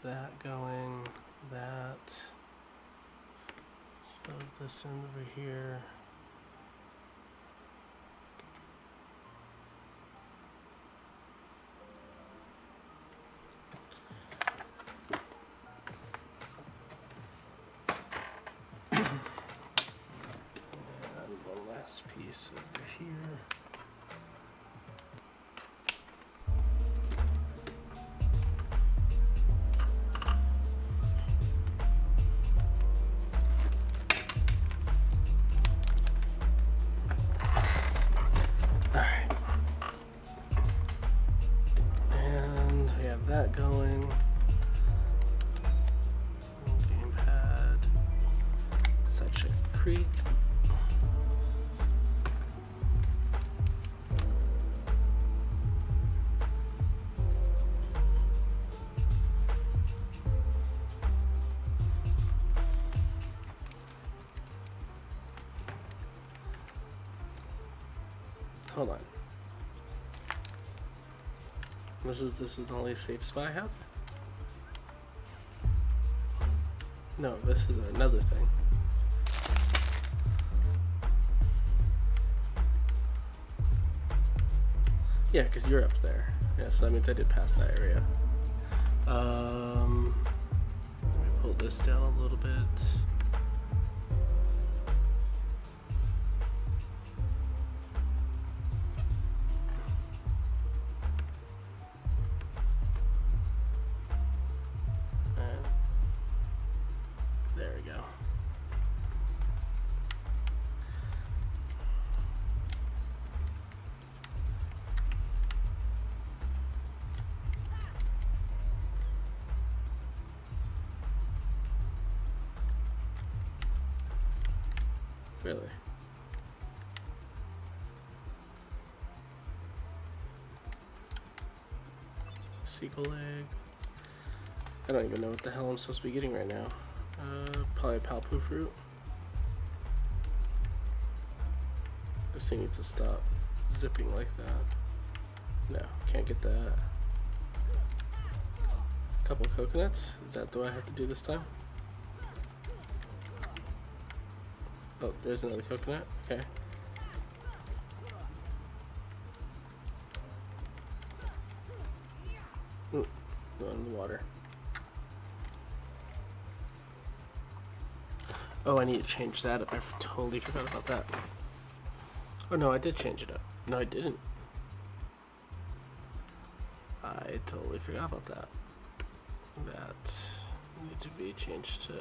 that going. That. Throw this in over here. And one last piece over here. That going. Gamepad. Such a creek. Hold on. This is the only safe spot I have? No, this is another thing. Yeah, because you're up there. Yeah, so that means I did pass that area. Let me pull this down a little bit. Really? Seagull egg. I don't even know what the hell I'm supposed to be getting right now. Probably palpu fruit. This thing needs to stop zipping like that. No, can't get that. Couple coconuts. Is that the way I have to do this time? Oh, there's another coconut. Okay. Ooh, go in the water. Oh, I need to change that up. I totally forgot about that. Oh no, I did change it up. No, I didn't. I totally forgot about that. That needs to be changed to...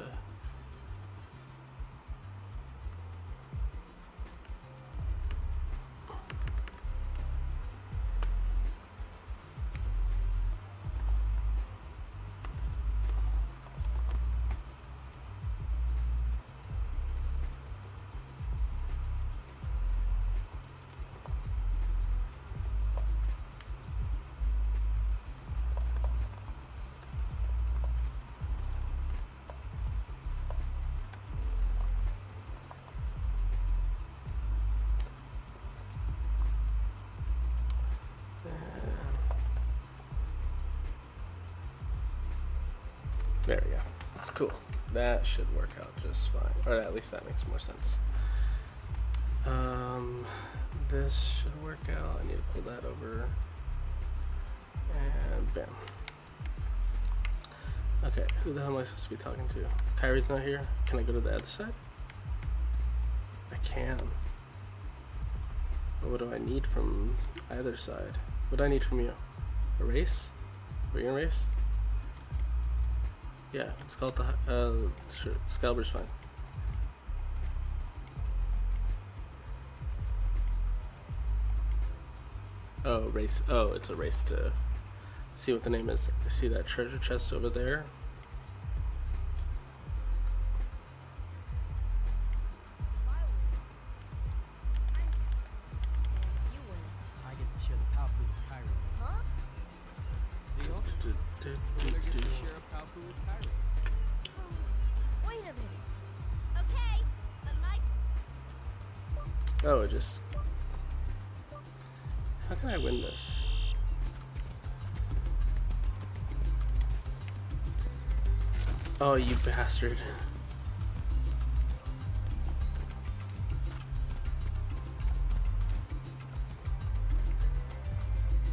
There we go. Cool. That should work out just fine. Or at least that makes more sense. This should work out. I need to pull that over. And bam. Okay, who the hell am I supposed to be talking to? Kyrie's not here. Can I go to the other side? I can. But what do I need from either side? What do I need from you? A race? Are you gonna race? Yeah, let's call it the, sure, Excalibur's fine. Oh, race, oh, it's a race to see what the name is. I see that treasure chest over there. I get to share the palpu with Kyrie. Huh? Deal? Who gets to share a palpu with Kyrie? Wait a minute. Okay, but Mike. Oh, it just... How can I win this? Oh, you bastard.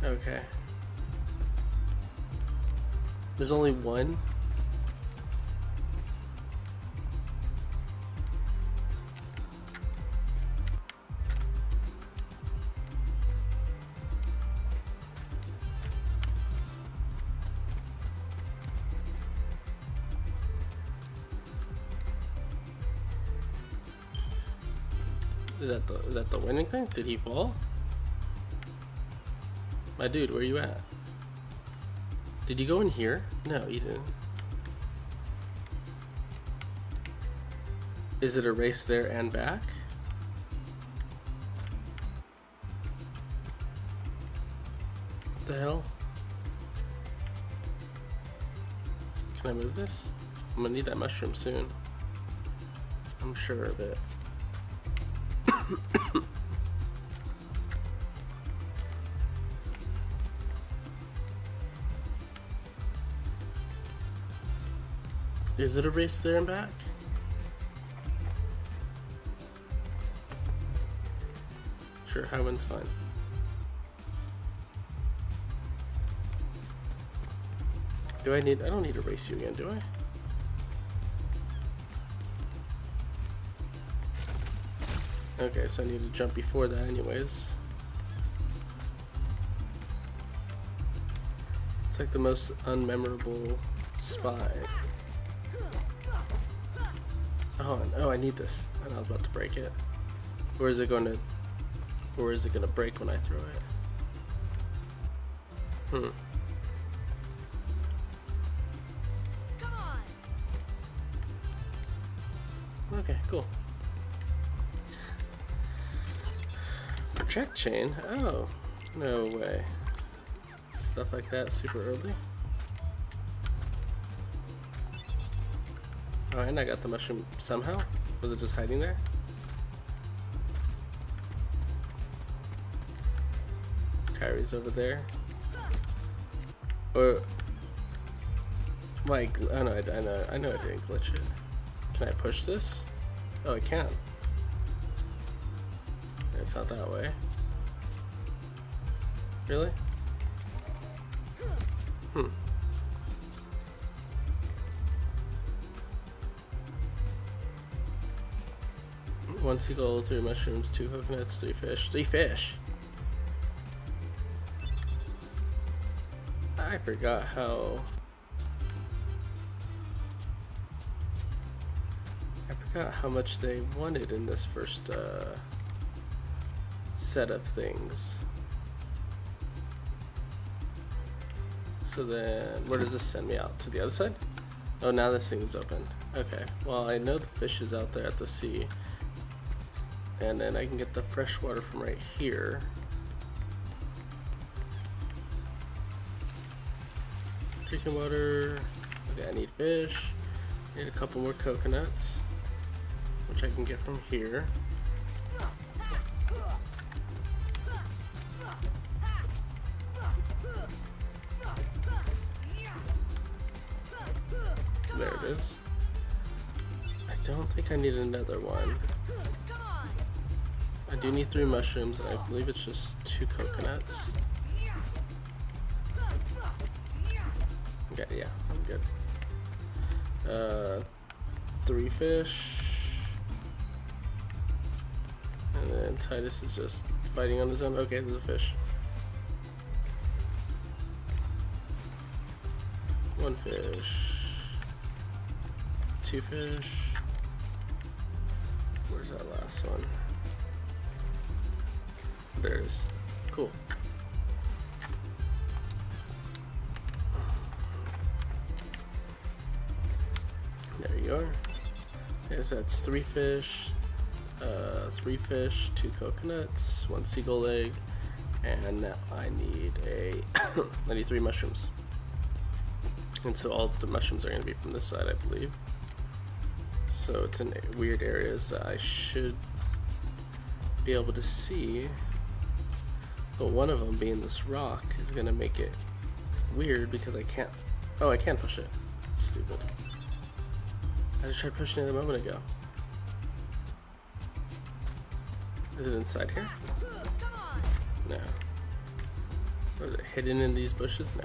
Okay. There's only one? Is that the winning thing? Did he fall? My dude, where you at? Did you go in here? No, you didn't. Is it a race there and back? What the hell? Can I move this? I'm gonna need that mushroom soon. I'm sure of it. Is it a race there and back? Sure, highwind's fine. I don't need to race you again, do I? Okay, so I need to jump before that anyways. It's like the most unmemorable spy. Oh, I need this. And I was about to break it. Or is it gonna break when I throw it? Come on. Okay, cool. Project chain? Oh, no way. Stuff like that super early. Oh, and I got the mushroom somehow? Was it just hiding there? Kyrie's over there. Or... Like, oh no, I know I didn't glitch it. Can I push this? Oh, I can. It's not that way. Really? One seagull, 3 mushrooms, 2 coconuts, 3 fish. 3 fish! I forgot how... much they wanted in this first set of things. So then, where does this send me out? To the other side? Oh, now this thing's open. Okay, well I know the fish is out there at the sea. And then I can get the fresh water from right here. Drinking water. Okay, I need fish. Need a couple more coconuts, which I can get from here. There it is. I don't think I need another one. I do need 3 mushrooms, and I believe it's just 2 coconuts. Okay, yeah, I'm good. 3 fish. And then Titus is just fighting on his own. Okay, there's a fish. 1 fish. 2 fish. Where's that last one? There it is. Cool. There you are. Okay, so that's 3 fish, 3 fish, 2 coconuts, 1 seagull egg, and now I need I need 3 mushrooms. And so all the mushrooms are going to be from this side, I believe. So it's in weird areas that I should be able to see. But one of them being this rock is gonna make it weird because I can't. Oh, I can push it. Stupid. I just tried pushing it a moment ago. Is it inside here? Come on. No. Or is it hidden in these bushes? No.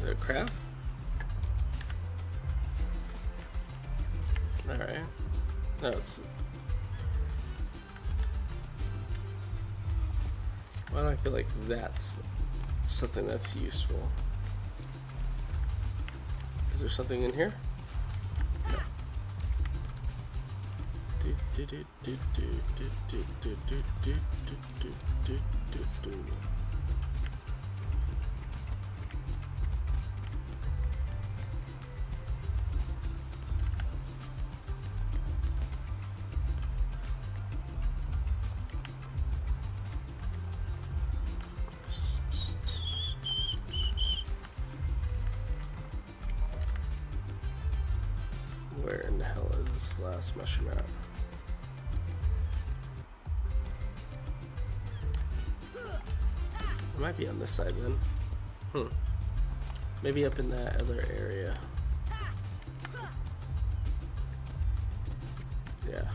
Is it a crab? Alright. No, it's... Why do I feel like that's something that's useful? Is there something in here? No. Where in the hell is this last mushroom at? It might be on this side then. Maybe up in that other area. Yeah.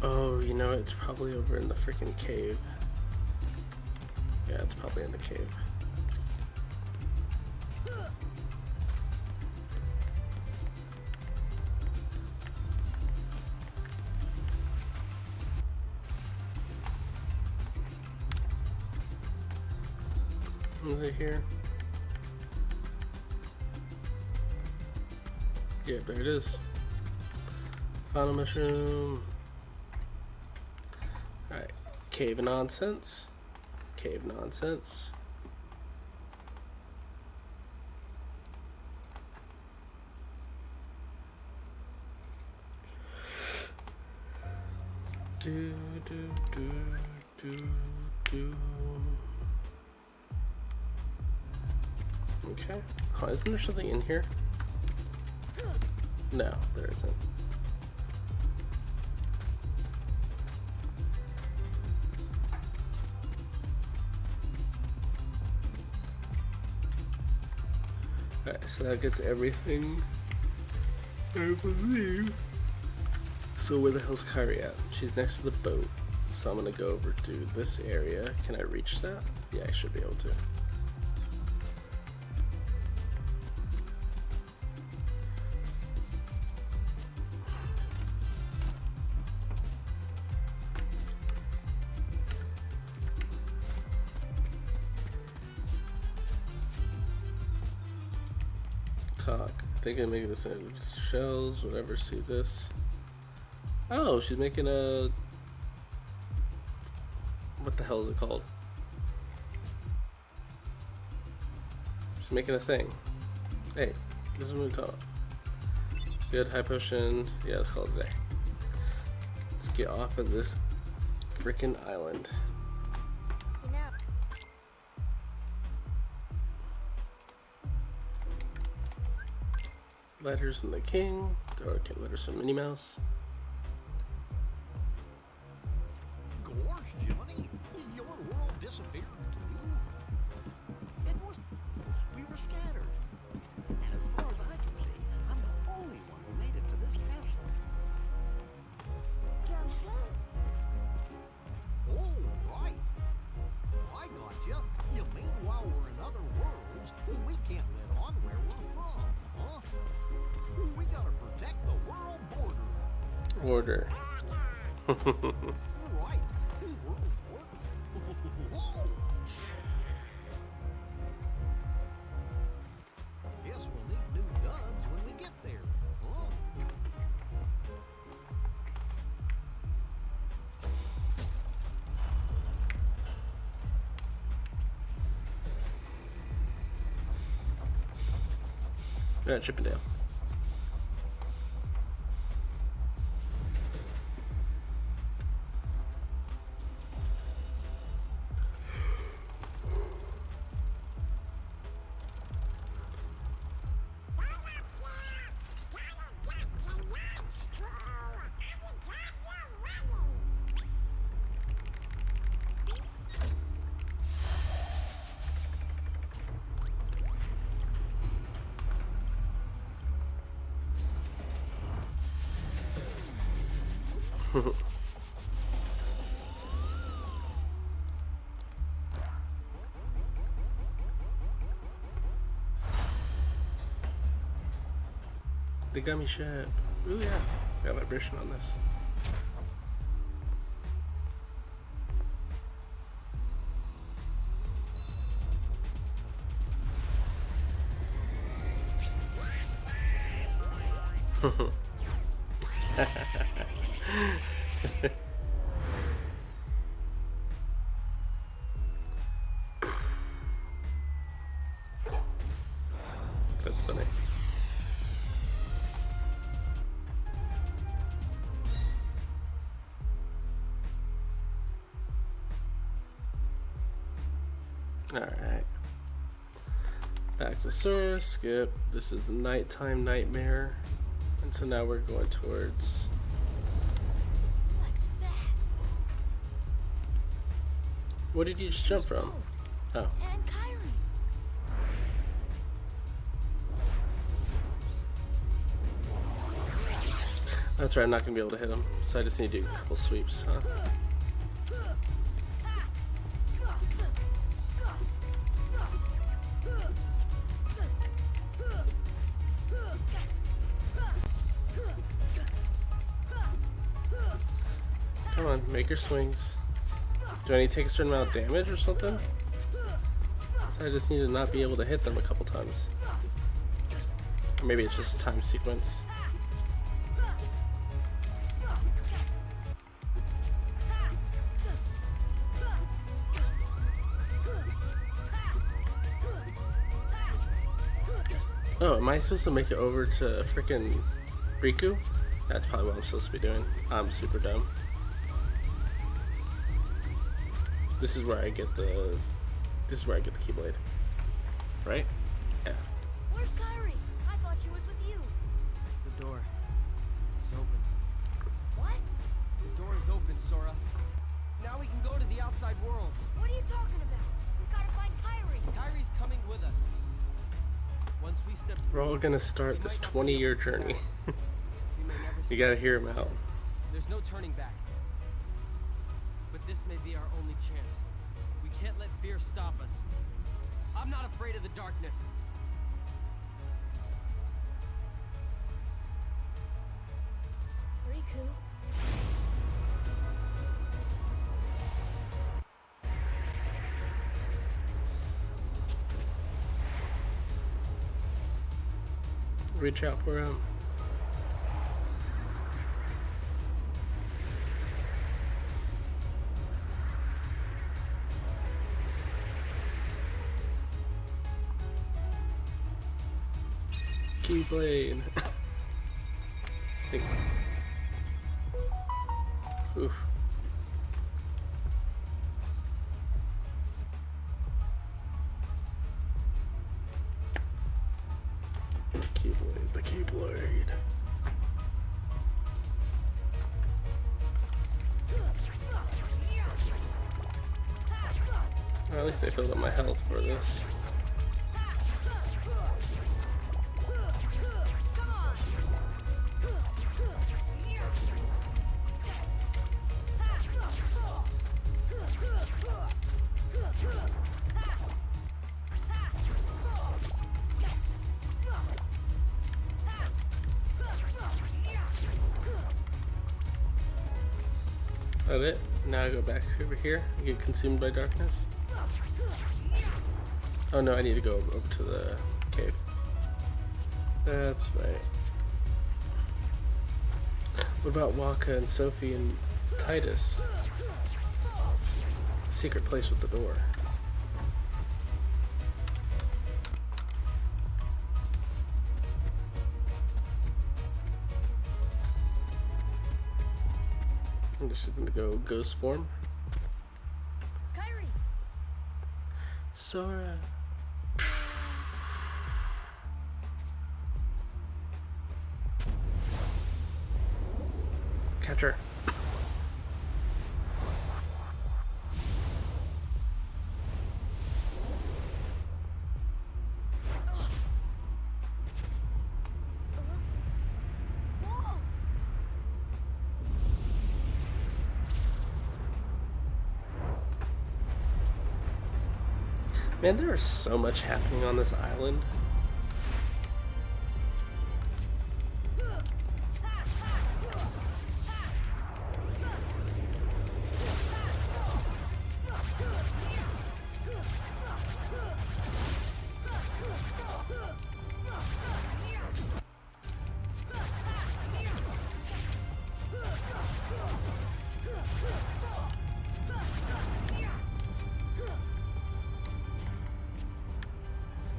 Oh, you know, it's probably over in the freaking cave. Yeah, it's probably in the cave. Is it here? Yeah, there it is. Final mushroom. Alright. Cave nonsense. Cave nonsense. Do do do do do. Okay. Oh, isn't there something in here? No, there isn't. Alright, so that gets everything, I believe. So where the hell's Kyrie at? She's next to the boat. So I'm gonna go over to this area. Can I reach that? Yeah, I should be able to. Thinking making this into shells, whatever, see this. Oh, she's making a... What the hell is it called? She's making a thing. Hey, this is what we talk. Good, high potion. Yeah, let's call it a day. Let's get off of this freaking island. Letters from the king. Okay, letters from Minnie Mouse. Gosh, Johnny, your world disappeared too. It was. We were scattered. And as far as I can see, I'm the only one who made it to this castle. Oh, right. I gotcha. You mean while we're in other worlds, we can't let on where we're from, huh? We gotta protect the world border. Order. Right. World border. Guess we'll need new duds when we get there, huh? Alright, Chippendale. The gummy ship. Ooh yeah, got vibration on this. That's funny. Alright. Back to Sora, skip. This is a nighttime nightmare. And so now we're going towards... What's that? What did you just jump from? Oh. And Kyrie's. That's right, I'm not going to be able to hit him. So I just need to do a couple sweeps, huh? Come on, make your swings. Do I need to take a certain amount of damage or something? I just need to not be able to hit them a couple times. Or maybe it's just time sequence. Oh, am I supposed to make it over to frickin' Riku? That's probably what I'm supposed to be doing. I'm super dumb. This is where I get the Keyblade. Right? Yeah. Where's Kyrie? I thought she was with you. The door is open. What? The door is open, Sora. Now we can go to the outside world. What are you talking about? We gotta find Kyrie. Kyrie's coming with us. Once we step We're through, all gonna start this 20-year journey. we may never see You gotta him hear him again. out. There's no turning back. But this may be our only chance. We can't let fear stop us. I'm not afraid of the darkness. Riku. Reach out for him. Keyblade. Oof. Keyblade, the Keyblade. Well, at least I filled up my health for this. Come on. That it? Now I go back over here and get consumed by darkness. Oh no, I need to go over to the cave. That's right. What about Waka and Sophie and Titus? Secret place with the door. I'm just gonna go ghost form. Kyrie. Sora. Catch her. Whoa. Man, there is so much happening on this island.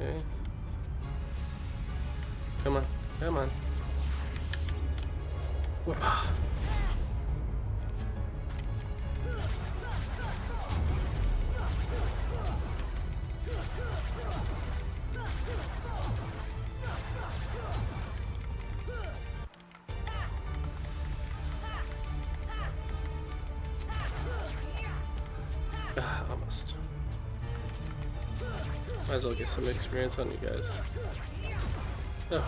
Okay. Come on, come on. Whoop. Almost. Might as well get some experience on you guys. Oh.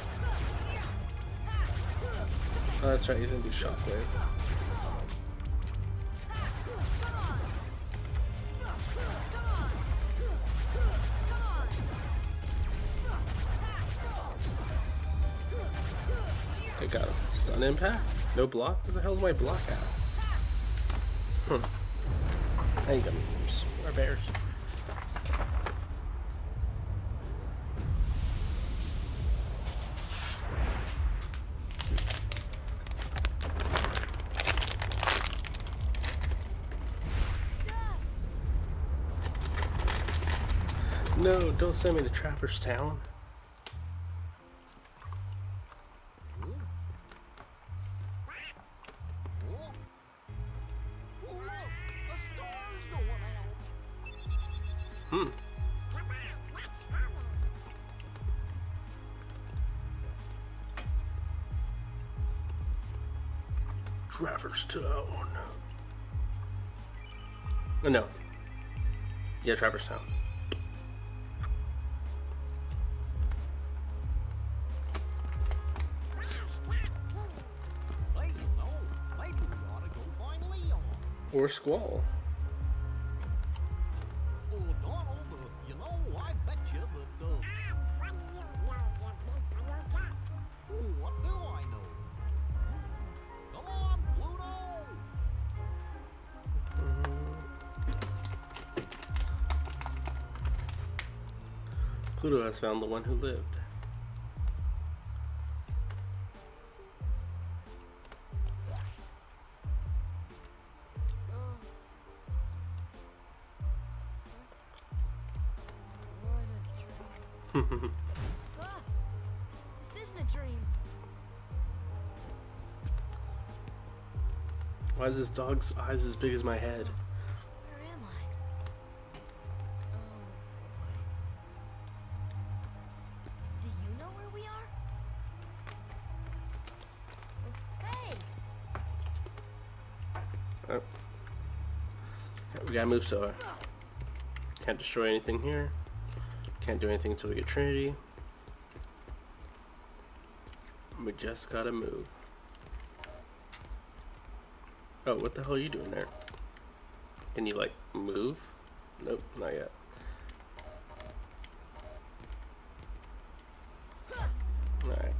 Oh, that's right, he's gonna do shockwave. I got him. Stun impact? No block? Where the hell's my block at? Now you got me, or bears. No, don't send me to Traverse Town. Traverse Town. Oh, no. Yeah, Traverse Town. Or Squall. Oh, Donald, you know, I bet you that, what do I know? Come on, Pluto! Pluto has found the one who lived. This isn't a dream. Why is this dog's eyes as big as my head? Where am I? Oh boy. Do you know where we are? Hey! Oh. Yeah, we gotta move slower. Can't destroy anything here. Can't do anything until we get Trinity. We just gotta move. Oh, what the hell are you doing there? Can you, like, move? Nope, not yet. Alright.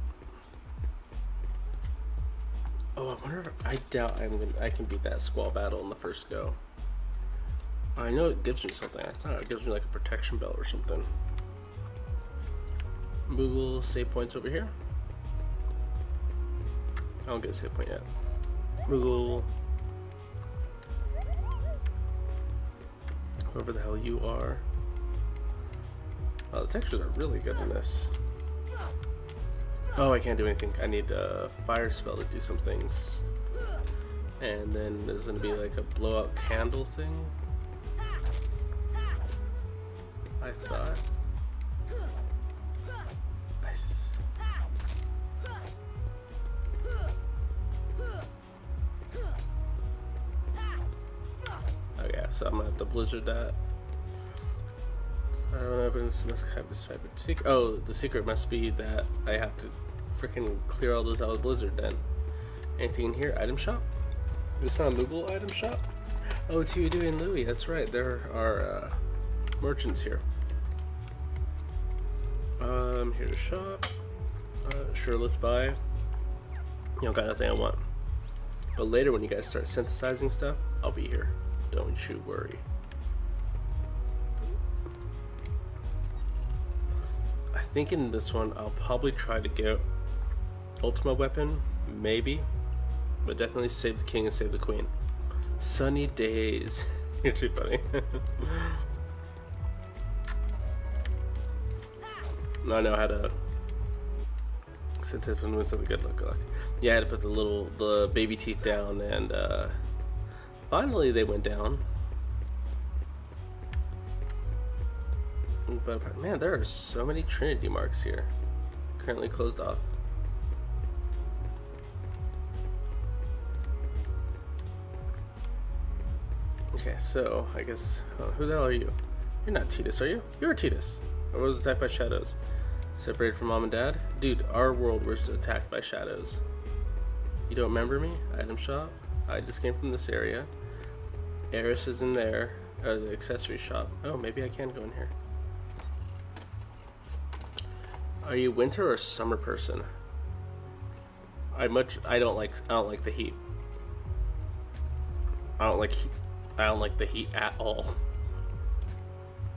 Oh, I wonder if... I doubt I can beat that Squall battle in the first go. I know it gives me something. I thought it gives me, like, a protection belt or something. Moogle save points over here. I don't get a save point yet. Moogle. Whoever the hell you are. Oh, the textures are really good in this. Oh, I can't do anything. I need a fire spell to do some things. And then there's going to be like a blowout candle thing. I thought. Oh yeah, so I'm gonna have to blizzard that. I don't know if it's must have a secret. Oh, the secret must be that I have to freaking clear all those out with blizzard then. Anything in here? Item shop? It's not a Moogle item shop? Oh, Tudu and Louie, that's right. There are merchants here. I'm here to shop. Sure, let's buy. You don't got nothing I want. But later when you guys start synthesizing stuff, I'll be here. Don't you worry. I think in this one, I'll probably try to get Ultima Weapon, maybe. But definitely save the king and save the queen. Sunny days. You're too funny. I know how to synthesize when something good look like. Yeah, I had to put the baby teeth down, and finally they went down. But man, there are so many Trinity marks here. Currently closed off. Okay, so I guess who the hell are you? You're not Titus, are you? You're Titus. I was attacked by shadows. Separated from mom and dad? Dude, our world was attacked by shadows. You don't remember me? Item shop? I just came from this area. Eris is in there. The accessory shop. Oh, maybe I can go in here. Are you winter or summer person? I don't like the heat. I don't like the heat at all.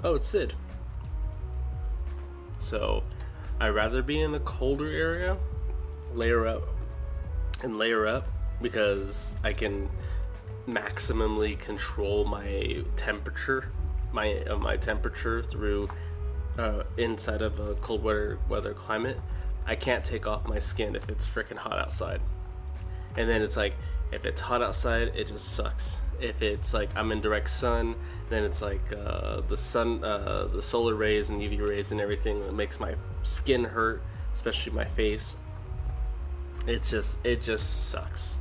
Oh, it's Sid. So, I'd rather be in a colder area, layer up, because I can maximally control my temperature, my temperature through inside of a cold weather climate. I can't take off my skin if it's freaking hot outside. And then it's like, if it's hot outside, it just sucks. If it's like I'm in direct sun, then it's like the sun, the solar rays and UV rays and everything that makes my skin hurt, especially my face. It just sucks.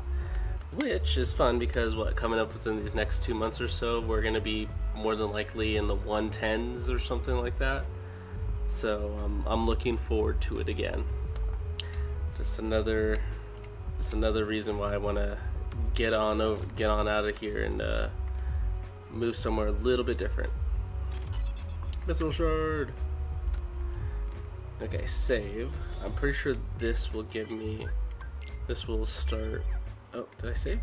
Which is fun because coming up within these next 2 months or so, we're gonna be more than likely in the 110s or something like that. So I'm looking forward to it again. Just another reason why I want to get on out of here and move somewhere a little bit different. Missile shard. Okay, save. I'm pretty sure this will give me. This will start. Oh, did I save?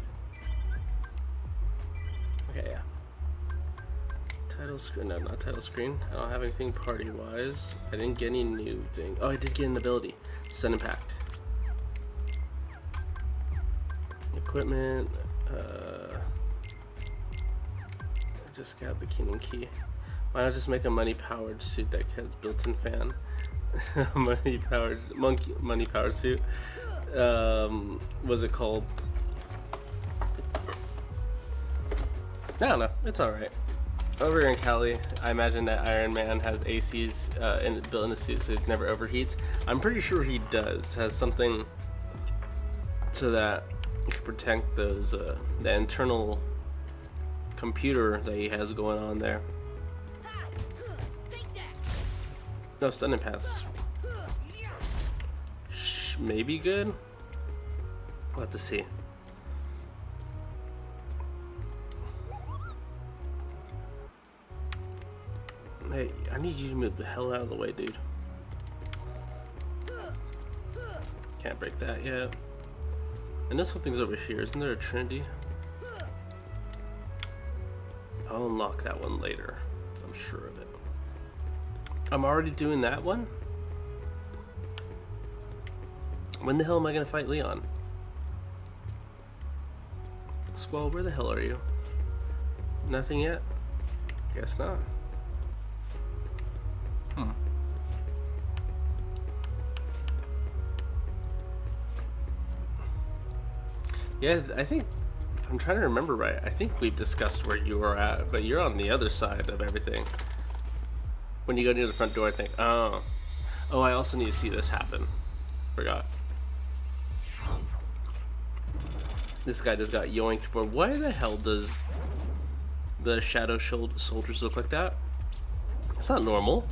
Okay, yeah. Title screen. No, not title screen. I don't have anything party wise. I didn't get any new thing. Oh, I did get an ability. Sudden impact. Equipment. I just got the kingdom key. Why not just make a money-powered suit that has built-in fan? money-powered suit. What's it called? I don't know. It's all right. Over here in Cali, I imagine that Iron Man has ACs built in the suit, so it never overheats. I'm pretty sure he does. Has something so that you can protect those the internal computer that he has going on there. No stun impacts. Maybe good. We'll have to see. Hey, I need you to move the hell out of the way, dude. Can't break that yet. I know something's over here. Isn't there a Trinity? I'll unlock that one later. I'm sure of it. I'm already doing that one? When the hell am I gonna fight Leon? Squall, where the hell are you? Nothing yet? Guess not. Yeah, I think, if I'm trying to remember right, I think we've discussed where you are at, but you're on the other side of everything. When you go near the front door, I think, oh, I also need to see this happen. Forgot. This guy just got yoinked for. Why the hell does the shadow soldiers look like that? It's not normal.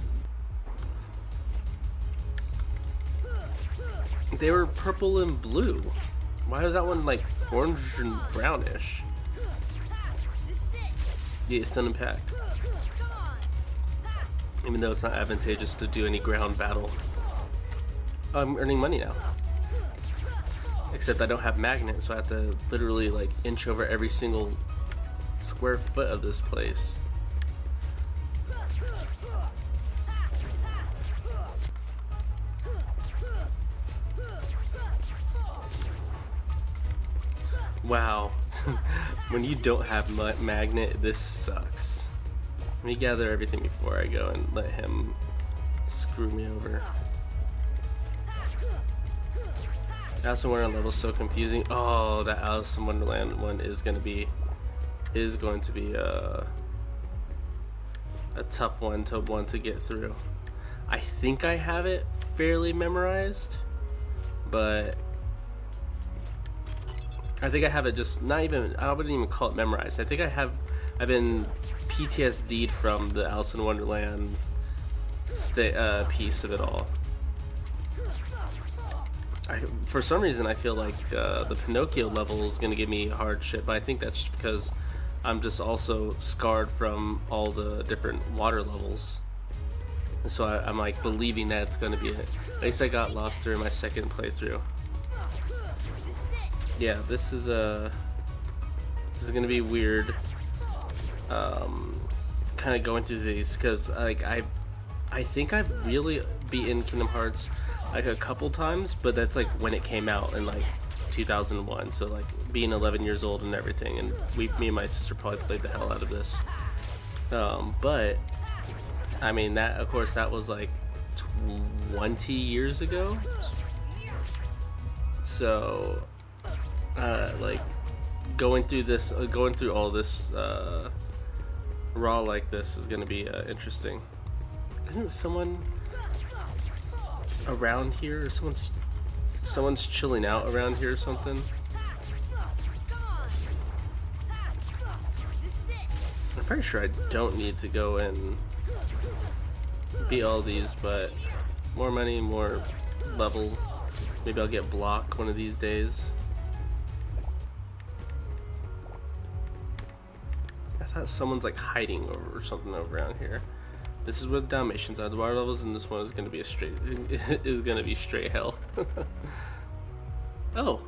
They were purple and blue. Why is that one like orange and brownish? Yeah, stun impact. even though it's not advantageous to do any ground battle. Oh, I'm earning money now. Except I don't have magnet, so I have to literally like inch over every single square foot of this place. Wow. When you don't have magnet, this sucks. Let me gather everything before I go and let him screw me over. Alice in Wonderland level's so confusing. Oh, that Alice in Wonderland one is going to be a tough one to get through. I think I have it fairly memorized, but I think I have it just not even, I wouldn't even call it memorized. I think I've been PTSD'd from the Alice in Wonderland piece of it all. For some reason I feel like the Pinocchio level is going to give me hard shit, but I think that's just because I'm just also scarred from all the different water levels. And so I'm like believing that it's going to be it. At least I got lost during my second playthrough. Yeah, this is going to be weird. Kind of going through these because like I think I've really beaten Kingdom Hearts like a couple times, but that's like when it came out in like 2001, so like being 11 years old and everything, and me and my sister probably played the hell out of this. But I mean, that of course that was like 20 years ago, so like going through all this raw like this is gonna be interesting. Isn't someone around here, or someone's chilling out around here or something? I'm pretty sure I don't need to go and beat all these, but more money, more level. Maybe I'll get block one of these days. I thought someone's like hiding or something around here. This is where the Dalmatians are. The water levels in this one is gonna be straight hell. Oh.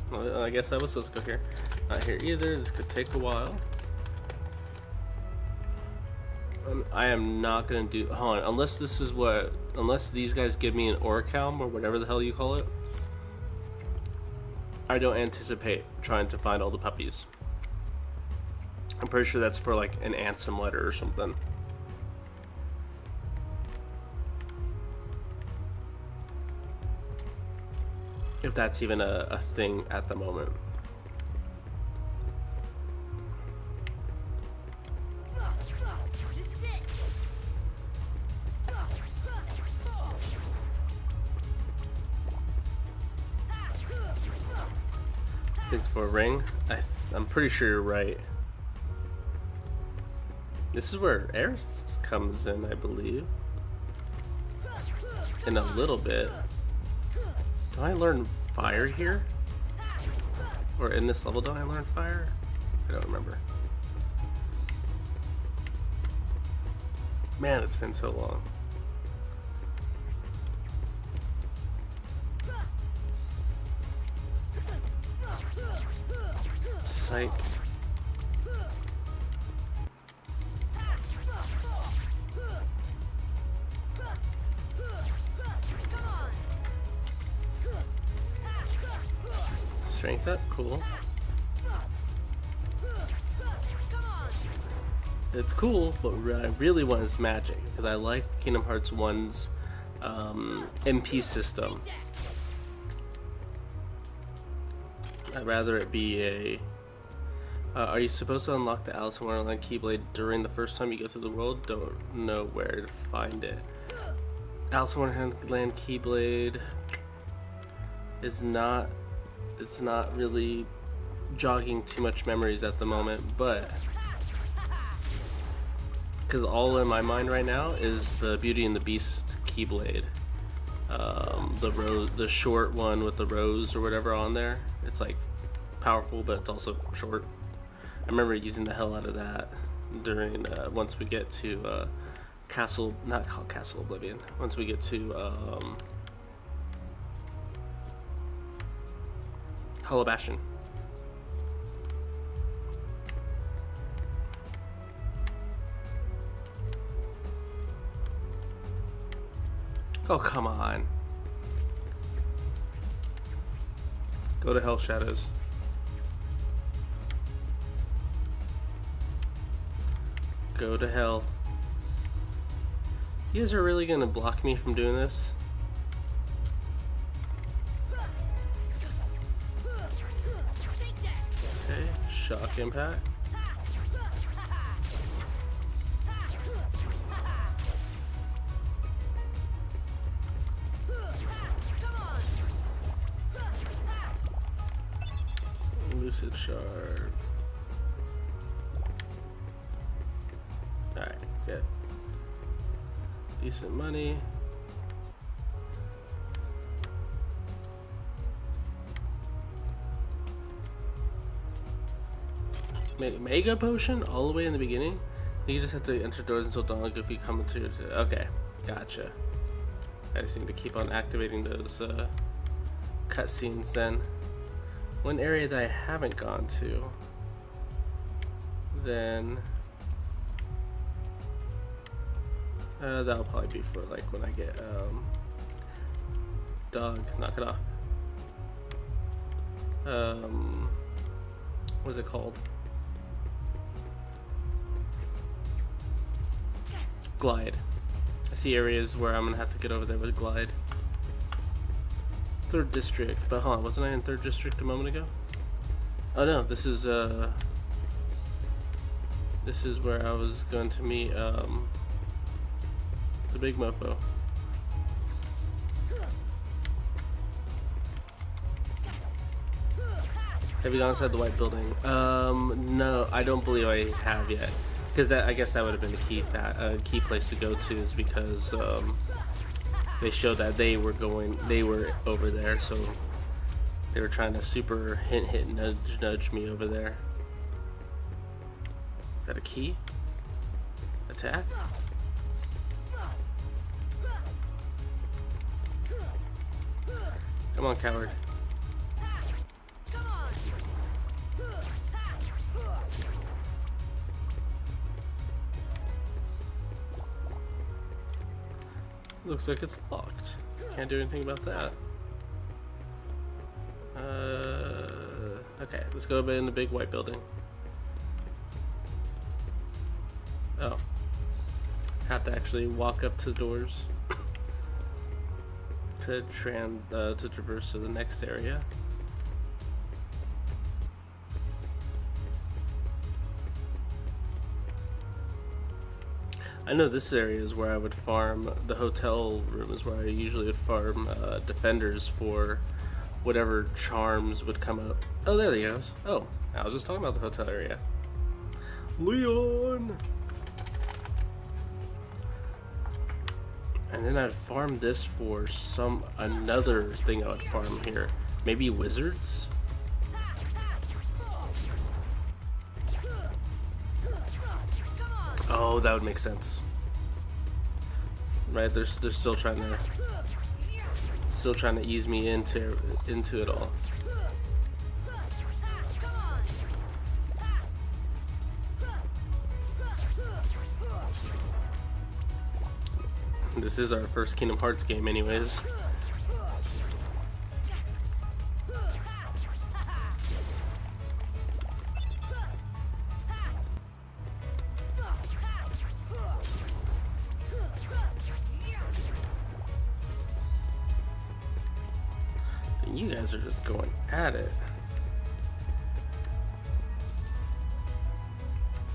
Well, I guess I was supposed to go here. Not here either. This could take a while. I am not gonna do. Hold on. Unless these guys give me an Orichalm or whatever the hell you call it. I don't anticipate trying to find all the puppies. I'm pretty sure that's for like an Ansem letter or something. If that's even a thing at the moment. I think for a ring. I'm pretty sure you're right. This is where Eris comes in, I believe. In a little bit. Do I learn fire here? Or in this level, do I learn fire? I don't remember. Man, it's been so long. Psych. Strength up, cool. It's cool, but what I really want is magic, because I like Kingdom Hearts 1's MP system. I'd rather it be a... are you supposed to unlock the Alice in Wonderland Keyblade during the first time you go through the world? Don't know where to find it. Alice in Wonderland Keyblade is not... It's not really jogging too much memories at the moment, but... Because all in my mind right now is the Beauty and the Beast Keyblade. The short one with the rose or whatever on there. It's like powerful, but it's also short. I remember using the hell out of that during once we get to Castle, not called Castle Oblivion. Once we get to Hollow Bastion. Oh, come on. Go to Hell Shadows. Go to hell. You guys are really gonna block me from doing this? Okay, shock impact. Lucid shard. Alright, good. Decent money. Mega potion all the way in the beginning? You just have to enter doors until dawn if you come into your... Okay, gotcha. I just need to keep on activating those cutscenes then. One area that I haven't gone to, then that'll probably be for like when I get dog, knock it off. What's it called? Glide. I see areas where I'm gonna have to get over there with glide. 3rd district, but hold on, wasn't I in 3rd district a moment ago? Oh no, this is where I was going to meet the big mofo. Have you gone inside the white building? No, I don't believe I have yet, because I guess that would have been the key place to go to, is because they showed that they were over there, so they were trying to super hint, nudge me over there. Is that a key? Attack? Come on, coward. Looks like it's locked. Can't do anything about that. Okay, let's go in the big white building. Oh. Have to actually walk up to the doors to traverse to the next area. I know this area is where I would farm, the hotel room is where I usually would farm defenders for whatever charms would come up. Oh, there he goes. Oh, I was just talking about the hotel area. Leon! And then I'd farm this for another thing I would farm here. Maybe wizards? Oh, that would make sense. Right, they're still trying to ease me into it all. This is our first Kingdom Hearts game anyways. You guys are just going at it.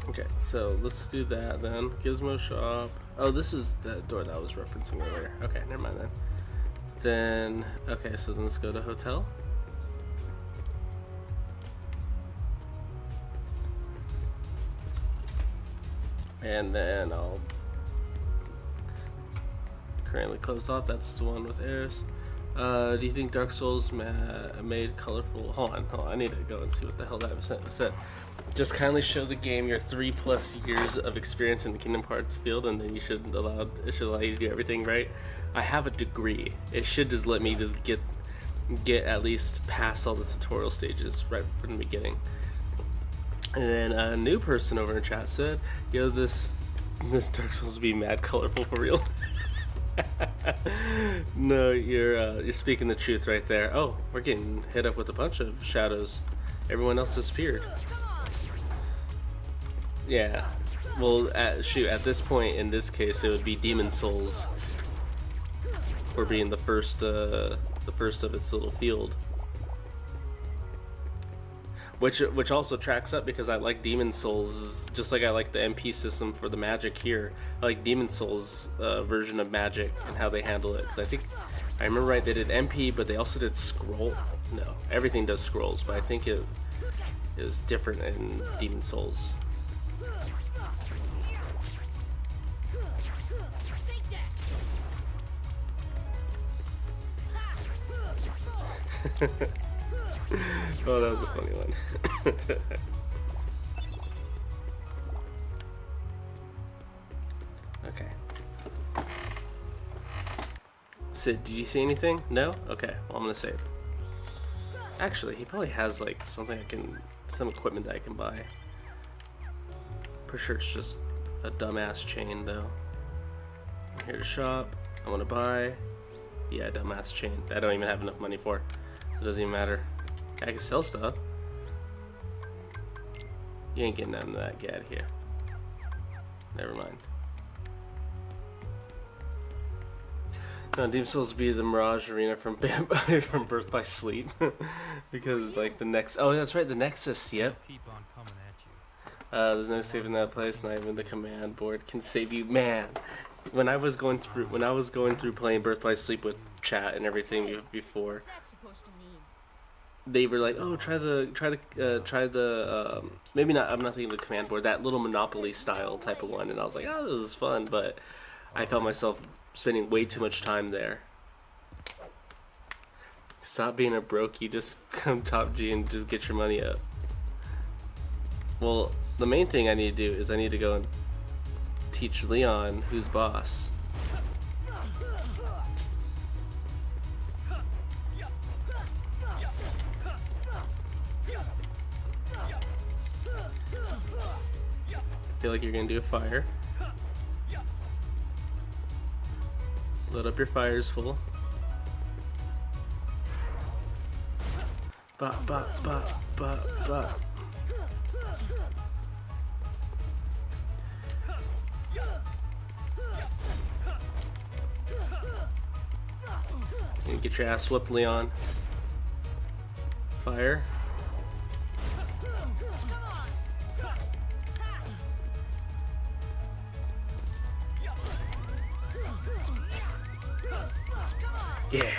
Okay, so let's do that then. Gizmo shop. Oh, this is the door that I was referencing earlier. Okay, never mind then. Then, okay, so then let's go to hotel. And then I'll currently closed off. That's the one with Eris. Do you think Dark Souls made colorful? Hold on. I need to go and see what the hell that said. Just kindly show the game your 3+ years of experience in the Kingdom Hearts field, and then it should allow you to do everything right. I have a degree. It should just let me just get at least past all the tutorial stages right from the beginning. And then a new person over in chat said, "Yo, this Dark Souls be mad colorful for real." No, you're speaking the truth right there. Oh, we're getting hit up with a bunch of shadows. Everyone else disappeared. Yeah. Well, at this point in this case, it would be Demon Souls for being the first of its little field. Which also tracks up because I like Demon Souls, just like I like the MP system for the magic here. I like Demon Souls' version of magic and how they handle it. Because I remember right, they did MP, but they also did scroll. No, everything does scrolls, but I think it is different in Demon Souls. Oh, that was a funny one. Okay. Sid, did you see anything? No? Okay, well, I'm gonna save. Actually, he probably has like something some equipment that I can buy. Pretty sure it's just a dumbass chain though. I'm here to shop. I want to buy. Yeah, dumbass chain. That I don't even have enough money for. So it doesn't even matter. I can sell stuff. You ain't getting none of that. Get out of here. Never mind. No, Demon Souls be the Mirage Arena from from Birth by Sleep. Because like the next, oh that's right, the Nexus. Yep. Keep on coming at you. There's no saving that place. Not even the command board can save you, man. When I was going through playing Birth by Sleep with chat and everything before, What's that supposed to mean? they were like, "Oh, try the maybe not. I'm not thinking of the command board. That little Monopoly style type of one." And I was like, "Oh, this is fun," but I felt myself spending way too much time there. Stop being a brokey. Just come top G and just get your money up. Well, the main thing I need to do is I need to go and teach Leon who's boss. Feel like you're gonna do a fire. Load up your fires full. Bop, bop, bop, bop, bop. And get your ass whooped, Leon. Fire. Yeah.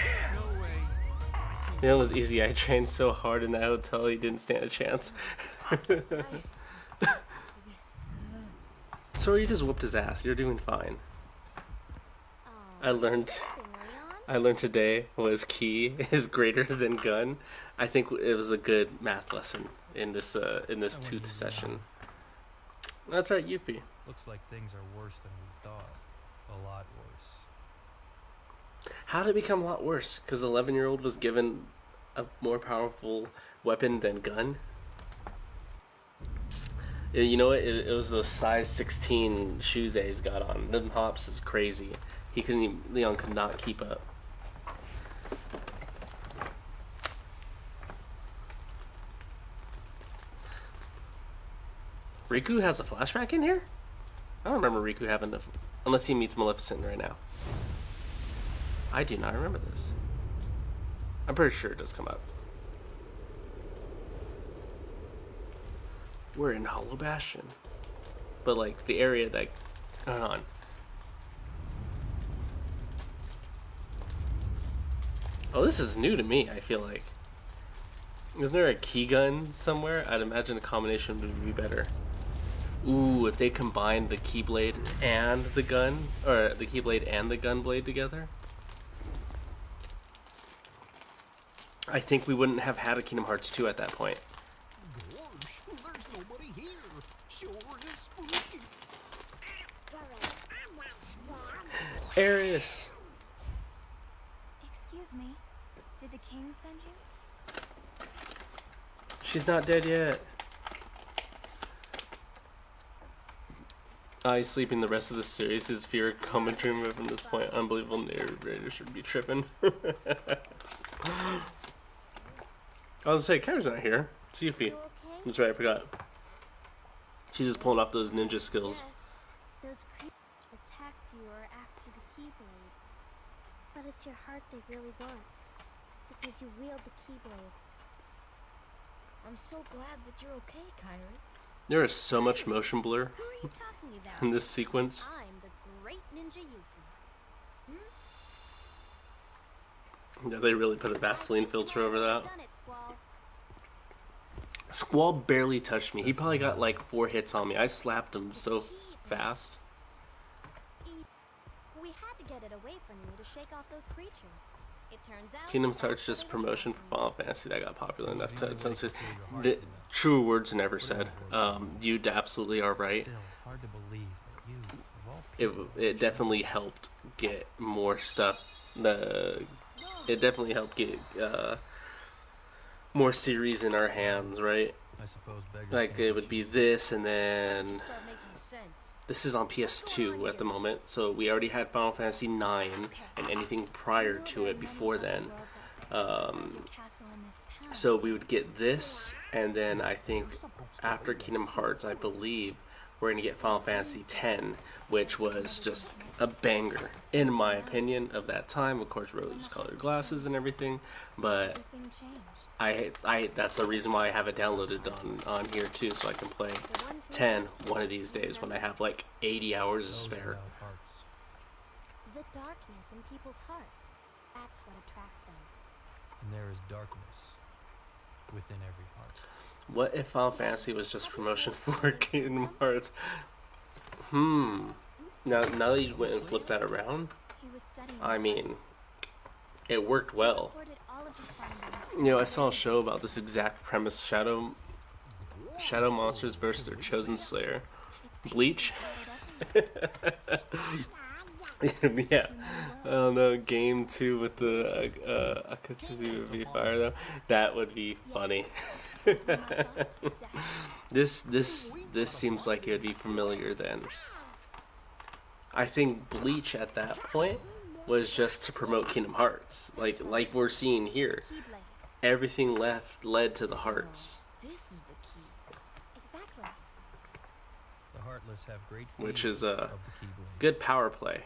It was easy. I trained so hard in that hotel, he didn't stand a chance. So you just whooped his ass. You're doing fine. I learned today was key is greater than gun. I think it was a good math lesson in this tooth session. That's right, Yuppie. Looks like things are worse than we thought. A lot worse. How did it become a lot worse? Because the 11-year-old was given a more powerful weapon than gun? You know what? It was those size 16 shoes that he's got on. Them hops is crazy. Leon could not keep up. Riku has a flashback in here? I don't remember Riku having unless he meets Maleficent right now. I do not remember this. I'm pretty sure it does come up. We're in Hollow Bastion. But like the area that... Hold on. Oh, this is new to me, I feel like. Isn't there a key gun somewhere? I'd imagine a combination would be better. Ooh, if they combined the keyblade and the gun, or the keyblade and the gun blade together. I think we wouldn't have had a Kingdom Hearts 2 at that point. Gosh, there's nobody here. Sure is spooky. Arius! Excuse me. Did the king send you? She's not dead yet. I sleeping the rest of the series is fear commentary move from this point. Unbelievable narrator should be tripping. I was gonna say, Kara's not here. It's Yuffie. You okay? That's right, I forgot. She's just pulling off those ninja skills. Yes. Those creatures attacked you or after the Keyblade. But it's your heart they really want. Because you wield the Keyblade. I'm so glad that you're okay, Kyrie. There is so much motion blur Who are you talking about? in this sequence. I'm the great ninja Yuffie. Yeah, they really put a Vaseline filter over that. Done it, Squall. Squall barely touched me. He probably got like 4 hits on me. I slapped him so fast. We had to get it away from you to shake off those creatures. It turns out Kingdom Hearts just promotion for Final Fantasy that got popular enough to the true words never said. You absolutely are right. Still hard to believe that you, of all It definitely helped get more stuff. It definitely helped get more series in our hands, right? I suppose beggars Like can't it be would be choosers. this, and then just start making sense. this is on PS2 at the moment, so we already had Final Fantasy 9 and anything prior to it before then. So we would get this, and then I think after Kingdom Hearts, I believe we're gonna get Final Fantasy X, which was just a banger in my opinion of that time. Of course, rose-colored glasses and everything, but Everything changed. I that's the reason why I have it downloaded on here too, so I can play The ones who 10 attacked one you of these days when I remember have like 80 hours to Those spare. without hearts. the darkness in people's hearts. That's what attracts them. And there is darkness within every heart. What if Final Fantasy was just promotion for Kingdom Hearts? Now that you went and flipped that around, He was studying I the mean, darkness. it worked well. Recorded all of his findings. You know, I saw a show about this exact premise: shadow monsters versus their chosen slayer. It's Bleach. pages about Yeah. Oh no, game 2 with the Akatsuki would be fire though. That would be funny. Those were my thoughts, exactly. This seems like it would be familiar then. I think Bleach at that point was just to promote Kingdom Hearts, like we're seeing here. Keyblade. Everything led to the hearts, This is the key. Exactly. The heartless have great which fear is of a the Keyblade. good power play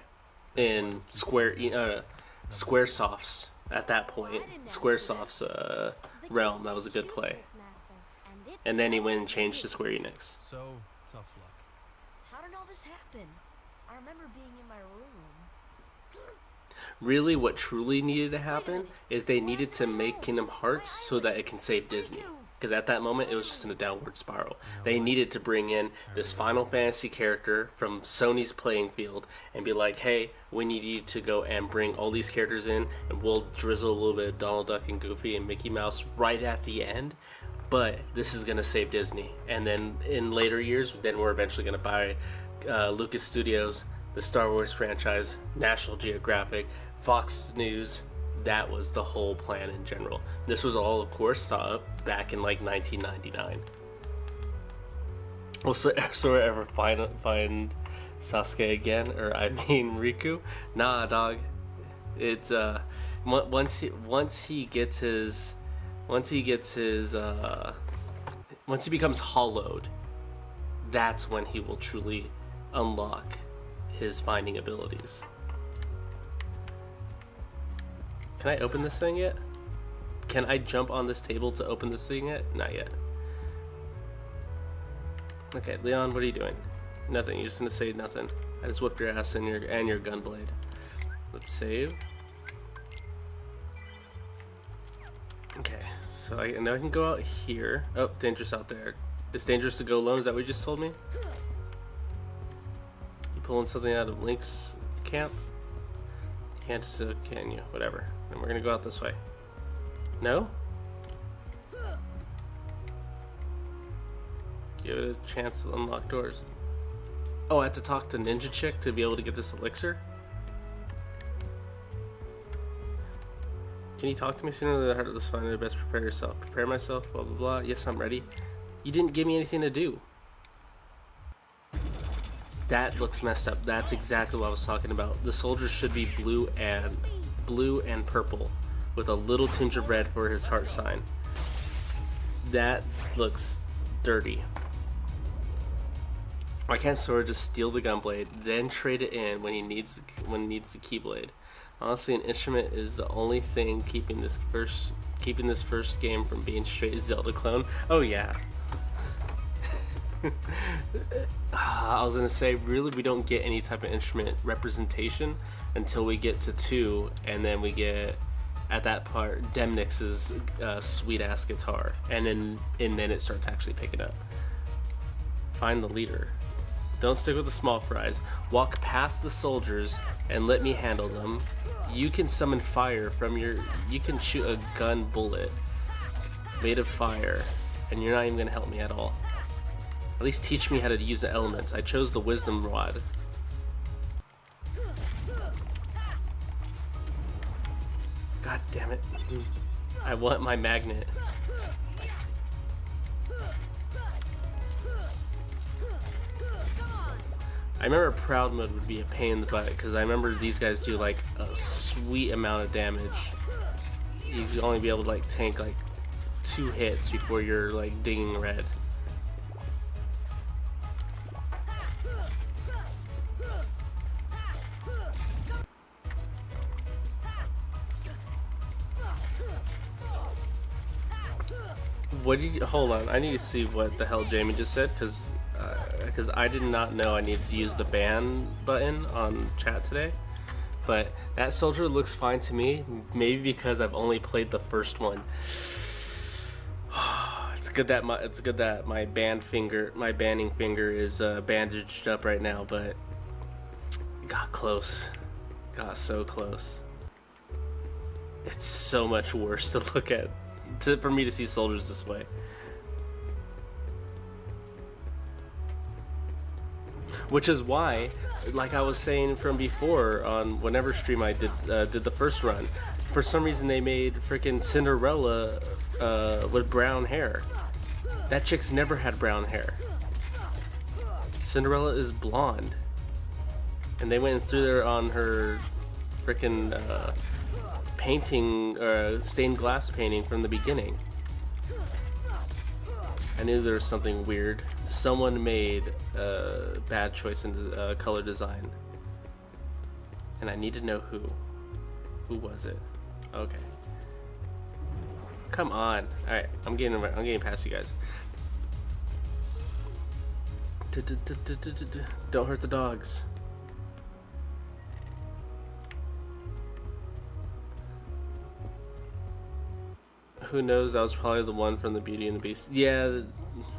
in Squaresoft's at that point. Squaresoft's realm. That was a good play. And then he went and changed to Square Enix. So, tough luck. How did all this happen? I remember being in my room. Really, what truly needed to happen is they needed to make Kingdom Hearts so that it can save Disney. Because at that moment, it was just in a downward spiral. They needed to bring in this Final Fantasy character from Sony's playing field and be like, hey, we need you to go and bring all these characters in, and we'll drizzle a little bit of Donald Duck and Goofy and Mickey Mouse right at the end. But this is going to save Disney. And then in later years, then we're eventually going to buy Lucas Studios, the Star Wars franchise, National Geographic, Fox News. That was the whole plan in general. This was all, of course, thought up back in like 1999. Will Sora ever find Sasuke again, or I mean Riku? Nah, dog. It's once he becomes hollowed, that's when he will truly unlock his finding abilities. Can I open this thing yet? Can I jump on this table to open this thing yet? Not yet. Okay, Leon, what are you doing? Nothing. You're just gonna say nothing. I just whipped your ass and your gun blade. Let's save. Okay, so now I can go out here. Oh, dangerous out there. It's dangerous to go alone. Is that what you just told me? You pulling something out of Link's camp? You can't just, can you? Whatever. And we're gonna go out this way. No? Give it a chance to unlock doors. Oh, I have to talk to Ninja Chick to be able to get this elixir? Can you talk to me sooner than the heart of this find? Best prepare yourself. Prepare myself, blah blah blah. Yes, I'm ready. You didn't give me anything to do. That looks messed up. That's exactly what I was talking about. The soldier should be blue and purple with a little tinge of red for his heart sign. That looks dirty. Why can't Sora just steal the gunblade, then trade it in when he needs the keyblade? Honestly, an instrument is the only thing keeping this first game from being straight Zelda clone. Oh yeah. I was gonna say, really, we don't get any type of instrument representation until we get to 2, and then we get, at that part, Demnix's sweet ass guitar, and then it starts actually picking up. Find the leader. Don't stick with the small fries. Walk past the soldiers and let me handle them. You can summon fire from your... You can shoot a gun bullet made of fire, and you're not even gonna help me at all. At least teach me how to use the elements. I chose the wisdom rod. God damn it. I want my magnet. I remember Proud Mode would be a pain in the butt, because I remember these guys do like a sweet amount of damage. You'd only be able to like tank like 2 hits before you're like dinging red. What did you, hold on, I need to see what the hell Jamie just said, because I did not know I needed to use the ban button on chat today. But that soldier looks fine to me, maybe because I've only played the first one. It's good that my banning finger is bandaged up right now, but it got close. Got so close. It's so much worse to look at, for me to see soldiers this way. Which is why, like I was saying from before on whenever stream I did the first run, for some reason they made freaking Cinderella with brown hair. That chick's never had brown hair. Cinderella is blonde, and they went through there on her freaking painting, stained glass painting from the beginning. I knew there was something weird. Someone made a bad choice in color design, and I need to know who. Who was it? Okay. Come on. All right, I'm getting past you guys. Don't hurt the dogs. Who knows? That was probably the one from the Beauty and the Beast. Yeah,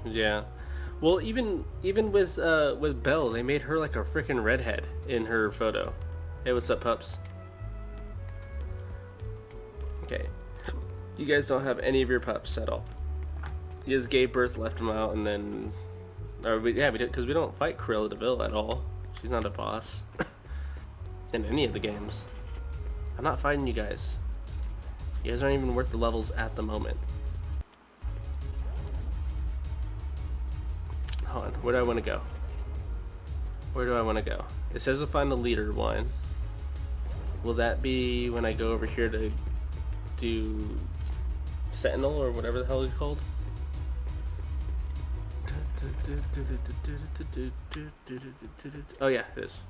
yeah. Well, even with Belle, they made her like a freaking redhead in her photo. Hey, what's up, pups? Okay, you guys don't have any of your pups at all. You guys gave birth, left them out, and then, we did, because we don't fight Cruella de Vil at all. She's not a boss in any of the games. I'm not fighting you guys. You guys aren't even worth the levels at the moment. Hold on, where do I want to go? Where do I want to go? It says to find the leader one. Will that be when I go over here to do Sentinel or whatever the hell he's called? Oh yeah, it is.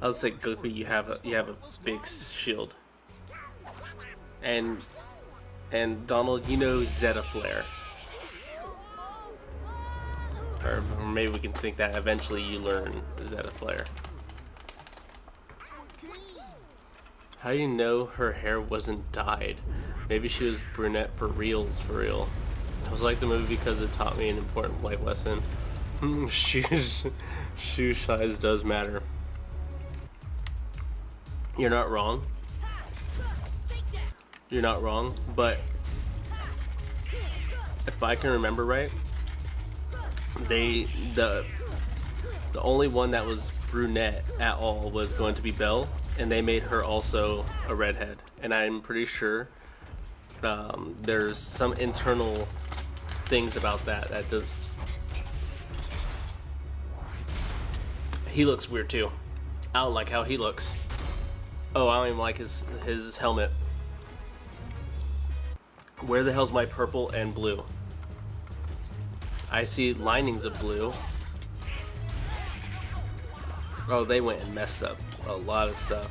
I was like, Goku, you have a big shield. And Donald, you know Zeta Flare. Or maybe we can think that eventually you learn Zeta Flare. How do you know her hair wasn't dyed? Maybe she was brunette for reals, for real. I was like the movie because it taught me an important life lesson. Shoe size does matter. You're not wrong. You're not wrong, but if I can remember right, the only one that was brunette at all was going to be Belle, and they made her also a redhead. And I'm pretty sure there's some internal things about that does. He looks weird too. I don't like how he looks. Oh, I don't even like his helmet. Where the hell's my purple and blue? I see linings of blue. Oh, they went and messed up a lot of stuff.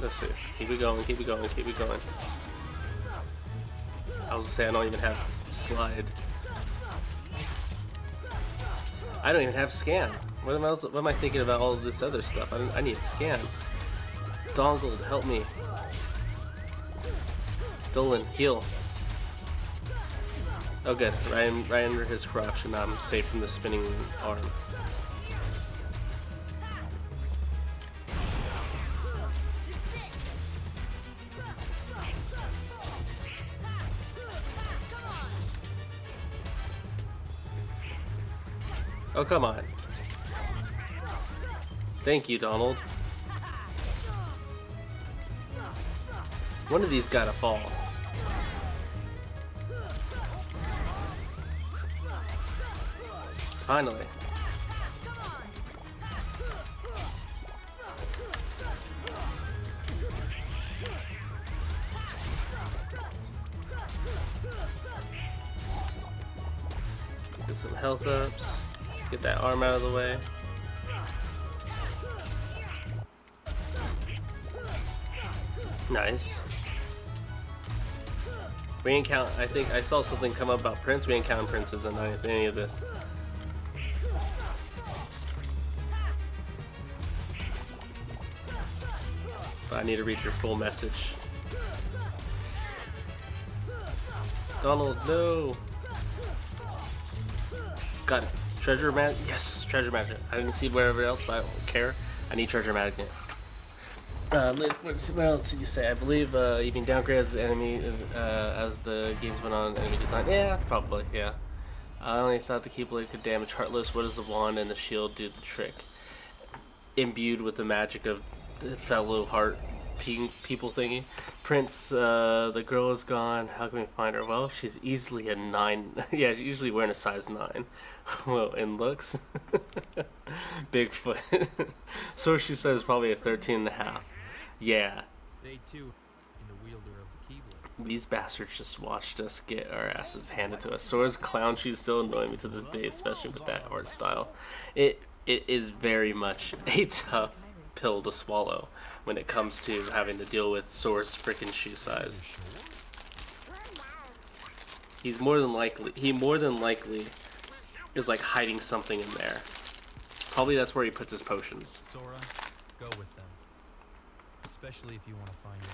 Let's see. Keep it going, keep it going, keep it going. I was gonna say I don't even have slide. I don't even have scan. What am I thinking about all of this other stuff? I need scan. Dongled, help me. Dolan, heal. Oh good, right under his crotch, and I'm safe from the spinning arm. Oh, come on. Thank you, Donald. One of these gotta fall. Finally. Get some health ups. Get that arm out of the way. Nice. We ain't count. I think I saw something come up about Prince. We ain't counting princes in any of this. But I need to read your full message. Donald, no. Got it. Treasure magnet. Yes, treasure magnet. I didn't see wherever else, but I don't care. I need treasure magnet. What else did you say? I believe you can downgrade as the enemy as the games went on. Enemy design. Yeah, probably. Yeah. I only thought the Keyblade could damage Heartless. What does the wand and the shield do the trick? Imbued with the magic of the fellow heart people thingy. Prince, the girl is gone. How can we find her? Well, she's easily a 9. Yeah, she's usually wearing a size 9. Well, in looks. Bigfoot. So she says probably a 13.5. Yeah. They too, in the wielder of the Keyblade. These bastards just watched us get our asses handed to us. Sora's clown shoes still annoy me to this day, especially with that art style. It is very much a tough pill to swallow when it comes to having to deal with Sora's freaking shoe size. He more than likely is like hiding something in there. Probably that's where he puts his potions. Sora, go with them. Especially if you want to find your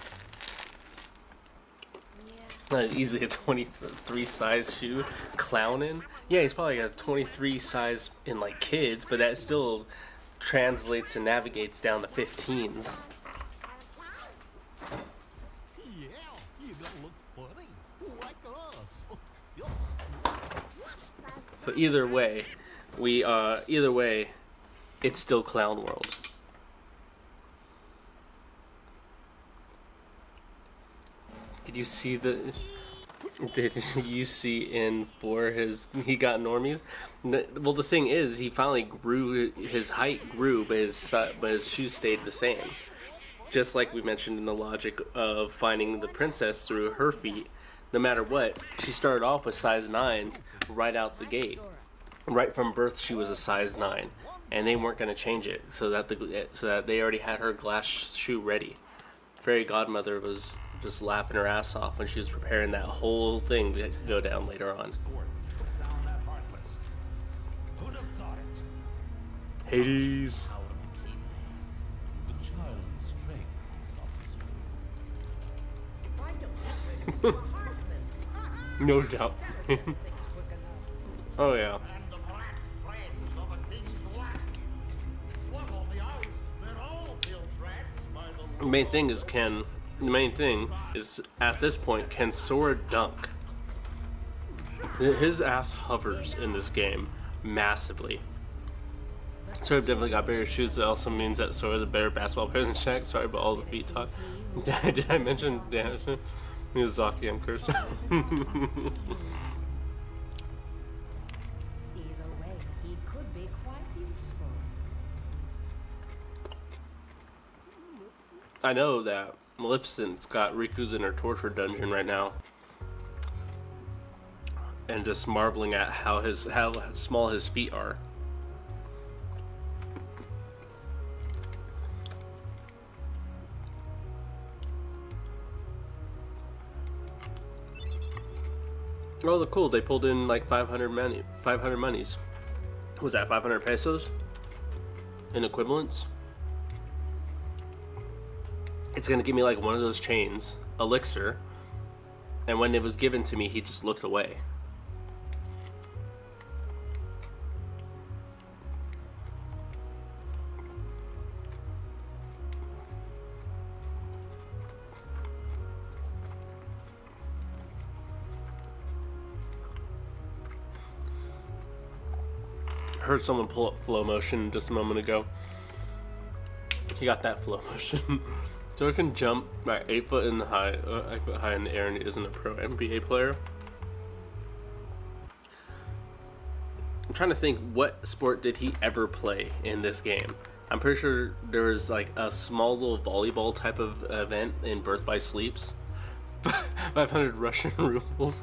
friend. Yeah. Easily a 23 size shoe. Clownin'? Yeah, he's probably got a 23 size in like kids, but that still translates and navigates down to 15s. Yeah, you gonna look funny, like us. So either way, it's still Clown World. Did you see in 4 he got normies? Well, the thing is, he finally grew, his height grew, but his shoes stayed the same. Just like we mentioned in the logic of finding the princess through her feet, no matter what, she started off with size 9s right out the gate. Right from birth, she was a size 9, and they weren't going to change it, so that they already had her glass shoe ready. Fairy Godmother was just laughing her ass off when she was preparing that whole thing to go down later on. Hades. No doubt. Oh yeah. And the brat's friends of a king's black. Swallow the eyes, they're all built rats by the The main thing is the main thing is at this point, can Sora dunk? His ass hovers in this game massively. Sora definitely got bigger shoes. That also means that Sora's a better basketball player than Shaq. Sorry about all the feet talk. Did I mention Miyazaki? I'm cursed. Either way, he could be quite useful. I know that Maleficent's got Riku's in her torture dungeon right now, and just marveling at how small his feet are. Oh, the cool! They pulled in like 500 monies. Was that 500 pesos in equivalents? It's gonna give me like one of those chains, elixir, and when it was given to me, he just looked away. Heard someone pull up flow motion just a moment ago. He got that flow motion. So it can jump by 8 foot in the 8 foot high in the air, and he isn't a pro NBA player. I'm trying to think, what sport did he ever play in this game? I'm pretty sure there was like a small little volleyball type of event in Birth by Sleeps. 500 Russian rubles.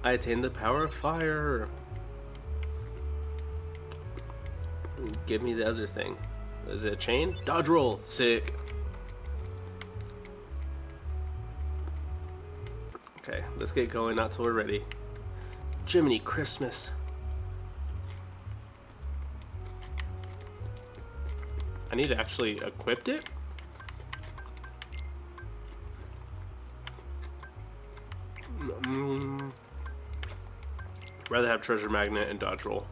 I attained the power of fire. Give me the other thing. Is it a chain? Dodge roll. Sick. Okay, let's get going. Not till we're ready. Jiminy Christmas. I need to actually equip it. Rather have treasure magnet and dodge roll.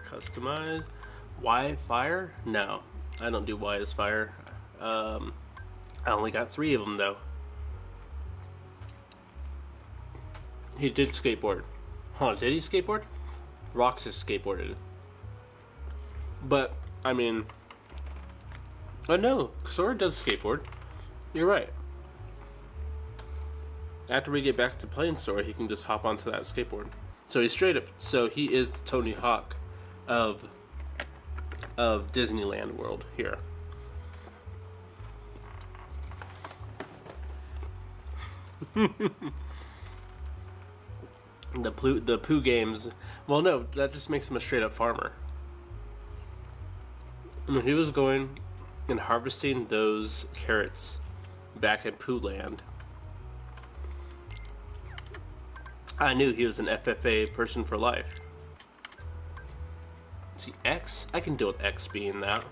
Customize. Y fire? No, I don't do Y as fire. I only got 3 of them though. He did skateboard. Huh, did he skateboard? Roxas skateboarded. But, I mean... Oh no, Sora does skateboard. You're right. After we get back to playing Sora, he can just hop onto that skateboard. So he's straight up... So he is the Tony Hawk of Disneyland World here. The Pooh games. Well, no, that just makes him a straight up farmer. I mean, he was going and harvesting those carrots back at Pooh Land. I knew he was an FFA person for life. See, X? I can deal with X being that.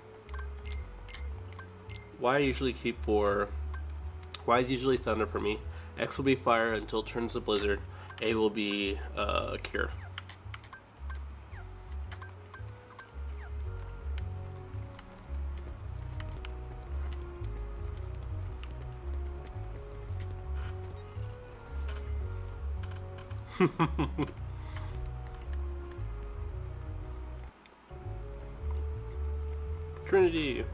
Y I usually keep for... Y is usually thunder for me. X will be fire until it turns to blizzard. A will be cure. Trinity.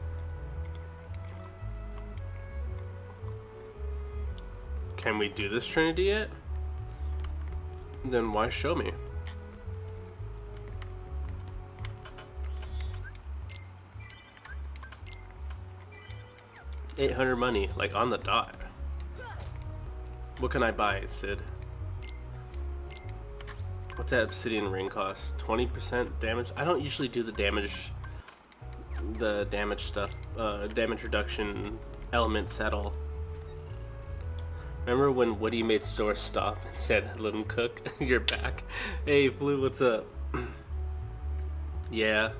Can we do this Trinity yet? Then why show me? $800 money, like on the dot. What can I buy, Sid? What's that obsidian ring cost? 20% damage? I don't usually do the damage stuff, damage reduction elements at all. Remember when Woody made Sora stop and said, "Let him cook"? You're back. Hey, Blue, what's up? Yeah,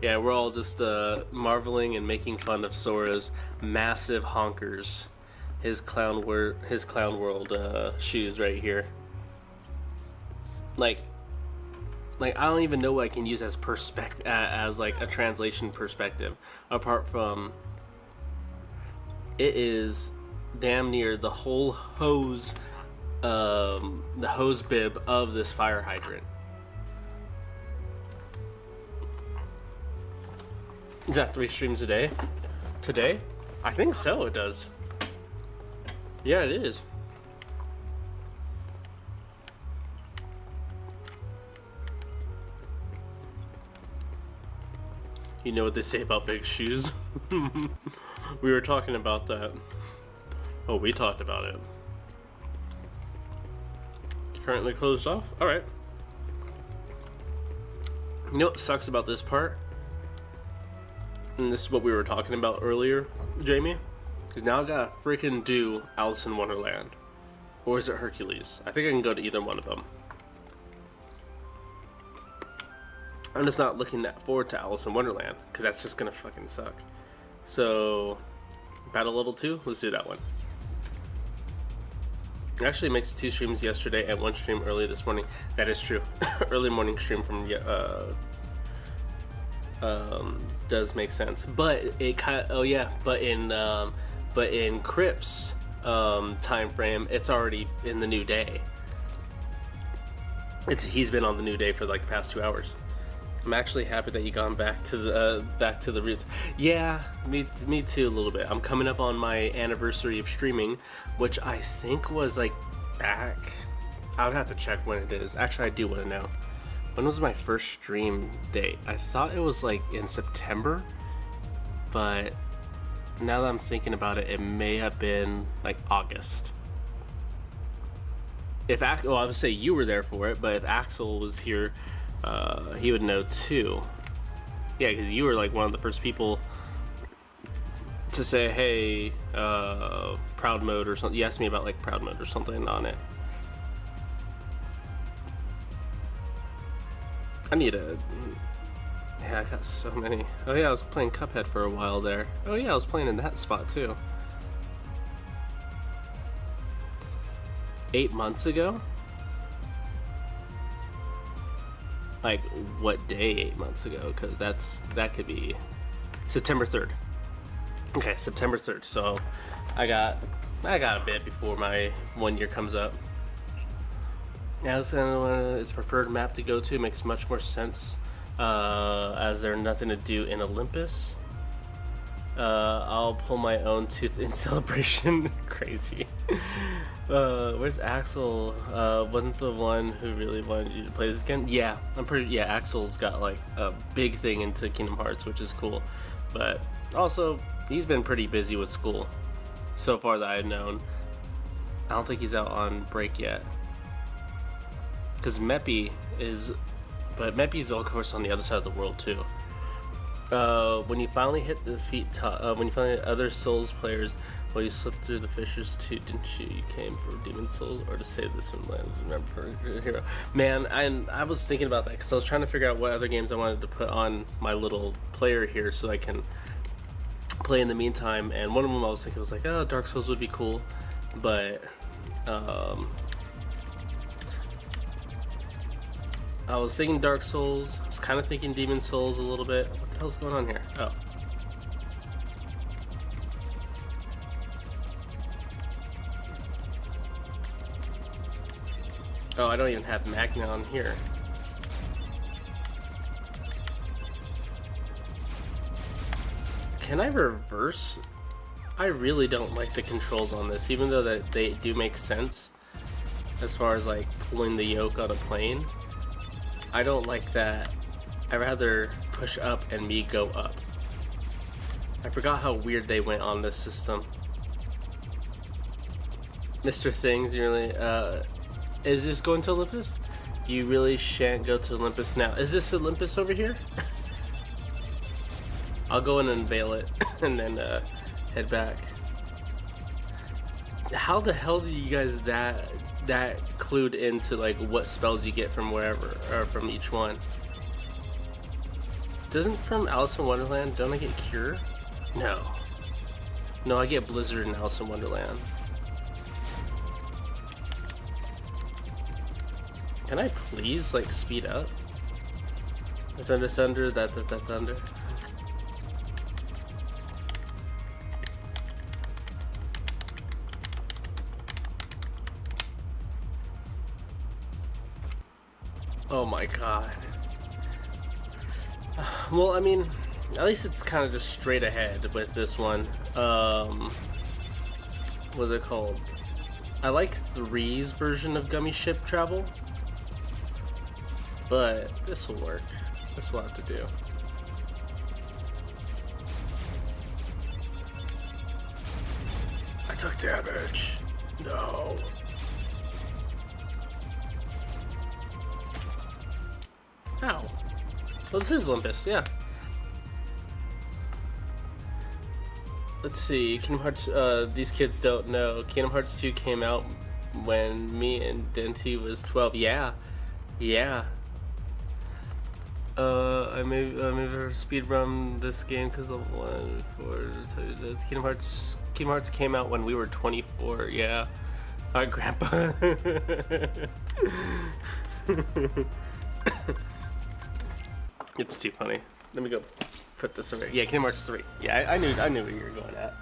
we're all just marveling and making fun of Sora's massive honkers, his clown world shoes right here. Like I don't even know what I can use as as like a translation perspective, apart from it is damn near the whole hose, the hose bib of this fire hydrant. Is that 3 streams a day? Today? I think so, it does. Yeah, it is. You know what they say about big shoes? We were talking about that. Oh, we talked about it. Currently closed off? Alright. You know what sucks about this part? And this is what we were talking about earlier, Jamie? Because now I gotta freaking do Alice in Wonderland. Or is it Hercules? I think I can go to either one of them. I'm just not looking forward to Alice in Wonderland, because that's just gonna fucking suck. So, Battle Level 2? Let's do that one. I actually makes 2 streams yesterday and 1 stream early this morning. That is true. Early morning stream from does make sense, but it kind of but in Crip's time frame, it's already in the new day. He's been on the new day for like the past 2 hours. I'm actually happy that you gone back to the roots. Yeah, me too a little bit. I'm coming up on my anniversary of streaming, which I think was like back. I would have to check when it is. Actually, I do want to know. When was my first stream date? I thought it was like in September, but now that I'm thinking about it, it may have been like August. I would say you were there for it, but if Axel was here, he would know too. Yeah, because you were like one of the first people to say, hey, proud mode or something. You asked me about like proud mode or something on it. Yeah, I got so many. Oh yeah, I was playing Cuphead for a while there. Oh yeah, I was playing in that spot too. 8 months ago? Like, what day 8 months ago? Because that could be September 3rd. Okay, September 3rd. So I got a bit before my 1 year comes up. Now its preferred map to go to makes much more sense, as there's nothing to do in Olympus. I'll pull my own tooth in celebration. Crazy. Where's Axel? Wasn't the one who really wanted you to play this again? Yeah, Axel's got like a big thing into Kingdom Hearts, which is cool. But also, he's been pretty busy with school so far that I've known. I don't think he's out on break yet. Because Meppy's of course on the other side of the world too. When you finally hit the when you finally hit other Souls players, well, you slipped through the fissures too, didn't you? You came for Demon Souls or to save this one land? Remember for hero? Man, I was thinking about that because I was trying to figure out what other games I wanted to put on my little player here so I can play in the meantime. And one of them I was thinking was like, oh, Dark Souls would be cool, but I was thinking Dark Souls. I was kind of thinking Demon Souls a little bit. What the hell's going on here? Oh. Oh, I don't even have Magna on here. Can I reverse? I really don't like the controls on this, even though that they do make sense as far as like pulling the yoke on a plane. I don't like that. I'd rather push up and me go up. I forgot how weird they went on this system. Mr. Things, you really, is this going to Olympus? You really shan't go to Olympus now. Is this Olympus over here? I'll go in and unveil it and then head back. how the hell do you guys that clued into like what spells you get from wherever or from each one? Doesn't from Alice in Wonderland, don't I get Cure? No, I get Blizzard in Alice in Wonderland. Can I please like speed up? Thunder, thunder, that thunder. Oh my god. Well, I mean, at least it's kind of just straight ahead with this one. What's it called? I like 3's version of Gummy Ship Travel, but this will work. This will have to do. I took damage. No. Ow. Well, this is Olympus, yeah. Let's see, Kingdom Hearts, these kids don't know. Kingdom Hearts 2 came out when me and Denty was 12. Yeah. I made her speedrun this game because of one before. Kingdom Hearts came out when we were 24. Yeah. Alright, Grandpa. It's too funny. Let me go put this over. Yeah, Kingdom Hearts 3. Yeah, I knew where you were going at.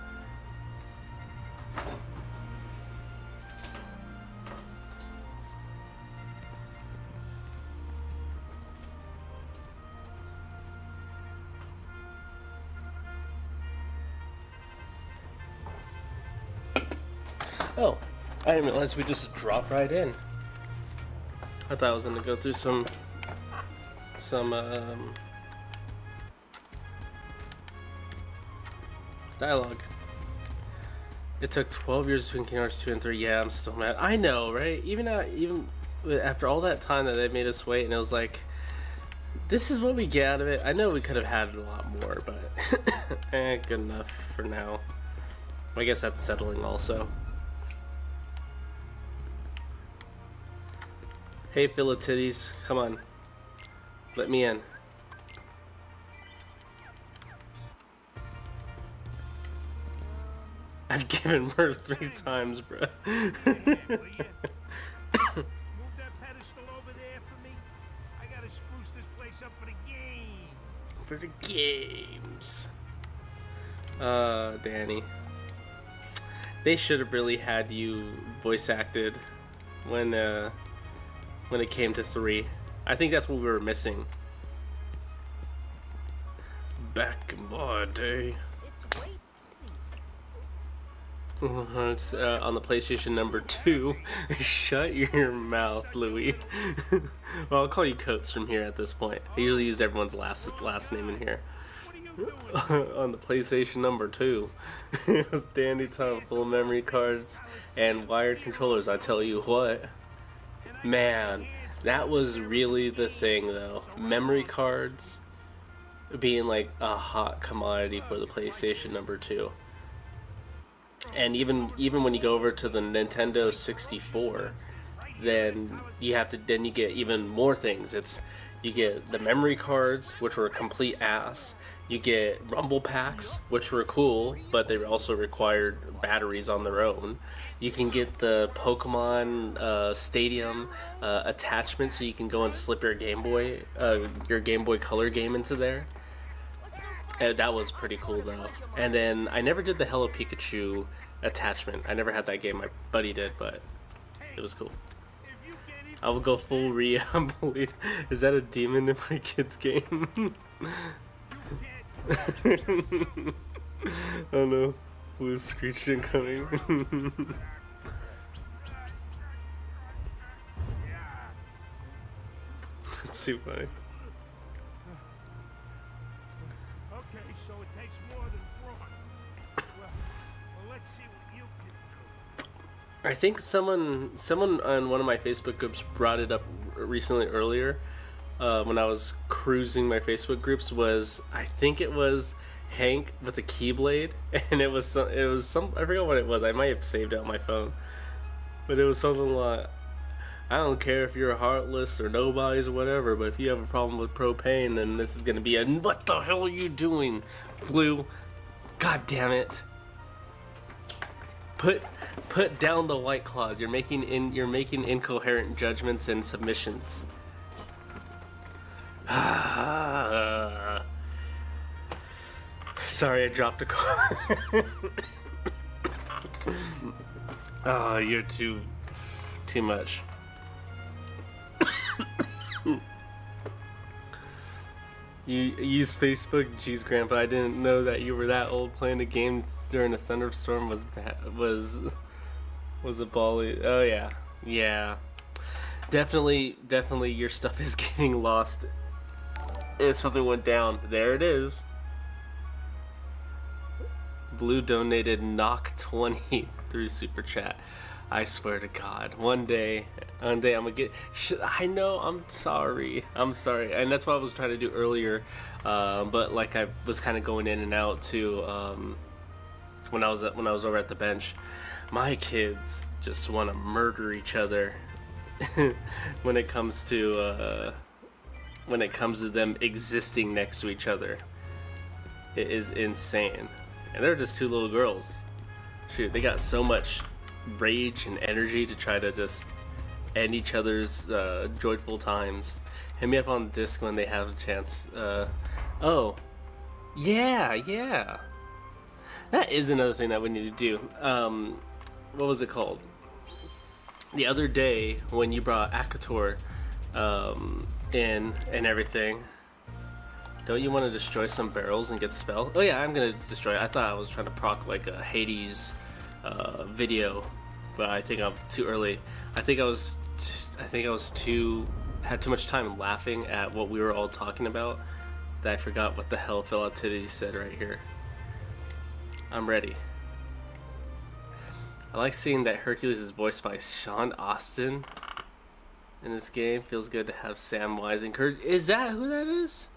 Oh, I didn't realize we just dropped right in. I thought I was gonna go through some dialogue. It took 12 years between Kingdom Hearts 2 and 3. Yeah, I'm still mad. I know, right? Even after all that time that they made us wait, and it was like, this is what we get out of it. I know we could have had a lot more, but good enough for now. I guess that's settling also. Hey, Philotitties, come on. Let me in. I've given birth 3 times, bro. Move that pedestal over there for me. I gotta spruce this place up for the game. For the games. Danny. They should have really had you voice acted when it came to 3. I think that's what we were missing. Back in my day. It's on the PlayStation number 2. Shut your mouth, Louis. Well, I'll call you Coates from here at this point. I usually use everyone's last name in here. On the PlayStation number 2. It was dandy time, full of memory cards and wired controllers. I tell you what. Man, that was really the thing, though. Memory cards being like a hot commodity for the PlayStation number 2. And even when you go over to the Nintendo 64, then you get even more things. You get the memory cards, which were a complete ass. You get rumble packs, which were cool, but they also required batteries on their own. You can get the Pokemon Stadium attachment, so you can go and slip your Game Boy Color game into there. That was pretty cool, though. And then I never did the Hello Pikachu attachment. I never had that game. My buddy did, but it was cool. I would go full re-bullied. Is that a demon in my kid's game? Oh no. Blue screech incoming. That's too funny. Okay, so it takes more than brawn. Well, let's see what you can do. I think someone on one of my Facebook groups brought it up recently earlier when I was cruising my Facebook groups. I think it was Hank with a keyblade, and it was some I forgot what it was. I might have saved it on my phone, but it was something like, I don't care if you're heartless or nobody's or whatever, but if you have a problem with propane, then this is gonna be a what the hell are you doing, Blue? God damn it! Put down the White Claws. You're making incoherent judgments and submissions. Sorry, I dropped a car. Oh, you're too much. You use Facebook? Jeez, Grandpa, I didn't know that you were that old. Playing a game during a thunderstorm was a bally. Oh yeah. Definitely, your stuff is getting lost. If something went down, there it is. Blue donated knock 20 through Super Chat. I swear to God, one day I'm gonna get. I know. I'm sorry, and that's what I was trying to do earlier. But like I was kind of going in and out too. When I was over at the bench, my kids just want to murder each other. when it comes to them existing next to each other, it is insane. And they're just two little girls. Shoot, they got so much rage and energy to try to just end each other's joyful times. Hit me up on Disc when they have a chance. Oh, yeah. That is another thing that we need to do. What was it called? The other day when you brought Akator in and everything, don't you want to destroy some barrels and get the spell? Oh yeah, I'm gonna destroy it. I thought I was trying to proc like a Hades video, but I think I'm too early. I think I had too much time laughing at what we were all talking about that I forgot what the hell Philatides said right here. I'm ready. I like seeing that Hercules is voiced by Sean Astin in this game. Feels good to have Samwise and Kurt. Is that who that is?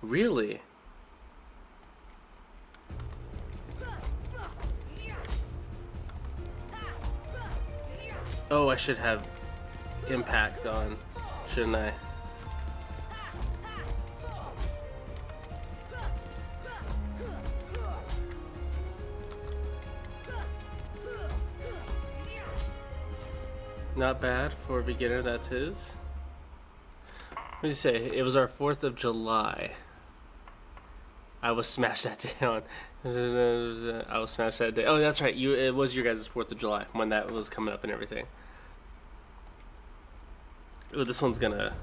Really? Oh, I should have impact on, shouldn't I? Not bad for a beginner, that's his. What did you say? It was our 4th of July. I was smashed that day on. I was smashed that day. Oh, that's right. It was your guys' 4th of July when that was coming up and everything. Oh, this one's gonna.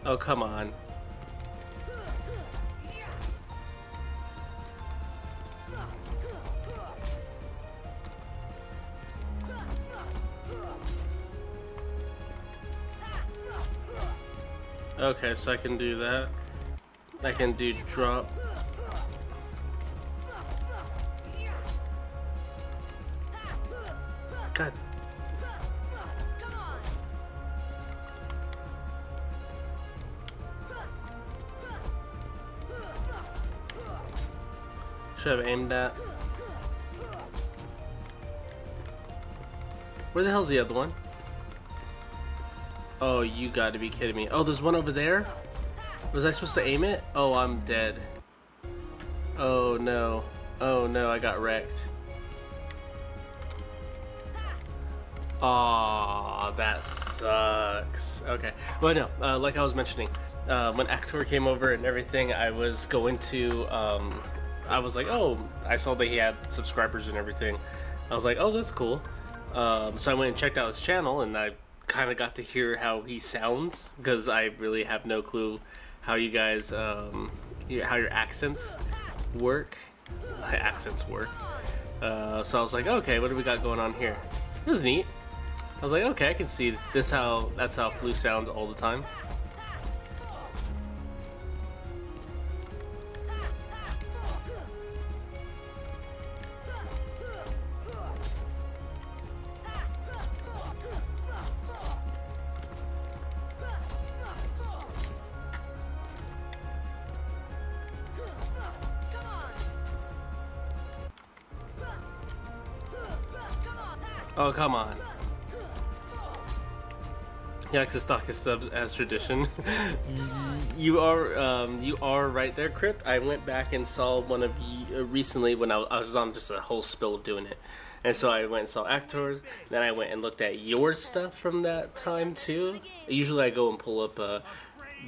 Oh, come on. Okay, so I can do that. I can do drop. God. Should have aimed that. Where the hell's the other one? Oh, you gotta be kidding me. Oh, there's one over there? Was I supposed to aim it? Oh, I'm dead. Oh no. Oh no, I got wrecked. Aw, that sucks. Okay. Well, no, like I was mentioning, when Actor came over and everything, I was going to, I was like, oh, I saw that he had subscribers and everything. I was like, oh, that's cool. So I went and checked out his channel, and I kind of got to hear how he sounds, because I really have no clue how you guys, how your accents work. So I was like, okay, what do we got going on here? This is neat. I was like, okay, I can see that's how Blue sounds all the time. Oh, come on. He likes to stock his subs as tradition. You are right there, Crypt. I went back and saw one of you recently when I was on just a whole spill of doing it. And so I went and saw Actor's, then I went and looked at your stuff from that time too. Usually I go and pull up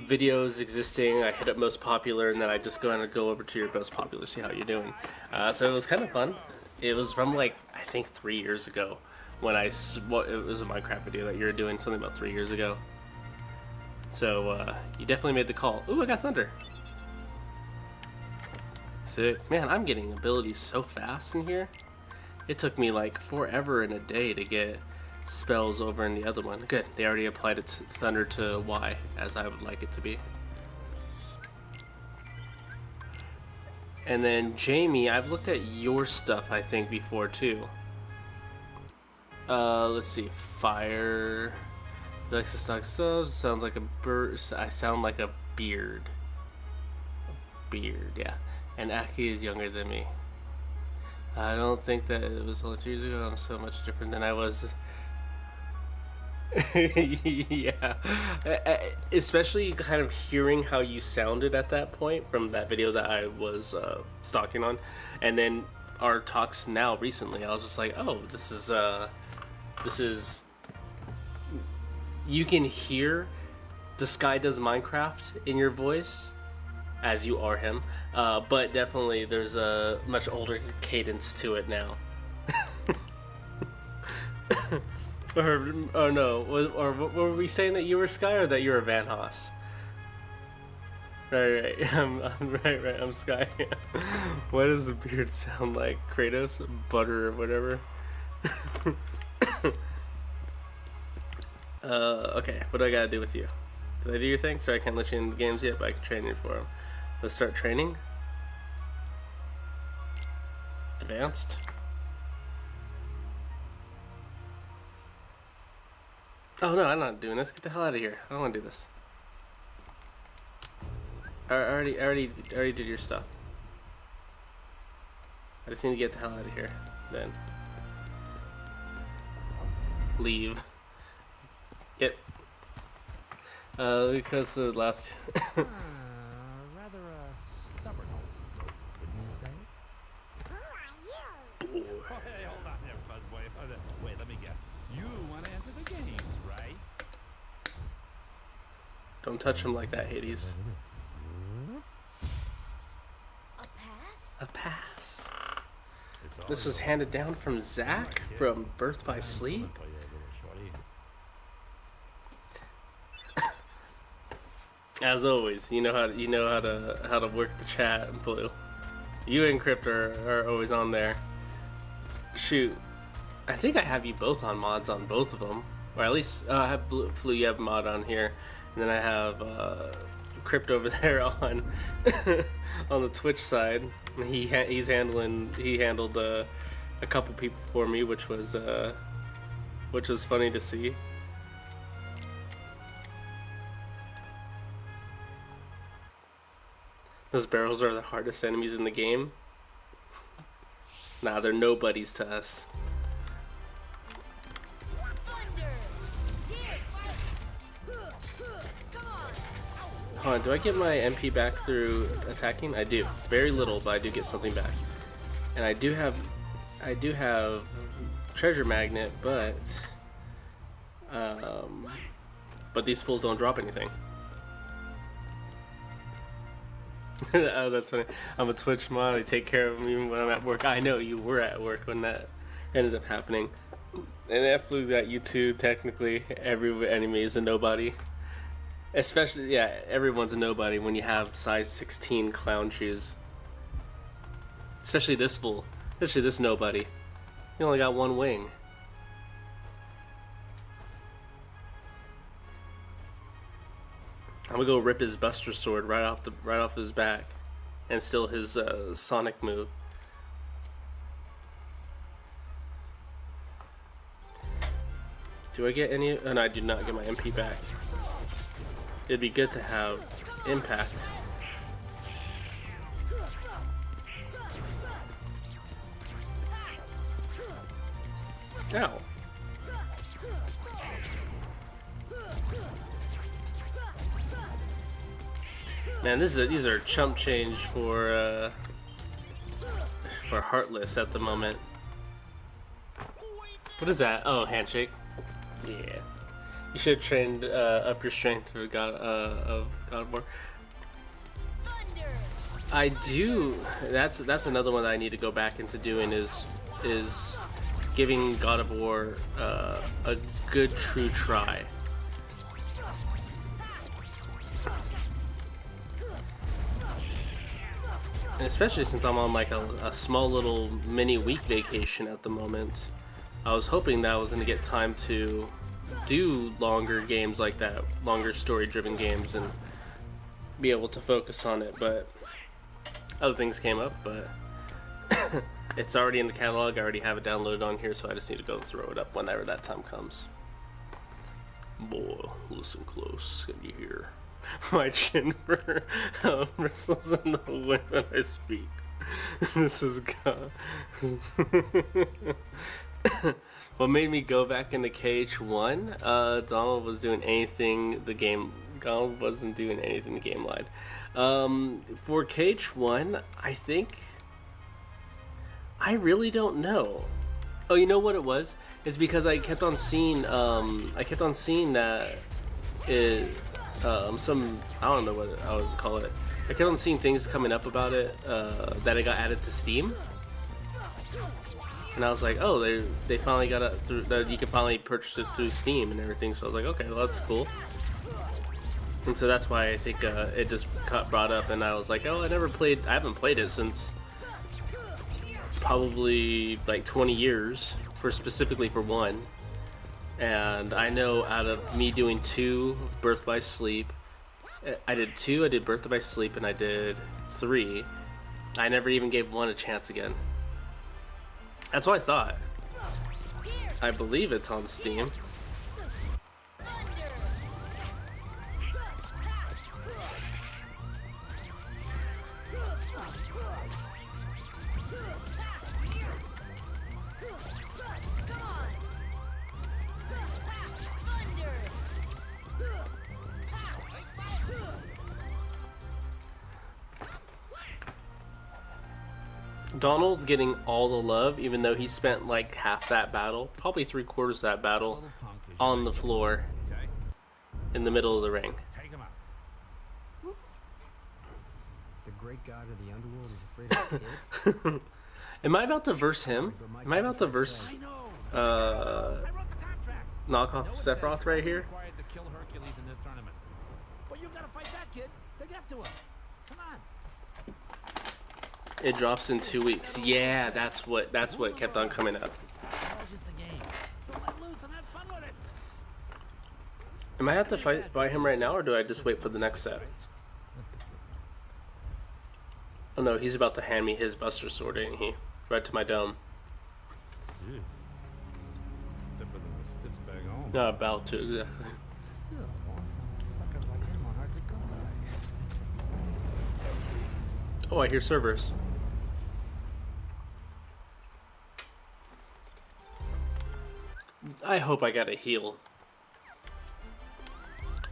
videos existing, I hit up most popular, and then I just go over to your most popular, see how you're doing. So it was kind of fun. It was from like, I think 3 years ago when it was a Minecraft video that you were doing, something about 3 years ago. So you definitely made the call. Ooh, I got thunder. Sick. Man, I'm getting abilities so fast in here. It took me like forever and a day to get spells over in the other one. Good, they already applied it to thunder to Y as I would like it to be. And then Jamie, I've looked at your stuff I think before too. Let's see, fire. Alexa stock subs, sounds like a bird. I sound like a beard. Beard, yeah. And Aki is younger than me. I don't think that it was only 2 years ago. I'm so much different than I was. Yeah. Especially kind of hearing how you sounded at that point from that video that I was stalking on. And then our talks now recently, I was just like, oh, this is... You can hear the Sky Does Minecraft in your voice, as you are him, but definitely there's a much older cadence to it now. or no, or were we saying that you were Sky or that you were Van Haas? Right, I'm Sky. Why does the beard sound like Kratos? Butter or whatever? Okay, what do I gotta do with you? Did I do your thing? Sorry, I can't let you in the games yet, but I can train you for them. Let's start training. Advanced. Oh no, I'm not doing this. Get the hell out of here. I don't want to do this. I already did your stuff. I just need to get the hell out of here. Then leave. Yep. Because the last. Rather stubborn old goat, wouldn't you say? Hey, hold on there, Fuzzboy. Wait, let me guess. You want to enter the games, right? Don't touch him like that, Hades. A pass? A pass. This is handed down from Zach from Birth by Sleep. As always, you know how to work the chat, Blue. You and Crypt are always on there. Shoot, I think I have you both on mods on both of them, or at least I have Blue. You have a mod on here, and then I have Crypt over there on on the Twitch side. He handled a couple people for me, which was funny to see. Those barrels are the hardest enemies in the game. Nah, they're nobodies to us. Hold on, do I get my MP back through attacking? I do. Very little, but I do get something back. And I do have treasure magnet, but these fools don't drop anything. Oh, that's funny. I'm a Twitch mod. I take care of them even when I'm at work. I know you were at work when that ended up happening. And that flew got you too. Technically, every enemy is a nobody. Especially, yeah, everyone's a nobody when you have size 16 clown shoes. Especially this fool. Especially this nobody. He only got one wing. I'm gonna go rip his Buster Sword right off his back, and steal his Sonic move. Do I get any? Oh, no, I do not get my MP back. It'd be good to have impact. Ow. Man, these are chump change for Heartless at the moment. What is that? Oh, handshake. Yeah. You should have trained up your strength of God of War. I do. That's another one that I need to go back into doing is giving God of War a good true try. And especially since I'm on like a small little mini week vacation at the moment, I was hoping that I was going to get time to do longer games like that, longer story-driven games, and be able to focus on it, but other things came up, but it's already in the catalog. I already have it downloaded on here, so I just need to go and throw it up whenever that time comes. Boy, listen close. Can you hear my chin bristles in the wind when I speak? This is God. What made me go back into KH1? Donald was doing anything the game. Donald wasn't doing anything the game lied. For KH1, I think I really don't know. Oh, you know what it was? It's because I kept on seeing that it some, I don't know what I would call it. I kept on seeing things coming up about it that it got added to Steam. And I was like, oh, they finally got it through, that you can finally purchase it through Steam and everything. So I was like, okay, well, that's cool. And so that's why I think it just got brought up, and I was like, oh, I haven't played it since probably like 20 years, specifically for 1. And I know out of me doing 2 Birth by Sleep, I did 2, I did Birth by Sleep, and I did 3. I never even gave 1 a chance again. That's what I thought. I believe it's on Steam. Donald's getting all the love, even though he spent like half that battle, probably 3/4 of that battle, on the floor in the middle of the ring. Take him out. The great god of the underworld is afraid of the kid? Am I about to verse him? Am I about to verse knockoff Sephiroth right here? Required to kill Hercules in this tournament. But you gotta fight that kid to get to him. Come on. It drops in 2 weeks. Yeah, that's what kept on coming up. It's all just a game. So let loose and have fun with it. Am I have to fight him right now, or do I just wait for the next set? Oh no, he's about to hand me his Buster Sword, ain't he? Right to my dome. Stiffer than the stiffs back home. Not about to, exactly. Still, suckers like him are hard to come by. Oh, I hear servers. I hope I got a heal.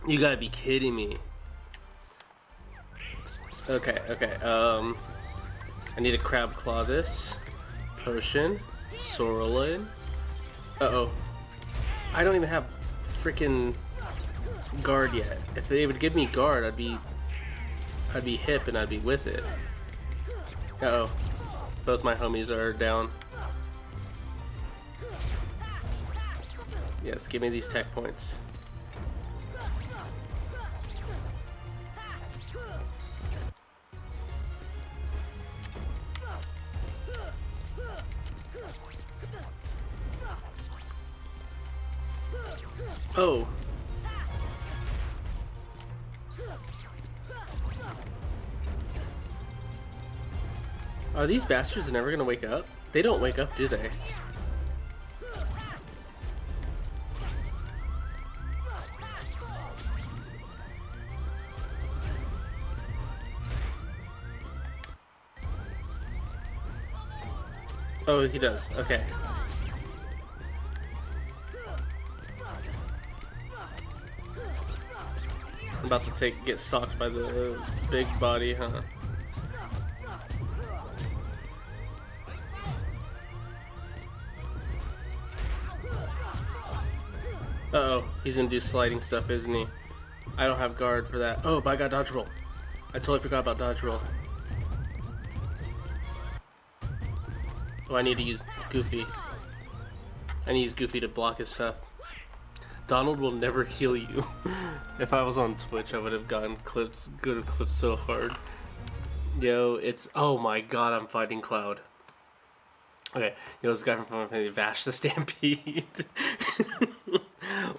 You gotta be kidding me. Okay. I need to crab claw this. Potion. Sorolid. Uh-oh. I don't even have freaking guard yet. If they would give me guard, I'd be hip and I'd be with it. Uh-oh. Both my homies are down. Yes, give me these tech points. Oh. Are these bastards never gonna wake up? They don't wake up, do they? Oh, he does. Okay. about to get socked by the big body, huh? Uh-oh, he's gonna do sliding stuff, isn't he? I don't have guard for that. Oh, but I got dodge roll. I totally forgot about dodge roll. Oh, I need to use Goofy. I need to use Goofy to block his stuff. Donald will never heal you. If I was on Twitch, I would have gotten clips, good clips so hard. Yo, it's, oh my god, I'm fighting Cloud. Okay, yo, this guy from Final Fantasy, Vash the Stampede.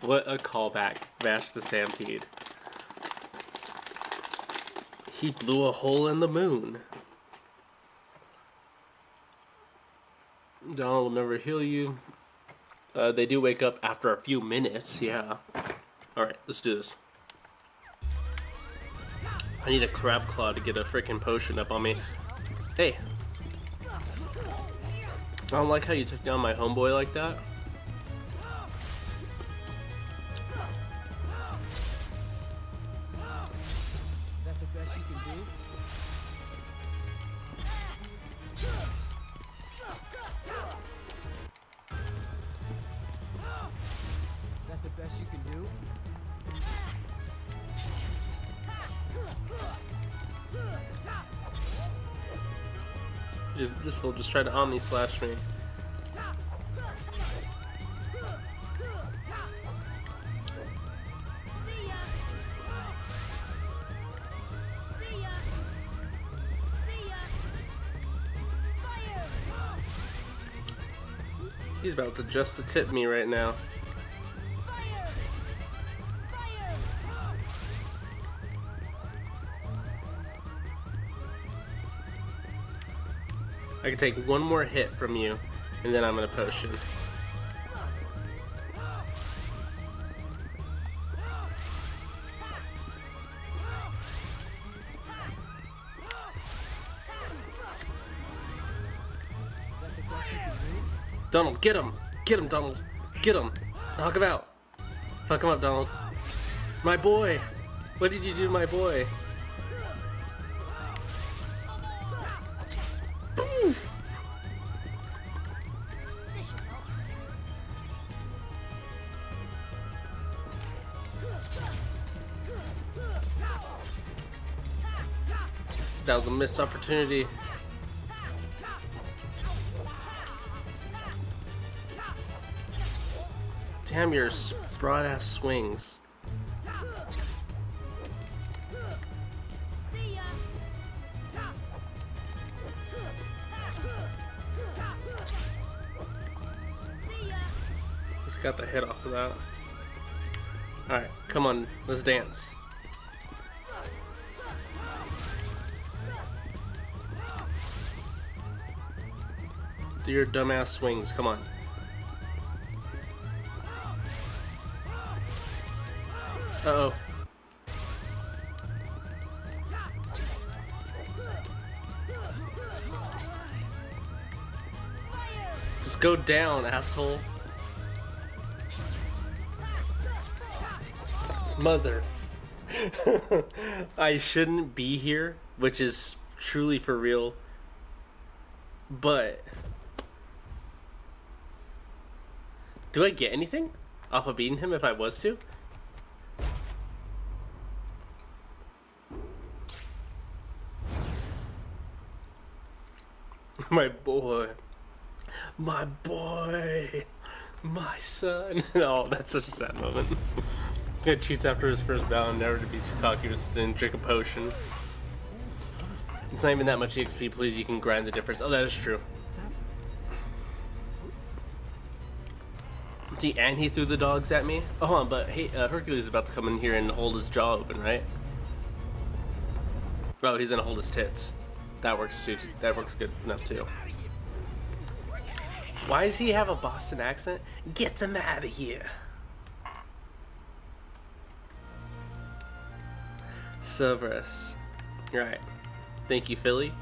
What a callback, Vash the Stampede. He blew a hole in the moon. Donald will never heal you. They do wake up after a few minutes, yeah. Alright, let's do this. I need a crab claw to get a freaking potion up on me. Hey! I don't like how you took down my homeboy like that. That's the best you can do? That's the best you can do? This will just try to Omni Slash me. He's about to just to tip me right now. I can take one more hit from you, and then I'm gonna potion. Donald, get him! Get him, Donald! Get him! Knock him out! Fuck him up, Donald. My boy! What did you do to my boy? That was a missed opportunity. Damn your broad ass swings. Just got the hit off of that. Alright, come on, let's dance. Do your dumbass swings, come on. Uh-oh. Just go down, asshole. Mother. I shouldn't be here, which is truly for real. But do I get anything off of beating him if I was to? My boy. My boy. My son. Oh, that's such a sad moment. He cheats after his first battle and never to be too cocky and drink a potion. It's not even that much EXP, please, you can grind the difference. Oh, that is true. See, and he threw the dogs at me? Oh, hold on, but hey, Hercules is about to come in here and hold his jaw open, right? Oh, he's gonna hold his tits. That works too. That works good enough too. Why does he have a Boston accent? Get them out of here. Cerberus. Right. Thank you, Philly.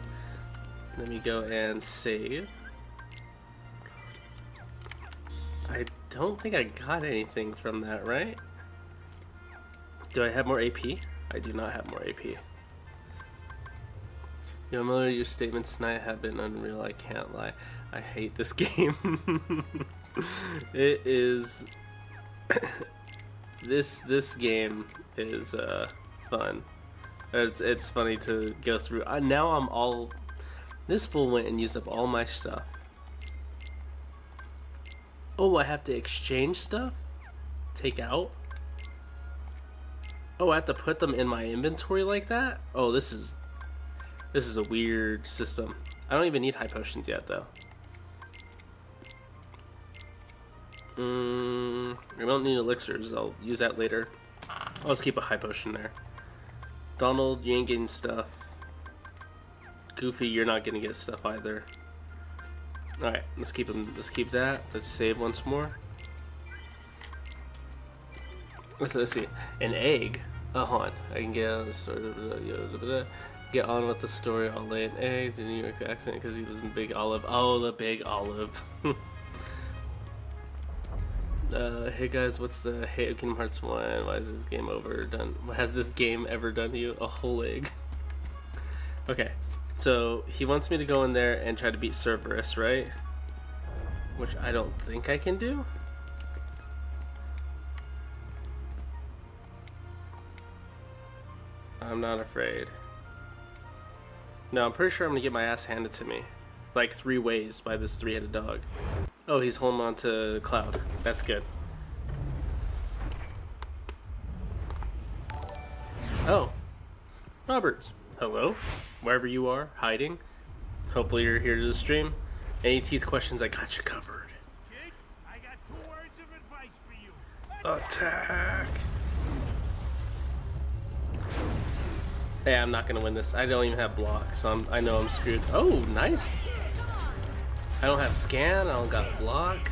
Let me go and save. I don't think I got anything from that, right? Do I have more AP? I do not have more AP. Yo, Miller, your statements tonight have been unreal. I can't lie. I hate this game. It is. This game is fun. It's funny to go through. Now I'm all. This fool went and used up all my stuff. Oh, I have to exchange stuff? Take out? Oh, I have to put them in my inventory like that? Oh, this is a weird system. I don't even need high potions yet, though. I don't need elixirs. I'll use that later. I'll just keep a high potion there. Donald, you ain't getting stuff. Goofy, you're not gonna get stuff either. All right, let's keep them. Let's keep that. Let's save once more. Let's see. An egg. Hold on. I can get on the story. Get on with the story. I'll lay an eggs in a New York accent because he was in Big Olive. Oh, the Big Olive. Hey guys, what's the hate of Kingdom Hearts 1? Why is this game overdone? Has this game ever done to you? A whole egg. Okay, so he wants me to go in there and try to beat Cerberus, right? Which I don't think I can do. I'm not afraid. No, I'm pretty sure I'm gonna get my ass handed to me. Like 3 ways by this 3-headed dog. Oh, he's holding on to Cloud. That's good. Oh. Roberts. Hello. Wherever you are, hiding. Hopefully you're here to the stream. Any teeth questions, I got you covered. Kid, I got 2 words of advice for you. Attack. Hey, I'm not gonna win this. I don't even have block, so I know I'm screwed. Oh, nice. I don't have scan. I don't got block.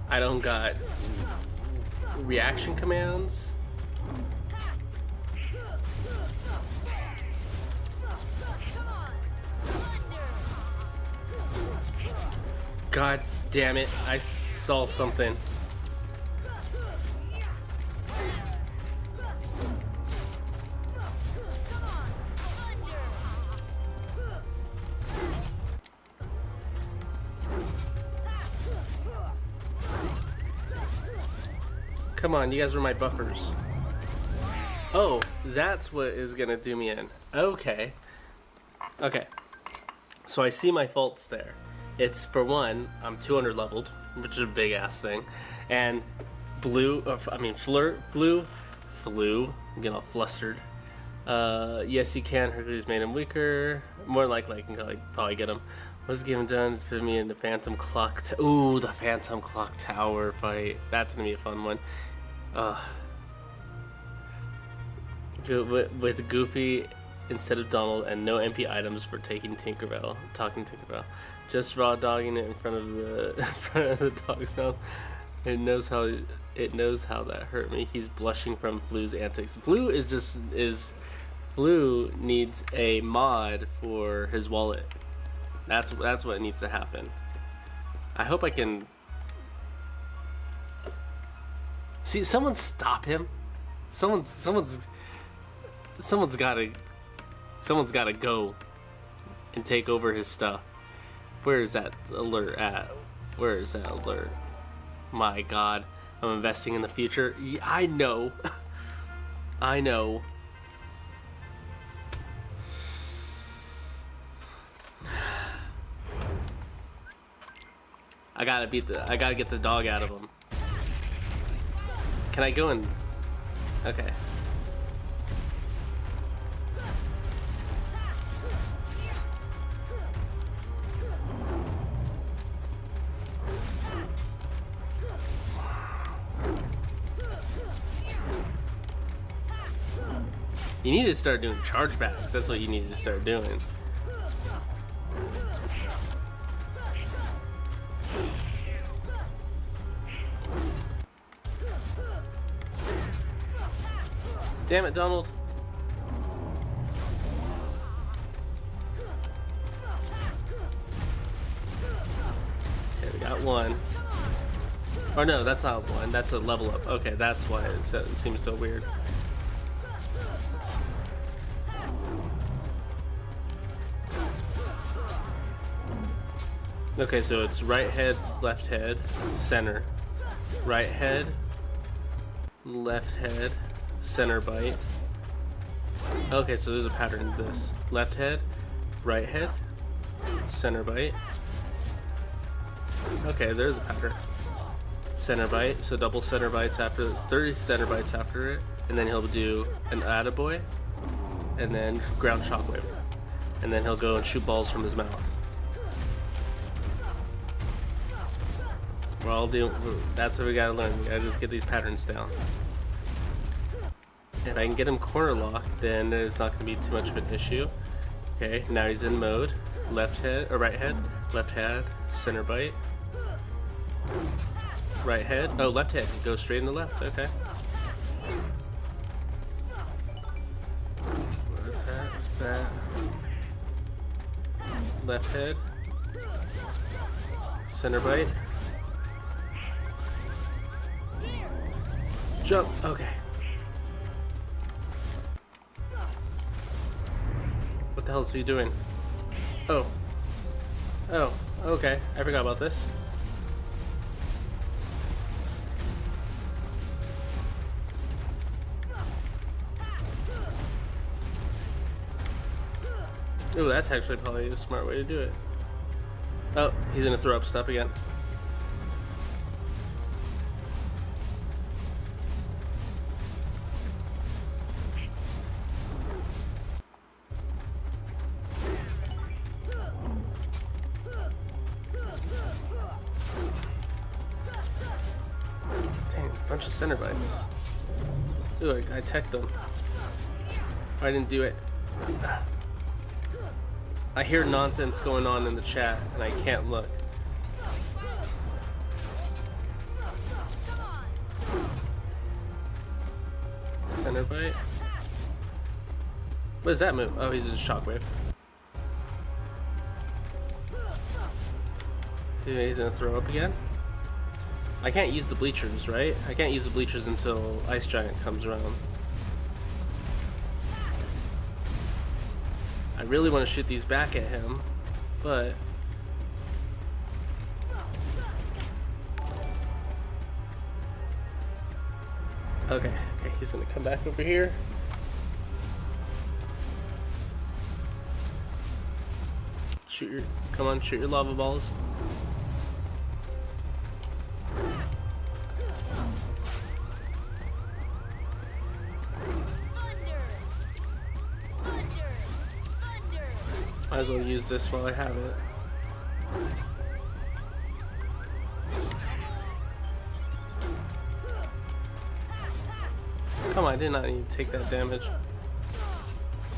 I don't got reaction commands. God damn it, I saw something. Come on, you guys are my buffers. Oh, that's what is gonna do me in. Okay. Okay. So I see my faults there. It's, for one, I'm 200 leveled, which is a big ass thing. And Flu, I'm getting all flustered. Yes, you can. Hercules made him weaker. More likely I can probably get him. What's the game done? It's put me in the Phantom Clock. Ooh, the Phantom Clock Tower fight. That's gonna be a fun one. With Goofy instead of Donald and no MP items for talking Tinkerbell. Just raw dogging it in front of the dog's mouth. It knows how that hurt me. He's blushing from Flu's antics. Flu needs a mod for his wallet. That's what needs to happen. I hope I can see someone stop him. Someone's gotta go and take over his stuff. Where is that alert at? Where is that alert? My God, I'm investing in the future. I know. I know. I gotta get the dog out of him. Can I go in? Okay. You need to start doing chargebacks. That's what you need to start doing. Damn it, Donald. Okay, we got one. Oh no, that's not one. That's a level up. Okay, that's why it seems so weird. Okay, so it's right head, center. Right head, left head, center bite. Okay, so there's a pattern to this. Left head, right head, center bite. Okay, there's a pattern. Center bite, so double center bites after 30 center bites after it, and then he'll do an attaboy, and then ground shockwave, and then he'll go and shoot balls from his mouth. We're all doing. That's what we gotta learn. We gotta just get these patterns down. If I can get him corner locked, then it's not gonna be too much of an issue. Okay, now he's in mode. Left head or right head, left head, center bite. Right head. Oh, left head. Go straight in the left. Okay. What's that? What's that? Left head. Center bite. Jump. Okay. What the hell is he doing? Oh. Oh. Okay. I forgot about this. Oh, that's actually probably a smart way to do it. Oh, he's gonna throw up stuff again. Dang, bunch of center bites. Ooh, I teched him. I didn't do it. I hear nonsense going on in the chat, and I can't look. Center bite. What does that move? Oh, he's in shockwave. Yeah, he's gonna throw up again. I can't use the bleachers, right? I can't use the bleachers until Ice Giant comes around. I really want to shoot these back at him, but okay, he's gonna come back over here. Come on, shoot your lava balls. Might as well use this while I have it. Come on, I did not need to take that damage.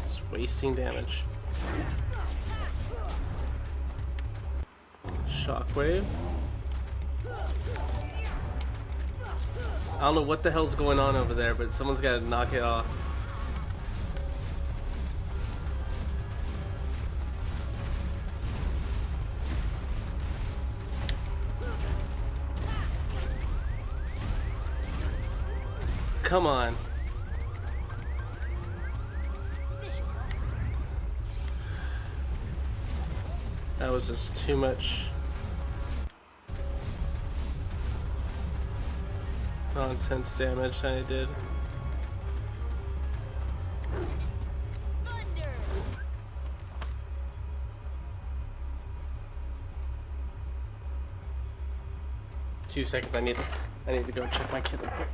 It's wasting damage. Shockwave. I don't know what the hell's going on over there, but someone's got to knock it off. Come on. That was just too much nonsense damage that I did. Thunder! 2 seconds. I need to go check my kid real quick.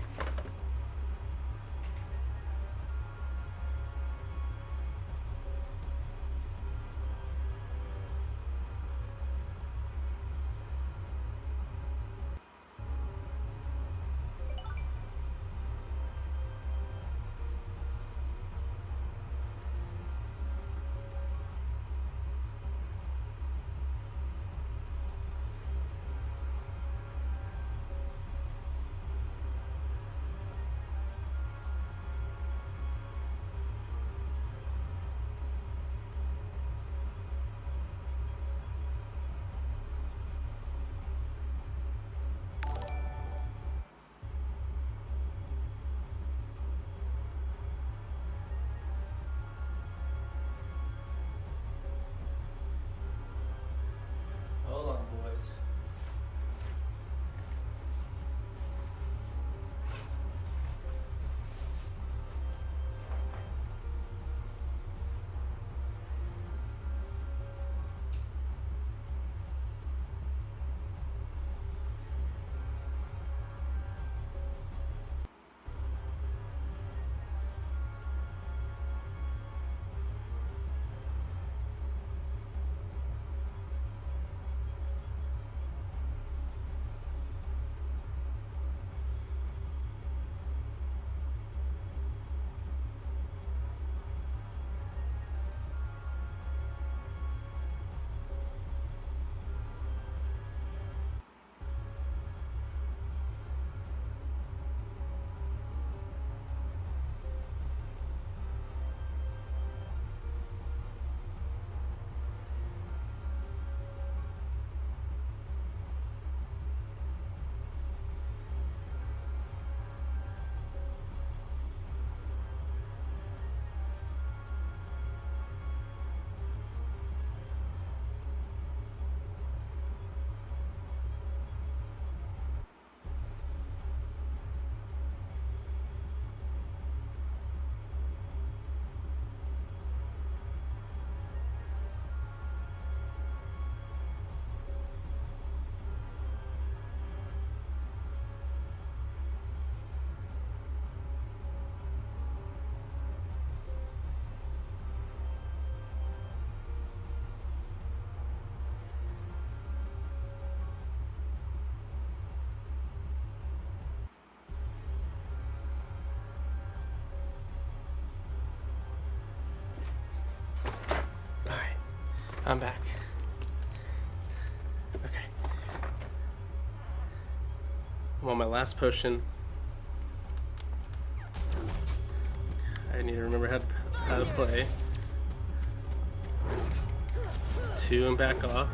I'm back. Okay. I'm on my last potion. I need to remember how to play. 2 and back off.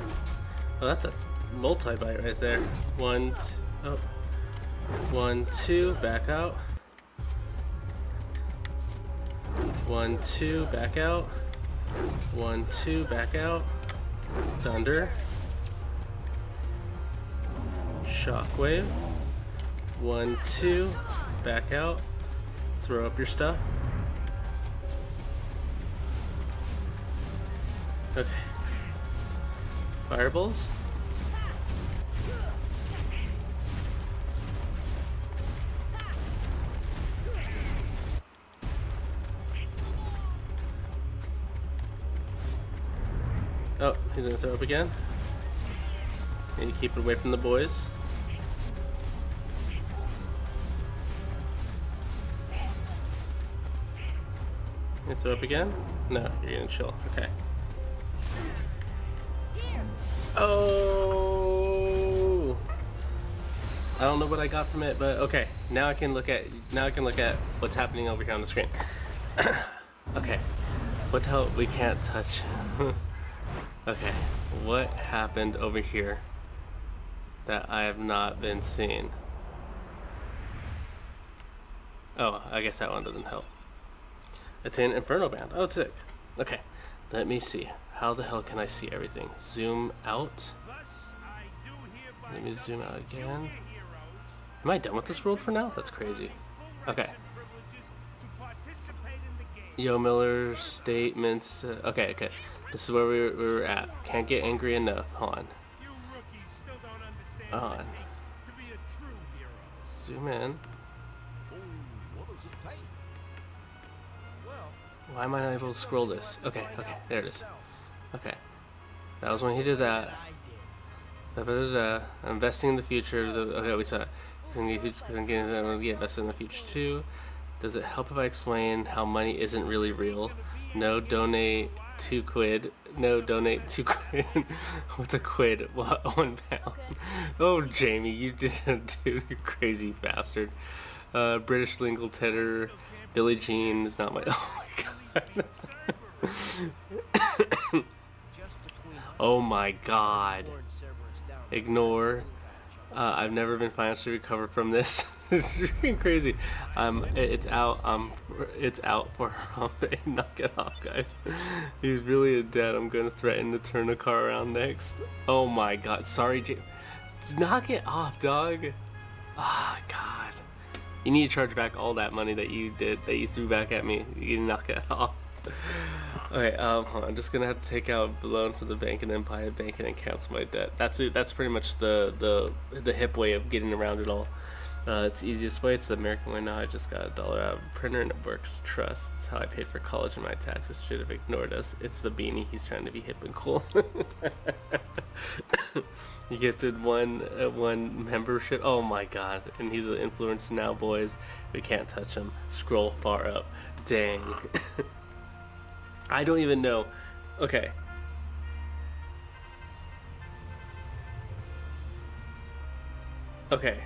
Oh, that's a multi-bite right there. 1, 2, back out. 1, 2, back out. 1, 2, back out. Thunder. Shockwave. 1, 2, back out. Throw up your stuff. Okay. Fireballs. Oh, he's gonna throw up again. Need to keep it away from the boys. You throw up again? No, you're gonna chill. Okay. Oh! I don't know what I got from it, but okay. Now I can look at what's happening over here on the screen. Okay. What the hell? We can't touch him. Okay. What happened over here that I have not been seeing? Oh, I guess that one doesn't help. Attain Inferno Band. Oh, sick. Okay. Let me see. How the hell can I see everything? Zoom out. Let me zoom out again. Am I done with this world for now? That's crazy. Okay. Yo Miller statements. Okay. This is where we were at. Can't get angry enough. Hold on. Zoom in. Why am I not able to scroll this? Okay, there it is. Okay. That was when he did that. Investing in the future. Okay, we saw it. Get invested in the future too. Does it help if I explain how money isn't really real? No, donate 2 quid. No, donate 2 quid. What's a quid? What? 1 pound. Oh, Jamie, you didn't, dude. You crazy bastard. British lingual tedder. Billie Jean is not my. Oh my god. Oh my god. Ignore. I've never been financially recovered from this. It's freaking crazy. It's out. It's out for knock it off, guys. He's really in debt. I'm gonna threaten to turn the car around next. Oh my god. Sorry, knock it off, dog. Oh god. You need to charge back all that money that you threw back at me. You need to knock it off. Okay, hold on. I'm just gonna have to take out a loan from the bank and then buy a bank and then cancel my debt. That's it. That's pretty much the hip way of getting around it all. It's the easiest way. It's the American way. Now I just got $1 out of a printer and it works. Trust. It's how I paid for college and my taxes. Should have ignored us. It's the beanie. He's trying to be hip and cool. You gifted one membership. Oh my god! And he's an influencer now, boys. We can't touch him. Scroll far up. Dang. I don't even know. Okay. Okay.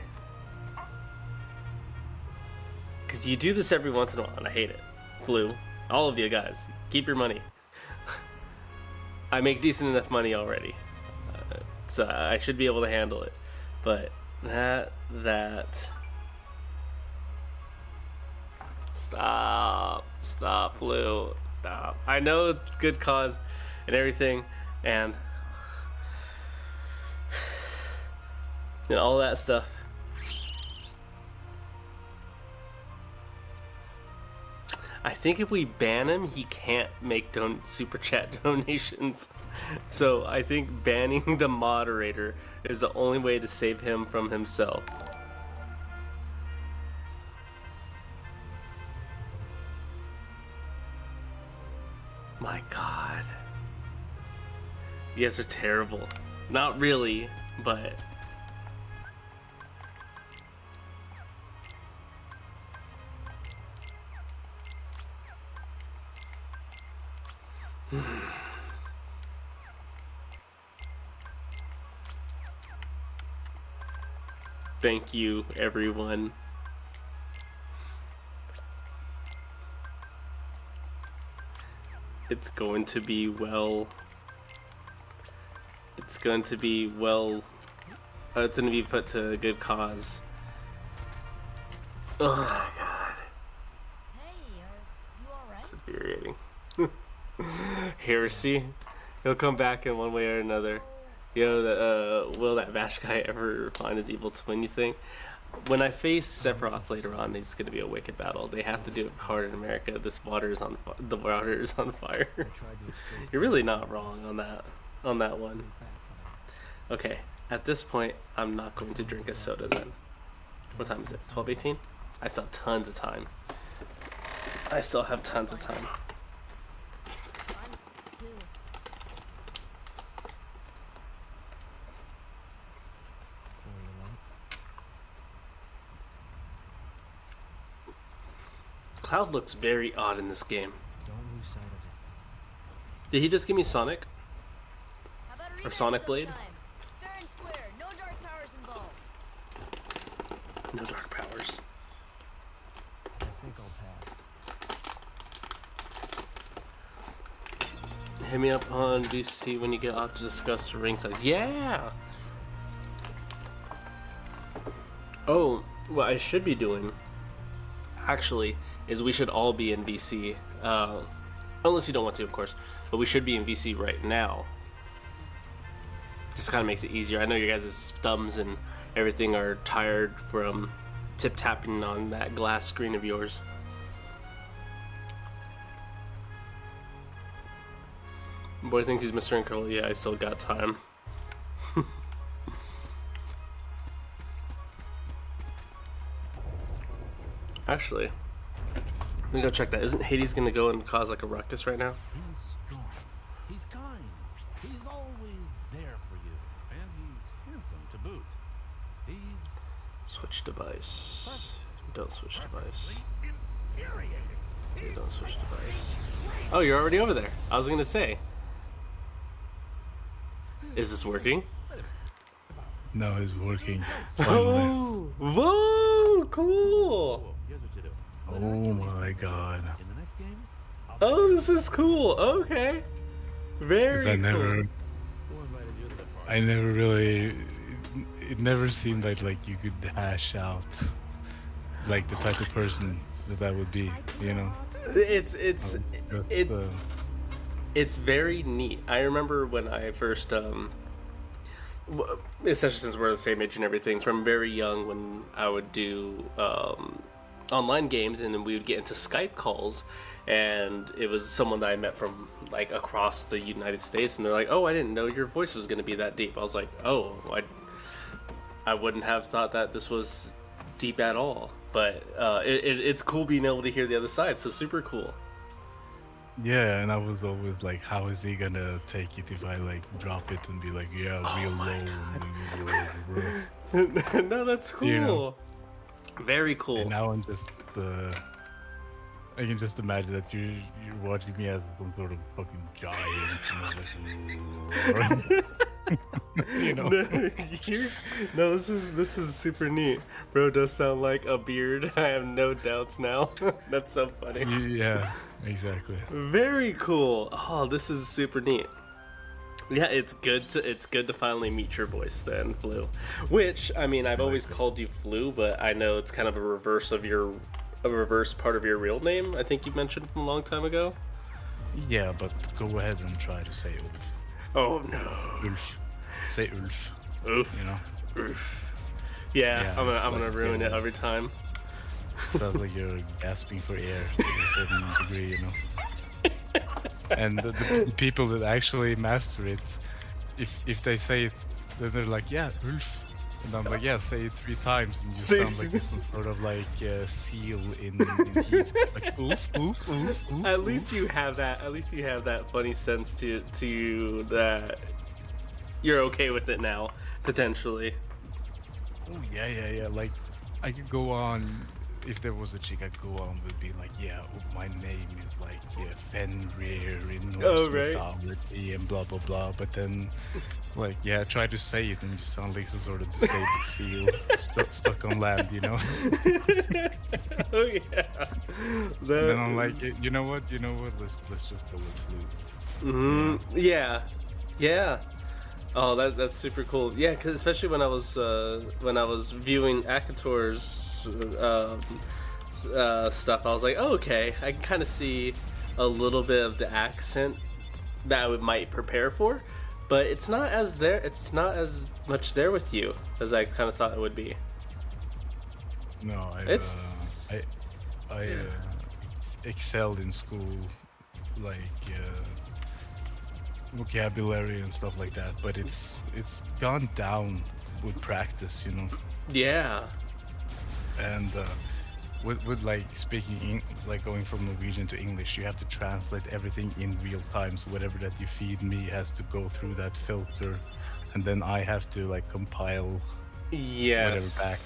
Because you do this every once in a while, and I hate it. Blue. All of you guys. Keep your money. I make decent enough money already. So I should be able to handle it. But that... Stop, Blue. Stop. I know it's good cause and everything, and all that stuff. I think if we ban him, he can't make super chat donations. So I think banning the moderator is the only way to save him from himself. My god. You guys are terrible. Not really, but... Thank you, everyone. It's going to be well. It's going to be well. It's going to be put to a good cause. Oh my god. Hey, are you alright? It's infuriating. Heresy. He'll come back in one way or another. Will that Vash guy ever find his evil twin, you think? When I face Sephiroth later on, it's going to be a wicked battle. They have to do it hard in America. The water is on fire. You're really not wrong on that one. Okay, at this point, I'm not going to drink a soda then. What time is it? 12:18? I still have tons of time. I still have tons of time. Cloud looks very odd in this game. Don't lose sight of it. Did he just give me Sonic? Or Sonic Blade? Fair and square, no dark powers involved. No dark powers. I think I'll pass. Hit me up on DC when you get out to discuss the ring size. Yeah! Oh, what I should be doing, actually, is we should all be in VC. Unless you don't want to, of course. But we should be in VC right now. Just kind of makes it easier. I know your guys' thumbs and everything are tired from tip-tapping on that glass screen of yours. Boy thinks he's Mr. Incredible. Yeah, I still got time. Actually, let me go check that. Isn't Hades gonna go and cause like a ruckus right now? He's strong. He's kind. He's always there for you. And he's handsome to boot. He's Switch device. Don't switch device. infuriating. Yeah, don't switch device. Oh, you're already over there. I was gonna say. Is this working? No, it's working. Oh, whoa, cool. Here's what you do. Oh my god. In the next games, Oh, this is cool. Okay. Very 'Cause cool. I never who invited you to that party? I never really. It never seemed like you could hash out like the type of person that I would be, you know. It's Just, it's very neat. I remember when I first especially since we're the same age and everything, from very young when I would do online games and then we would get into Skype calls, and it was someone that I met from like across the United States, and they're like, "Oh, I didn't know your voice was going to be that deep." I was like, "Oh, I wouldn't have thought that this was deep at all." But it's cool being able to hear the other side. So super cool. yeah, and I was always like, how is he gonna take it if I like drop it and be like, yeah, real low. No, that's cool. You know. Very cool. And now I'm just I can just imagine that you're watching me as some sort of fucking giant. You know. No, this is super neat. Bro does sound like a beard. I have no doubts now. That's so funny. Yeah, exactly. Very cool. Oh, this is super neat. Yeah, it's good to finally meet your voice then, Flu. Which, I mean, I've always called you Flu, but I know it's kind of a reverse part of your real name. I think you mentioned from a long time ago. Yeah, but go ahead and try to say Ulf. Oh no. Ulf. Say Ulf. Oof. You know? Oof. Yeah, I'm gonna ruin it every time. Sounds like you're gasping for air to a certain degree, you know. And the people that actually master it, if they say it, then they're like, yeah, Ulf. And I'm like, yeah, say it 3 times, and you sound like some sort of like seal in heat. Like, Ulf, Ulf, Ulf, Ulf. At least you have that. At least you have that funny sense to you that you're okay with it now, potentially. Oh yeah. Like, I could go on if there was a chick I'd go on would be like, yeah, my name is like Fenrir in Norse right. mythology and blah blah blah. But then, like, yeah, try to say it and you sound like some sort of disabled seal stuck on land, you know. Oh yeah. And then I'm like, you know what? Let's just go with flute. Yeah, yeah. Oh, that's super cool. Yeah, because especially when I was viewing Akator's stuff, I was like, oh, okay, I can kind of see a little bit of the accent that I might prepare for, but it's not as much there with you as I kind of thought it would be. No, It's- I excelled in school, like vocabulary and stuff like that, but it's gone down with practice, you know. Yeah. And with like speaking like going from Norwegian to English, you have to translate everything in real time. So whatever that you feed me has to go through that filter, and then I have to like compile Yes. whatever back,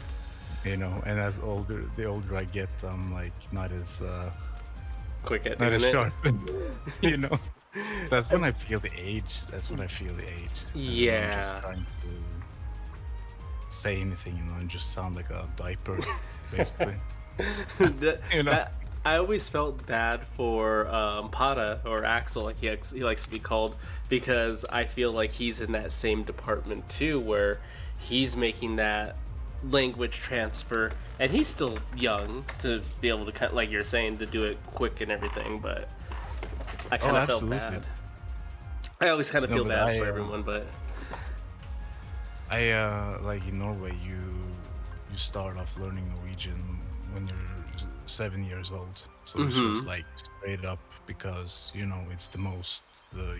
you know. And the older I get, I'm like not as Quick at not as doing it. sharp, you know. That's when I feel the age. That's when I feel the age. And I'm Yeah. just trying to say anything, you know, and just sound like a diaper, basically. You know? I always felt bad for Pata or Axel, like he likes to be called, because I feel like he's in that same department too, where he's making that language transfer, and he's still young to be able to like you're saying, to do it quick and everything. But I kind of felt absolutely. bad. I always kind of feel but bad for everyone, but I like in Norway, you start off learning Norwegian when you're 7 years old. So it's just like straight up, because you know it's the most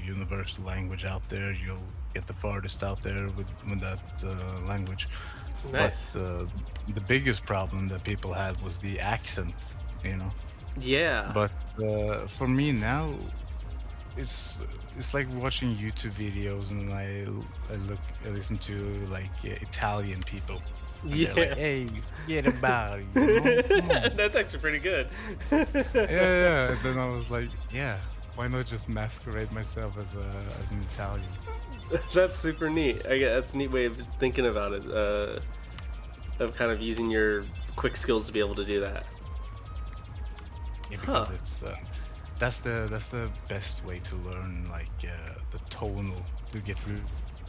universal language out there. You'll get the farthest out there with that language. nice. But the biggest problem that people had was the accent, you know. Yeah. But for me now, it's like watching YouTube videos, and I listen to like Italian people. And they're like, hey, forget about it, you know? Come on. That's actually pretty good. Yeah. And then I was like, yeah, why not just masquerade myself as an Italian? That's super neat. That's a neat way of just thinking about it. Of kind of using your quick skills to be able to do that. Yeah, because it's that's the best way to learn, like the tonal, to get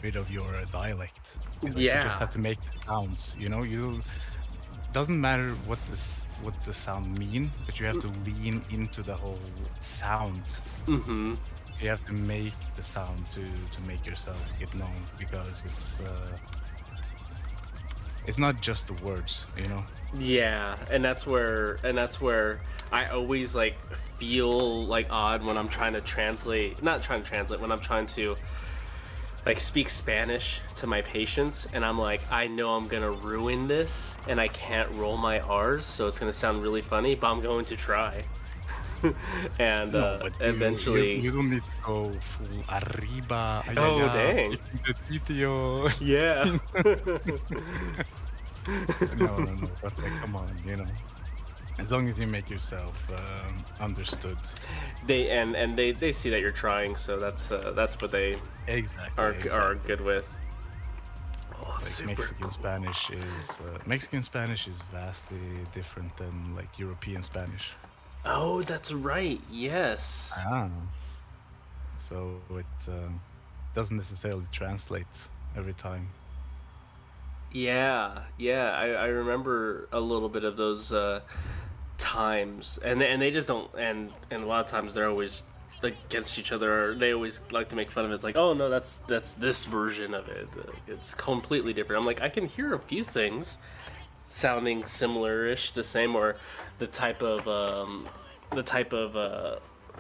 rid of your dialect. Like, you just have to make sounds, you know. Doesn't matter what the sound mean, but you have to lean into the whole sound. Mm-hmm. You have to make the sound to make yourself get known, because it's not just the words, you know. Yeah, and that's where I always like feel like odd when I'm trying to when I'm trying to like speak Spanish to my patients, and I'm like, I know I'm gonna ruin this, and I can't roll my R's, so it's gonna sound really funny, but I'm going to try. And No, but eventually, you don't need to go full arriba. Ay, Oh, ay, ay, dang. the sitio. yeah. No, but like, come on, you know. As long as you make yourself understood. They see that you're trying, so that's what they Exactly. are good with. Oh, Like super Mexican cool. Spanish is vastly different than like European Spanish. Oh, that's right. Yes. Ah. So it doesn't necessarily translate every time. Yeah. I remember a little bit of those times, and they just don't. And a lot of times they're always like against each other. Or they always like to make fun of it. It's like, oh no, that's this version of it. It's completely different. I'm like, I can hear a few things sounding similar-ish, the same, or the type of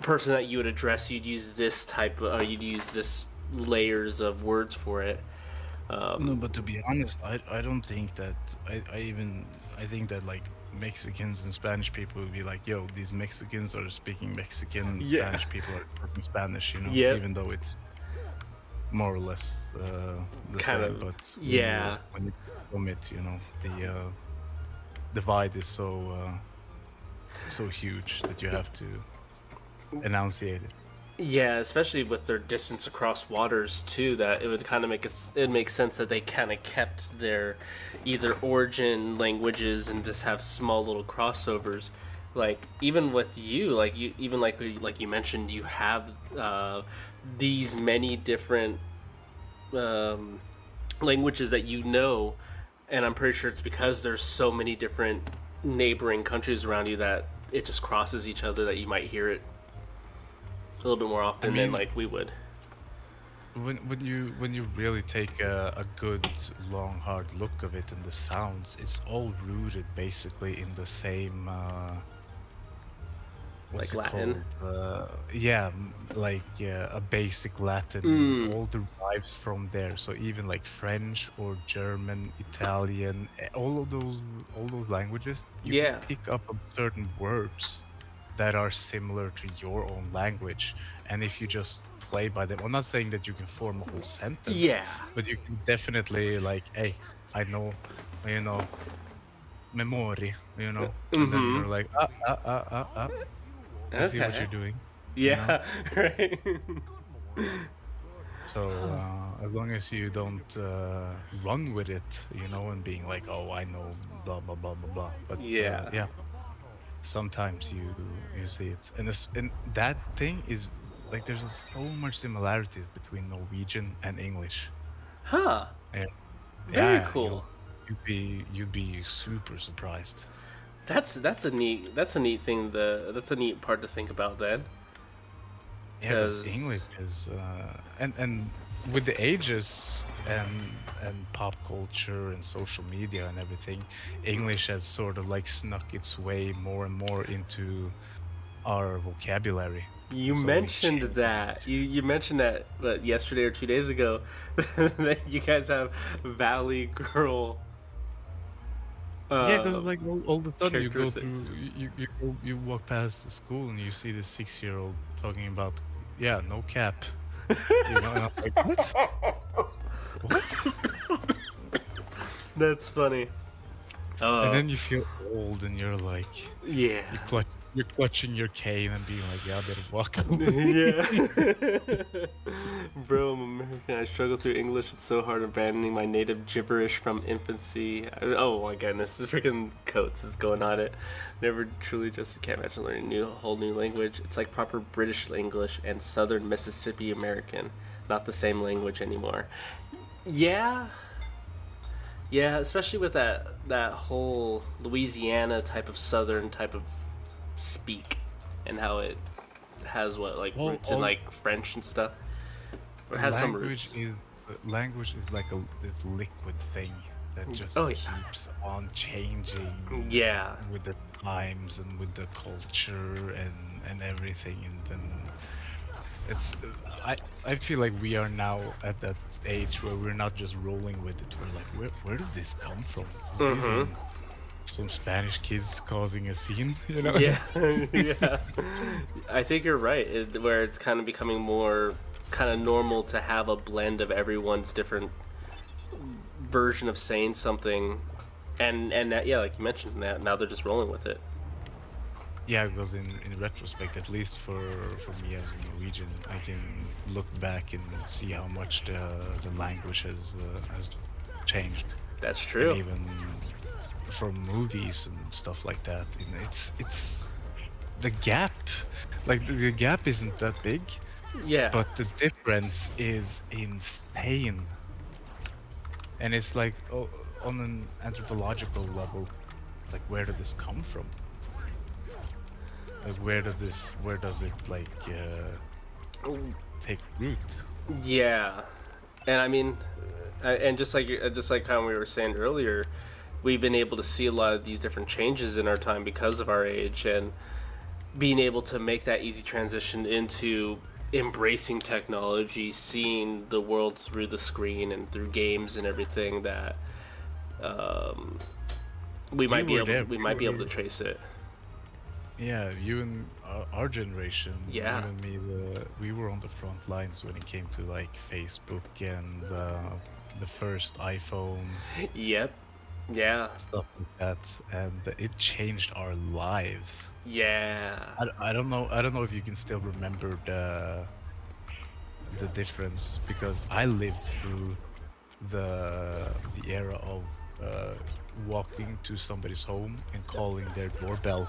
person that you would address. You'd use this you'd use this layers of words for it. No, but to be honest, I don't think that I think that like Mexicans and Spanish people would be like, yo, these Mexicans are speaking Mexican, Yeah. Spanish people are speaking Spanish, you know, Yep. even though it's more or less the Kind same. of, But yeah. when you omit, you know, divide is so huge that you have to enunciate it. Yeah, especially with their distance across waters too. That it would kind of it makes sense that they kind of kept their either origin languages and just have small little crossovers. Like even with you, like you mentioned, you have these many different languages that you know, and I'm pretty sure it's because there's so many different neighboring countries around you that it just crosses each other that you might hear it a little bit more often than like we would. When you really take a good long hard look of it and the sounds, it's all rooted basically in the same what's Like it Latin? called? A basic Latin. All derives from there. So even like French or German, Italian, all those languages, you Yeah. can pick up on certain words that are similar to your own language, and if you just play by them, I'm not saying that you can form a whole sentence, Yeah. but you can definitely like, hey, I know, memory, and then you're like, I see what Okay. you're doing, Yeah. Right. So as long as you don't run with it, and being like, oh, I know, blah blah blah blah blah. But Yeah. yeah, sometimes you see it, and that thing is like there's so much similarities between Norwegian and English. Huh. Yeah, Very yeah, cool. you'd be super surprised. That's a neat thing. That's a neat part to think about then. Yeah, because English is and with the ages and pop culture and social media and everything, English has sort of like snuck its way more and more into our vocabulary. You So mentioned that. You mentioned that yesterday or 2 days ago that you guys have Valley Girl. yeah, because like all of a sudden you go characteristics. through you walk past the school and you see this 6-year-old talking about no cap. And I'm like, what? What? That's funny. And then you feel old and you're like, Yeah. you're clutching your cane and being like, yeah, I better walk out. Yeah. Bro, I'm American. I struggle through English. It's so hard abandoning my native gibberish from infancy. Oh my goodness, the freaking Coates is going on it. Never truly just can't imagine learning a whole new language. It's like proper British English and Southern Mississippi American. Not the same language anymore. Yeah. Yeah, especially with that whole Louisiana type of Southern type of speak, and how it has roots in like French and stuff. Or it has some roots. Language is like this liquid thing that just keeps on changing. Yeah. With the times and with the culture and everything, and then it's I feel like we are now at that age where we're not just rolling with it. We're like, where does this come from? Some Spanish kids causing a scene, Yeah, yeah. I think you're right. Where it's kind of becoming more kind of normal to have a blend of everyone's different version of saying something, and that, yeah, like you mentioned, that now they're just rolling with it. Yeah, because in retrospect, at least for me as a Norwegian, I can look back and see how much the language has changed. That's true. And even from movies and stuff like that, it's the gap. Like the gap isn't that big. Yeah. But the difference is insane. And it's like on an anthropological level, like where did this come from? Like where does it like take root? Yeah, and I mean, and just like how we were saying earlier, we've been able to see a lot of these different changes in our time because of our age, and being able to make that easy transition into embracing technology, seeing the world through the screen and through games and everything, that we might be able to trace it. Yeah, you and our generation, yeah, you and me, we were on the front lines when it came to like Facebook and the first iPhones. Yep. Yeah. stuff like that, and it changed our lives. Yeah. I don't know. I don't know if you can still remember the difference, because I lived through the era of walking to somebody's home and calling their doorbell.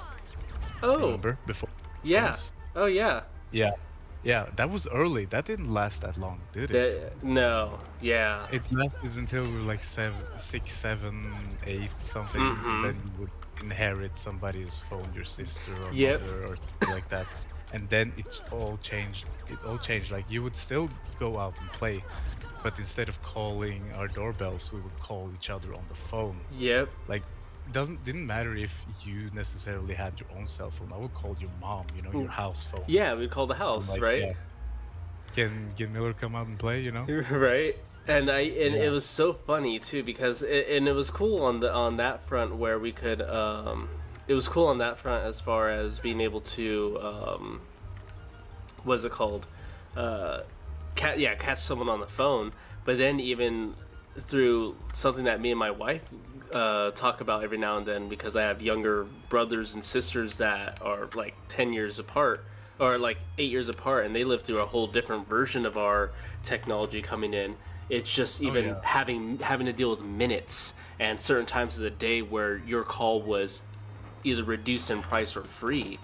Oh. Remember before Yeah. phones? Oh yeah. Yeah, yeah. That was early. That didn't last that long, did it? No. Yeah. It lasted until we were like 6, 7, 8, something, and Mm-hmm. then you would inherit somebody's phone, your sister or Yep. mother or something like that. And then it all changed. It all changed. Like you would still go out and play, but instead of calling our doorbells, we would call each other on the phone. Yep. Like didn't matter if you necessarily had your own cell phone. I would call your mom, you know, your house phone. Yeah, we call the house, Like, right? yeah, can Miller come out and play, you know? Right. And Yeah. it was so funny too, because it was cool on that front where we could it was cool on that front as far as being able to what's it called, catch someone on the phone. But then even through something that me and my wife talk about every now and then, because I have younger brothers and sisters that are like 10 years apart or like 8 years apart, and they live through a whole different version of our technology coming in. It's just even yeah. having to deal with minutes and certain times of the day where your call was either reduced in price or free.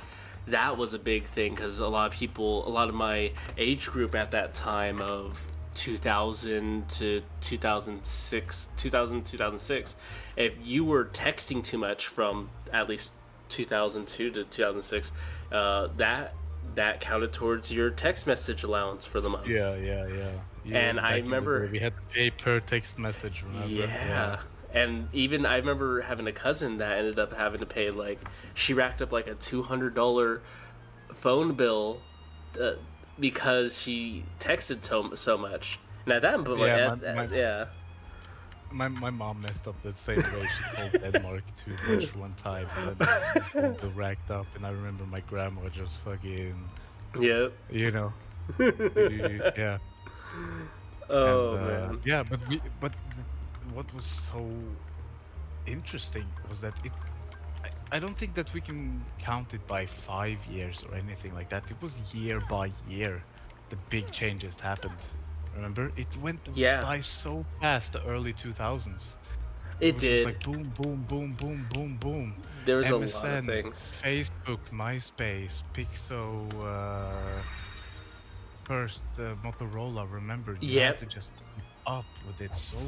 That was a big thing, because a lot of my age group at that time of 2000 to 2006, if you were texting too much from at least 2002 to 2006, that counted towards your text message allowance for the month. Yeah. And Back I in the remember, day, we had to pay per text message, remember? yeah. And even I remember having a cousin that ended up having to pay, like, she racked up like a $200 phone bill because she texted so much. And at that point, Yeah, my mom messed up the same way. She called Denmark too much one time, and then the racked up. And I remember my grandma just fucking, Yep. you know, yeah. Oh And, man. yeah, but what was so interesting was that I don't think that we can count it by 5 years or anything like that. It was year by year the big changes happened. Remember? It went Yeah. by so fast, the early 2000s. It was did. just like boom, boom, boom, boom, boom, boom. There was MSN, a lot of things. Facebook, MySpace, Pixo, first Motorola. Remember, you Yep. had to just keep up with it so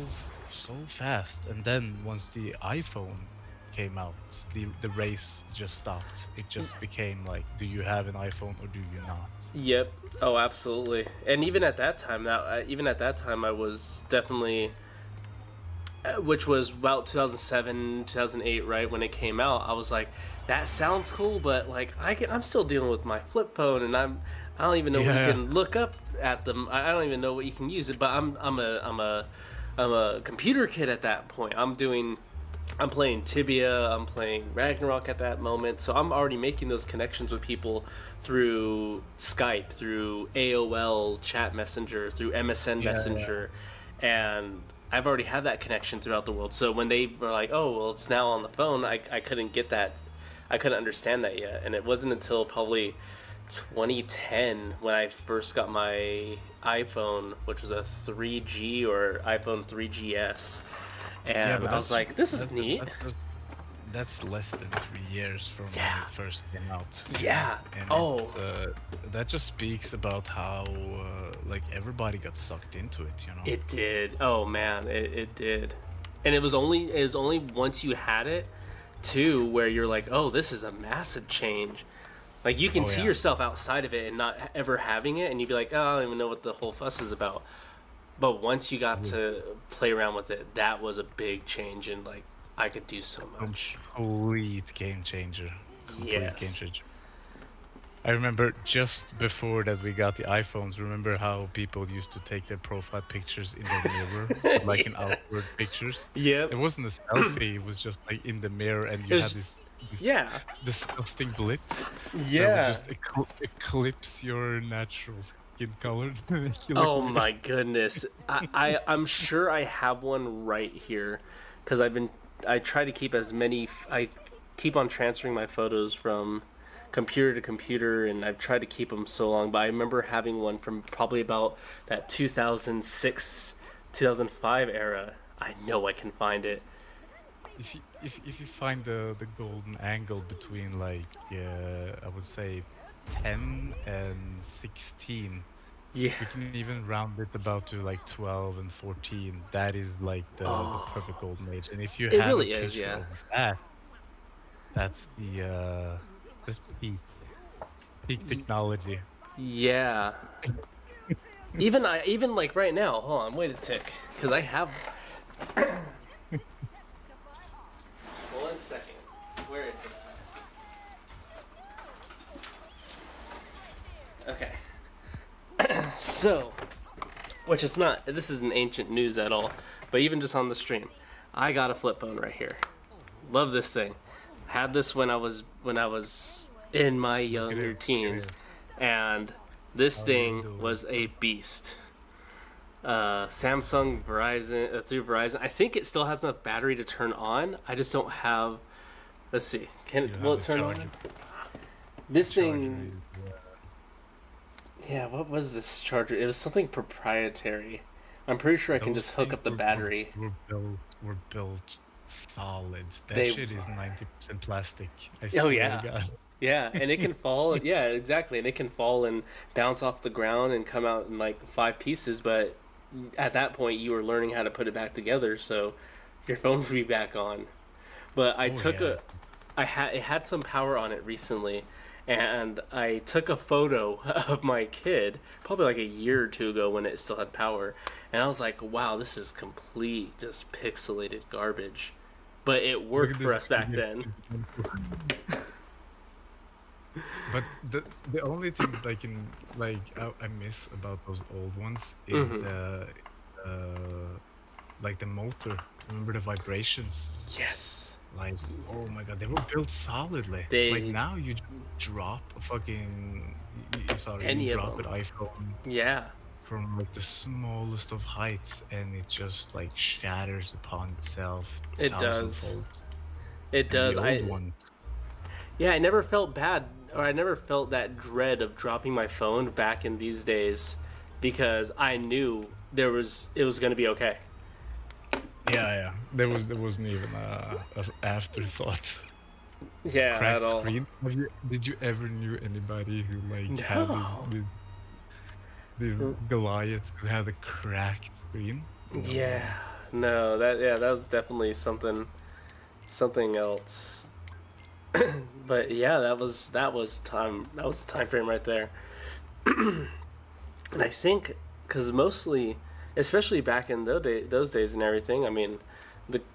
fast. And then once the iPhone came out, the race just stopped. It just became like, do you have an iPhone or do you not? Yep. Oh, absolutely. And even at that time, I was definitely, which was about 2007, 2008, right when it came out. I was like, that sounds cool, but like I'm still dealing with my flip phone, and I don't even know what you can look up at them. I don't even know what you can use it. But I'm a computer kid at that point. I'm playing Tibia, I'm playing Ragnarok at that moment, so I'm already making those connections with people through Skype, through AOL Chat Messenger, through MSN Messenger, and I've already had that connection throughout the world. So when they were like, oh, well, it's now on the phone, I couldn't get that. I couldn't understand that yet. And it wasn't until probably 2010 when I first got my iPhone, which was a 3G or iPhone 3GS. And I was like, this is neat. That's less than 3 years from when it first came out. Yeah. And that just speaks about how like everybody got sucked into it, you know. It did. Oh man, it did. And it was only once you had it too where you're like, oh, this is a massive change. Like you can see yourself outside of it and not ever having it, and you'd be like, oh, I don't even know what the whole fuss is about. But once you got to play around with it, that was a big change, and like I could do so much. Complete game changer. Yes. Game changer. I remember just before that we got the iPhones, remember how people used to take their profile pictures in their mirror, like in outward pictures? Yeah. It wasn't a selfie, it was just like in the mirror, and you had this disgusting blitz that would just eclipse your natural skin color. Oh my goodness. I'm sure I have one right here, because I've been I try to keep as many. I keep on transferring my photos from computer to computer, and I've tried to keep them so long. But I remember having one from probably about that 2006, 2005 era. I know I can find it. If you find the golden angle between like I would say 10 and 16, Yeah. you can even round it about to like 12 and 14. That is like the perfect golden age. And if you It have really a is, picture yeah. of that, that's the peak technology. Yeah. even like right now. Hold on, wait a tick, because I have. One second. Where is it? Okay. So, which is not. This isn't ancient news at all, but even just on the stream, I got a flip phone right here. Love this thing. Had this when I was in my younger teens, and this thing was a beast. Samsung, Verizon, through Verizon. I think it still has enough battery to turn on. I just don't have. Let's see. Will it turn on? This thing. Yeah, what was this charger? It was something proprietary. I'm pretty sure I can just hook up the battery. Were built solid. That They- shit is 90% plastic. I Oh, swear yeah. to God. Yeah, and it can fall. Yeah, exactly. And it can fall and bounce off the ground and come out in like 5 pieces. But at that point, you were learning how to put it back together, so your phone would be back on. But I took yeah. it had some power on it recently, and I took a photo of my kid probably like a year or two ago when it still had power, and I was like, wow, this is complete just pixelated garbage. But it worked for us back then. But the only thing that I miss about those old ones is like the motor. Remember the vibrations? Yes. Like, oh my god, they were built solidly. Like now you just drop a fucking Any you of drop an them. iPhone Yeah. from like the smallest of heights and it just like shatters upon itself. It does. thousandfold. It And does. the old ones, Yeah, I never felt bad, or I never felt that dread of dropping my phone back in these days, because I knew it was going to be okay. yeah. There wasn't even a afterthought. Yeah, Cracked at all. screen. Did you ever knew anybody who like No. had this Goliath who had a cracked screen? Yeah, no, that was definitely something else. But yeah, that was the time frame right there. And I think because mostly, especially back in those days and everything, I mean,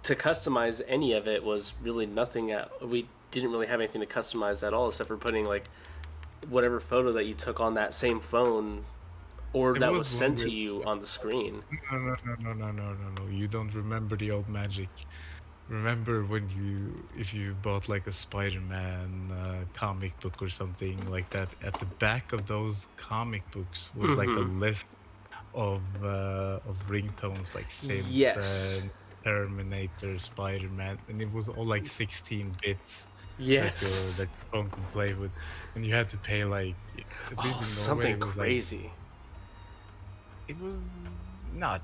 to customize any of it was really nothing. We didn't really have anything to customize at all, except for putting like whatever photo that you took on that same phone, or that was sent to you on the screen. No. You don't remember the old magic. Remember when if you bought like a Spider-Man comic book or something like that, at the back of those comic books was like a list of ringtones like Simpson, Yes. Terminator, Spider-Man, and it was all like 16 bits. Yes. That your phone could play with, and you had to pay like at least in Norway, Something it was crazy. Like, it was not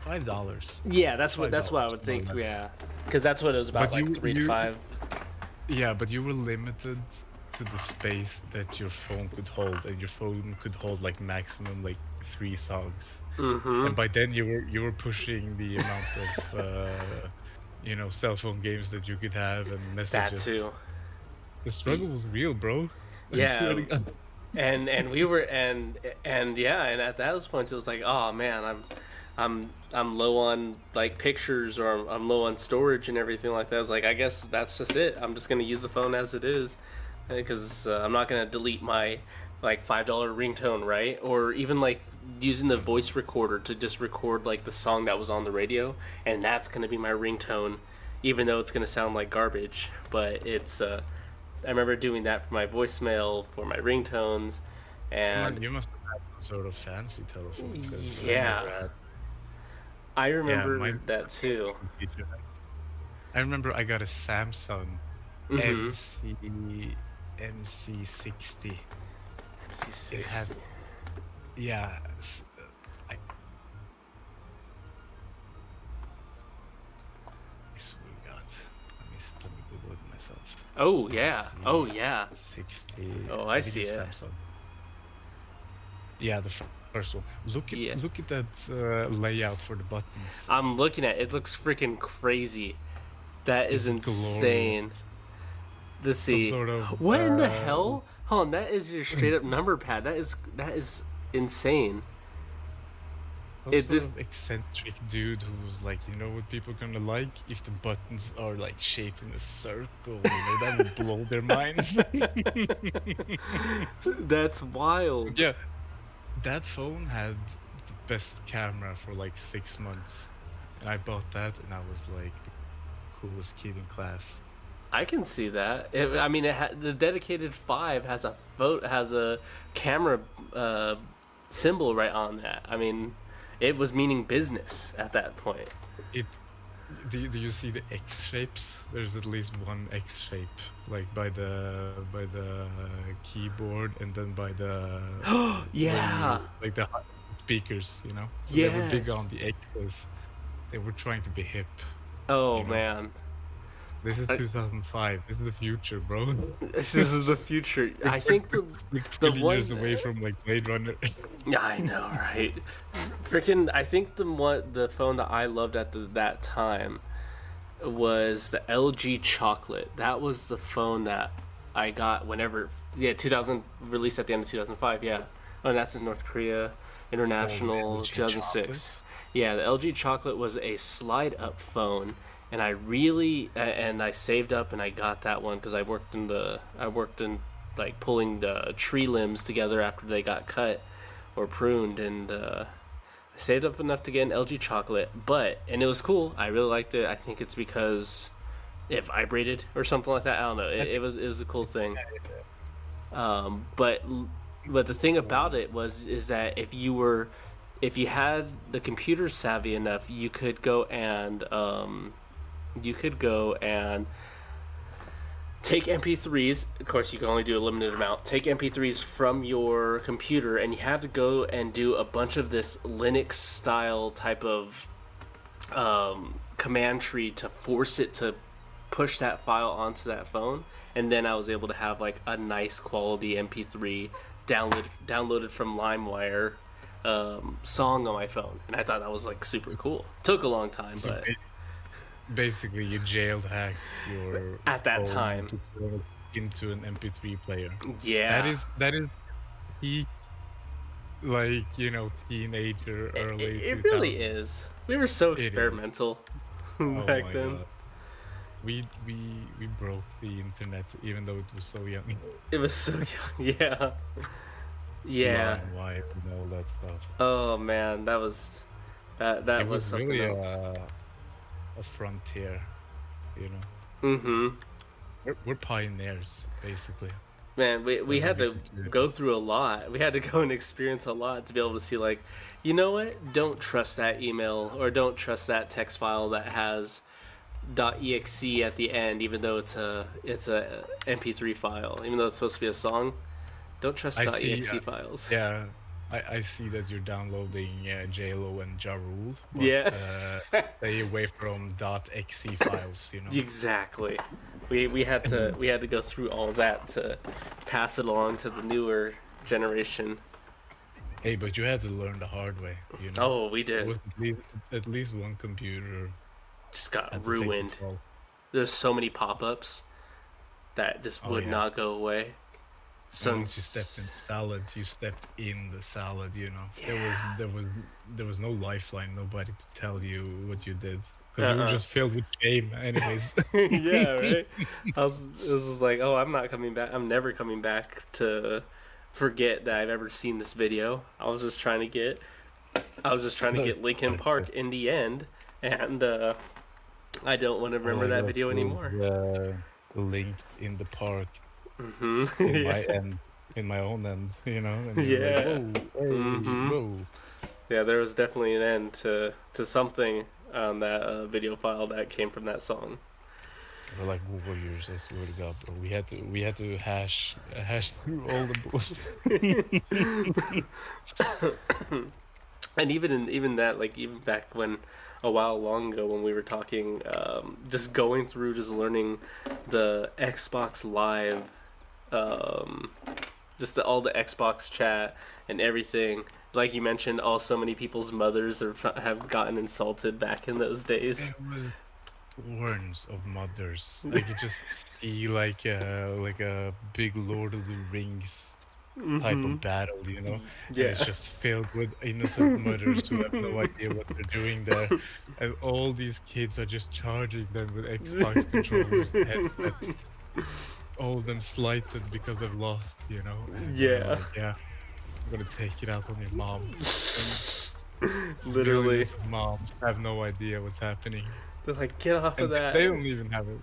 $5. Yeah, that's what I would think. $5. Yeah, because that's what it was about, But like 3 to 5. Yeah, but you were limited to the space that your phone could hold, and your phone could hold like maximum like 3 songs. And by then you were pushing the amount of cell phone games that you could have and messages. That too. The struggle was real, bro. Yeah. and we were and at those points it was like, oh man, I'm low on like pictures, or I'm low on storage and everything like that. I was like, I guess that's just it. I'm just gonna use the phone as it is, because I'm not gonna delete my like $5 ringtone, right? Or even like using the voice recorder to just record like the song that was on the radio, and that's gonna be my ringtone, even though it's gonna sound like garbage. But it's I remember doing that for my voicemail, for my ringtones, and you must have had some sort of fancy telephone. 'Cause yeah, I remember mine- that too. I remember I got a Samsung Mm-hmm. MC60. It had, MC60. yeah, I swear to God. Let me Google it myself. Oh yeah. Oh yeah. MC60. Oh, I think see it's it. Samsung. Yeah, the first one. Look Yeah. at that layout for the buttons. I'm looking at it. It looks freaking crazy. That is It's insane. glorious. Let's Some see. sort of, What in the hell? Hold on, that is your straight up number pad. That is insane. Some It- sort this- of eccentric dude who was like, you know what people gonna like if the buttons are like shaped in a circle, you know, that would blow their minds. That's wild. Yeah, that phone had the best camera for like 6 months, and I bought that, and I was like the coolest kid in class. I can see that. I mean, the dedicated 5 has a camera symbol right on that. I mean, it was meaning business at that point. Do you see the X shapes? There's at least one X shape, like by the keyboard, and then by the Yeah. like the speakers, you know. So they were big Yes. on the X's. They were trying to be hip. Oh You know? man, This is 2005. This is the future, bro. this is the future. I think the We're the 20 one years away from like Blade Runner. Yeah, I know, right? Freaking, I think the phone that I loved at that time was the LG Chocolate. That was the phone that I got whenever 2000 released at the end of 2005. Yeah, oh, and that's in North Korea International, LG 2006. Chocolate? Yeah, the LG Chocolate was a slide up phone, and I really and I saved up and I got that one because I worked in like pulling the tree limbs together after they got cut or pruned, and I saved up enough to get an LG Chocolate, and it was cool. I really liked it. I think it's because it vibrated or something like that. I don't know. It was a cool thing. But the thing about it is that if you had the computer savvy enough, you could go and take MP3s. Of course, you can only do a limited amount. Take MP3s from your computer, and you had to go and do a bunch of this Linux style type of command tree to force it to push that file onto that phone. And then I was able to have like a nice quality MP3 downloaded from LimeWire song on my phone, and I thought that was like super cool. Took a long time, So but basically, you jailhacked your At that phone time. to turn it into an MP3 player. yeah, That is peak, like, you know, teenager, early. it really 2000s. is. We were so It is. experimental Oh back my then. God. We broke the internet even though it was so young. It was so young. Yeah. LimeWire and all that stuff. Oh man, that was It was something really else. a frontier, you know. Mm-hmm. We're pioneers, basically. Man, we That's had what we to could do. go through a lot. We had to go and experience a lot to be able to see, like, you know what? Don't trust that email or don't trust that text file that has .exe at the end, even though it's a MP3 file, even though it's supposed to be a song. Don't trust I see, .exe files. Yeah, I see that you're downloading JLo and Ja Rule, but Yeah. stay away from .exe files, you know. Exactly. We had to go through all that to pass it along to the newer generation. Hey, but you had to learn the hard way, you know. Oh, we There did. was at least one computer Just got had to take the ruined. toll. There's so many pop-ups that just Oh, would yeah. not go away. So once you stepped in salads, you stepped in the salad, you know. Yeah. There was no lifeline, nobody to tell you what you did. Because you were just filled with shame anyways. Yeah, right. It was just like, oh, I'm not coming back. I'm never coming back to forget that I've ever seen this video. I was just trying to get Linkin Park in the end, and I don't want to remember that video anymore. The link in the park Hmm. in my end, in my own end, you know. And you're Yeah. like, whoa, hey, Mhm. whoa. Yeah, there was definitely an end to something on that video file that came from that song. We're like warriors, I swear to God, bro. We had to hash through all the bullshit. And even that, like even back when a while long ago when we were talking, just going through just learning the Xbox Live, um, just all the Xbox chat and everything. Like you mentioned, so many people's mothers have gotten insulted back in those days. There was horns of mothers. I could just see like a big Lord of the Rings type of battle, you know? And it's Yeah. just filled with innocent mothers who have no idea what they're doing there. And all these kids are just charging them with Xbox controllers and headsets. All of them slighted because they've lost, you know? And they're Yeah. like, yeah, I'm gonna take it out on your mom. And Literally. millions of moms have no idea what's happening. They're like, get off of And that. they don't even have it.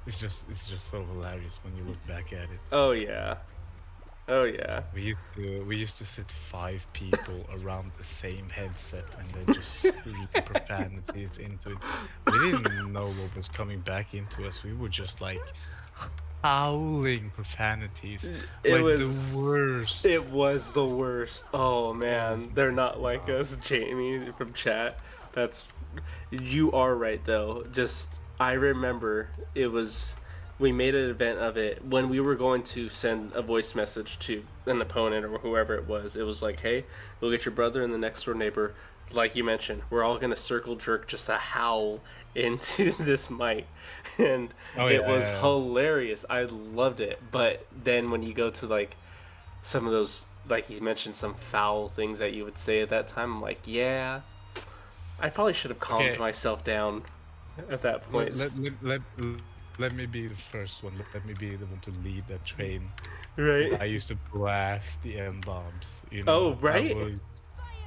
It's just so hilarious when you look back at it. Oh yeah. Oh yeah. We used to sit 5 people around the same headset and then just scream profanities into it. We didn't know what was coming back into us. We were just like howling profanities. It like was the worst. It was the worst. Oh man, they're not like us, Jamie from chat. You are right though. Just I remember we made an event of it when we were going to send a voice message to an opponent or whoever it was. It was like, hey, go get your brother and the next door neighbor. Like you mentioned, we're all gonna circle jerk just a howl into this mic, and it was hilarious. I loved it. But then when you go to like some of those, like you mentioned, some foul things that you would say at that time, I'm like, yeah, I probably should have calmed myself down at that point. Let me be the first one. Let me be the one to lead that train. Right. I used to blast the M-bombs. You know, Oh, right. I was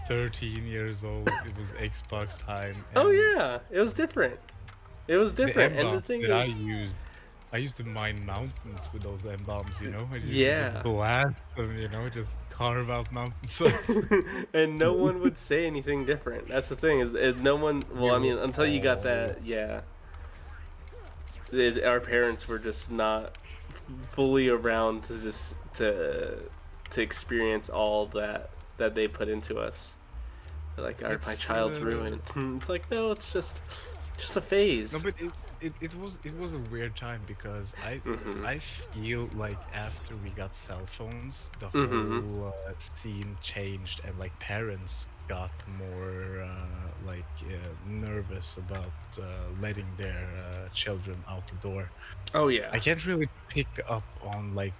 13 years old. It was Xbox time. Oh yeah, it was different. It was different, and the thing is, I used to mine mountains with those M-bombs. You know, I used yeah, to blast them. You know, just carve out mountains. and no one would say anything different. That's the thing is no one. Well, I mean, until you got that, yeah. Our parents were just not fully around to just to experience all that they put into us. They're like, my child's ruined. It's like, no, it's just a phase. No, but it was a weird time because I feel like after we got cell phones, the whole scene changed and like parents got more nervous about letting their children out the door. Oh yeah. I can't really pick up on like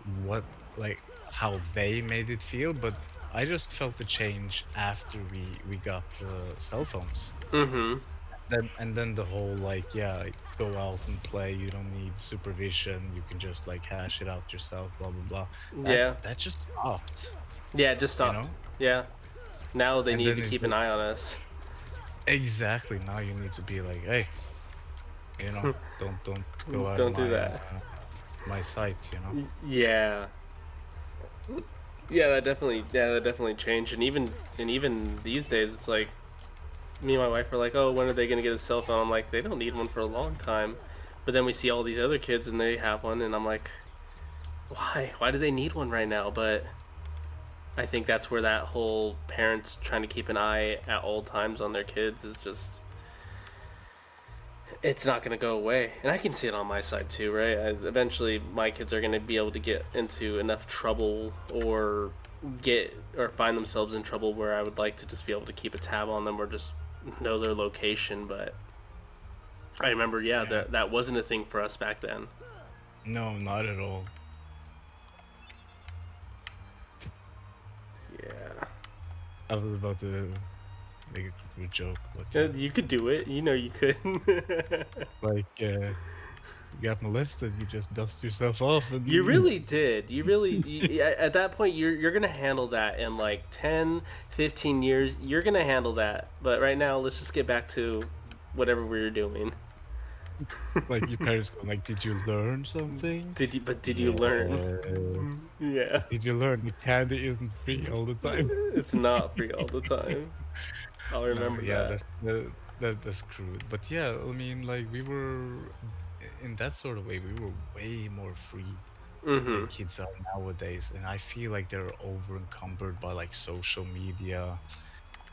how they made it feel, but I just felt the change after we got cell phones. Then the whole go out and play. You don't need supervision. You can just like hash it out yourself. Blah blah blah. That just stopped. Yeah, it just stopped. You know? Yeah. Now they need to keep an eye on us. Exactly. Now you need to be like, hey, you know, don't go out. Don't do that. My sight, you know. Yeah. Yeah, that definitely changed, and even these days, it's like me and my wife are like, oh, when are they gonna get a cell phone? I'm like, they don't need one for a long time, but then we see all these other kids and they have one, and I'm like, why do they need one right now? But I think that's where that whole parents trying to keep an eye at all times on their kids is just, it's not going to go away. And I can see it on my side too, right? Eventually my kids are going to be able to get into enough trouble or find themselves in trouble where I would like to just be able to keep a tab on them or just know their location. But I remember, that wasn't a thing for us back then. No, not at all. Yeah. I was about to make a joke, but you could do it. You know you could. You got molested, you just dust yourself off. And you really did. At that point, you're going to handle that in like 10, 15 years. You're going to handle that. But right now, let's just get back to whatever we were doing. Like your parents go like, did you learn something? Did you learn? Yeah. Did you learn the candy isn't free all the time? It's not free all the time. I'll remember that. That's crude. But yeah, I mean, like we were in that sort of way, we were way more free Mm-hmm. than kids are nowadays, and I feel like they're over encumbered by like social media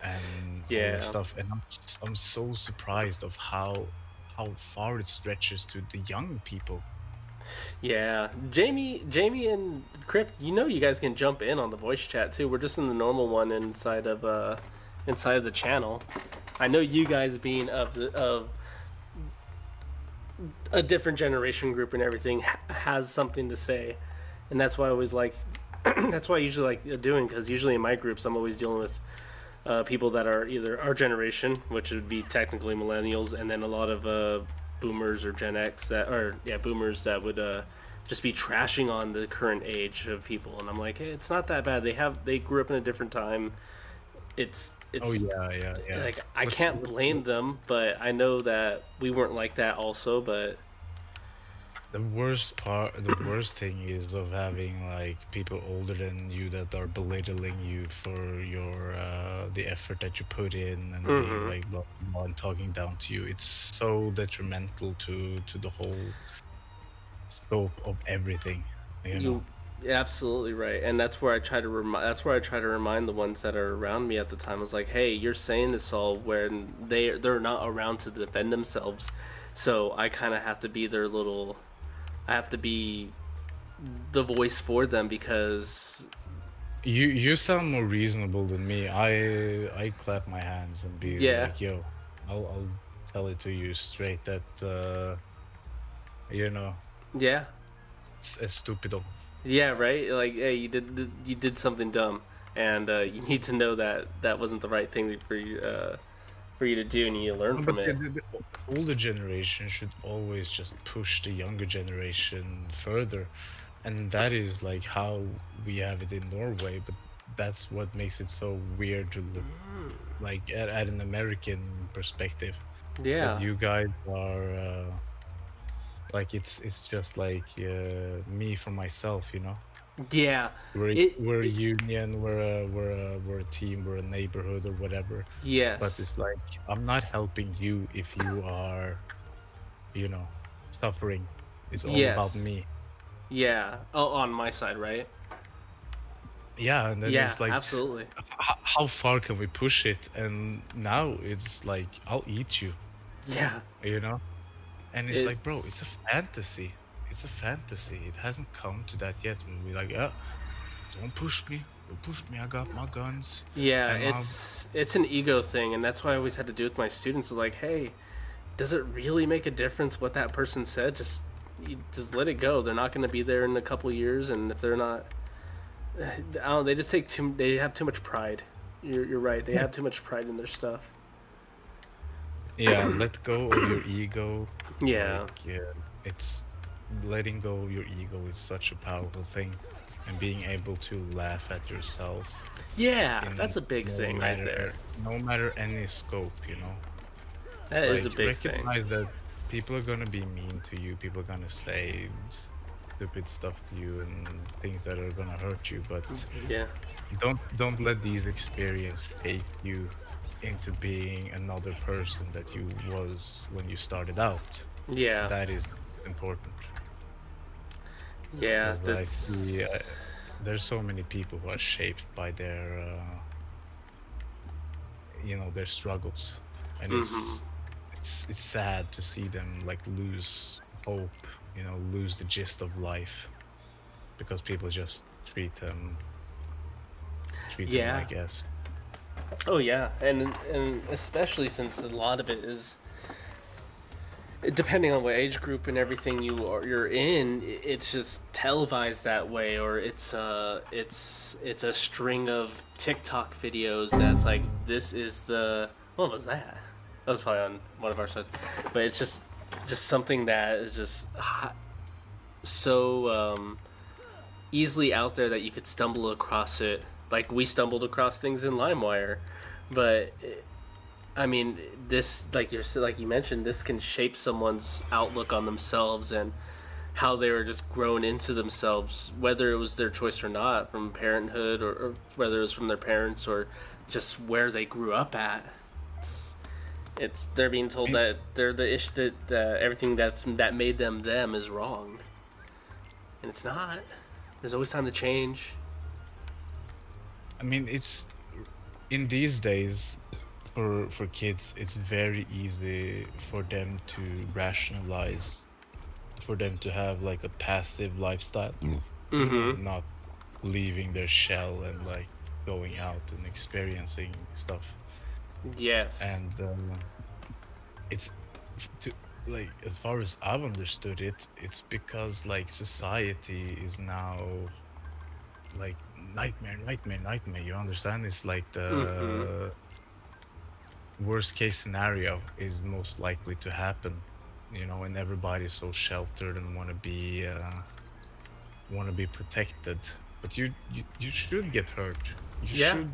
and all that Yeah. stuff. And I'm so surprised of how far it stretches to the young people. Yeah. Jamie and Crypt, you guys can jump in on the voice chat too. We're just in the normal one inside of the channel. I know you guys being of a different generation group and everything has something to say, and that's why I always like that's why I usually like doing, because usually in my groups I'm always dealing with people that are either our generation, which would be technically millennials, and then a lot of boomers or Gen X boomers that would just be trashing on the current age of people, and I'm like, hey, it's not that bad. They grew up in a different time. It's Oh yeah. like I What's, can't what's blame them, but I know that we weren't like that also. But the worst thing is of having like people older than you that are belittling you for your the effort that you put in and being like blah, blah, blah, and talking down to you. It's so detrimental to the whole scope of everything, you know. you're absolutely right, and that's where I try to remind the ones that are around me at the time. I was like, hey, you're saying this all when they're not around to defend themselves, so I kind of have to be their little. I have to be the voice for them because You sound more reasonable than me. I clap my hands and be yeah, like, yo, I'll tell it to you straight that you know, yeah, it's estúpido. yeah, right. Like, hey, you did something dumb, and you need to know that that wasn't the right thing for you to do, and you learn No, from but it. the older generation should always just push the younger generation further, and that is like how we have it in Norway. But that's what makes it so weird to look like at an American perspective. That Yeah, you guys are like it's just like me for myself, you know. yeah. We're It, we're a it union, we're a team, we're a neighborhood or whatever. But yes, it's like I'm not helping you if you are, you know, suffering. It's all about yes, me. yeah. Oh, on my side, right? Yeah, and then Yeah, it's like, absolutely. how far can we push it? And now it's like, I'll eat you, Yeah, you know? And it's like, bro, it's a it's fantasy. It's a fantasy. It hasn't come to that yet. And we're like, yeah, don't push me. Don't push me. I got my guns. yeah, And my it's an ego thing, and that's why I always had to do with my students. Like, hey, does it really make a difference what that person said? Just let it go. They're not going to be there in a couple years, and if they're not, I don't know, they just they have too much pride. You're right. They have too much pride in their stuff. yeah, let go of your ego. Like, Yeah, yeah, it's letting go of your ego is such a powerful thing. And being able to laugh at yourself yeah, in that's a big thing right there. no matter any scope, you know. That is a Like big thing. recognize that people are gonna be mean to you, people are gonna say stupid stuff to you and things that are gonna hurt you, but Yeah, don't let these experiences shape you into being another person that you was when you started out. yeah, That is important. yeah. 'Cause, like there's so many people who are shaped by their you know, their struggles, and Hmm. it's sad to see them like lose hope, you know, lose the gist of life because people just treat them Yeah. like S. Oh yeah, and especially since a lot of it is depending on what age group and everything you're in, it's just televised that way, or it's a string of TikTok videos that's like, this is the, what was that? That was probably on one of our sites, but it's just something that is just so easily out there that you could stumble across it. Like we stumbled across things in LimeWire, but I mean, this, like you mentioned, this can shape someone's outlook on themselves and how they were just grown into themselves, whether it was their choice or not, from parenthood, or whether it was from their parents or just where they grew up at. It's they're being told that they're the ish that everything that made them them is wrong, and it's not. There's always time to change. I mean, it's in these days for kids, it's very easy for them to rationalize, for them to have like a passive lifestyle, not leaving their shell and like going out and experiencing stuff. Yes. And it's to, like, as far as I've understood it, it's because like society is now like nightmare. You understand? It's like the worst case scenario is most likely to happen, you know, and everybody's so sheltered and want to be protected. But you should get hurt. You should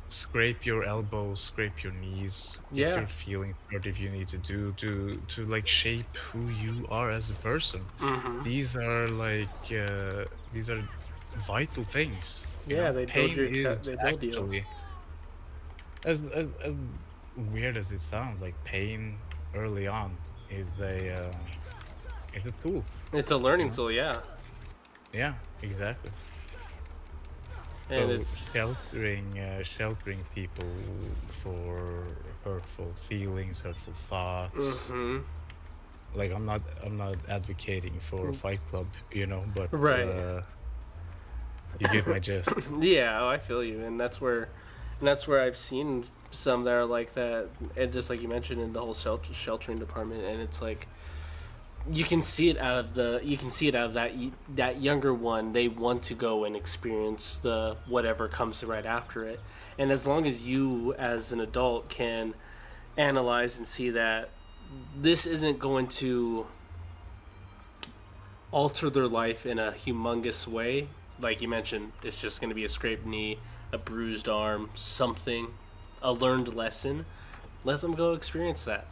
scrape your elbows, scrape your knees, get your feelings hurt if you need to like shape who you are as a person. These are like these are vital things. Yeah, they pain build is they build you. actually as weird as it sounds, like pain early on is a tool. It's a learning tool, yeah. Yeah, exactly. And So it's sheltering people for hurtful feelings, hurtful thoughts. Like I'm not advocating for a fight club, you know, but you get my gist. Yeah, I feel you, and that's where I've seen some that are like that, and just like you mentioned in the whole sheltering department, and it's like you can see it out of that younger one. They want to go and experience the whatever comes right after it, and as long as you as an adult can analyze and see that this isn't going to alter their life in a humongous way, like you mentioned, it's just going to be a scraped knee, a bruised arm, something, a learned lesson. Let them go experience that,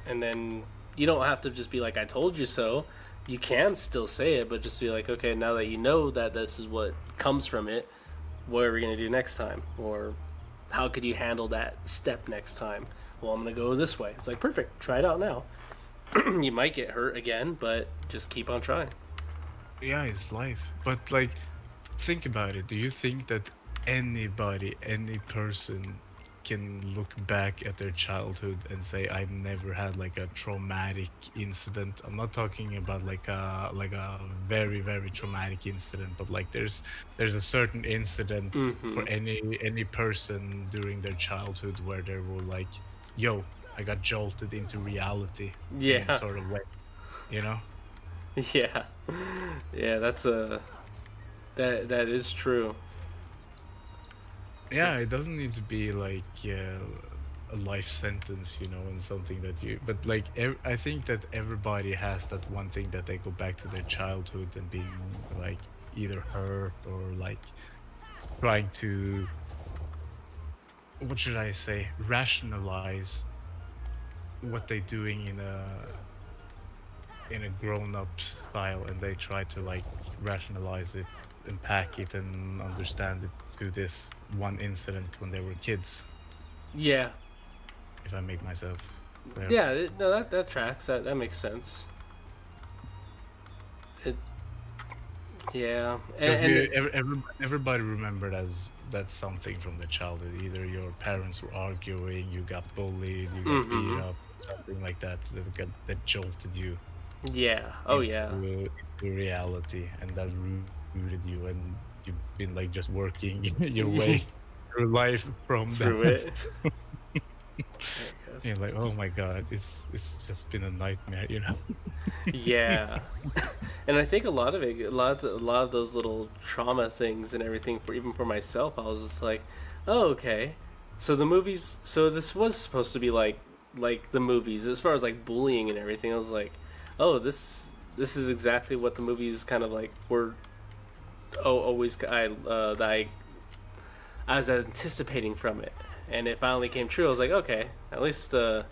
and then you don't have to just be like, I told you so. You can still say it, but just be like, okay, now that you know that this is what comes from it, what are we going to do next time? Or how could you handle that step next time? Well, I'm going to go this way. It's like, perfect. Try it out now. You might get hurt again, but just keep on trying. Yeah, it's life. But like, think about it. Do you think that any person can look back at their childhood and say, I've never had like a traumatic incident? I'm not talking about like a very, very traumatic incident, but like there's a certain incident for any person during their childhood where they were like, yo, I got jolted into reality in a sort of way, you know? Yeah, that's that is true. Yeah, it doesn't need to be like a life sentence, you know, and something that you. But like, I think that everybody has that one thing that they go back to their childhood and being like either hurt or like trying to, what should I say, rationalize what they're doing in a grown-up style, and they try to like rationalize it and pack it and understand it to this one incident when they were kids. Yeah. If I make myself clear. Yeah, no, that tracks. That makes sense. Yeah, and everybody remembered as that's something from the childhood. Either your parents were arguing, you got bullied, you got beat up, something like that that jolted you. Yeah. Into reality, and that rooted you, and you've been like just working your way through life from through that. it. You're like, oh my god, it's just been a nightmare, you know. Yeah. And I think a lot of those little trauma things and everything, even for myself, I was just like, oh, okay. So this was supposed to be like the movies as far as like bullying and everything. I was like, oh, this is exactly what the movies kind of like were. Always I was anticipating from it, and it finally came true. I was like, okay, at least I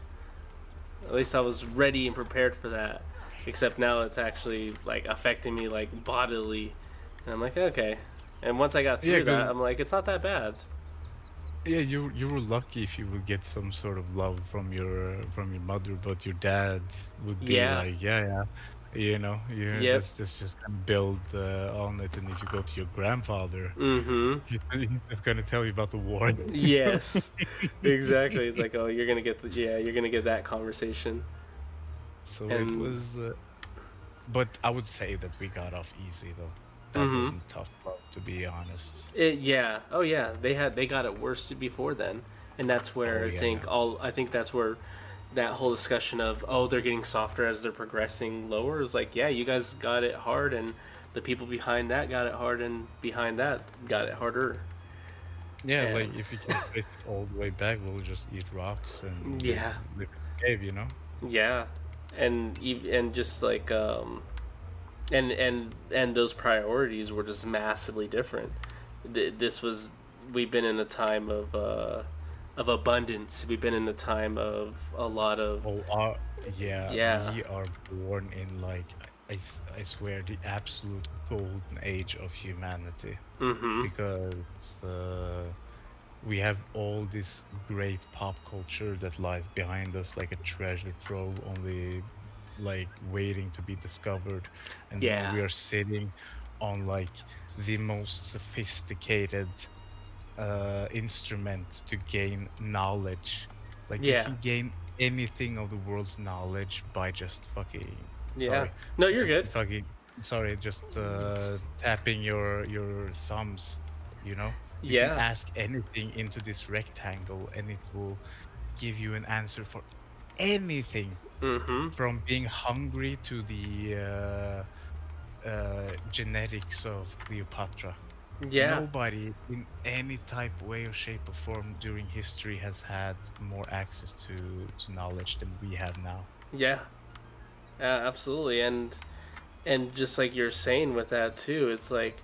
was ready and prepared for that. Except now it's actually like affecting me like bodily, and I'm like, okay. And once I got through that, I'm like, it's not that bad. Yeah, you were lucky if you would get some sort of love from your mother, but your dad would be Yeah. like, yeah, yeah, you know, yeah, Yep. let's just kind of build on it. And if you go to your grandfather, Mm-hmm. he's just gonna tell you about the war. Yes. Exactly. It's like, oh, you're gonna get you're gonna get that conversation. So it And was, but I would say that we got off easy though. That mm-hmm. wasn't tough love, to be honest. Yeah. Oh yeah. They got it worse before then, and that's where Oh yeah. I think that's where that whole discussion of, oh, they're getting softer as they're progressing lower is like, yeah, you guys got it hard, and the people behind that got it hard, and behind that got it harder. Yeah, like And if you can trace it all the way back, we'll just eat rocks and yeah. live in a cave, you know? Yeah. And just like and those priorities were just massively different. This was we've been in a time of abundance. We've been in a time of a lot of Oh, yeah, yeah. we are born in like, I swear, the absolute golden age of humanity. Mhm. Because we have all this great pop culture that lies behind us like a treasure trove, only like waiting to be discovered. And now Yeah. we are sitting on like the most sophisticated instrument to gain knowledge. Like you Yeah. can gain anything of the world's knowledge by just fucking, Yeah. sorry, No, you're good. fucking, sorry, just tapping your thumbs, you know? You can Yeah. ask anything into this rectangle and it will give you an answer for anything, Mhm. from being hungry to the genetics of Cleopatra. Yeah. Nobody in any type, way, or shape, or form during history has had more access to knowledge than we have now. Yeah. Absolutely. And just like you're saying with that too, it's like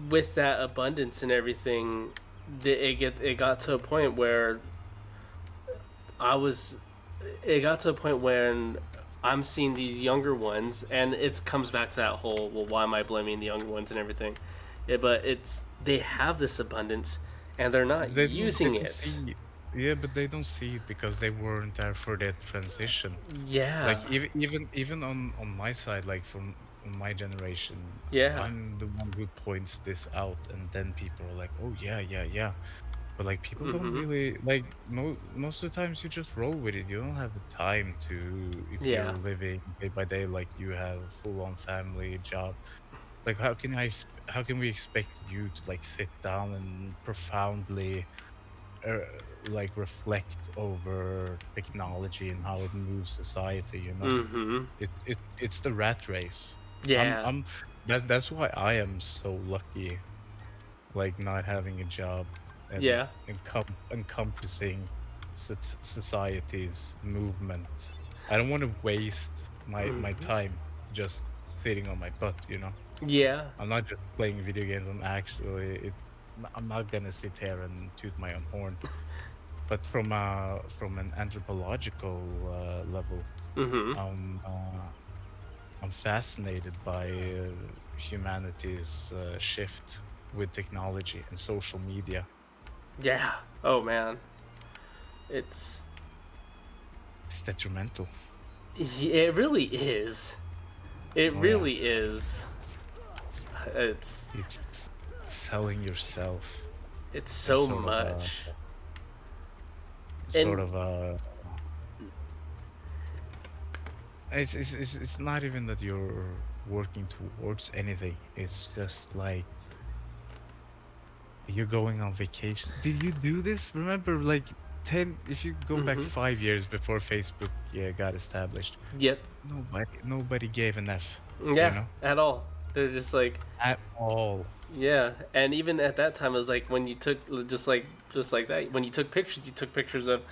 with that abundance and everything, it got to a point where I was it got to a point when I'm seeing these younger ones, and it comes back to that whole, well, why am I blaming the younger ones and everything? But it's they have this abundance, and they're not They using don't it. see, yeah, but they don't see it because they weren't there for that transition. Yeah, Like even on my side, like from my generation, yeah, I'm the one who points this out, and then people are like, oh yeah, yeah, yeah. But like people don't mm-hmm, really like, most of the times you just roll with it. You don't have the time to, if you're yeah, living day by day, like you have a full-on family job. Like how can we expect you to like sit down and profoundly uh, like reflect over technology and how it moves society, you know? mm-hmm, It's the rat race. yeah, I'm that's why I am so lucky, like not having a job and yeah, encompassing society's movement. I don't want to waste my mm-hmm, time just sitting on my butt, you know. yeah, I'm not just playing video games. I'm not gonna sit here and toot my own horn. But from an anthropological level, mm-hmm, I'm fascinated by humanity's shift with technology and social media. yeah. Oh man, it's It's detrimental. it really is. It Oh yeah, really is. It's it's selling yourself. it's It's so much. sort And of a it's not even that you're working towards anything. It's just like you're going on vacation. Did you do this? Remember, like 10, if you go back mm-hmm, 5 years before Facebook, yeah, got established, yep, nobody gave an F, you yeah, know, at all. They're just like, at all. yeah, and even at that time, it was like when you took just like that. When you took pictures of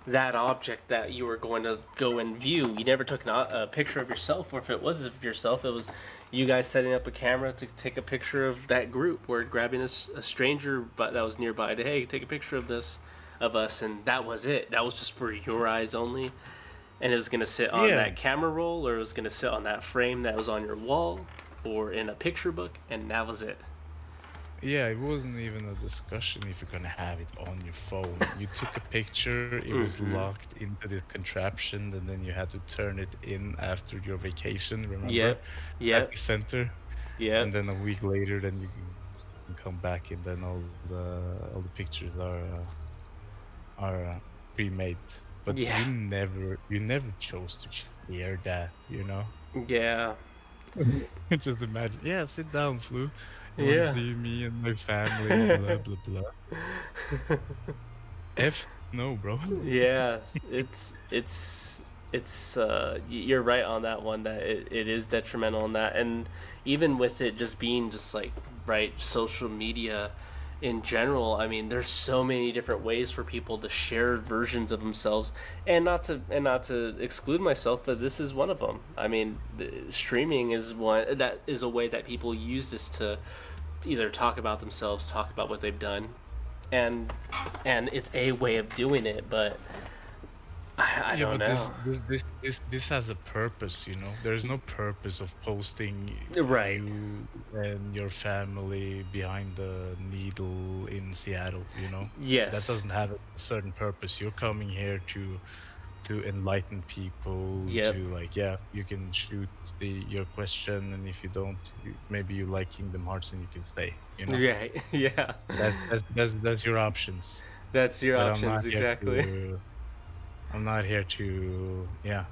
that object that you were going to go and view. You never took a picture of yourself, or if it was of yourself, it was you guys setting up a camera to take a picture of that group, or grabbing a stranger but that was nearby to, hey, take a picture of this of us, and that was it. That was just for your eyes only, and it was gonna sit on Yeah, that camera roll, or it was gonna sit on that frame that was on your wall, or in a picture book, and that was it. Yeah, it wasn't even a discussion if you're gonna have it on your phone. You took a picture, it was Mm-hmm. locked into this contraption, and then you had to turn it in after your vacation, remember? Yep. At Yep. the center. And Yep. then a week later, then you can come back, and then all the pictures are pre-made. But Yeah. you never chose to share that, you know? Yeah. Just imagine, yeah, sit down, Flu. You want to Yeah. see me and my family, blah blah blah. F no, bro. Yeah, it's you're right on that one that it is detrimental in that, and even with it just being just like right social media in general, I mean there's so many different ways for people to share versions of themselves, and not to exclude myself, but this is one of them. I mean streaming is one that is a way that people use this to either talk about themselves, talk about what they've done, and it's a way of doing it, but I Yeah, don't but know. this has a purpose, you know. There's no purpose of posting Right. you and your family behind the needle in Seattle, you know. That Yes. doesn't have a certain purpose. You're coming here to enlighten people, Yep. to like, yeah, you can shoot your question, and if you don't, maybe you like Kingdom Hearts and you can stay, you know. Right. Yeah. That's your options. That's your But I'm not options here exactly. to I'm not here to, yeah,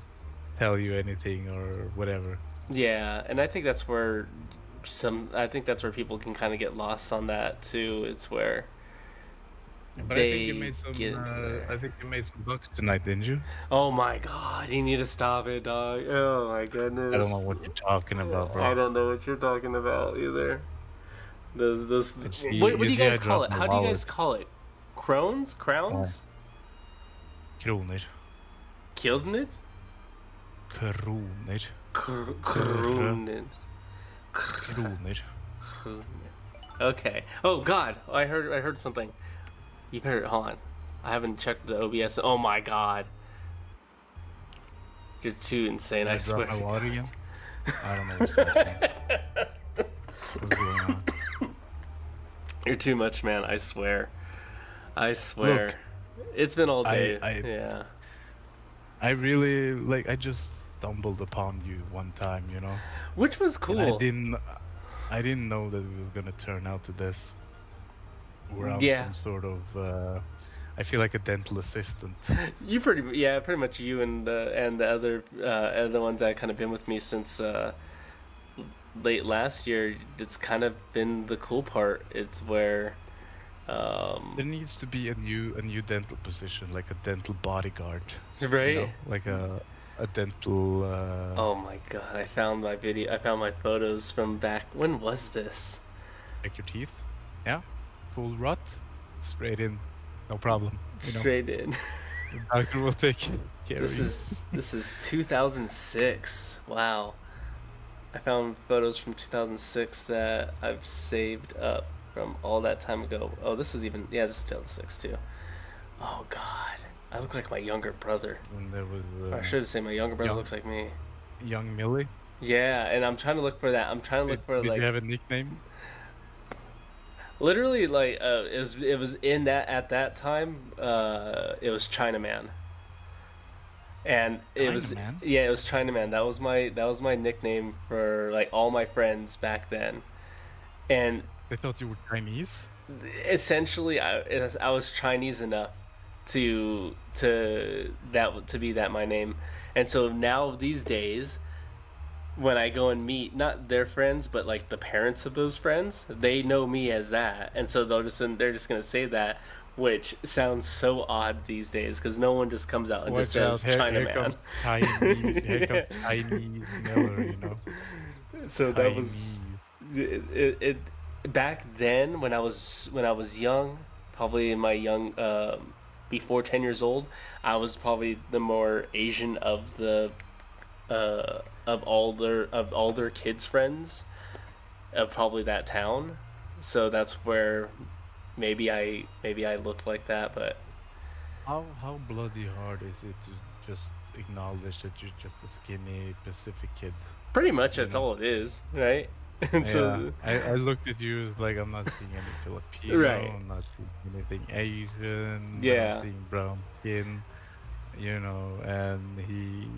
tell you anything or whatever. Yeah, and I think that's where I think that's where people can kind of get lost on that too. It's where But they get into I there. think you made some bucks tonight, didn't you? Oh my god, you need to stop it, dog. Oh my I don't goodness. know what you're talking about, bro. I don't know what you're talking about either. Those what You do you see, I guys call dropped it? my How do you guys wallet. call it? Crones? Uh, Crowns? Kronor. Killed it? Kronor. Kronen. Kronor. Okay. Oh God, I heard something. You better hold on. I haven't checked the OBS. Oh my God, you're too insane. Did I I swear. drop my to wallet God. again? I don't know what's happening. What's going on? You're too much, man. I swear. I swear. Look, It's been all I, day. I, Yeah. I really like. I just stumbled upon you one time, you know, Which was and cool. I didn't know that it was gonna turn out to this, where I'm Yeah. some sort of, I feel like a dental assistant. You pretty much you and the other ones that kind of been with me since late last year. It's kind of been the cool part. It's where There needs to be a new dental position, like a dental bodyguard, you right. know, like a dental. Oh my god! I found my video. I found my photos from back. When was this? Check your teeth. Yeah, full rot, straight in, no problem. You know, Straight in. the doctor will take care of you. This is 2006. Wow. I found photos from 2006 that I've saved up from all that time ago. Oh, this is even this is 2006 too. Oh god, I look like my younger brother. And there was Or I should say my younger brother young, looks like me. young Millie. Yeah, and I'm trying to look for that. I'm trying to look for Did like you have a nickname? literally like it was in that at that time it was Chinaman. And it was Chinaman? yeah, it was Chinaman. That was my nickname for like all my friends back then. And They thought you were Chinese. essentially I was Chinese enough to be that my name. And so now these days when I go and meet not their friends but like the parents of those friends, they know me as that. And so they're just going to say that, which sounds so odd these days because no one just comes out and just Watch out! says Here Chinaman. comes Chinese. Here comes Chinese Miller. You know, So that was Chinese. it back then when I was young, probably in my young before 10 years old, I was probably the more Asian of the of all their kids friends of probably that town. So that's where maybe I looked like that, but How bloody hard is it to just acknowledge that you're just a skinny Pacific kid? pretty much You that's know? all it is, right? And Yeah, so, I looked at you like I'm not seeing any Filipino, right, I'm not seeing anything Asian, I'm not yeah, seeing brown skin, and he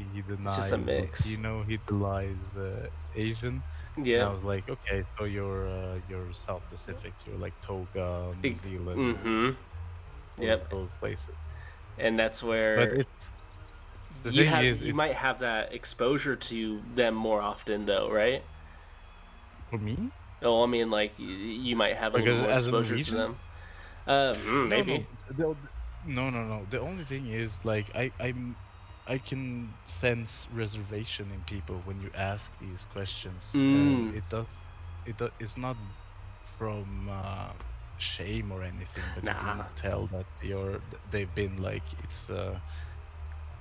it's just a denies mix. Filipino, he denies Asian, and I Yep. was like, okay, so you're South Pacific, you're like Toga, New Zealand, Mm-hmm. Yep. those places. And that's But where the thing is, you it might have that exposure to them more often, though, right? for me, Oh, I mean, like you might have a like little more as a exposure to Norwegian. them. No, Maybe. no, no. The only thing is, like, I can sense reservation in people when you ask these questions, and Mm. it's not from shame or anything, but you Nah. can tell that they've been like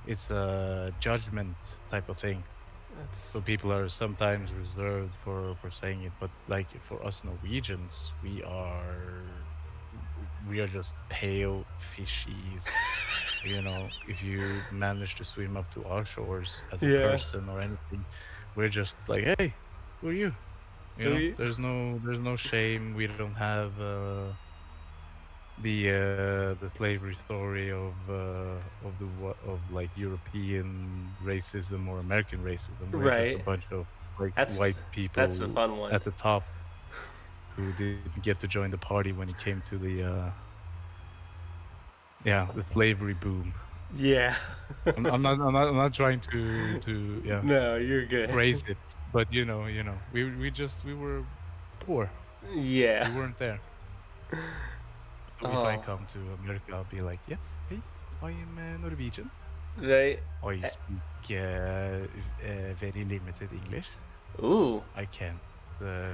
it's a judgment type of thing. That's So people are sometimes reserved for saying it, but like for us Norwegians, we are just pale fishies. If you manage to swim up to our shores as a yeah. person or anything, we're just like, hey, who are you? Maybe. There's no shame. We don't have the slavery story of like European racism or American racism. We're just a Right. bunch of like That's white that's the people fun one. at the top who didn't get to join the party when it came to the slavery boom. Yeah. I'm not trying to No, you're good. praise it, but we were poor. Yeah. We weren't there. So if I Oh, come to America, I'll be like, yes, hey, I am Norwegian. right. I speak very limited English. Ooh. I can't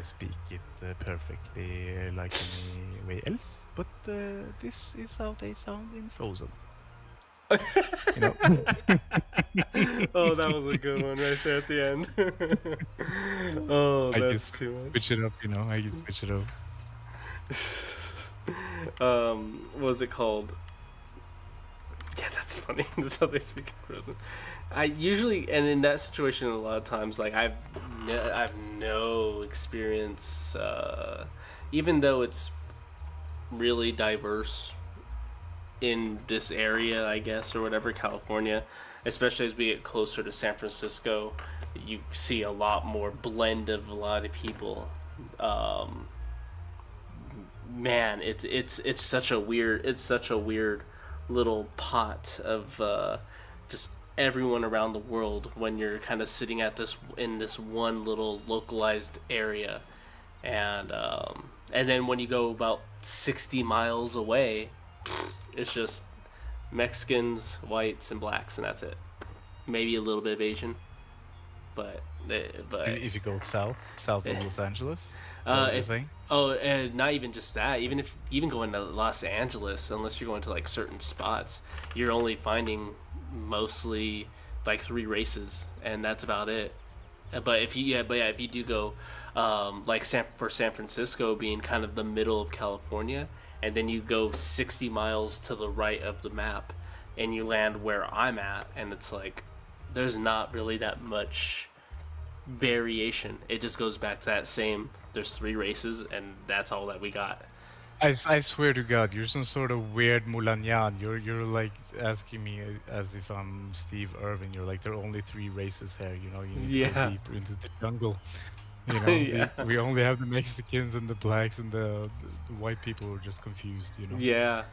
speak it perfectly like anywhere else, but this is how they sound in Frozen. You know. Oh, that was a good one right there at the end. Oh, I that's just too switch it up, I can switch it up. much. What was it called? Yeah, that's funny. That's how they speak in prison. I usually, and in that situation, a lot of times, like I've no experience. Even though it's really diverse in this area, I guess, or whatever, California, especially as we get closer to San Francisco, you see a lot more blend of a lot of people. Um, Man, it's such a weird little pot of just everyone around the world when you're kind of sitting at this in this one little localized area, and then when you go about 60 miles away, it's just Mexicans, whites, and blacks, and that's it. Maybe a little bit of Asian, but If you go south of Los Angeles, is that what you're if, saying? oh, and not even just that. Even going to Los Angeles, unless you're going to like certain spots, you're only finding mostly like three races, and that's about it. If you do go, like San Francisco being kind of the middle of California, and then you go 60 miles to the right of the map, and you land where I'm at, and it's like there's not really that much variation. It just goes back to that same. There's three races, and that's all that we got. I swear to God, you're some sort of weird Mulanyan. You're like asking me as if I'm Steve Irwin. You're like, there are only three races here. You need to go Yeah, deeper into the jungle. yeah, We only have the Mexicans and the blacks, and the white people are just confused. yeah.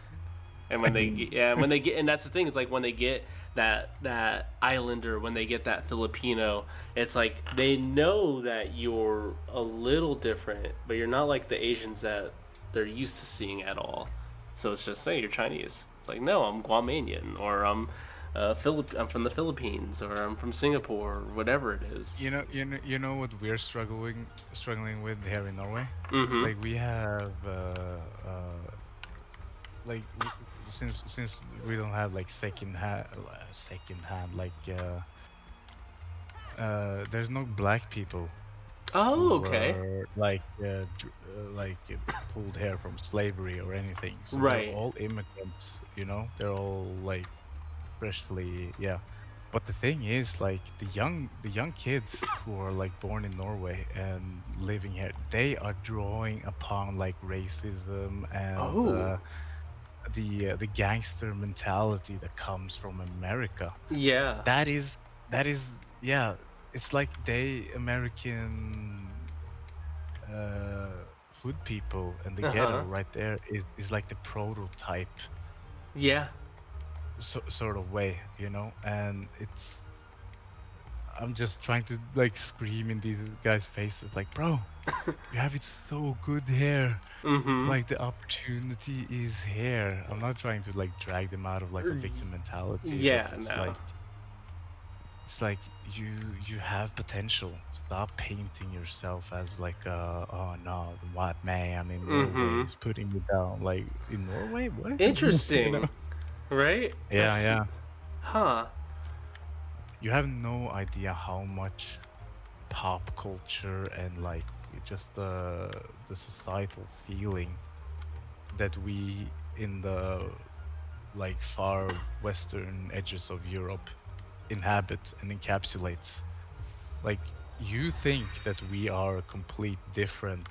And when they get, and that's the thing. It's like when they get that islander, when they get that Filipino, it's like they know that you're a little different, but you're not like the Asians that they're used to seeing at all. So it's just say you're Chinese. It's like, no, I'm Guamanian, or I'm from the Philippines, or I'm from Singapore, or whatever it is. You know what we're struggling with here in Norway. Mm-hmm. Like we have like since we don't have like second hand like there's no black people Oh, who okay. were pulled here from slavery or anything, so they're Right. all immigrants. They're all like freshly, yeah, But the thing is, like the young kids who are like born in Norway and living here, they are drawing upon like racism and Oh, the gangster mentality that comes from America. yeah. That is yeah. It's like they American uh, hood people and the Uh ghetto huh. right there is like the prototype Yeah. sort of way, you know. And it's I'm just trying to like scream in these guys' faces, like, bro, you have it so good here. Mm-hmm. Like the opportunity is here. I'm not trying to like drag them out of like a victim mentality, but Yeah. No. it's like you have potential. Stop painting yourself as like oh no, the white man in Norway Mm-hmm. is putting me down. Like in Norway, what? You know? Interesting. Right? Yeah, That's. yeah. Huh. You have no idea how much pop culture and like just the societal feeling that we in the like far western edges of Europe inhabit and encapsulates. Like you think that we are a complete different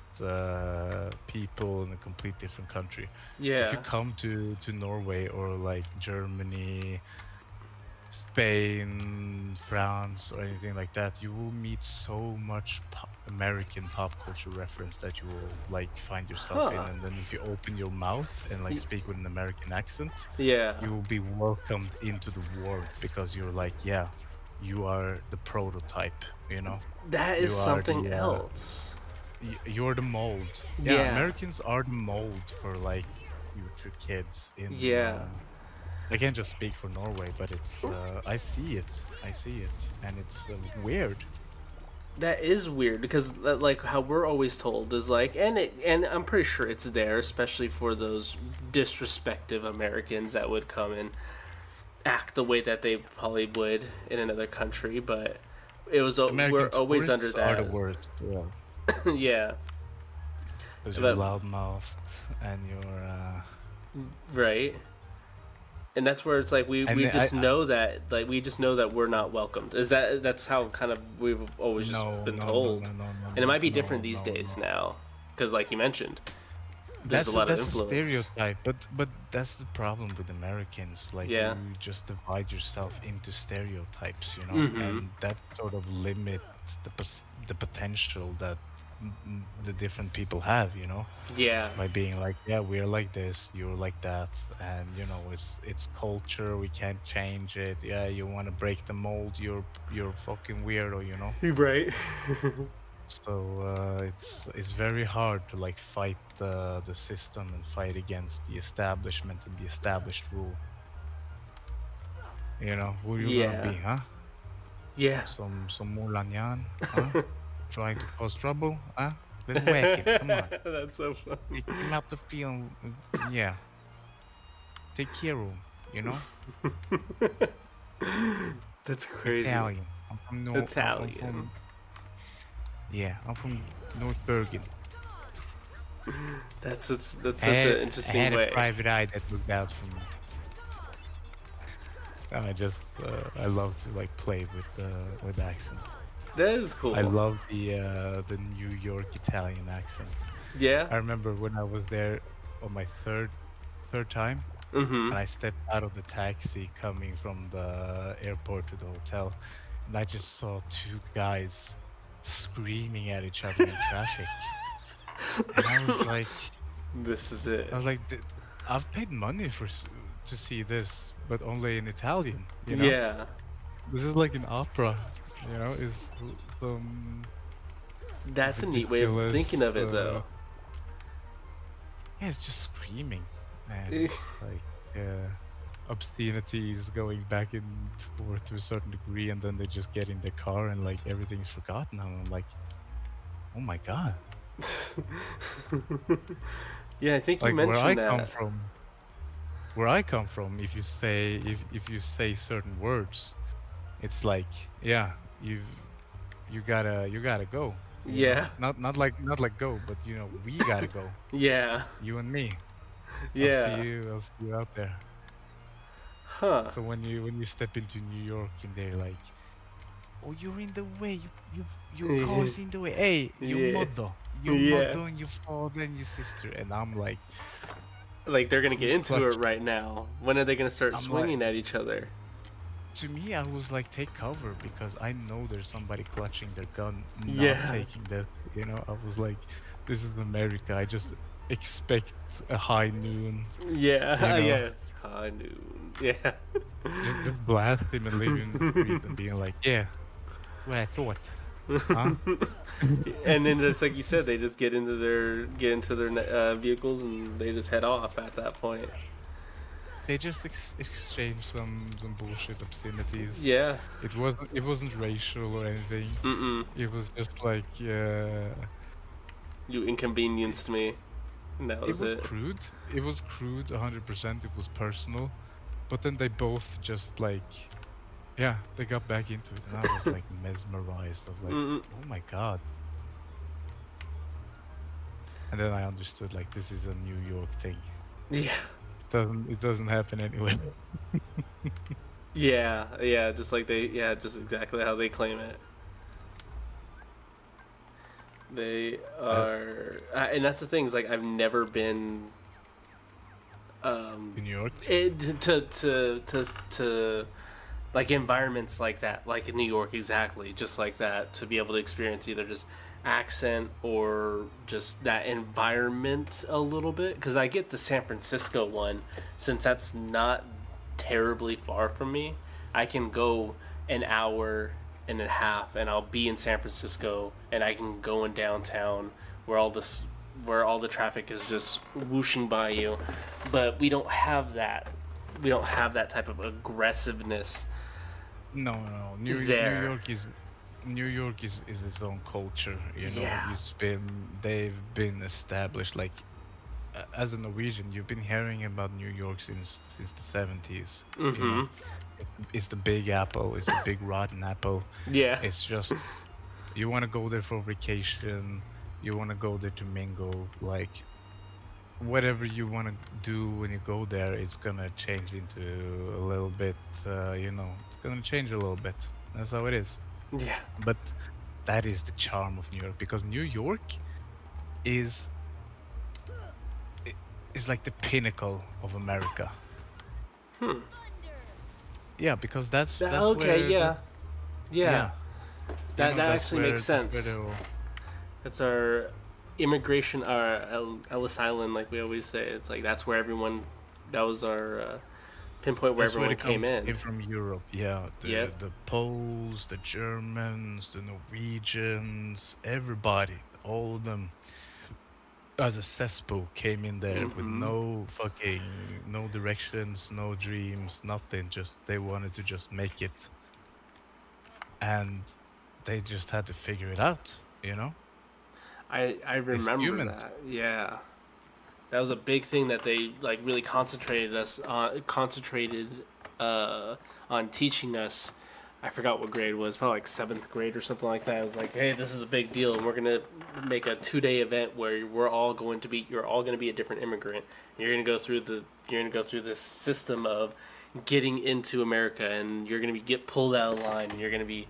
people in a complete different country. If you Yeah. come to Norway or like Germany, Spain, France, or anything like that, you will meet so much American pop culture reference that you will like find yourself in. Huh. And then if you open your mouth and like Y- speak with an American accent, Yeah. you will be welcomed into the warmth because you're like, yeah, you are the prototype, you know? That is You are something the else. you're the mold. Yeah, Yeah. Americans are the mold for like future kids in Yeah. I can't just speak for Norway, but it's I see it. I see it, and it's weird. That is weird because like how we're always told is like and I'm pretty sure it's there especially for those disrespective Americans that would come and act the way that they probably would in another country, but it was we're American always under tourists are the that. worst. Yeah, Yeah. because you're But loudmouthed and you're right. And that's where it's like we I just know that like we just know that we're not welcomed. Is that's how kind of we've always just no been no no told. no no no And it might be no different these no days no. now because like you mentioned there's a lot of That's a influence. stereotype, but that's the problem with Americans. Like Yeah. you just divide yourself into stereotypes, you know, Mm-hmm. and that sort of limits the potential that the different people have, you know, Yeah. by being like, yeah, we're like this, you're like that, and you know, it's culture, we can't change it. Yeah, you want to break the mold, you're fucking weirdo, you know. Right. So it's very hard to like fight the system and fight against the establishment and the established rule. You know, who you gonna Yeah. be, huh? Yeah. Some Mulanyan, huh? Trying to cause trouble, huh? Let's whack him. Come on, That's so funny. take him out the field. Yeah, take care of him. You know, That's crazy. Italian. I'm from North. I'm Italian. from yeah. I'm from North Bergen. That's such I had, an I interesting had a way. private eye that looked out for me. I just I love to like play with accent. That is cool. I love the New York Italian accent. Yeah. I remember when I was there on my third time, Mm-hmm. and I stepped out of the taxi coming from the airport to the hotel, and I just saw two guys screaming at each other in traffic, and I was like, This is it. I've paid money to see this, but only in Italian. You know, Yeah. this is like an opera. You know, is some That's a neat way of ridiculous. thinking of it, though. Yeah, it's just screaming, man. It's like obscenities going back and forth to a certain degree, and then they just get in the car and like everything's forgotten. And I'm like, oh my god! Yeah, I think you Like where I mentioned come that. from, where I come from, if you say if you say certain words, it's like yeah, you gotta go. You know? Yeah. Not like go, but you know we gotta go. Yeah. You and me. Yeah. I'll see you out there. Huh. So when you step into New York and they're like, "Oh, you're in the way. Your car's in the way. Hey, Yeah. your Yeah. mother and your father and your sister." And I'm like, Like they're gonna get "Who's into it clutching?" right now. When are they gonna start I'm like, swinging at each other? to me, I was like, take cover because I know there's somebody clutching their gun, not Yeah. taking that. I was like, this is America. I just expect a high noon. Yeah. You know, Yeah. I knew. Yeah. just blast him and leave him in the street and being like, yeah, what I thought, huh? And then just like you said, they just get into their vehicles and they just head off at that point. They just exchange some bullshit obscenities. Yeah. It wasn't racial or anything. Mm-mm. It was just like You inconvenienced me. And that it was was it. crude. It was crude 100%. It was personal. But then they both just like, yeah, they got back into it, and I was like mesmerized of like, Mm-mm. oh my god. And then I understood like this is a New York thing. Yeah. It doesn't happen anywhere. Yeah. Yeah. Just exactly how they claim it. They are, and that's the thing. Is like I've never been In New York. to like environments like that, like in New York, exactly, just like that, to be able to experience either just accent or just that environment a little bit. Because I get the San Francisco one, since that's not terribly far from me. I can go an hour and a half, and I'll be in San Francisco, and I can go in downtown where all the traffic is just whooshing by you. But we don't have that. We don't have that type of aggressiveness No. New there. York is its own culture. Yeah. They've been established like as a Norwegian, you've been hearing about New York since the 70s. Mm-hmm. It's the big apple. It's the big rotten apple. Yeah. It's just you want to go there for vacation. You want to go there to mingle. Like whatever you want to do when you go there, it's gonna change into a little bit. It's gonna change a little bit. That's how it is. Yeah. But that is the charm of New York because New York is is like the pinnacle of America. Yeah, because that's Okay. where Yeah. Yeah. yeah. That that's actually where- makes that's where sense. they're all- That's our immigration, our Ellis Island, like we always say. It's like that's where everyone. That was our pinpoint where That's where everyone they came in. from Europe. Yeah, Yep. the Poles, the Germans, the Norwegians, everybody, all of them, as a cesspool came in there with no directions, no dreams, nothing. Just they wanted to just make it, and they just had to figure it out. I remember humans. that. Yeah. That was a big thing that they like really concentrated on teaching us. I forgot what grade it was, probably like 7th grade or something like that. It was like, hey, this is a big deal, and we're gonna make a 2-day event where you're all gonna be a different immigrant. You're gonna go through this system of getting into America, and you're gonna get pulled out of line, and you're gonna be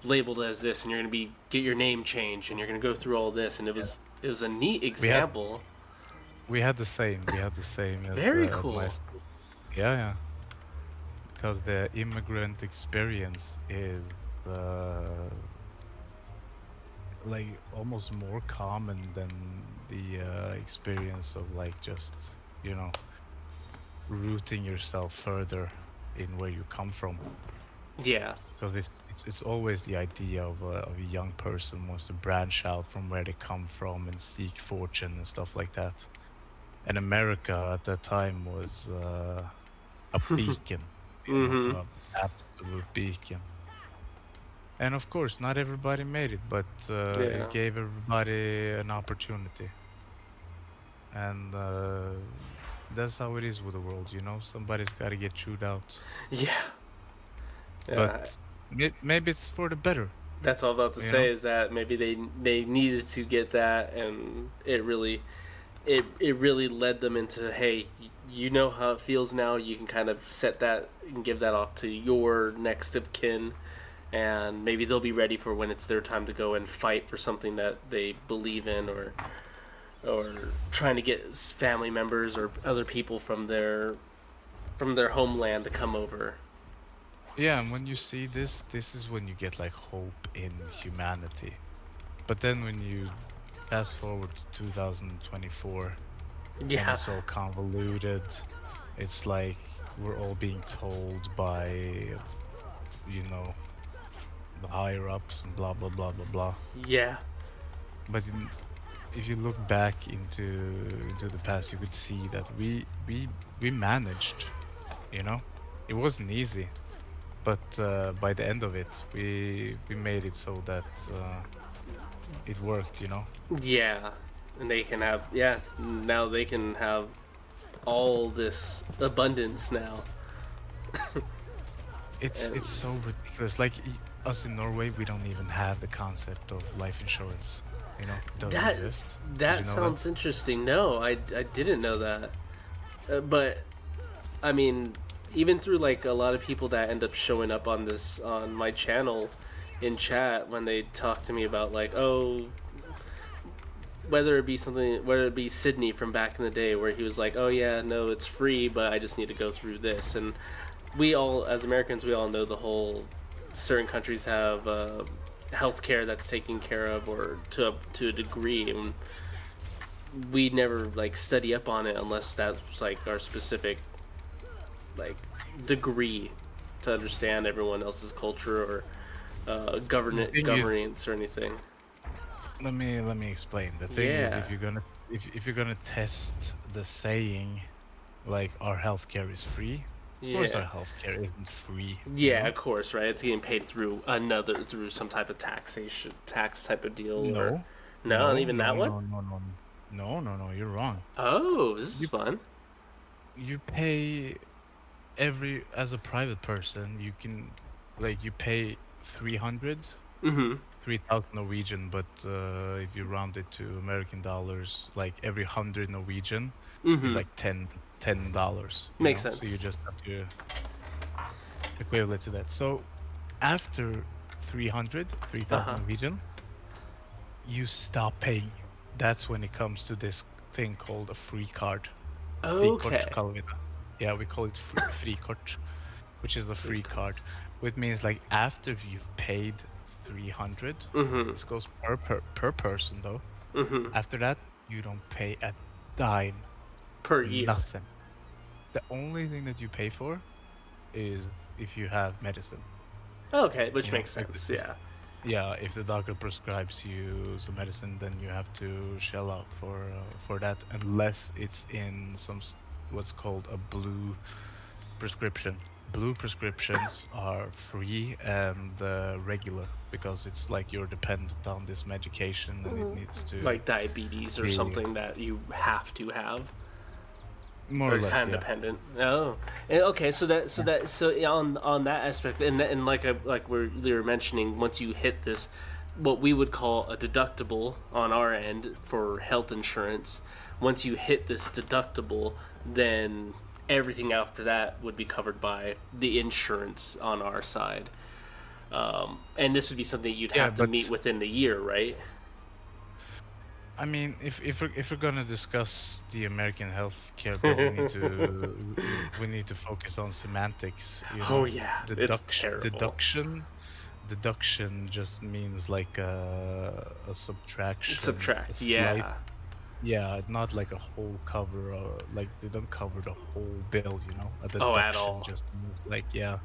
labeled as this, and you're gonna get your name changed, and you're gonna go through all this, and it was a neat example. We had the same. At, Very at cool. my school. Yeah. Because the immigrant experience is like almost more common than the experience of like just rooting yourself further in where you come from. Yeah. Because it's always the idea of a young person wants to branch out from where they come from and seek fortune and stuff like that. And America at that time was a beacon, Mm-hmm. an absolute beacon. And of course, not everybody made it, but Yeah. it gave everybody an opportunity. And that's how it is with the world, Somebody's got to get chewed out. Yeah. Yeah. But maybe it's for the better. That's all I'm about to You say know? is that maybe they needed to get that, and it really it really led them into, hey, you know how it feels now. You can kind of set that and give that off to your next of kin, and maybe they'll be ready for when it's their time to go and fight for something that they believe in, or trying to get family members or other people from their homeland to come over. Yeah, and when you see this is when you get like hope in humanity. But then when you fast forward to 2024, and Yeah, it's all convoluted, it's like we're all being told by, you know, the higher ups and blah blah blah blah blah. yeah, But if you look back into the past, you could see that we managed, you know. It wasn't easy, but by the end of it, we made it so that it worked, you know. yeah. And they can have, now they can have all this abundance now. It's so ridiculous. Like us in Norway, we don't even have the concept of life insurance. You know, it doesn't exist. Did That you know sounds interesting. No, I didn't know that. But I mean, even through like a lot of people that end up showing up on my channel in chat when they talk to me about like, oh, whether it be Sydney from back in the day where he was like, oh yeah, no, it's free, but I just need to go through this. And we all, as Americans, we all know the whole certain countries have healthcare that's taken care of, or to a degree, and we never like study up on it unless that's like our specific like degree to understand everyone else's culture or governance or anything. Let me explain. The thing is, Yeah. if you're gonna test the saying, like our healthcare is free, of course our Yeah. healthcare isn't free. Yeah, of course, right? It's getting paid through some type of tax type of deal. No. Or no, not even that one. No, you're wrong. Oh, this is fun. You pay as a private person, you can, like, you pay 300, Mm-hmm. 3,000 Norwegian, but if you round it to American dollars, like every 100 Norwegian Mm-hmm. is like $10. Makes So sense. you just have to equivalent to that. So after 3,000 Uh-huh. Norwegian, you stop paying. That's when it comes to this thing called a free card. Okay. Frikort kaller vi det. Yeah, we call it frikort, which is the free card, which means like after you've paid 300, Mm-hmm. this goes per person though. Mm-hmm. After that, you don't pay a dime, Per year. nothing. The only thing that you pay for is if you have medicine. Okay, which You know, makes like sense. this- Yeah. Yeah, if the doctor prescribes you some medicine, then you have to shell out for that, unless it's in what's called a blue prescription. Blue prescriptions are free and regular, because it's like you're dependent on this medication and it needs to Like diabetes or be something that you have to have. more Or or less, kind of yeah. dependent. Oh, and okay. So on that aspect, and like we were mentioning, once you hit this, what we would call a deductible on our end for health insurance, once you hit this deductible, then everything after that would be covered by the insurance on our side. And this would be something you'd Yeah, have to but- meet within the year, right? I mean, if we're gonna discuss the American healthcare bill, we need to focus on semantics. You know? Oh yeah, it's terrible. Deduction just means like a subtraction. Subtract, a yeah. slight- yeah, not like a whole cover, or like they don't cover the whole bill, you know. A Oh, at deduction all. just means like, yeah.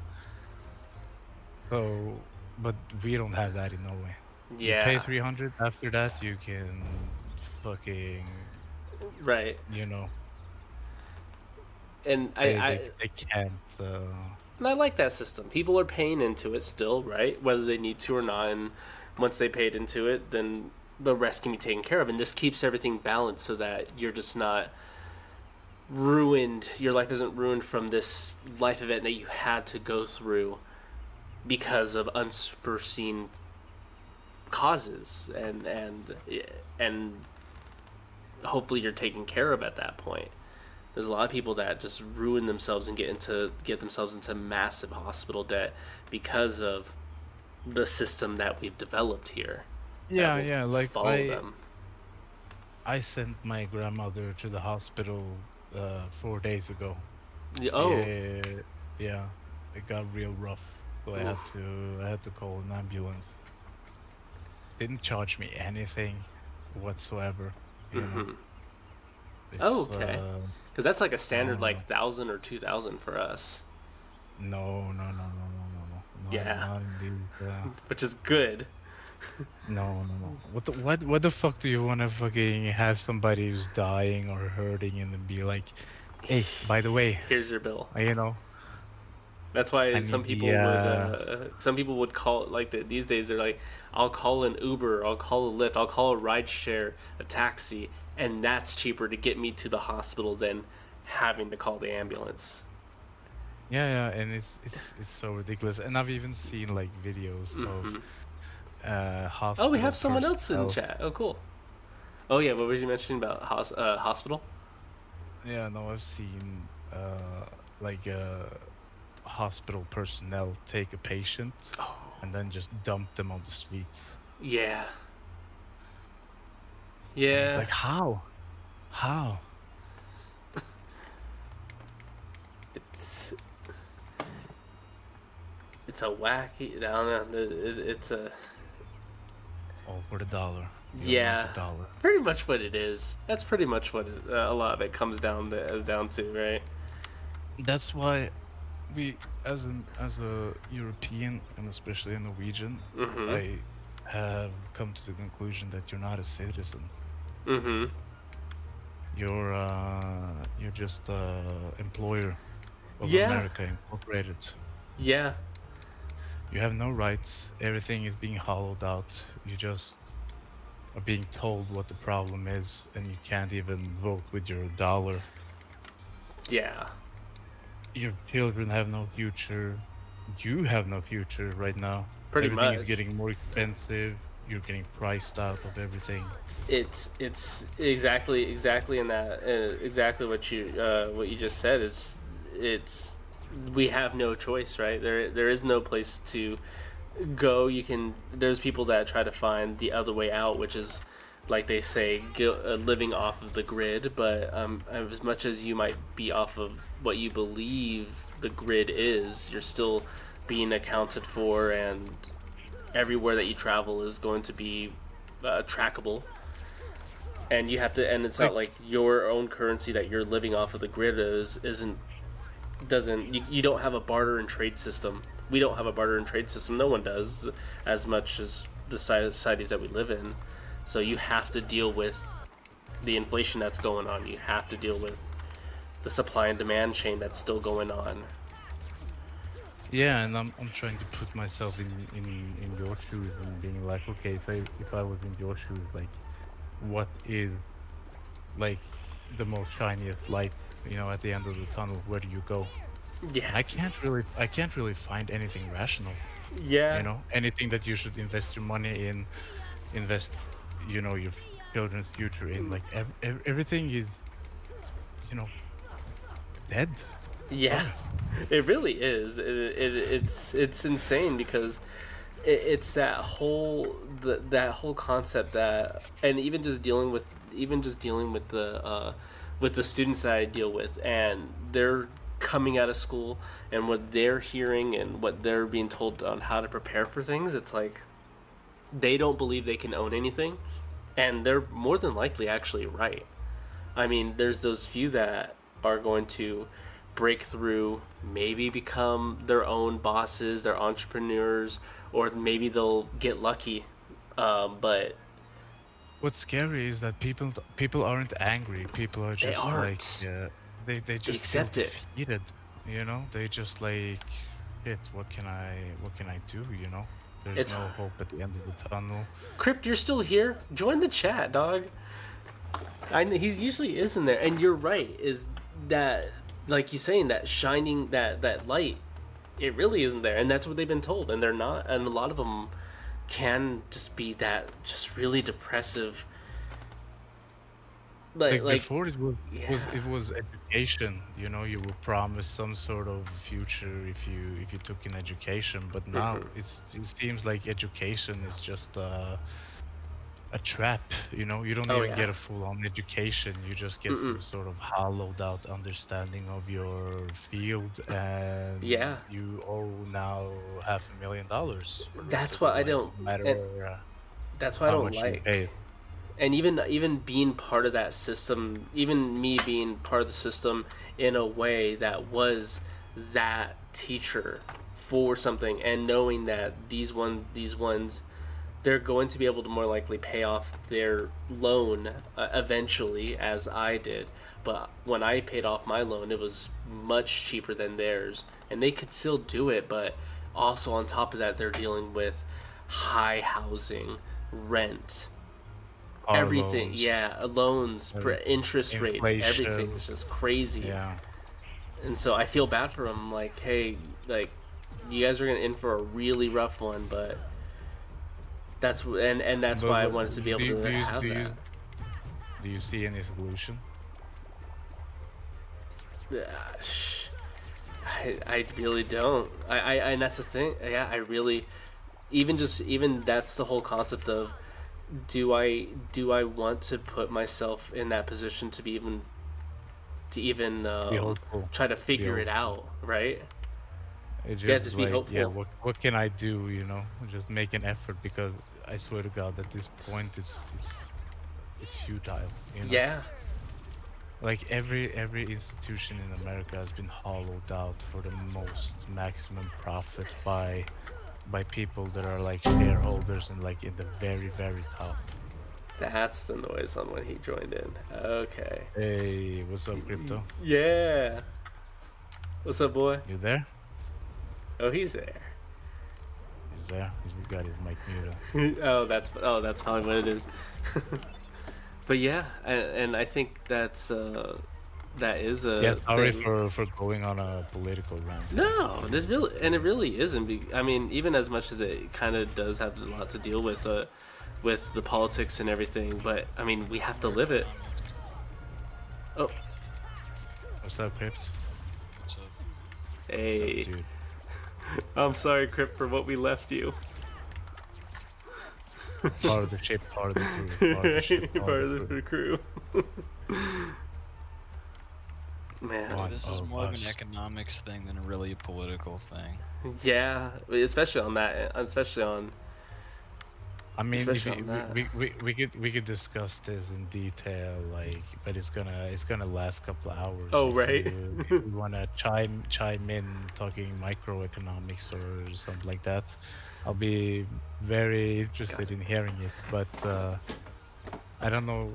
So, but we don't have that in Norway. You pay Yeah, 300. After that, you can fucking, right. you know, And they can't. And I like that system. People are paying into it still, right? Whether they need to or not. And once they paid into it, then the rest can be taken care of. And this keeps everything balanced so that you're just not ruined. Your life isn't ruined from this life event that you had to go through because of unforeseen causes and hopefully you're taken care of at that point. There's a lot of people that just ruin themselves and get themselves into massive hospital debt because of the system that we've developed here. Yeah, that will yeah. Like follow them. I sent my grandmother to the hospital 4 days ago. Oh, Yeah, it got real rough, so I had to call an ambulance. Didn't charge me anything whatsoever, you know. It's, oh, okay. Because that's like a standard like uh, 1,000 or 2,000 for us. no. Yeah. Not in these, Which is good. no. What the fuck do you want to fucking have somebody who's dying or hurting and then be like, hey, by the way, Here's your bill. you know, That's I why need some people would call like these days. They're like, I'll call an Uber, I'll call a Lyft, I'll call a rideshare, a taxi, and that's cheaper to get me to the hospital than having to call the ambulance. yeah, and it's so ridiculous. And I've even seen like videos of hospital. Oh, we have someone else in personnel. chat. Oh, cool. Oh yeah, what was you mentioning about hospital? Yeah, no, I've seen like hospital personnel take a patient and then just dump them on the street. Yeah. And it's Yeah. like how? It's a wacky. I don't know. It's a All for the dollar. You yeah. want the dollar. Pretty much what it is. That's pretty much what a lot of it comes down to, right? That's why we, as a European and especially a Norwegian, Mm-hmm. I have come to the conclusion that you're not a citizen. Mm-hmm. You're just a employer of Yeah. America Incorporated. Yeah. You have no rights. Everything is being hollowed out. You just are being told what the problem is, and you can't even vote with your dollar. Yeah. Your children have no future. You have no future right now. Pretty Everything much. is getting more expensive. You're getting priced out of everything. It's exactly in that exactly what you just said. It's we have no choice, right? There is no place to go. There's people that try to find the other way out, which is like they say living off of the grid. But as much as you might be off of what you believe the grid is, you're still being accounted for, and everywhere that you travel is going to be trackable. And you have to, and it's not like your own currency that you're living off of the grid you don't have a barter and trade system. We don't have a barter and trade system. No one does, as much as the societies that we live in. So you have to deal with the inflation that's going on. You have to deal with the supply and demand chain that's still going on. Yeah, and I'm trying to put myself in your shoes and being like, okay, if I was in your shoes, like, what is like the most shiniest light, at the end of the tunnel? Where do you go? Yeah. I can't really find anything rational. Yeah. Anything that you should invest your money in, invest, your children's future in. Like everything is, dead. Yeah, it really is. It's insane because it's that whole concept that, and even just dealing with the students that I deal with, and they're coming out of school and what they're hearing and what they're being told on how to prepare for things. It's like they don't believe they can own anything, and they're more than likely actually right. I mean, there's those few that are going to break through, maybe become their own bosses, their entrepreneurs, or maybe they'll get lucky. But what's scary is that people aren't angry. People are just aren't. like they just accept feel it. defeated. They just like, shit. What can I do? There's It's no hope at the end of the tunnel. Crypt, you're still here? Join the chat, dog. He usually is in there, and you're right. Is that, like you're saying, that shining that light? It really isn't there, and that's what they've been told, and they're not. And a lot of them can just be that just really depressive like before yeah. it was education, you know, you were promised some sort of future if you took an education, but now Hmm. it seems like education is just a trap, you know. You don't Oh even yeah. get a full-on education, you just get Mm-mm. some sort of hollowed out understanding of your field, and Yeah. you owe now $500,000 for the rest That's of your what I life, don't. no And matter that's what I how don't much you like. pay. And even being part of that system, even me being part of the system in a way that was that teacher for something, and knowing that these ones, they're going to be able to more likely pay off their loan eventually, as I did. But when I paid off my loan, it was much cheaper than theirs, and they could still do it. But also on top of that, they're dealing with high housing, rent, Car everything. loans, Yeah, loans, everything, interest rates, everything inflation. is just crazy. Yeah, And so I feel bad for them. Like, hey, like you guys are gonna in for a really rough one, but that's why I but wanted to be able to have that. do you see any solution? Yeah, I really don't. And that's the thing. Yeah, I really even that's the whole concept of do I want to put myself in that position to be even to even Be hopeful, try to be figure it hopeful. out, right? It's Yeah, just just be like, yeah, hopeful. what can I do, you know? Just make an effort, because I swear to God, at this point, it's futile, you know? Yeah, Like every institution in America has been hollowed out for the most maximum profit by people that are like shareholders and like in the very top. that's the noise on when he joined in. Okay. Hey, what's up, Crypto? Yeah. What's up, boy? You there? Oh, he's there. He's there. He's got his mic muted. Oh, that's probably what it is. But yeah, and I think that is Yeah, a sorry thing. for going on a political rant here. No, this really, and it really isn't. I mean, even as much as it kind of does have a lot to deal with the politics and everything, but I mean, we have to live it. Oh, What's up, Crypt? What's up? What's up, hey, dude? I'm sorry, Crip, for what we left you. Part of the ship, part of the crew, part of the ship, part Part of of the the crew. crew. Man, One This is of more of an us. economics thing than really a political thing. yeah, especially on that, I mean, if especially you, on that. we could discuss this in detail, like, but it's gonna last a couple of hours. Oh, right. If you wanna chime in talking microeconomics or something like that, I'll be very interested in hearing it. But I don't know,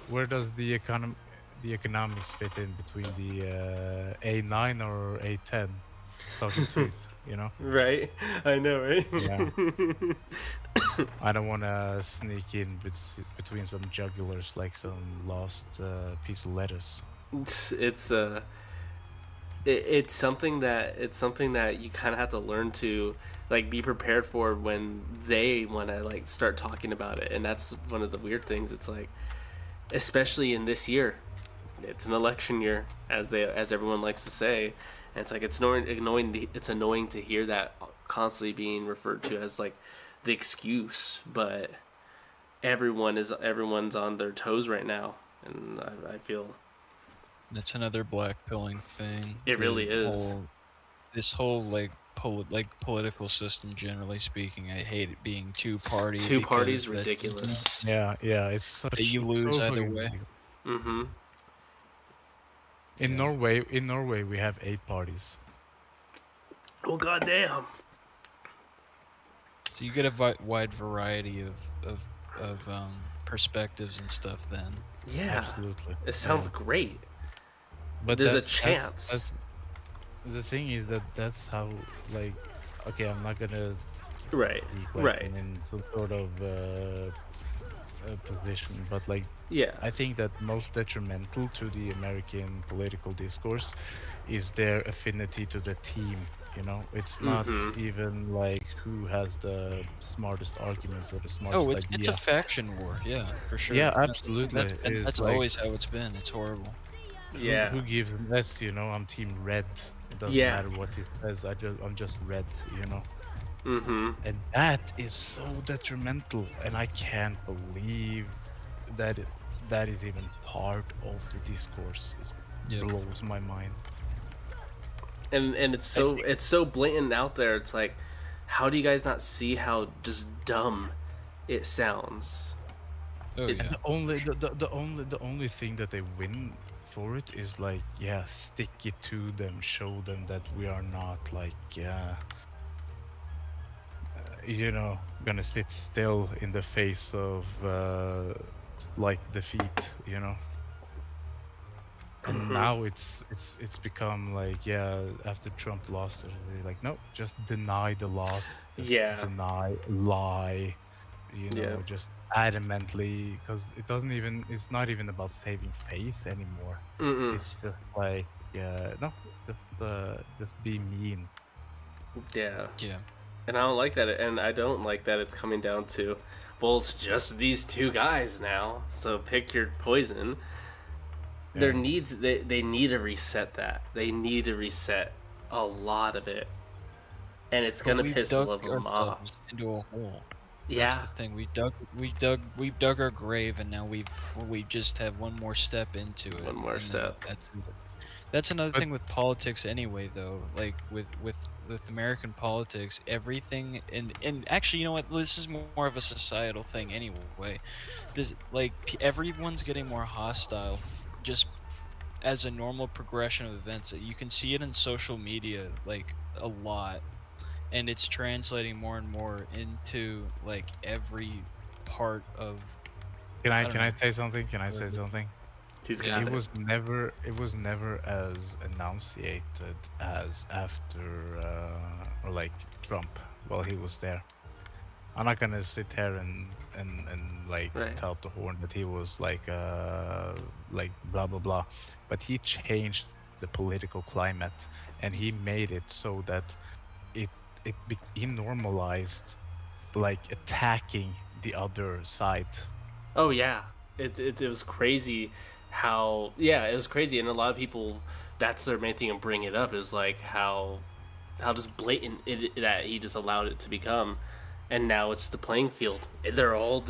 where does the economics fit in between the A9 or A10? Talking teeth, you know? Right? I know, right? Yeah. I don't want to sneak in between some jugulars like some lost piece of lettuce. it's it's something that you kind of have to learn to like be prepared for when they want to like start talking about it, and that's one of the weird things. It's like, especially in this year, it's an election year, as everyone likes to say, and it's like it's annoying to hear that constantly being referred to as like the excuse, but everyone's on their toes right now, and I feel That's another black pilling thing. it really is. This whole like political system, generally speaking, I hate it being two party Two parties, because that ridiculous. Yeah, yeah, it's such. that you it's lose so either fucking way. ridiculous. Mm-hmm. In Yeah. Norway, we have 8 parties. Well, goddamn. So you get a wide variety of perspectives and stuff. Then Yeah. Absolutely. It sounds Yeah. great. But There's a that's chance. that's the thing is that's how, like, okay, I'm not gonna Right. speak like Right. in some sort of position, but like Yeah. I think that most detrimental to the American political discourse is their affinity to the team. You know, it's not even like who has the smartest argument or the Oh, smartest it's a idea. faction war, yeah, for sure. Yeah, And absolutely. It's that's like always how it's been. It's horrible. Yeah. who gives an S, you know, I'm team red. It doesn't Yeah. matter what it says, I'm just red, you know. Mm-hmm. And that is so detrimental, and I can't believe that that is even part of the discourse. It blows my mind. And it's so blatant out there. It's like, how do you guys not see how just dumb it sounds? Oh yeah. The only thing that they win for it is like, yeah, stick it to them, show them that we are not like you know, gonna sit still in the face of like defeat, you know. And now it's become like, yeah, after Trump lost, they're like, no, just deny the loss, just deny, lie, you know, just adamantly, because it's not even about saving face anymore. It's just like, no, just be mean. Yeah. Yeah. And I don't like that, and I don't like that it's coming down to, well, it's just these two guys now, so pick your poison. There needs they need to reset that. They need to reset a lot of it, and it's gonna piss a lot of them off. Into a hole. Yeah, that's the thing. We've dug our grave, and now we just have one more step into it. One more step. That's another thing with politics, anyway. Though, like with American politics, everything and actually, you know what? This is more of a societal thing, anyway. This everyone's getting more hostile. Just as a normal progression of events, you can see it in social media like a lot, and it's translating more and more into like every part of. Can I say something? Can I say something? It was never as enunciated as after or like Trump while he was there. I'm not gonna sit here and like tout the horn that he was like blah blah blah, but he changed the political climate, and he made it so that he normalized like attacking the other side. Oh yeah, it was crazy how it was crazy, and a lot of people, that's their main thing and bring it up is like how just blatant that he just allowed it to become. And now it's the playing field. They're all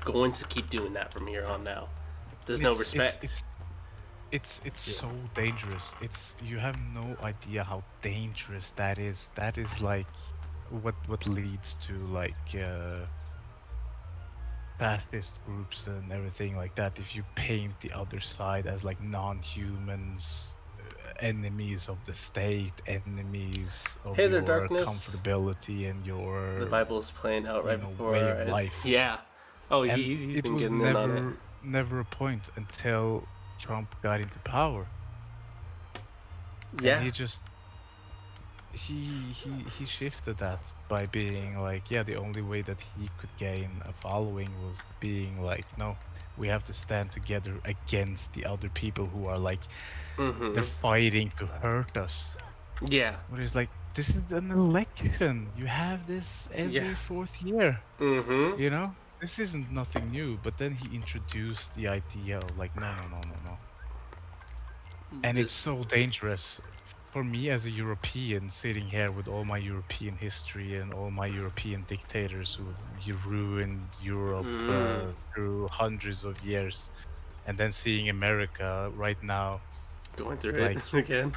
going to keep doing that from here on now. There's no respect. It's so dangerous. You have no idea how dangerous that is. That is like what leads to like fascist groups and everything like that. If you paint the other side as like non-humans, enemies of the state, enemies of your darkness. Comfortability and your... The Bible's playing out right before way our of eyes. life. Yeah. Oh, and he's it been was getting in on it. never a point until Trump got into power. Yeah. And he just... He shifted that by being like, yeah, the only way that he could gain a following was being like, no, we have to stand together against the other people who are like, they're fighting to hurt us. Yeah. But it's like, this is an election. You have this every fourth year. You know? This isn't nothing new. But then he introduced the idea of like, no. And it's so dangerous. For me as a European, sitting here with all my European history and all my European dictators who ruined Europe through hundreds of years, and then seeing America right now going through it again.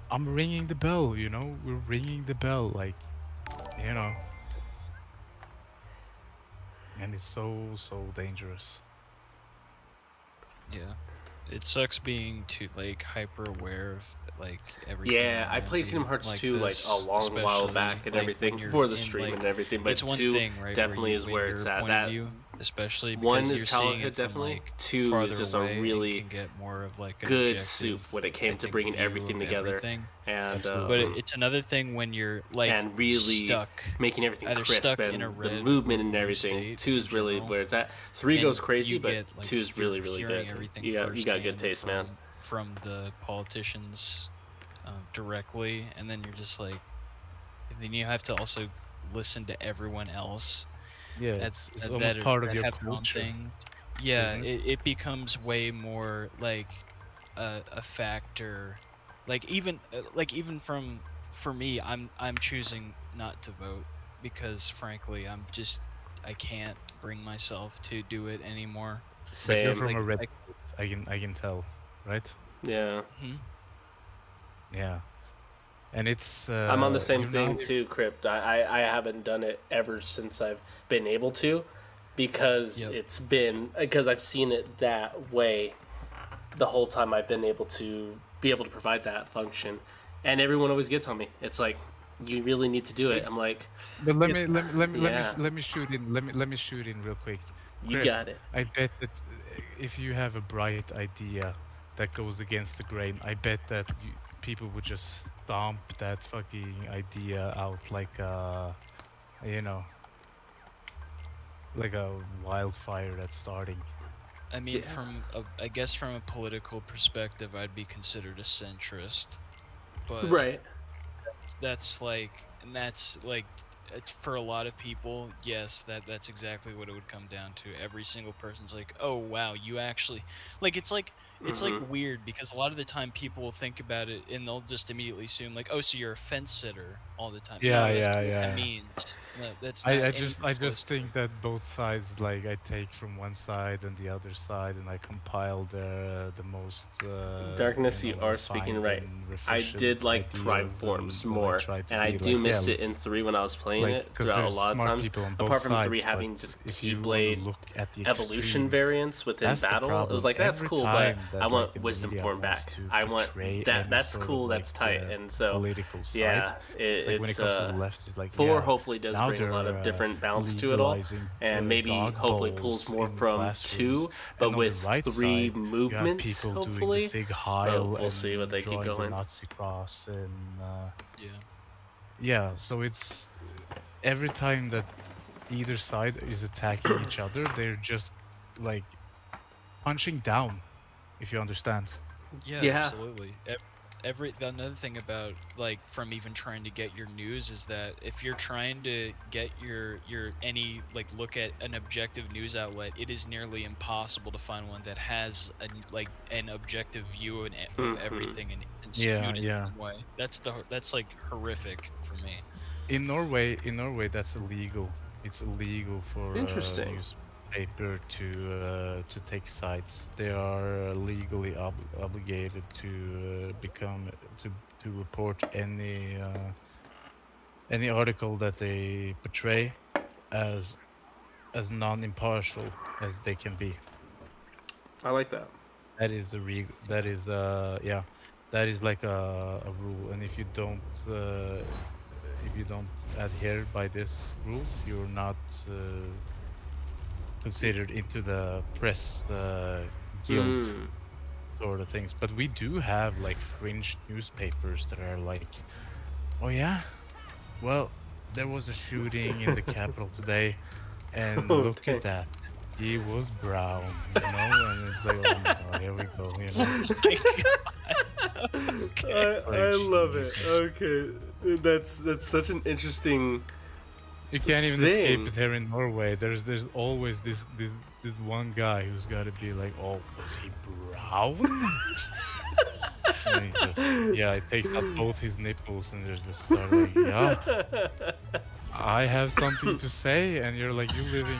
I'm ringing the bell, you know? We're ringing the bell, like, you know. And it's so dangerous. Yeah. It sucks being too like hyper aware of like everything. Yeah, I played Kingdom Hearts 2 like a long while back and everything for the stream and everything, but it's one 2 thing, right, definitely is where your it's at. point That of view especially One because is you're seeing childhood, it from definitely. like Two is farther just away a and really can get more of like an good objective, soup when it came I to think, bringing view everything of together, everything. and But it's another thing when you're like and really stuck, making everything either crisp stuck in a and the red movement or and blue everything. state Two in is really general, where it's at. Three and goes crazy, you but get like two is you're really, really hearing good. everything You got good firsthand taste, man. from the politicians directly, and then you're just like, and then you have to also listen to everyone else Yeah, at, it's almost part of that your have their own culture, things. Yeah, isn't it? it becomes way more like a factor. Like even from for me, I'm choosing not to vote because frankly, I can't bring myself to do it anymore. But you're Same. from Like a red state, I can tell, right? Yeah. Yeah. And it's I'm on the same you're not thing too, Crypt. I haven't done it ever since I've been able to, because Yep. it's been because I've seen it that way the whole time I've been able to provide that function, and everyone always gets on me. It's like, you really need to do it. It's I'm like, But yeah, let me shoot in. Let me shoot in real quick. you Crypt, got it. I bet that if you have a bright idea that goes against the grain, I bet that people would just stomp that fucking idea out like you know, like a wildfire that's starting. I mean, Yeah. I guess from a political perspective, I'd be considered a centrist, but Right. that's like for a lot of people, yes, that's exactly what it would come down to. Every single person's like, oh wow, you actually it's like Mm-hmm. weird because a lot of the time people will think about it and they'll just immediately assume like, oh, so you're a fence sitter all the time. Yeah, No, that's yeah, not what that yeah. means. No, that's not any I just close. think that both sides, like, I take from one side and the other side, and I compile the most Darkness, you you know, are speaking refined right. and I efficient did like Tribe ideas, Forms and then I more, try to and I be do like, yeah, miss it in let's 3 when I was playing like, it because throughout a there's lot of smart times. people on both Apart from 3 sides, having but just if you want to Keyblade look at the evolution extremes, variants within that's the battle, it was problem. like, that's Every cool, but time I that like want the Wisdom media Form wants back. to I want portray that. any That's sort cool. of like That's tight. And so, political side, yeah, it's like when it it's comes to the left, it's like, 4 yeah, hopefully does now bring a lot they're of different balance to it all, legalizing and maybe dog hopefully pulls bowls more in from classrooms, 2, but and on the with right 3 side, you have movements, people doing the hopefully. Sig But Heil we'll see what and they keep drawing the going. Nazi cross, and Yeah. yeah, so it's every time that either side is attacking each other, they're just like punching down, if you understand. Yeah, Yeah. absolutely. Another thing about like from even trying to get your news is that if you're trying to get your any like look at an objective news outlet, it is nearly impossible to find one that has an objective view of everything and isn't Yeah, skewed in yeah. some way. That's like horrific for me. In Norway, that's illegal. It's illegal for Interesting. newspaper to take sides. They are legally obligated to to report any article that they portray as non-impartial as they can be. I like that. That is that is yeah, that is like a rule, and if you don't adhere by this rules, you're not considered into the press guild sort of things. But we do have like fringe newspapers that are like, oh yeah, well, there was a shooting in the capital today, and Oh, look dang. at that. He was brown, you know, and it's like, oh my god, here we go, you know. I love it. Okay, that's such an interesting. You can't even escape thing. it here in Norway. There's always this one guy who's got to be like, oh, was he brown? And he just, yeah, it takes out both his nipples and just start like, yeah, I have something to say, and you're like, you're living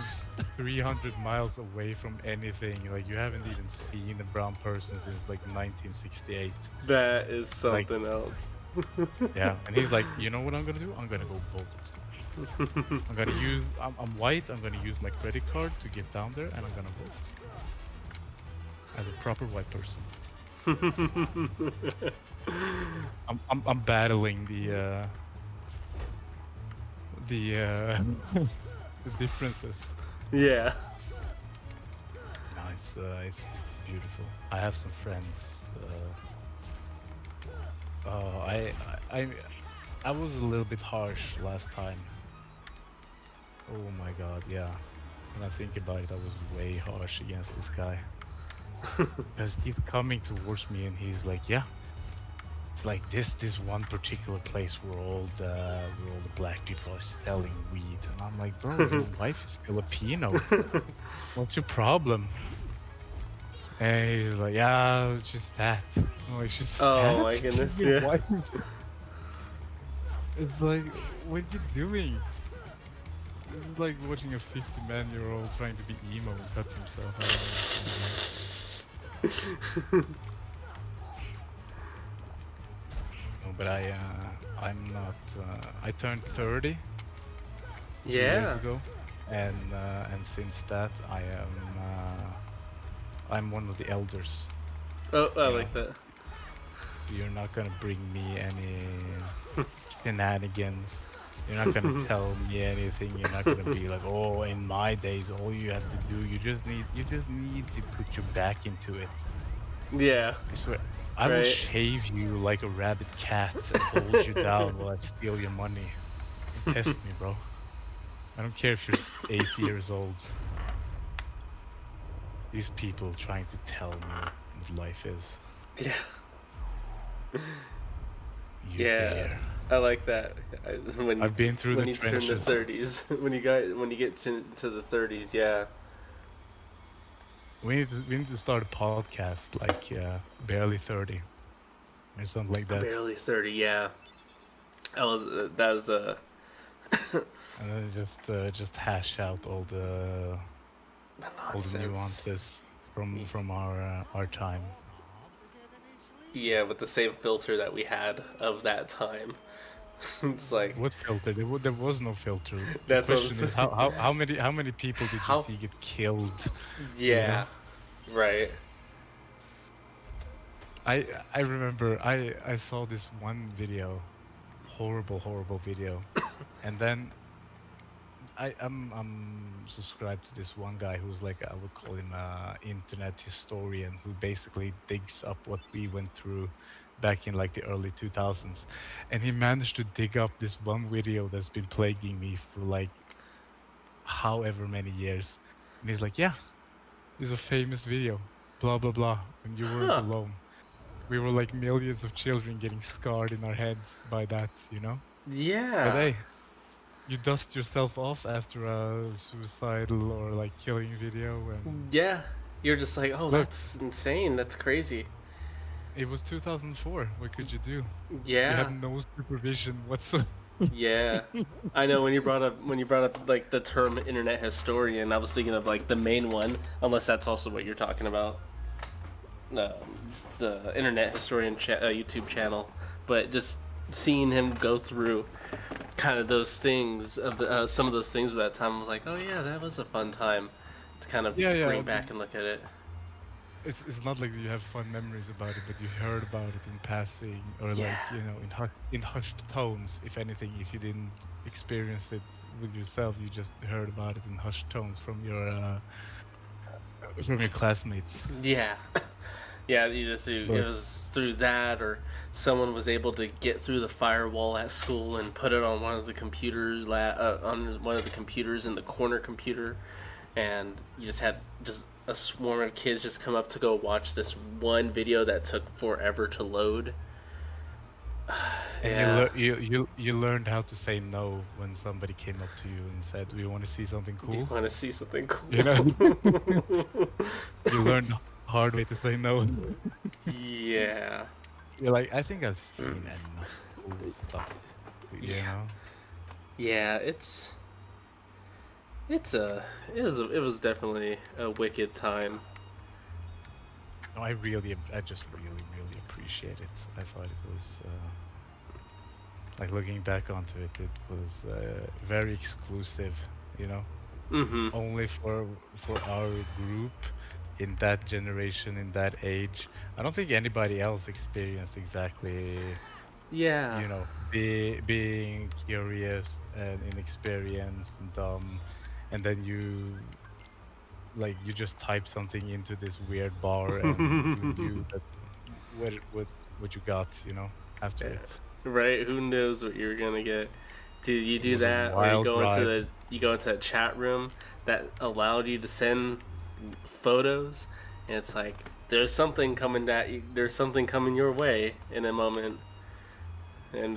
300 miles away from anything. Like, you haven't even seen a brown person since like 1968. That is something else. Yeah, and he's like, you know what I'm gonna do? I'm gonna go vote. I'm gonna use. I'm white. I'm gonna use my credit card to get down there, and I'm gonna vote as a proper white person. I'm battling the the differences. Yeah. it's beautiful. I have some friends. I I was a little bit harsh last time. Oh my god, yeah. When I think about it, I was way harsh against this guy. Because he's coming towards me and he's like, yeah. It's like this one particular place where all the black people are selling weed. And I'm like, bro, your wife is Filipino. What's your problem? And he's like, yeah, she's fat. I'm like, she's fat? Oh my goodness, Your yeah. wife? It's like, what are you doing? It's like watching a 50-man-year-old trying to be emo and cut himself. No, but I'm not. I turned 30 2 years Yeah. ago, and since that I'm one of the elders. Oh, I You like know? that. So you're not gonna bring me any shenanigans. You're not gonna tell me anything. You're not gonna be like, oh, in my days, all you had to do, you just need to put your back into it. Yeah. I swear, I will Right. shave you like a rabid cat and hold you down while I steal your money. And test me, bro. I don't care if you're 80 years old. These people trying to tell me what life is. Yeah. You Yeah. dare. I like that. When I've been through when the you turn the trenches. 30s, when you get to the 30s, yeah. We need to start a podcast like barely 30 or something like that, Barely 30, yeah. That was and then just hash out all the nonsense. nuances from our time. Yeah, with the same filter that we had of that time. It's like What filter? There was no filter. The That's what I'm question is saying. how many people did you How- see get killed? yeah, right. I remember I saw this one video, horrible video, and then I'm subscribed to this one guy who's like, I would call him a internet historian who basically digs up what we went through back in like the early 2000s, and he managed to dig up this one video that's been plaguing me for like however many years, and he's like, yeah, this is a famous video, blah blah blah, and you weren't Huh. alone. We were like millions of children getting scarred in our heads by that, you know? Yeah. But hey, you dust yourself off after a suicidal or like killing video, and Yeah. You're just like, oh, Look. that's insane. That's crazy. it was 2004. What could you do? You Yeah. had no supervision whatsoever. Yeah. I know when you brought up like the term internet historian, I was thinking of like the main one, unless that's also what you're talking about. The internet historian YouTube channel, but just seeing him go through kind of those things of the some of those things at that time, I was like, oh yeah, that was a fun time to kind of Yeah, bring back and look at it. It's not like you have fun memories about it, but you heard about it in passing, or Yeah. like, you know, in hushed tones. If anything, if you didn't experience it with yourself, you just heard about it in hushed tones from your classmates. Yeah. Yeah, either through, But- it was through that, or someone was able to get through the firewall at school and put it on one of the computers, on one of the computers in the corner computer, and you just had just a swarm of kids just come up to go watch this one video that took forever to load. And Yeah. you learned how to say no when somebody came up to you and said, "Do you want to see something Do you cool?" want to see something cool? You know, you learned the hard way to say no. Yeah. You're like, I think I've seen enough cool stuff. You know. Yeah, it was definitely a wicked time. No, I just really appreciate it. I thought it was, like looking back onto it, it was very exclusive, you know, Mm-hmm. only for our group in that generation, in that age. I don't think anybody else experienced exactly, Yeah. you know, being curious and inexperienced and dumb, and then like you just type something into this weird bar and who knew that what you got, you know, after it. Right? Who knows what you're gonna get? Did you It do was a that, or you wild go into ride. the chat room that allowed you to send photos, and it's like there's something coming there's something coming your way in a moment, and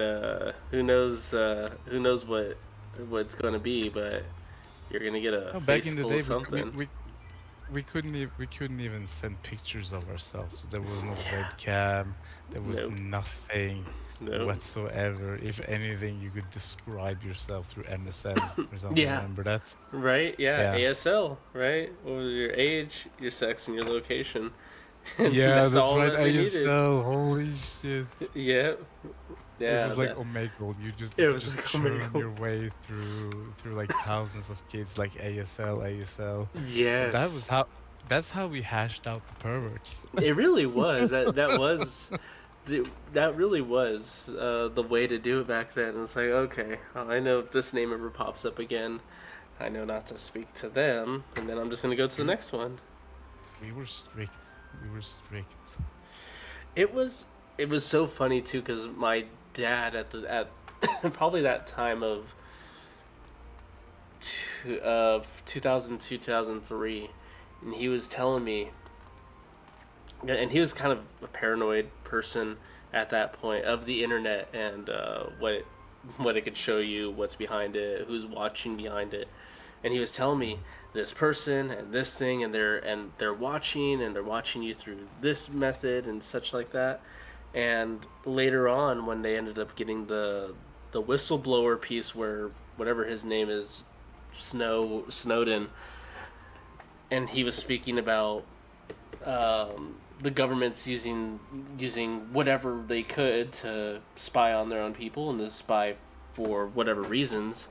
who knows what's gonna be, but you're gonna get a No, back face in the full day, of something. we couldn't even send pictures of ourselves. There was no webcam. There was Nope. nothing Nope. whatsoever. If anything, you could describe yourself through MSN or something. Yeah. Remember that? Right? Yeah. Yeah. ASL. Right? What was your age, your sex, and your location? And Yeah, that's that's all right. that we needed. ASL. Holy shit. Yep. It Yeah. was like Omegle. It You was just like churn Omegle. your way through like thousands of kids like ASL. Yes. That's how we hashed out the perverts. It really was. That really was the way to do it back then. It's like, okay, well, I know if this name ever pops up again, I know not to speak to them, and then I'm just gonna go to the next one. We were strict. We were strict. It was so funny too, because my dad at probably that time of 2002 2003, and he was telling me, and he was kind of a paranoid person at that point of the internet and what it could show you, what's behind it, who's watching behind it, and he was telling me this person and this thing, and they're watching you through this method and such like that. And later on, when they ended up getting the whistleblower piece, where whatever his name is, Snowden, and he was speaking about the government's using whatever they could to spy on their own people and to spy for whatever reasons.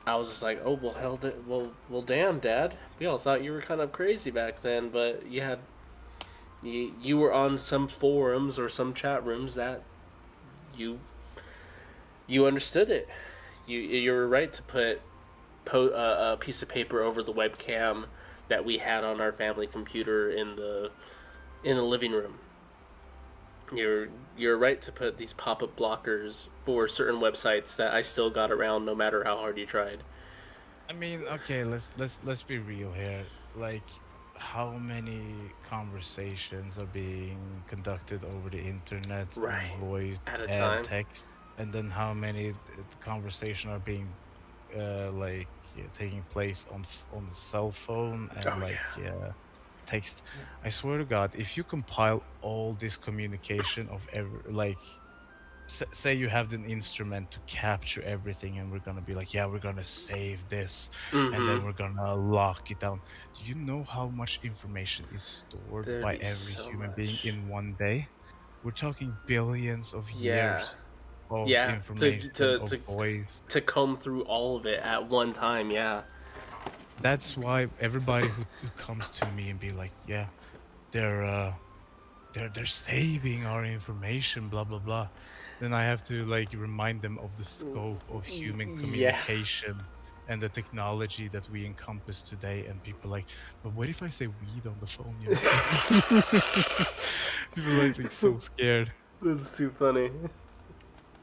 I was just like, oh well, well, damn, Dad. We all thought you were kind of crazy back then, but you were on some forums or some chat rooms that you understood it. You were right to put a piece of paper over the webcam that we had on our family computer in the living room. You're right to put these pop-up blockers for certain websites that I still got around no matter how hard you tried. I mean, okay, let's be real here. Like, how many conversations are being conducted over the internet, Right. voice At a and time. text, and then how many conversation are being taking place on the cell phone and Oh, text. I swear to God, if you compile all this communication of say you have an instrument to capture everything, and we're gonna be like, yeah, we're gonna save this, and then Mm-hmm. we're gonna lock it down. Do you know how much information is stored There'd by be every so human being much. in one day? We're talking billions of Yeah. years of Yeah. information of voice. To comb through all of it at one time. Yeah. That's why everybody who comes to me and be like, yeah, they're saving our information, blah blah blah. Then I have to like remind them of the scope of human Yeah. communication and the technology that we encompass today. And people like, but what if I say weed on the phone? You know? People are like so scared. That's too funny.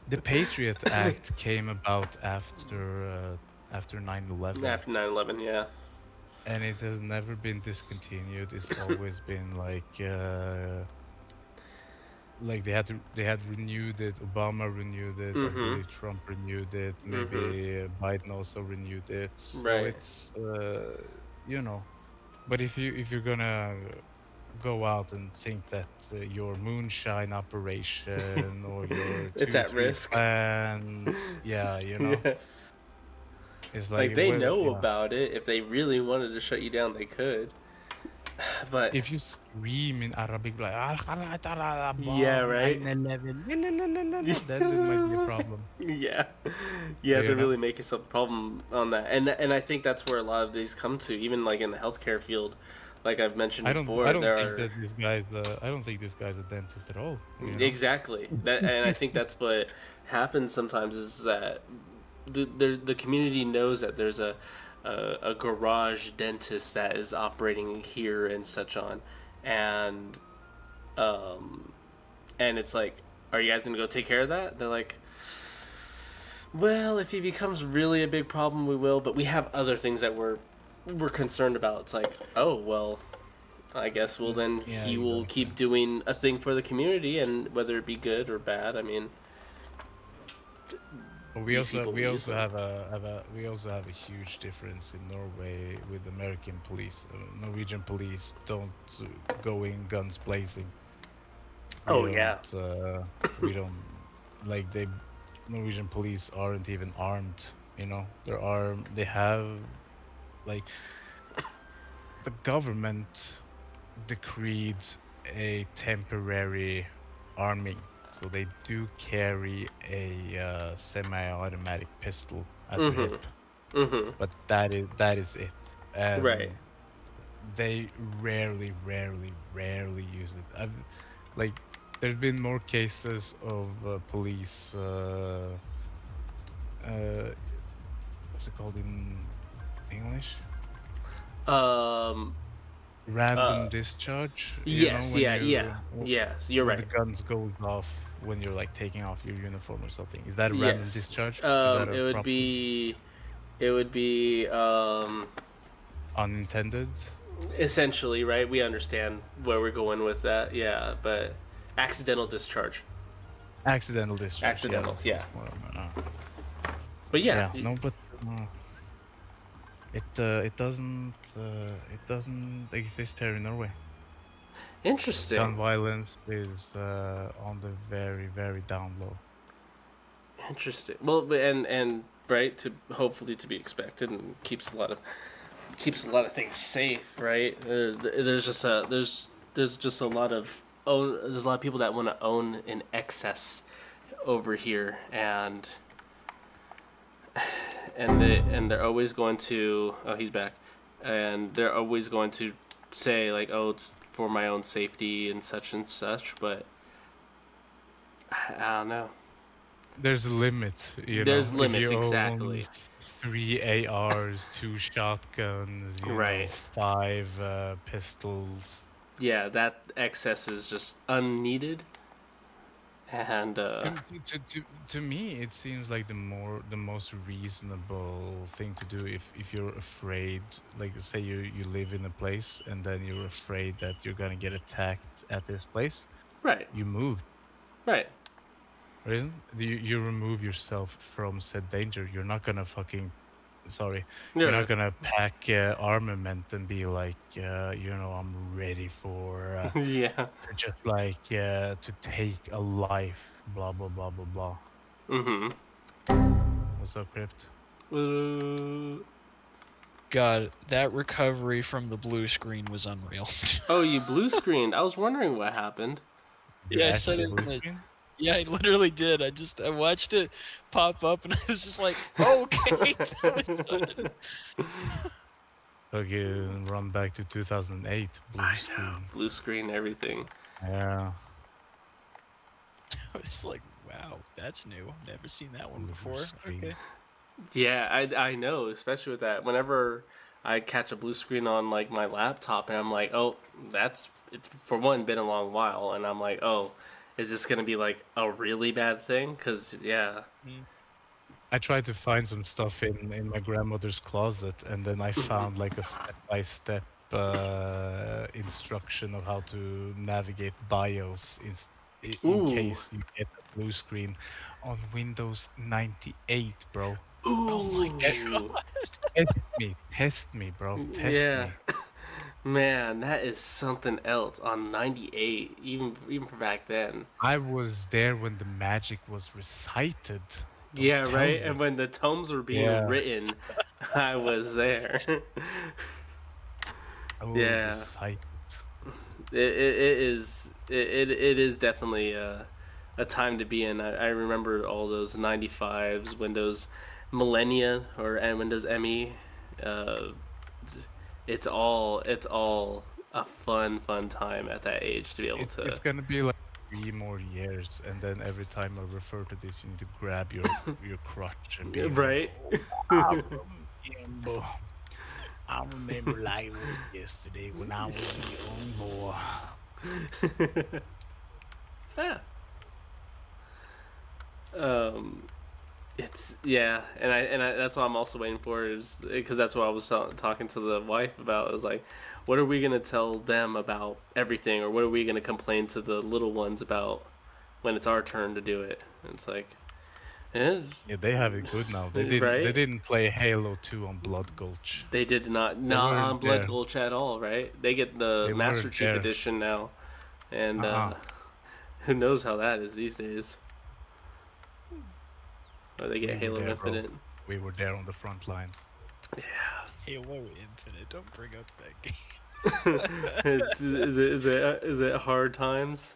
The Patriot Act came about after 9/11. After 9/11, yeah. And it has never been discontinued. It's always been like they had renewed it. Obama renewed it. I Mhm. believe Trump renewed it. Maybe Biden also renewed it. So Right. it's you know. But if you're gonna go out and think that your moonshine operation or your It's at risk. plans, yeah, you know, Yeah. it's Like they well, know yeah. about it. If they really wanted to shut you down, they could. But If you scream in Arabic like Yeah, right? 9/11, then it might be a problem. yeah, you have You to know? really make yourself a problem on that, and I think that's where a lot of these come to, even like in the healthcare field, like I've mentioned before. I don't There think are that this guy's I don't think this guy's a dentist at all. You know? exactly that, and I think that's what happens sometimes is that the community knows that there's a garage dentist that is operating here and such on, and and it's like, are you guys gonna go take care of that? They're like, well, if he becomes really a big problem, we will, but we have other things that we're concerned about. It's like, oh well, I guess well then Yeah, he will keep doing a thing for the community, and whether it be good or bad, I mean. But These people we use also them. have a huge difference in Norway with American police. Norwegian police don't go in guns blazing. Oh yeah. We don't like they Norwegian police aren't even armed. You know, they're armed. They have like the government decreed a temporary arming. So they do carry a semi-automatic pistol at their Mhm. hip, Mhm. but that is it. And Right. they rarely use it. Like, there's been more cases of police. What's it called in English? Um. Random Uh. discharge. Yes. When Yeah. you Yeah. Yes. You're when the right. guns goes off when you're like taking off your uniform or something. Is that a random Yes. discharge? Is that a It would proper be. It would be. unintended? Essentially, right? We understand where we're going with that. Yeah, but accidental discharge. Accidental discharge. Accidental. That's Yeah. what But yeah. no, but it doesn't exist here in Norway. Interesting. Gun violence is on the very down low. Interesting. Well, and right, to hopefully to be expected, and keeps a lot of things safe, right? There's just a lot of there's a lot of people that want to own in excess over here, and they're always going to, oh, he's back, and they're always going to say like, oh, it's for my own safety and such, but I don't know. There's a limit, There's know. limits, If you exactly. own 3 ARs, 2 shotguns, Right. 5 pistols. Yeah, that excess is just unneeded, and To me, it seems like the most reasonable thing to do if you're afraid, like say you live in a place and then you're afraid that you're gonna get attacked at this place, right, you move. right. Right? You remove yourself from said danger. You're not gonna you're Yeah. not gonna pack armament and be like, I'm ready for Yeah. just like to take a life. Blah blah blah blah blah. Mm-hmm. What's up, Crypt? God, that recovery from the blue screen was unreal. Oh, you blue screened. I was wondering what happened. Yeah, I said Actually it. blue screen? Yeah, I literally did. I watched it pop up, and I was just like, okay. That was sudden. Okay, run back to 2008. Blue I screen. know. Blue screen, everything. Yeah. I was like, wow, that's new. Never seen that one Blue before. screen. Okay. Yeah, I know, especially with that. Whenever I catch a blue screen on like my laptop, and I'm like, oh, it's for one been a long while, and I'm like, oh, is this gonna be like a really bad thing? Cause yeah. I tried to find some stuff in my grandmother's closet, and then I found like a step-by-step instruction of how to navigate BIOS in case you get a blue screen on Windows 98, bro. Oh my god. Test me, bro. Test Yeah. me. Man, that is something else on 98, even for back then. I was there when the magic was recited. Don't Yeah, tell right? me. And when the tomes were being written, I was there. Oh, Yeah. recited. It is definitely a time to be in. I remember all those 95s, Windows Millennia and Windows ME. It's all a fun time at that age to be able to. It's gonna be like 3 more years, and then every time I refer to this, you need to grab your crotch and be Right? like, I remember like it was yesterday when I was a young boy. Yeah. Um, it's yeah, and I that's what I'm also waiting for is because that's what I was talking to the wife about. It was like, what are we gonna tell them about everything, or what are we gonna complain to the little ones about when it's our turn to do it? And it's like, eh, Yeah, they have it good now. They right? didn't play Halo 2 on Blood Gulch. They did They not on weren't Blood there. Gulch at all, right? They get the They Master weren't Chief there. Edition now, and Uh-uh. who knows how that is these days? Or they get We were Halo there, bro. Infinite. We were there on the front lines. Yeah. Halo Infinite. Don't bring up that game. Is it hard times?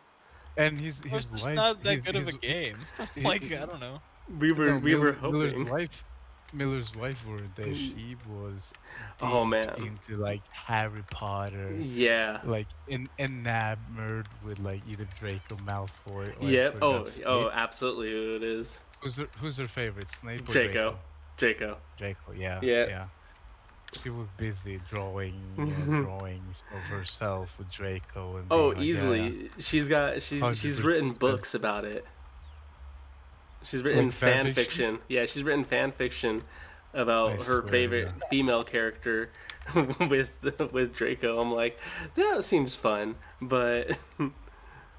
And his It's just wife, not that his, good of a his, game. his, Like, I don't know. no, We were Miller's hoping. wife weren't there. She was Oh deep man. into like Harry Potter, Yeah. like enamored with like either Draco Malfoy or I Yep. swear to God, Oh, Snape. absolutely. It is Who's her favorite, Snape or Draco. Draco? Draco. Draco, yeah, Yeah. yeah. She was busy drawing drawings of herself with Draco and Oh, being like, yeah, easily. She's written 100%. books about it. She's written Like fan fan fiction? fiction. Yeah, she's written fan fiction I about her swear to favorite God. female character with Draco. I'm like, that seems fun, but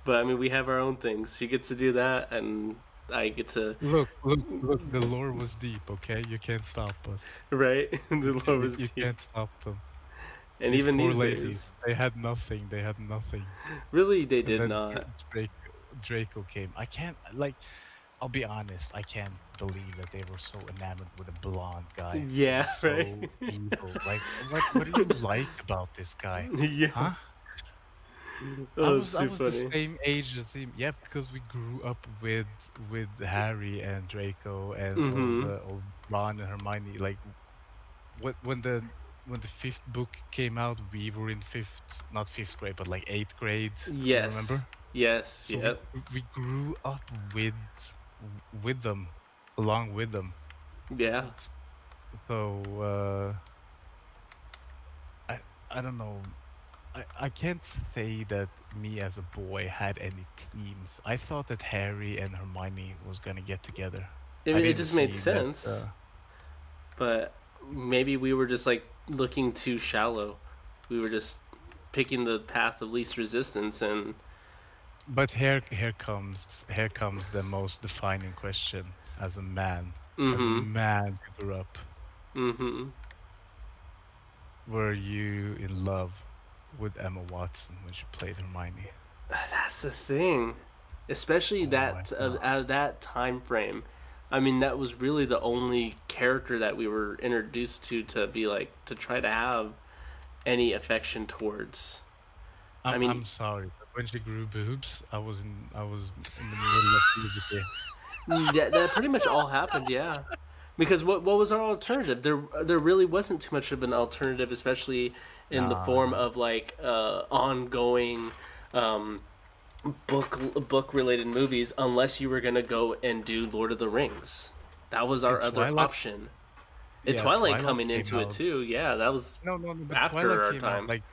but I mean, we have our own things. She gets to do that, and I get to Look! The lore was deep. Okay, you can't stop us. right. The lore was You deep. can't stop them. And These even poor these ladies, days, they had nothing. They had nothing. really, they And did then not. Draco came. I can't like. I'll be honest. I can't believe that they were so enamored with a blonde guy. who Yeah, was so right. evil. Like, what do you like about this guy? Yeah. Huh? Oh, I it's too was the funny. same age as him. Yeah, because we grew up with Harry and Draco and Mm-hmm. all Ron and Hermione. Like when the fifth book came out, we were in not fifth grade, but like eighth grade. You Yes. remember? Yes. So Yep. we grew up with them, along with them. Yeah. So I don't know. I can't say that me as a boy had any teams. I thought that Harry and Hermione was gonna get together. I It didn't just made see that, sense, but maybe we were just like looking too shallow. We were just picking the path of least resistance, and but here comes the most defining question as a man. As a mm-hmm. man who grew up, Mm-hmm. were you in love with Emma Watson when she played Hermione? That's the thing, especially Oh that my God. out of that time frame. I mean, that was really the only character that we were introduced to be like to try to have any affection towards. I mean, I'm sorry, but when she grew boobs, I was in the middle of puberty. that pretty much all happened, yeah. Because what was our alternative? There really wasn't too much of an alternative, especially in the form Nah. of like ongoing book related movies, unless you were gonna go and do Lord of the Rings. That was our And other Twilight- option. And Yeah, Twilight coming came into it out- too. Yeah, that was No, but after Twilight our came time. out like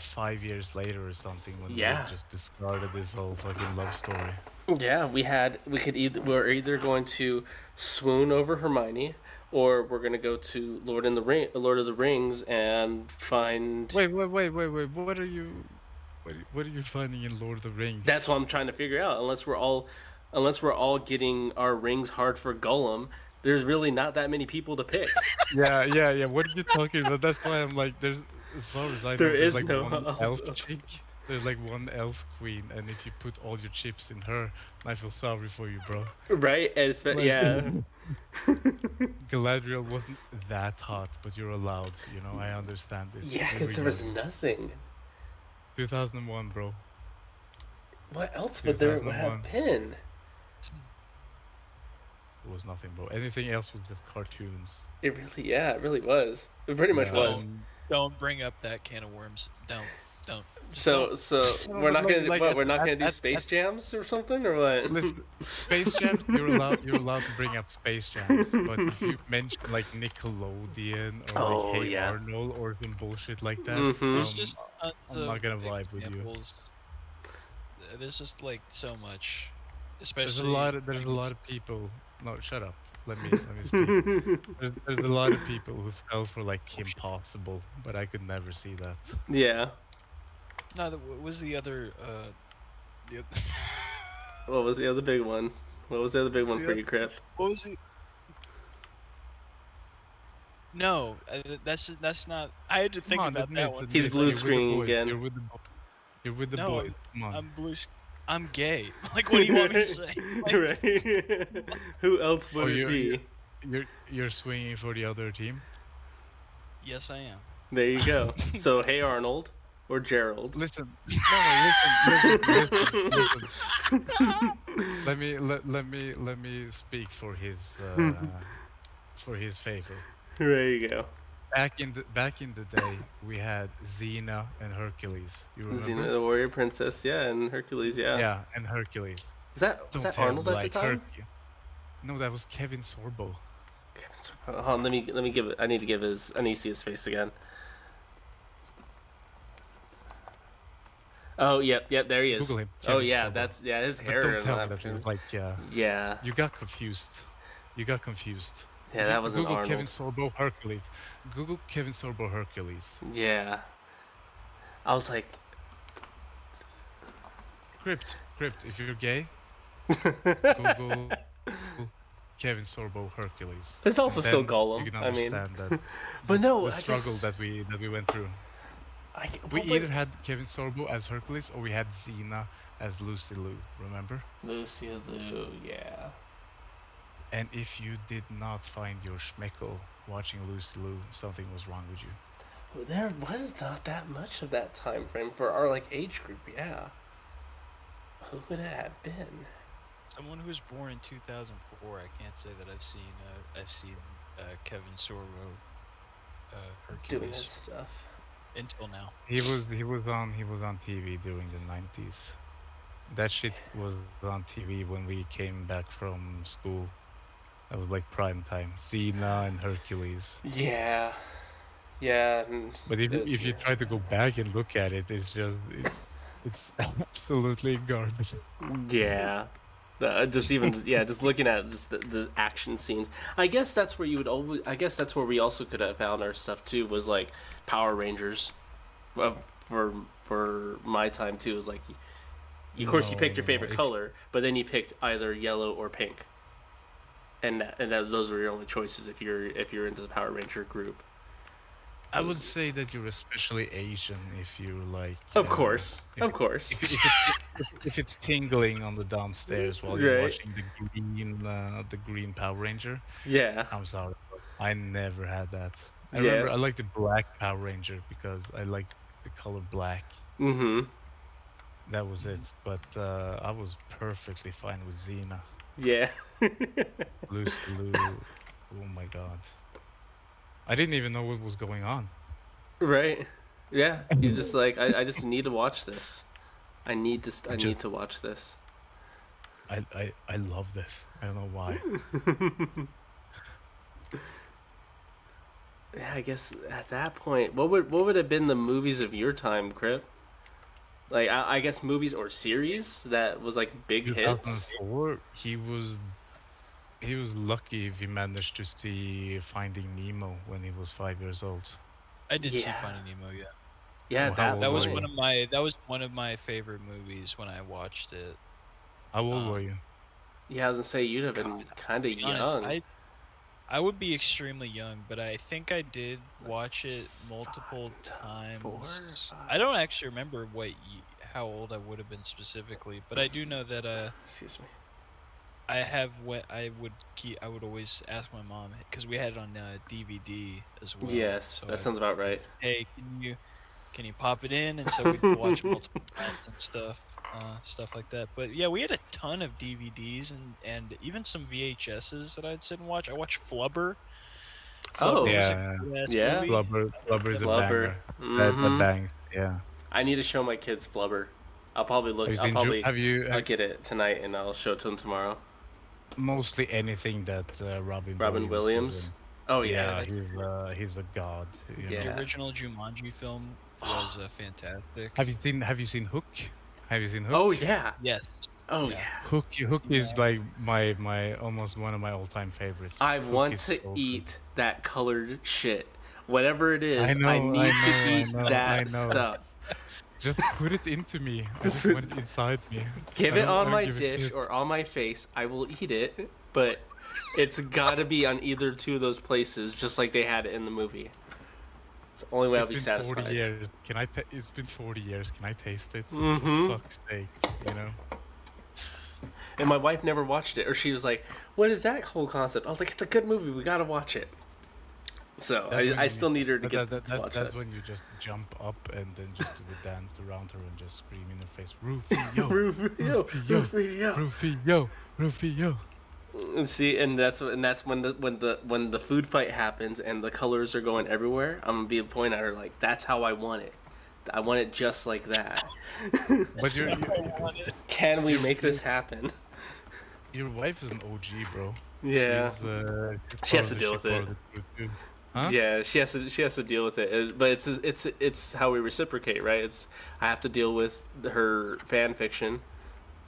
5 years later or something when Yeah. they just discarded this whole fucking love story. Yeah, we're either going to swoon over Hermione, or we're gonna go to Lord of the Rings, and find. Wait! What are you finding in Lord of the Rings? That's what I'm trying to figure out. Unless we're all getting our rings hard for Gollum, there's really not that many people to pick. Yeah. What are you talking about? That's why I'm like, there's as far as I know, There there's is like no one elf- elf chick. There's like one elf queen, and if you put all your chips in her, I feel sorry for you, bro. Right? And Like- yeah. Galadriel wasn't that hot, but you're allowed. You know, I understand this. Yeah, We because were there was young. nothing. 2001, bro. What else would there 2001. have been? There was nothing, bro. Anything else was just cartoons. It really was. It pretty much Yeah. was. Don't bring up that can of worms. Don't. Don't. Just So don't. so No, we're but not gonna like what? We're not gonna do at Space Jams or something or what? listen, Space Jams, you're allowed to bring up Space Jams, but if you mention like Nickelodeon or like Oh Hey yeah. Arnold or some bullshit like that, Mm-hmm. There's just tons I'm not of gonna vibe with you. examples. There's just like so much, There's a especially lot of I there's a lot guess. of people. No, shut up. Let me speak. There's a lot of people who fell for like Impossible, but I could never see that. Yeah. No, what was the other? The other, What was the other big one? What was the other big one the for oth- you, Crip? what was it? No, that's not. I had to Come think on, about that one He's because blue I screening again. You're with the no, boys. Come on. I'm blue. I'm gay. Like, what do you want me to say? Like, Right. Who else would Oh, it be? you're swinging for the other team. yes, I am. There you go. So, Hey Arnold or Gerald. Listen, no, listen. Let me speak for his favor. There you go. Back in the day, we had Xena and Hercules. You remember? Xena, the warrior princess, yeah, and Hercules, yeah. Yeah, and Hercules. Was Don't that tell Arnold me, at the like, time? No, that was Kevin Sorbo. Hold on, let me give it. I need to give I need to see his face again. Oh, yep, there he is. Google him. Oh Kevin yeah, Sorbo. his But hair. don't and tell me that that it was- was like Yeah, you got confused. You got confused. yeah, that wasn't Google Arnold. Kevin Sorbo Hercules. Google Kevin Sorbo Hercules. Yeah, I was like, Crypt. If you're gay, Google Kevin Sorbo Hercules. There's also And still then Gollum, You can I mean. understand that but no, the I struggle guess, that we went through. We well, either had Kevin Sorbo as Hercules or we had Xena as Lucy Liu. Remember? Lucy Liu, yeah. And if you did not find your schmeckle watching Lucy Liu, something was wrong with you. Well, there was not that much of that time frame for our like age group, yeah. Who would it have been? Someone who was born in 2004. I can't say that I've seen Kevin Sorbo Doing his Hercules stuff. until now. He was on TV during the 90s. That shit was on TV when we came back from school. That was like prime time. Xena and Hercules. Yeah. But if you try to go back and look at it, it's absolutely garbage. Yeah. Just looking at just the action scenes. I guess that's where you would always. I guess that's where we also could have found our stuff too. Was like Power Rangers. Well, for my time too, was like, of course you picked your favorite color, but then you picked either yellow or pink. And those were your only choices if you're into the Power Ranger group. I would say that you're especially Asian if you like. Of course. If it's tingling on the downstairs while you're Right. watching the green Power Ranger. Yeah. I'm sorry, but I never had that. I Yeah. remember I liked the black Power Ranger because I liked the color black. Mm-hmm. That was it. But I was perfectly fine with Xena. Yeah. Lucy Liu. Oh my god. I didn't even know what was going on. Right. Yeah. You're just like, I just need to watch this. I need to watch this. I love this. I don't know why. Yeah, I guess at that point, what would have been the movies of your time, Crip? Like, I guess movies or series that was like big hits. 2004, he was lucky if he managed to see Finding Nemo when he was 5 years old. I did see Yeah. Finding Nemo. Yeah, Yeah, Well, how old that was were one you? of my favorite movies when I watched it. How old were you? Yeah, I was gonna say you'd have been God, kind of To be honest, young. I would be extremely young, but I think I did watch it multiple times. 4, 5. I don't actually remember how old I would have been specifically, but I do know that Excuse me. I would always ask my mom because we had it on DVD as well. Yes, so that sounds about right. hey, can you pop it in? And so we'd watch multiple times and stuff like that. But yeah, we had a ton of DVDs and even some VHSs that I'd sit and watch. I watched Flubber. Oh. Flubber was a Yeah. cool-ass Yeah. movie. Flubber is a Flubber. banger. That Mhm. bangs. Yeah. I need to show my kids Flubber. I'll probably look. Have you I'll seen probably have look at it tonight, and I'll show it to them tomorrow. mostly anything that Robin Robin Williams was Williams. in? Oh Yeah, yeah. he's a god. You Yeah. know? The original Jumanji film was fantastic. Have you seen Hook? Have you seen Hook? Oh yeah. Yes. Oh Yeah. yeah. Hook is that. like my almost one of my all-time favorites. I Hook want is to so good. eat that colored shit. Whatever it is, I know, I need to eat I that know. stuff. Just put it into me. I just want it inside me. Give I it don't- I on don't my give a dish shit. or on my face. I will eat it, but it's got to be on either two of those places, just like they had it in the movie. It's the only way I'll be It's been 40 satisfied. years. It's been 40 years. Can I taste it? Mhm. For fuck's sake, you know. And my wife never watched it, or she was like, "What is that whole concept?" I was like, "It's a good movie. We gotta watch it." So That's when I you still need her to that- get to watch that's it. when you just jump up and then just do a dance around her and just scream in her face, Rufio, Rufio, Rufio. Rufio, Rufio. And see, and that's when the food fight happens and the colors are going everywhere. I'm gonna be pointing at her like, "That's how I want it. I want it just like that." But Can we make this happen? your wife is an OG, bro. Yeah. She's She has part to of deal the- with she's part it. of the crew too. Huh? Yeah, she has to deal with it. But it's how we reciprocate, right? It's I have to deal with her fan fiction,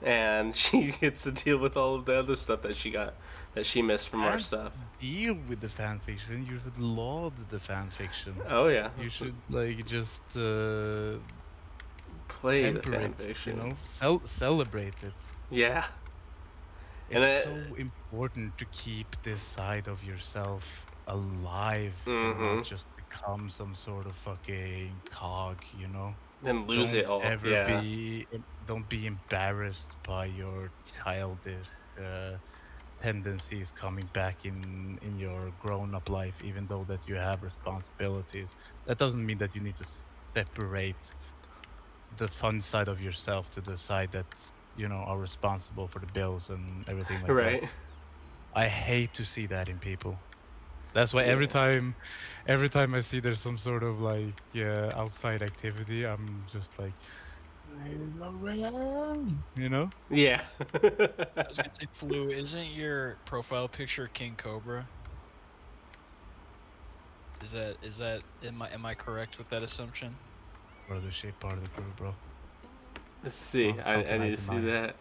and she gets to deal with all of the other stuff that she missed from our And stuff. Deal with the fan fiction. You should laud the fan fiction. Oh yeah, You should like just play the temper fan it, fiction. you know, celebrate it. Yeah, And It's I- so important to keep this side of yourself alive and Mhm. not just become some sort of fucking cog, you know? then lose Don't it all. ever Yeah, don't be embarrassed by your childish tendencies coming back in your grown-up life, even though that you have responsibilities. That doesn't mean that you need to separate the fun side of yourself to the side that's, you know, are responsible for the bills and everything like right. that. I hate to see that in people. That's why every Yeah. time I see there's some sort of like outside activity, I'm just like, you know? Yeah. I was gonna say, Flu, isn't your profile picture King Cobra? Is that am I correct with that assumption? Part of the shape, part of the crew, bro. Let's see. How I can I need to see deny that.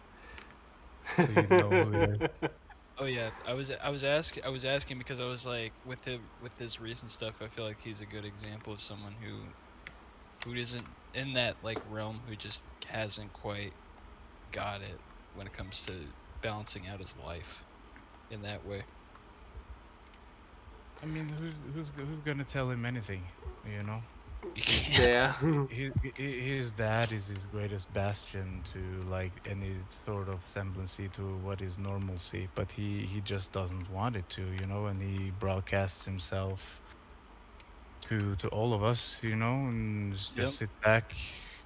So you know who it is. Oh yeah, I was asking because I was like, with his recent stuff, I feel like he's a good example of someone who isn't in that like realm, who just hasn't quite got it when it comes to balancing out his life in that way. I mean, who's gonna tell him anything, you know? You can't. Yeah. His dad is his greatest bastion to like any sort of semblance to what is normalcy, but he just doesn't want it to, you know, and he broadcasts himself to all of us, you know, and just Yep. sit back,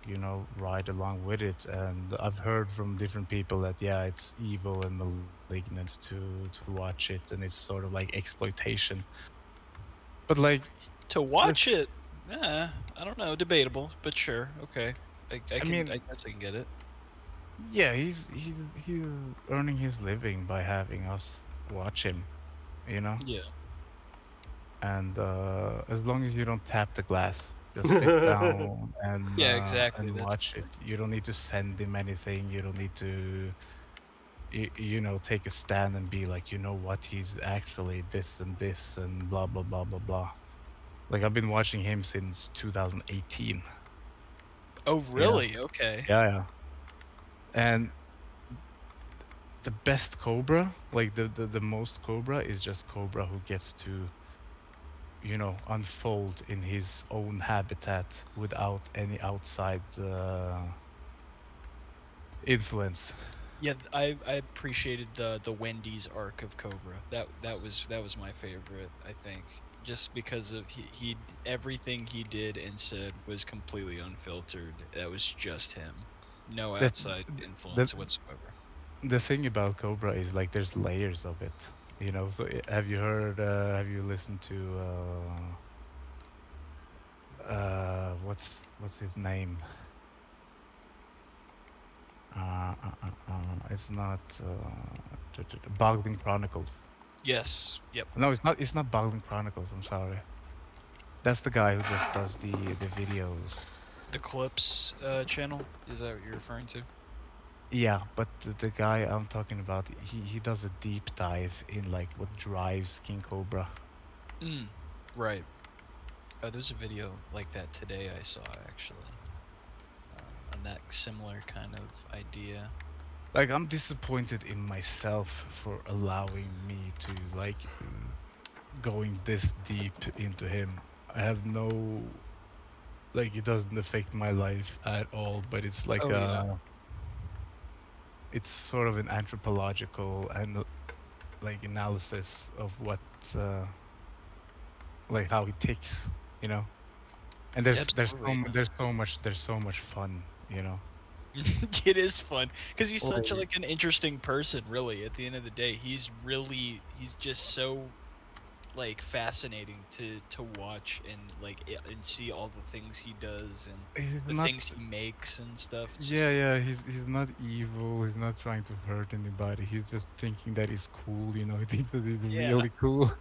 you know, ride along with it. And I've heard from different people that yeah, it's evil and malignant to watch it, and it's sort of like exploitation. But like, To watch it, I don't know, debatable, but sure, okay. I mean- guess I can get it. yeah, he's earning his living by having us watch him, you know. Yeah. And as long as you don't tap the glass, just sit down and Yeah, exactly, and that's- watch it. You don't need to send him anything. You don't need to, you know, take a stand and be like, you know what, he's actually this and this and blah blah blah blah blah. Like I've been watching him since 2018. Oh really? Okay. Yeah. And the best Cobra, like the most Cobra, is just Cobra who gets to, you know, unfold in his own habitat without any outside influence. Yeah, I appreciated the Wendy's arc of Cobra. That was my favorite, I think. Just because of he everything he did and said was completely unfiltered. That was just him. No That's- outside influence that- whatsoever. The thing about Cobra is like there's layers of it, you know. So have you heard? Have you listened to? What's his name? It's not Boggling Chronicles. Yes. Yep. No, it's not. It's not Boggling Chronicles. I'm sorry. That's the guy who just does the videos. The Clips channel. Is that what you're referring to? Yeah, but the guy I'm talking about, he does a deep dive in like what drives King Cobra. Right. There's a video like that today I saw actually. On that similar kind of idea. Like I'm disappointed in myself for allowing me to like going this deep into him. I have no like it doesn't affect my life at all, but it's like Oh yeah. It's sort of an anthropological and like analysis of what like how he ticks, you know. And Absolutely. there's so much fun, you know. It is fun because he's such Oh, like an interesting person. Really, at the end of the day, he's just so like fascinating to watch and like and see all the things he does and he's the not. things he makes and stuff. It's Yeah, just yeah. He's not evil. He's not trying to hurt anybody. He's just thinking that he's cool. You know, he thinks that he's yeah, really cool.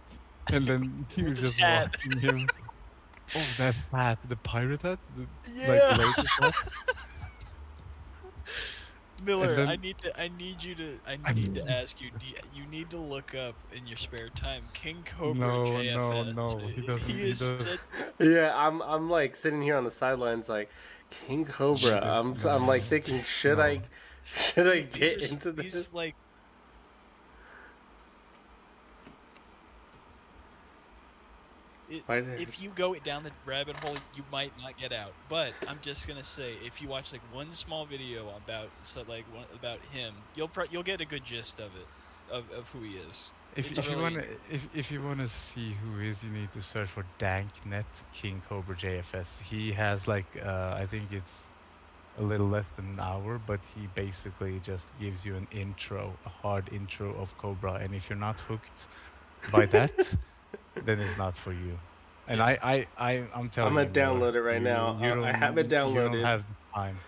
And then you're with his just hat. watching him. Oh, that hat, the pirate hat, like Yeah. the latest hat. And Miller, then I need to ask you. You need to look up in your spare time King Cobra no, no, JFS. no. He He doesn't. He is does. such. Yeah, I'm like sitting here on the sidelines, like King Cobra. I'm like No, thinking, no. should I These get into these this? like Why did if you go down the rabbit hole, you might not get out. But I'm just gonna say, if you watch like one small video about him, you'll get a good gist of it, of who he is. It's If you really wanna if you wanna see who he is, you need to search for Danknet King Cobra JFS. He has like I think it's a little less than an hour, but he basically just gives you an intro, a hard intro of Cobra, and if you're not hooked by that, then it's not for you. And yeah. I'm I'm telling gonna you, Miller, download it right now. I have it you don't downloaded. have the time.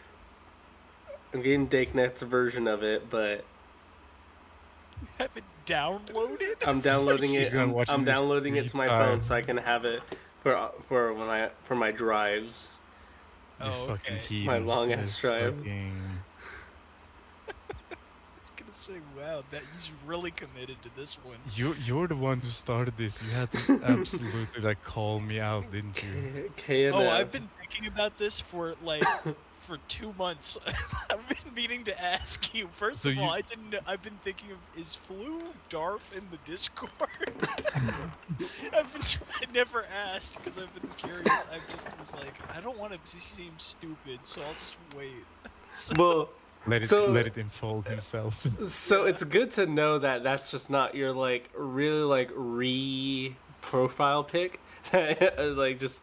I'm getting Dakenet's version of it, but You have it downloaded? I'm downloading He's it. gonna I'm watch I'm in his downloading it free to my phone so time. I can have it for my drives, This Oh, fucking okay. my heathen. long ass This drive. fucking. I was gonna say, wow, that he's really committed to this one. You're the one who started this. You had to absolutely like call me out, didn't you? Oh, KNF. I've been thinking about this for like for 2 months. I've been meaning to ask you. First So of all, you I didn't. I've been thinking of is Flu Darf in the Discord. I never asked because I've been curious. I just was like, I don't want to seem stupid, so I'll just wait. So, Well, let so it unfold himself. so yeah. it's good to know that that's just not your like really like profile pic. Like just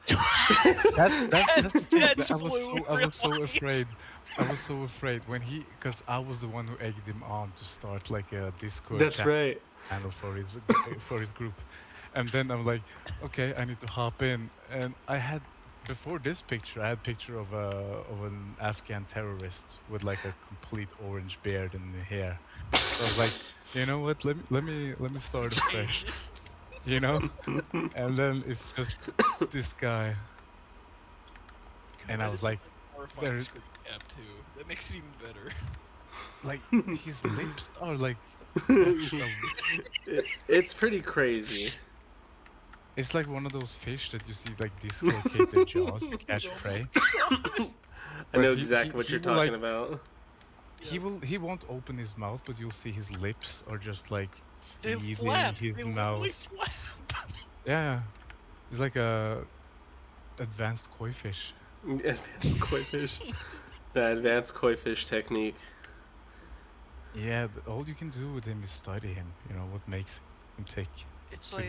That's the thing. That's I was Flu. so Really. afraid. I was so afraid when because I was the one who egged him on to start like a Discord that's right. channel for his group, and then I'm like, okay, I need to hop in, and I had before this picture, I had picture of an Afghan terrorist with like a complete orange beard and hair. So I was like, you know what? Let me start afresh, you know. And then it's just this guy, God, and I that was is such like, a horrifying there, screen cap too. That makes it even better. like his lips are like touch of. It's pretty crazy. It's like one of those fish that you see like dislocate their jaws to catch Oh prey. my god. I But know exactly what he you're will like talking about. he won't open his mouth, but you'll see his lips are just like They feeding flap. his They mouth. literally flap. Yeah, it's like a advanced koi fish. Advanced koi fish. The advanced koi fish technique. Yeah, all you can do with him is study him. You know what makes him tick. It's But like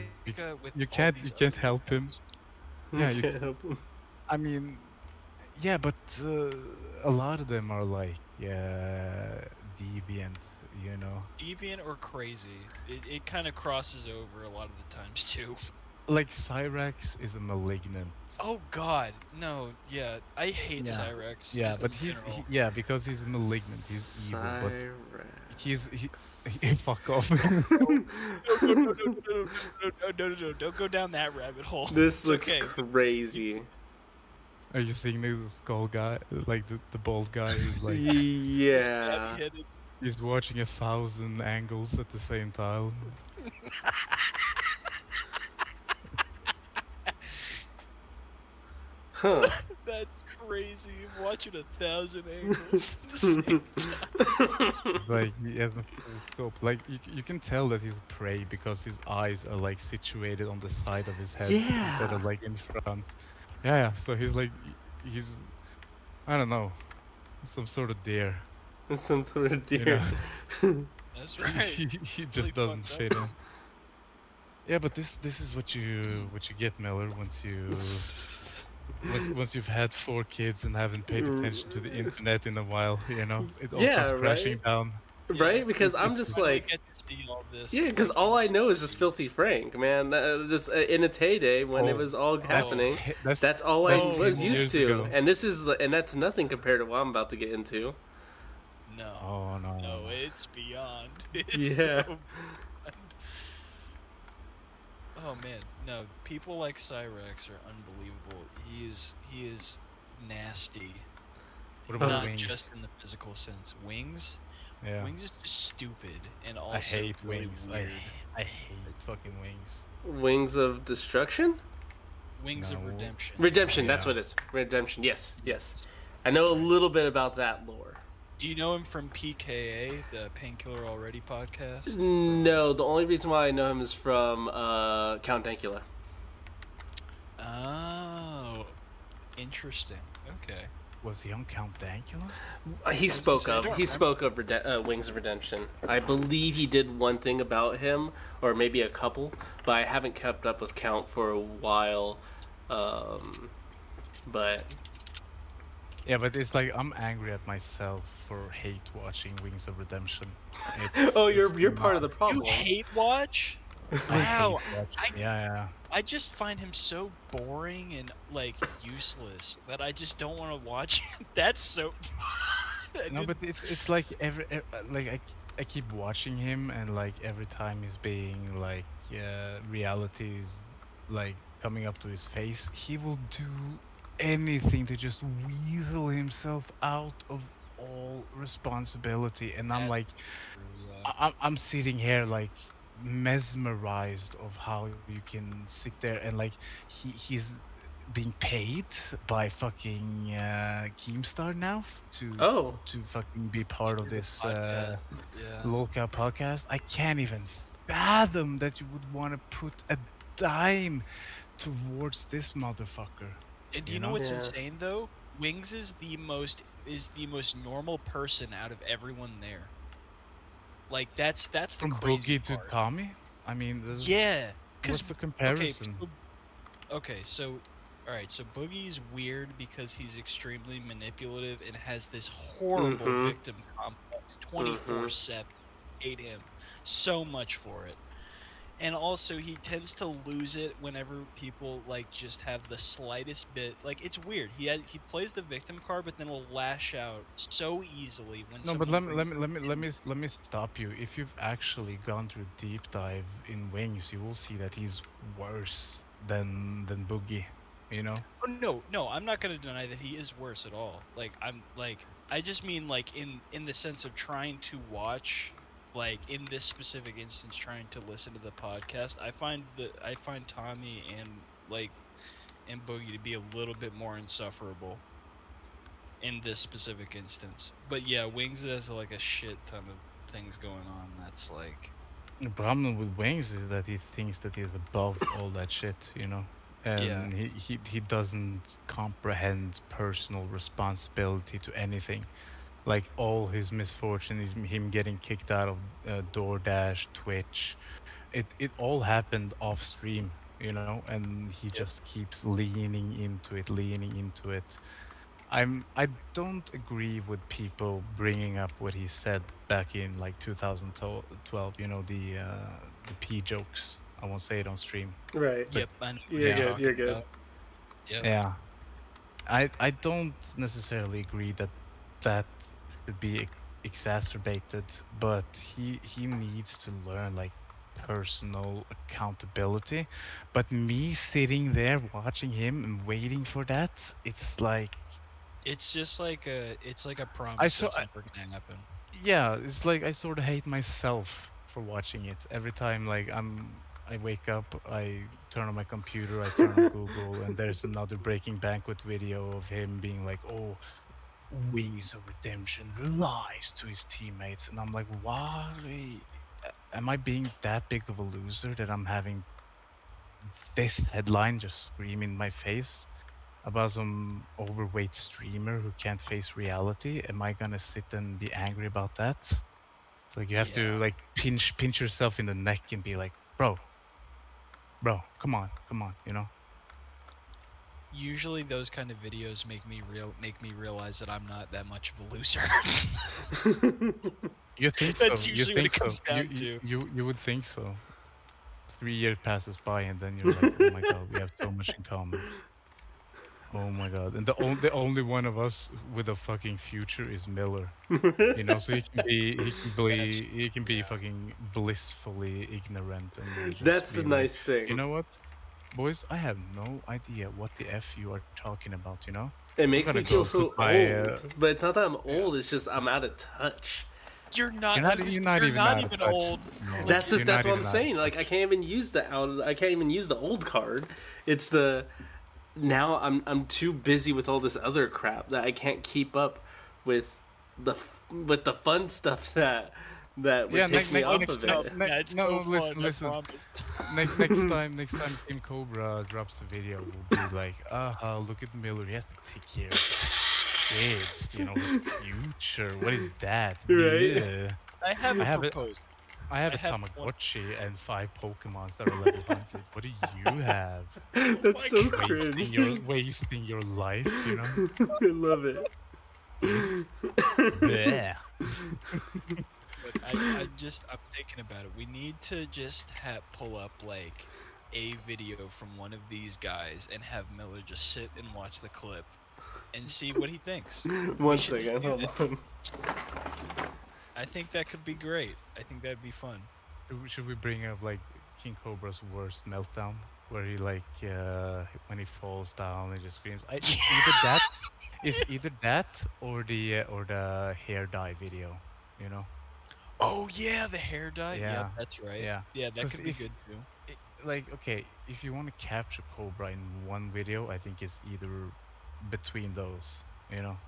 with you all can't these other help him. accounts. Yeah, You can't help him. I mean, yeah, but a lot of them are like deviant. You know. Deviant or crazy. It kind of crosses over a lot of the times too. like Cyrax is a malignant. Oh God, no, yeah, I hate Yeah. Cyrex Yeah, just in but general. yeah, because he's malignant, he's evil, but he fuck off. No, no, no, no, no, no, no, no, no, no, don't go down that rabbit hole. This It's looks okay. crazy. Are you seeing this skull guy, like the bald guy who's like The Yeah. scabby headed. he's watching 1,000 angles at the same time? Huh. That's crazy. I'm watching 1,000 angles at the same time. Like he has a full scope. Like you can tell that he's prey because his eyes are like situated on the side of his head instead Yeah. of like in front. Yeah. So he's like he's I don't know, some sort of deer. It's some sort of You deer. know, That's right. he Really just doesn't fucked fit up. in. Yeah, but this is what you get, Miller, once you've had 4 kids and haven't paid attention to the internet in a while. You know, it all Yeah, comes crashing right? down. Right? Because I'm It's just Finally like, get to see all yeah, this. because like, all I know is just insanity. Filthy Frank, man. This in its heyday when it Oh, was all that's happening. that's That's all I that's Oh, was 10 used years to, ago. and that's nothing compared to what I'm about to get into. No, Oh no. no, it's beyond. It's Yeah. so beyond. Oh man, no, people like Cyrex are unbelievable. He is nasty. What about Not Wings? just in the physical sense. Wings? Yeah. Wings is just stupid and I also hate really Wings. weird. I hate fucking Wings. Wings of Destruction? Wings of No. Redemption. Redemption, that's Yeah. what it is. Redemption, yes, yes. Yes. I know a That's right. little bit about that lore. Do you know him from PKA, the Painkiller Already podcast? No, the only reason why I know him is from Count Dankula. Oh, interesting. Okay. Was he on Count Dankula? He was gonna spoke say, I of don't he spoke of Wings of Redemption. I believe he did one thing about him, or maybe a couple, but I haven't kept up with Count for a while. But Yeah, but it's like I'm angry at myself for hate watching Wings of Redemption. It's, oh, it's you're part of the not- problem. You hate watch? I Wow. hate watching. Yeah. I just find him so boring and like useless that I just don't want to watch him. That's so. No, but it's like like I keep watching him and like every time he's being like reality is like coming up to his face, he will do anything to just weasel himself out of all responsibility, and I'm like I'm sitting here like mesmerized of how you can sit there and like he's being paid by fucking Keemstar now Oh, to fucking be part of this podcast. Yeah. local podcast. I can't even fathom that you would want to put a dime towards this motherfucker. And do You you know know? what's Yeah. insane though? Wings is the most normal person out of everyone there. Like that's the From crazy Boogie to part. Tommy. I mean, Yeah, what's the comparison? Okay, so all right, so Boogie's weird because he's extremely manipulative and has this horrible Mhm. victim complex 24/7. Hate him so much for it. And also he tends to lose it whenever people like just have the slightest bit like it's weird. He plays the victim card but then will lash out so easily when No, but someone let me stop you. If you've actually gone through a deep dive in Wings, you will see that he's worse than Boogie. You know? Oh, no, I'm not gonna deny that he is worse at all. Like I just mean like in the sense of trying to watch, like in this specific instance, trying to listen to the podcast. I find Tommy and Boogie to be a little bit more insufferable in this specific instance. But yeah, Wings has like a shit ton of things going on. That's like The problem with Wings is that he thinks that he's above all that shit, you know? And Yeah. he doesn't comprehend personal responsibility to anything. Like all his misfortune is him getting kicked out of DoorDash, Twitch. It all happened off stream, you know, and he just keeps leaning into it. I don't agree with people bringing up what he said back in like 2012, you know, the P jokes. I won't say it on stream. Right. But Yep, I know what You're you're yeah, good. You're talking good. about. Yep. yeah. I don't necessarily agree that that should be exacerbated, but he needs to learn like personal accountability. But me sitting there watching him and waiting for that, it's like It's just like a I promise saw that's never gonna happen. yeah, it's like I sort of hate myself for watching it every time. Like I wake up, I turn on my computer, I turn on Google, and there's another Breaking Banquet video of him being like, "Oh, Wings of Redemption lies to his teammates," and I'm like, "Why? Am I being that big of a loser that I'm having this headline just scream in my face about some overweight streamer who can't face reality? Am I gonna sit and be angry about that?" It's like you have Yeah. to like pinch yourself in the neck and be like, bro, come on, you know. Usually those kind of videos make me realize that I'm not that much of a loser. You think That's so? You usually what think it so? comes down to. You would think so. 3 years passes by and then you're like, oh my god, we have so much in common. Oh my god, and the only one of us with a fucking future is Miller. You know, so That's he can be yeah. fucking blissfully ignorant and just That's the be like, nice you thing. know what, boys, I have no idea what the f you are talking about. You know, It I'm makes gonna me go feel put so my old, but it's not that I'm yeah. old. It's just I'm out of touch. You're not. I was gonna say, You're not you're even not out of even touch. old. No, Like you're That's not what I'm even out of saying. Like I touch. can't even use I can't even use the old card. It's the now I'm too busy with all this other crap that I can't keep up with the fun stuff that would Yeah, take me off fun of stuff. it. Yeah, it's no, so listen, fun. I listen. promise. Next time Team Cobra drops a video, we'll be like, look at Miller. He has to take care of his kid. You know, his future. What is that? Right? Bleh. I have I a have it. proposal. I have I a have one. Tamagotchi and 5 Pokemons that are level 100. What do you have? Oh That's my so god. cringe. Wasting your life, you know? I love it. Kid. Bleh. But I'm thinking about it. We need to just pull up like a video from one of these guys and have Miller just sit and watch the clip and see what he thinks. We One should just second, do hold that. on. I think that could be great. I think that'd be fun. Should we bring up like King Cobra's worst meltdown, where he like when he falls down and just screams? It's either that or the hair dye video, you know? Oh yeah, the hair dye. Yep, Yeah, that's right. yeah. Yeah, that Because could be if good too. like okay, if you want to capture Cobra in one video, I think it's either between those, you know.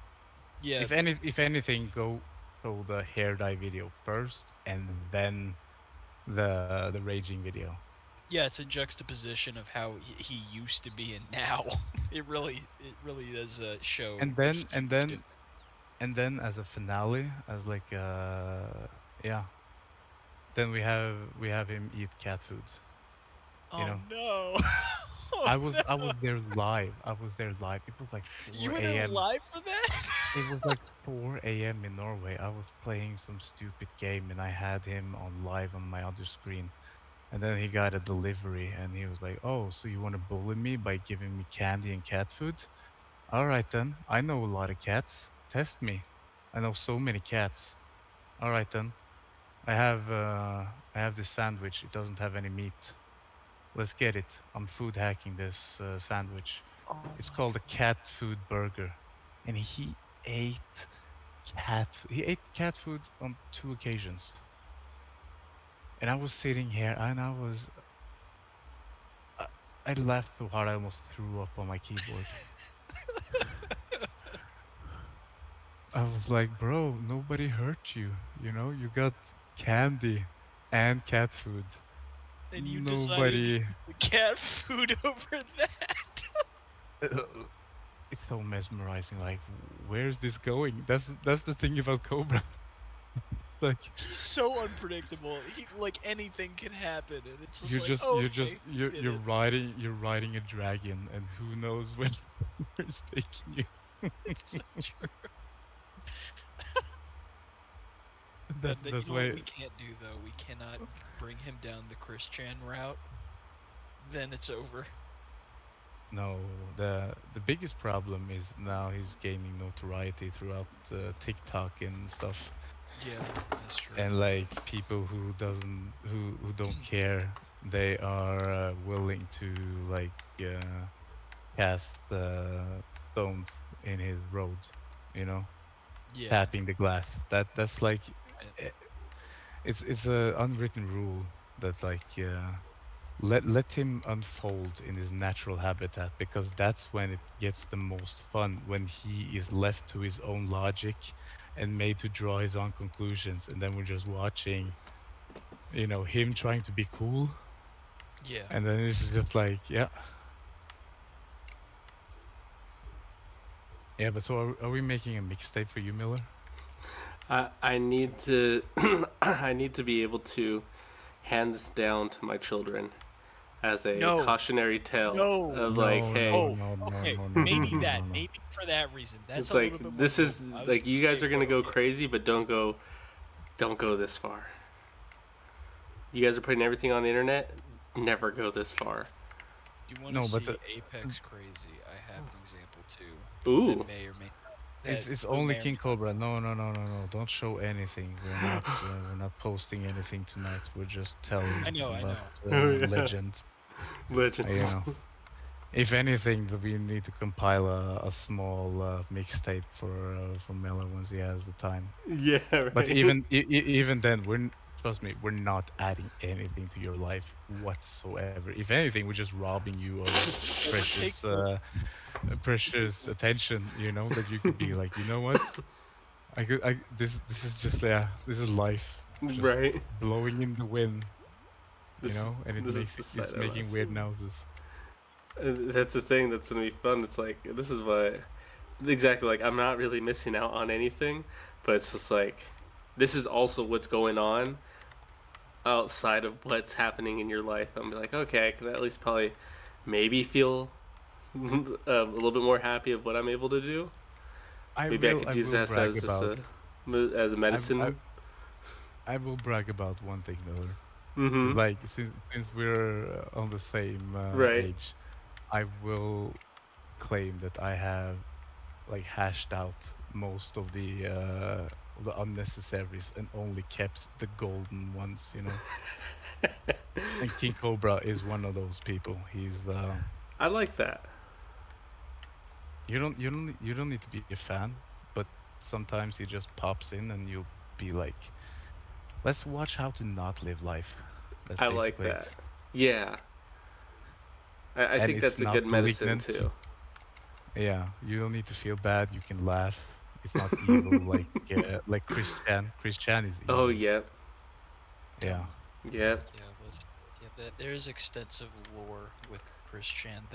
Yeah, If anything, go show the hair dye video first, and then the raging video. yeah, it's a juxtaposition of how he used to be and now. It really does show And a then and huge then difference. and then as a finale, as like yeah, then we have him eat cat food. You Oh know, no. Oh I was no. there live. I was there live. It was like You 4 were there a.m. live for that? It was like 4 a.m. in Norway. I was playing some stupid game and I had him on live on my other screen. And then he got a delivery and he was like, "Oh, so you want to bully me by giving me candy and cat food? All right then. I know a lot of cats. Test me. I know so many cats. All right then. I have this sandwich. It doesn't have any meat. Let's get it. I'm food hacking this sandwich. Oh It's my called a god. cat food burger." And ate he ate cat food on 2 occasions. And I was sitting here and I, I laughed so hard I almost threw up on my keyboard. I was like, bro, nobody hurt you. You know, you got candy and cat food. And you decided to Nobody. eat the cat food over that. It's so mesmerizing. Like, where's this going? That's the thing about Cobra. Like, He's so unpredictable. He like anything can happen, and it's just like, okay, he did it. you're riding a dragon, and who knows when it's taking you. It's so true. That But you that's know what why. we can't do though? We cannot bring him down the Chris Chan route. then it's over. No, the biggest problem is now he's gaining notoriety throughout TikTok and stuff, Yeah, that's true. and like people who don't care, they are willing to like cast stones in his road, you know, Yeah. tapping the glass. That's like I- eh, it's a unwritten rule that like let him unfold in his natural habitat, because that's when it gets the most fun, when he is left to his own logic and made to draw his own conclusions, and then we're just watching, you know, him trying to be cool, Yeah. and then it's just like, yeah, yeah. But so are we making a mixtape for you, Miller? I need to I need to be able to hand this down to my children as a No. cautionary tale No. of No, like, hey, Oh, no, no, okay. no, no, Maybe no, that. no, no. Maybe for that reason. That's it's a little like bit more this is doable. I was like gonna you guys say, are gonna but go okay. crazy, but don't go this far. You guys are putting everything on the internet. Never go this far. You want to No, but see Apex crazy? I have an example too. Ooh, That may or may it's that only may or King may not. Cobra. No, no, no, no, no. Don't show anything. We're not posting anything tonight. We're just telling I know. I about know. Oh, yeah. legends. You legends. know, if anything, we need to compile a small mixtape for Miller once he has the time. Yeah, But right. even then, trust me, we're not adding anything to your life whatsoever. If anything, we're just robbing you of Well, the take precious attention. You know, that you could be like, you know what? This is just, yeah, this is life, just Right. blowing in the wind. You This is know, and this is the side it's I making want. weird noises. That's the thing that's gonna be fun. It's like this is what exactly like I'm not really missing out on anything, but it's just like this is also what's going on outside of what's happening in your life. I'm like, okay, I can at least probably maybe feel a little bit more happy of what I'm able to do. Maybe I could I use will this brag as just about as a I, I medicine. I will brag about one thing, Miller. Mm-hmm. Like, since we're on the same Right. age, I will claim that I have like hashed out most of the unnecessaries and only kept the golden ones, you know. And King Cobra is one of those people. He's I like that. you don't need to be a fan, but sometimes he just pops in and you'll be like, let's watch how to not live life. That's I like basically that. it. Yeah. I And think it's that's a not good medicine malignant. too. Yeah, you don't need to feel bad. You can laugh. It's not evil like Christian. Christian is Oh evil. yeah. Yeah. Yeah. Yeah, let's. Yeah, there is extensive lore with Christian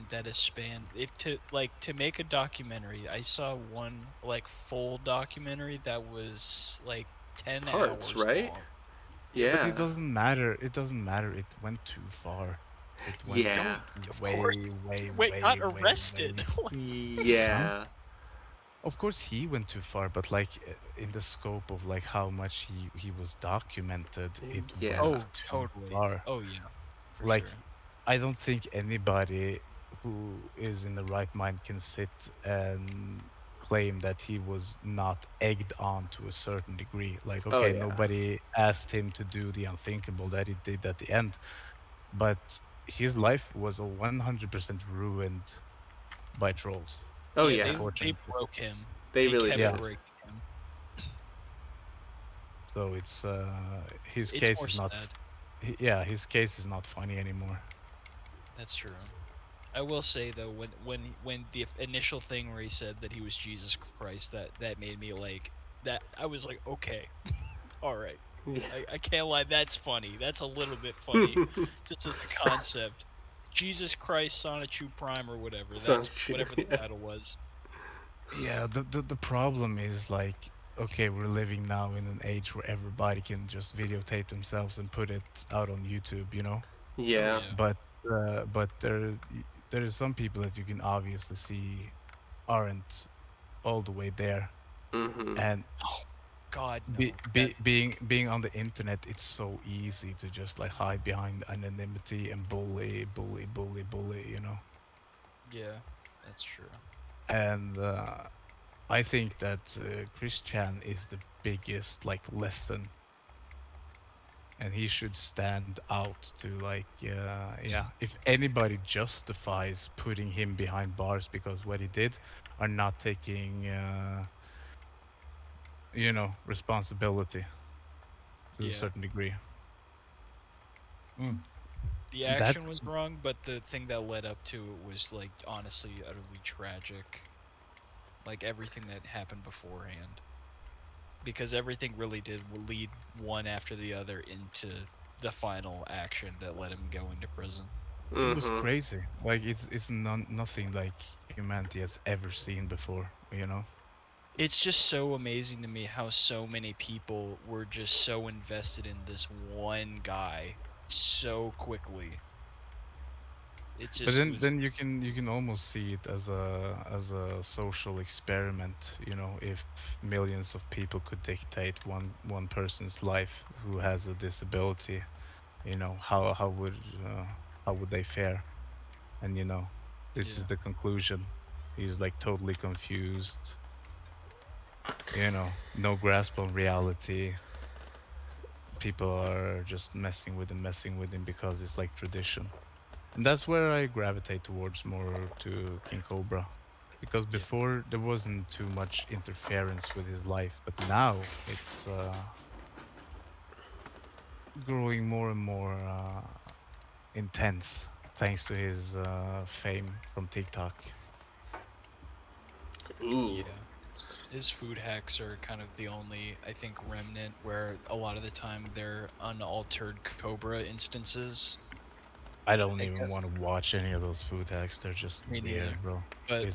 that is spanned. If to like to make a documentary, I saw one like full documentary that was like 10 hours Parts, right? long. But it Yeah. doesn't matter. It doesn't matter. It went too far. It went Yeah. Of course. way, way, Wait, got way, way, arrested. way. Huh? Yeah. Of course he went too far, but like in the scope of like how much he was documented, it Yeah. went Oh, too totally. far. Oh yeah, for Like, sure. I don't think anybody who is in the right mind can sit and claim that he was not egged on to a certain degree. Like, Oh okay, yeah. nobody asked him to do the unthinkable that he did at the end, but his life was 100% ruined by trolls, Oh Yeah, yeah. they unfortunately. broke him. They They really kept Yeah, did. breaking him. so it's his It's case more is not, sad. yeah, his case is not funny anymore. That's true. I will say though, when the initial thing where he said that he was Jesus Christ, that made me like that. I was like, okay, all right. I can't lie. That's funny. That's a little bit funny, just as a concept. Jesus Christ, Sonichu Prime, or whatever. So That's true. whatever the Yeah. title was. Yeah, the problem is like, okay, we're living now in an age where everybody can just videotape themselves and put it out on YouTube, you know? Oh Yeah. yeah. But there are some people that you can obviously see aren't all the way there. Mm-hmm. And God, no. Being on the internet, it's so easy to just like hide behind anonymity and bully, you know. Yeah, that's true. And I think that Christian is the biggest like lesson, and he should stand out to like yeah. If anybody justifies putting him behind bars because what he did, are not taking you know, responsibility to a Yeah. certain degree. Mm. The That action was wrong, but the thing that led up to it was like honestly utterly tragic. Like everything that happened beforehand. Because everything really did lead one after the other into the final action that let him go into prison. it was Mm-hmm. crazy. Like it's nothing like humanity has ever seen before, you know. It's just so amazing to me how so many people were just so invested in this one guy so quickly. It But just then was, then you can almost see it as a social experiment, you know, if millions of people could dictate one person's life who has a disability, you know, how would they fare? And you know, this is yeah. the conclusion. He's like totally confused, you know, no grasp on reality. People are just messing with him because it's like tradition. And that's where I gravitate towards more to King Cobra. Because Yeah. before there wasn't too much interference with his life, but now it's growing more and more intense thanks to his fame from TikTok. Ooh. Yeah. His food hacks are kind of the only, I think, remnant where a lot of the time they're unaltered Cobra instances. I don't I even guess. want to watch any of those food hacks. They're just Me neither. weird, bro. But,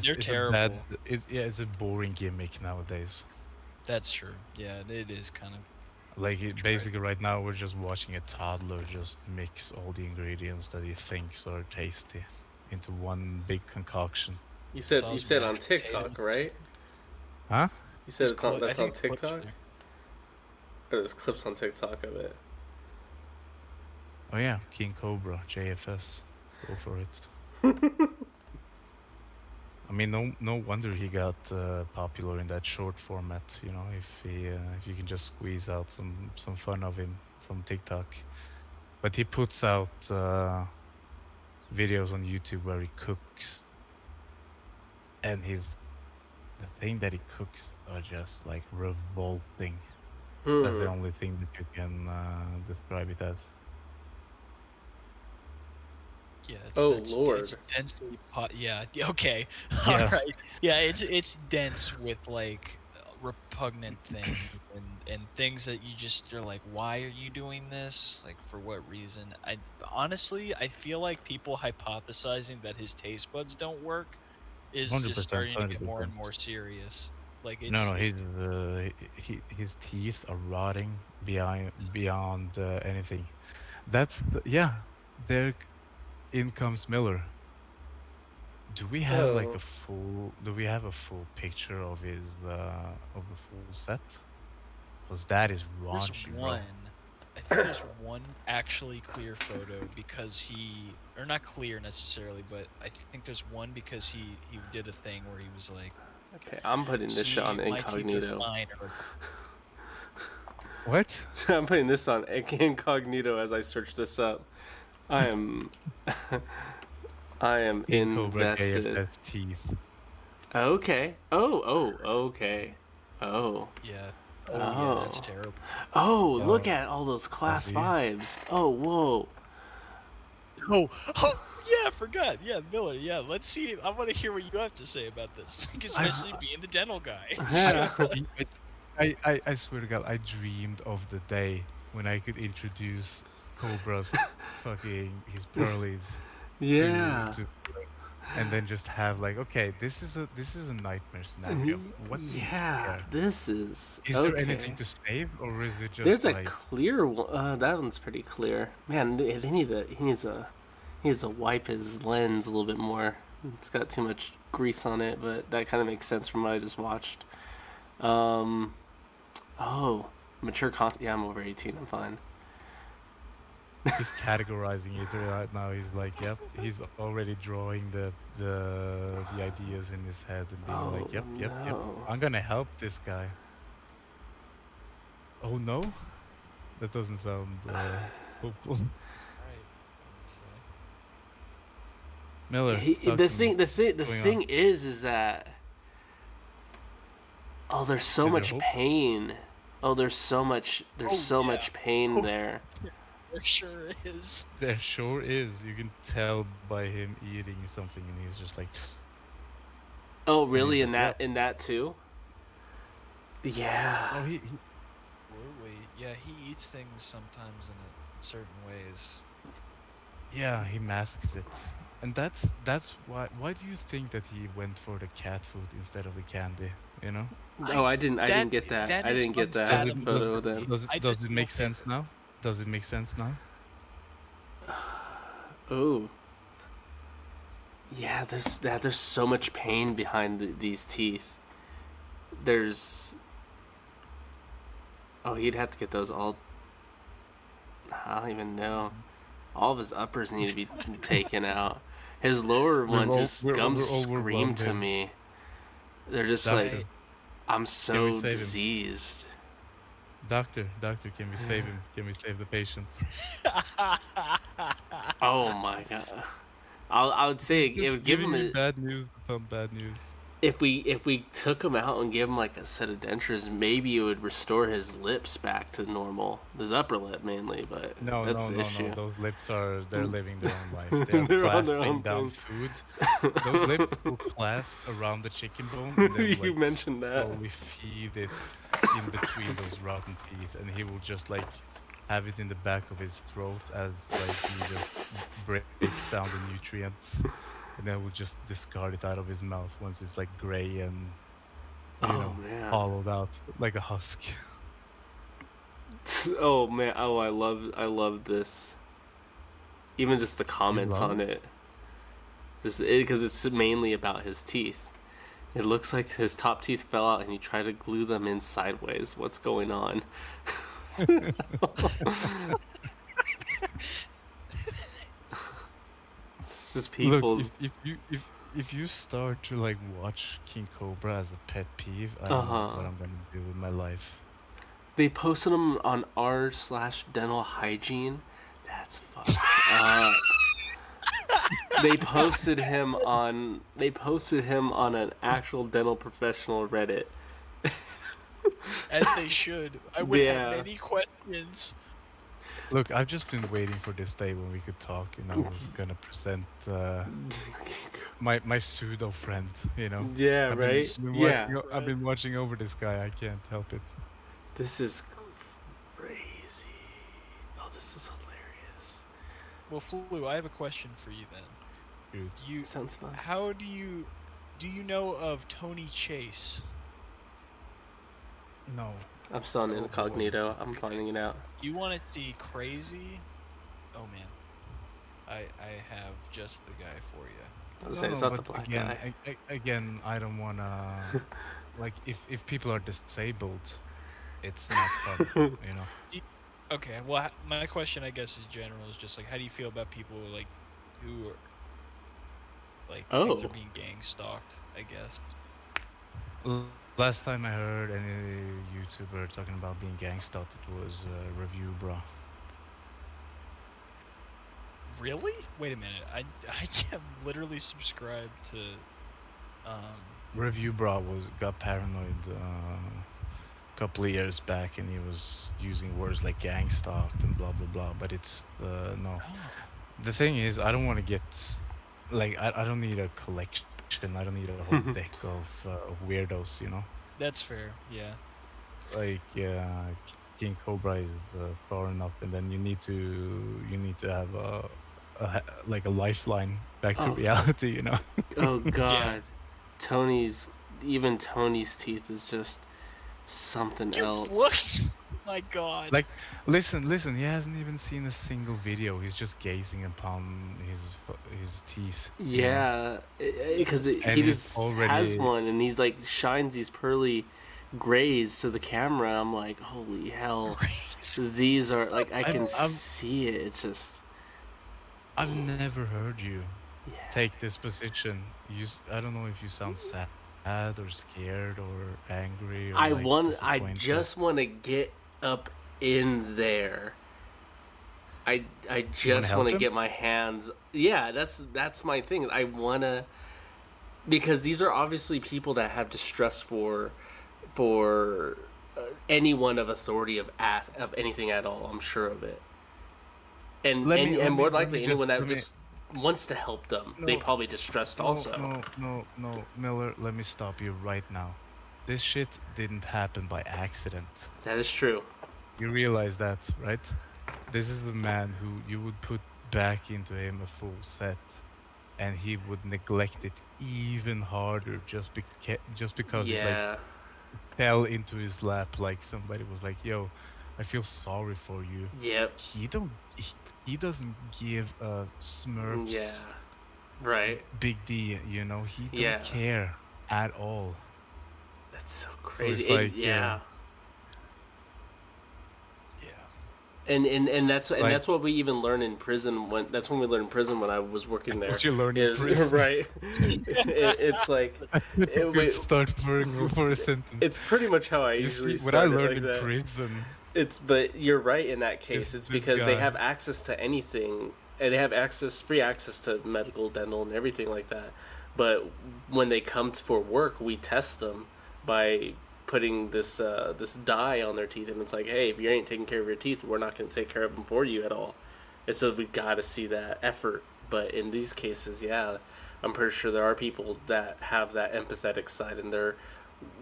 they're It's a bad terrible. it's yeah, it's a boring gimmick nowadays. That's true. Yeah, it is kind of Like tragic. basically right now we're just watching a toddler just mix all the ingredients that he thinks are tasty into one big concoction. You Sauce, said on mashed TikTok, potatoes. right? Huh? You said There's it's on I that's on think it's clips TikTok? there. Or there's clips on TikTok of it. Oh yeah, King Cobra, JFS. Go for it. I mean, no wonder he got popular in that short format. You know, if you can just squeeze out some fun of him from TikTok. But he puts out videos on YouTube where he cooks, and the thing that he cooks are just like revolting. That's the Hmm. only thing that you can describe it as. Yeah, Oh it's Lord. densely yeah, okay. All Yeah, right. Yeah, it's dense with like repugnant things and things that you just are like, why are you doing this? Like for what reason? I honestly I feel like people hypothesizing that his taste buds don't work is just 100%, starting to get more and 100%. more serious. Like No, it's no, it his teeth are rotting beyond anything. Yeah. There in comes Miller. Do we have like Oh. do we have a full picture of the full set? Cause that is there's raunchy, bro. one. I think there's one actually clear photo because he, or not clear necessarily, but I think there's one because he did a thing where he was like, Okay, I'm putting this shit "See, on my teeth are incognito. fine." Or What? I'm putting this on incognito as I search this up. I am I am King Cobra invested. JFS teeth. Okay. Okay. Oh. yeah, oh yeah, that's Oh. terrible. Oh, look Oh, at all those I class see. vibes. Oh, whoa. Oh, oh yeah, I forgot. Yeah, Miller. Yeah, let's see. I want to hear what you have to say about this, I've especially being the dental guy. I, yeah. I swear to God, I dreamed of the day when I could introduce Cobra's fucking his pearlies Yeah. to and then just have like, okay, this is a nightmare scenario. What do you Yeah, care? this is Is there anything okay. to save, or is it There's just a like clear one. That one's pretty clear. Man, they need to. He needs to wipe his lens a little bit more. It's got too much grease on it, but that kind of makes sense from what I just watched. Um, Oh, mature content. Yeah, I'm over 18. I'm fine. He's categorizing it right now. He's like, yep, he's already drawing the ideas in his head and being Oh like, yep, yep, yep. no. I'm gonna help this guy. Oh no, that doesn't sound hopeful. Right. Let's, Miller, talk The to me. thing, the thing, the What's going thing on? is that there's so Is there much hope? pain. There's so much yeah. much pain Oh. there. there sure is. There sure is. You can tell by him eating something, and he's just like, Oh, really? he's In like, that too? Yeah. oh, Absolutely. Yeah, he eats things sometimes in certain ways. yeah, he masks it, and that's why. Why do you think that he went for the cat food instead of the candy? You know? No, I didn't get that. that I is didn't get that unfathomable photo to then. me. Does I it just don't make get sense it. now? Does it make sense now? Oh. Yeah, there's so much pain behind these teeth. There's. Oh, he'd have to get those all. I don't even know. All of his uppers need to be taken out. His lower ones, his gums scream overwhelmed to him. me. They're just Doctor, like, I'm we so save him? diseased. doctor, can we save him? Can we save the patient? Oh my god. I would say it would give Giving him you a, bad news upon bad news. if we took him out and gave him like a set of dentures, maybe it would restore his lips back to normal. His upper lip mainly, but No, that's the issue. no. Those lips they're living their own life. They're They're on their clasping own down thing. food. Those lips will clasp around the chicken bone and then You like mentioned that. slowly feed it in between those rotten teeth, and he will just like have it in the back of his throat as like he just breaks down the nutrients, and then we'll just discard it out of his mouth once it's like gray and you Oh know man. hollowed out like a husk. Oh man. Oh, I love this. Even just the comments love on it. Just because it's mainly about his teeth. It looks like his top teeth fell out and he tried to glue them in sideways. What's going on? It's just people. Look, if you start to like watch King Cobra as a pet peeve, I don't know what I'm gonna do with my life. They posted him on r/dental hygiene. That's fucked up. They posted him on an actual dental professional Reddit. As they should. I would Yeah. have many questions. Look, I've just been waiting for this day when we could talk, and I was gonna present my pseudo friend. You know. Yeah, I've right? Yeah. I've been watching over this guy. I can't help it. This is crazy. Oh, this is hilarious. Well, Flu, I have a question for you then. Dude. You, Sounds fun. how do you know of Tony Chase? No. I'm still on incognito. I'm finding it out. You want to see crazy? Oh man, I have just the guy for you. I was saying, it's not the black again, guy. again, I don't wanna like if people are disabled, it's not fun, you know. Okay, well, my question, I guess, in general is just like, how do you feel about people like who are like think they're being gang stalked? I guess. Last time I heard any YouTuber talking about being gang stalked, it was Review Bro. Really? Wait a minute. I am literally subscribed to. Review Bro got paranoid a couple of years back, and he was using words like gang stalked and blah blah blah. But it's no. The thing is, I don't want to get like I don't need a collection. I don't need a whole deck of weirdos, you know. That's fair. Yeah. Like King Cobra is far enough, and then you need to have like a lifeline back to reality, you know. Oh god. Tony's teeth is just something else. Look, my god. Like, listen, he hasn't even seen a single video. He's just gazing upon his teeth. Yeah, because he just has one, and he's like shines these pearly grays to the camera. I'm like, holy hell. Grays. These are, like, I can I've- see it. It's just, I've never heard you yeah. take this position. I don't know if you sound sad or scared or angry or I like I just disappointed. want to get up in there. I You wanna just help want to him? get my hands. Yeah, that's my thing. I want to, because these are obviously people that have distrust for anyone of authority of anything at all. I'm sure of it. And Let and, me- and let more me- let likely me anyone just- that let me- just wants to help them, they No, probably distrust also. No, Miller, let me stop you right now. This shit didn't happen by accident. That is true. You realize that, right? This is the man who you would put back into him a full set, and he would neglect it even harder just because it like Yeah. fell into his lap, like somebody was like, "Yo, I feel sorry for you." Yep. He doesn't give a Smurfs Yeah. Right. big D, you know. He don't Yeah. care at all. That's so So crazy. it's like, Yeah. Yeah. And that's Like- that's what we even learn in prison. That's when we learned in prison when I was working there. What you learn in is prison. right. it's like Good start for a sentence. it's pretty much how I You usually see, what I start it learned like in that. prison. But you're right in that case. It's This because they guy. have access to anything, and they have free access to medical, dental, and everything like that. But when they come for work, we test them by putting this dye on their teeth, and it's like, hey, if you ain't taking care of your teeth, we're not going to take care of them for you at all. And so we got to see that effort. But in these cases, yeah, I'm pretty sure there are people that have that empathetic side, and they're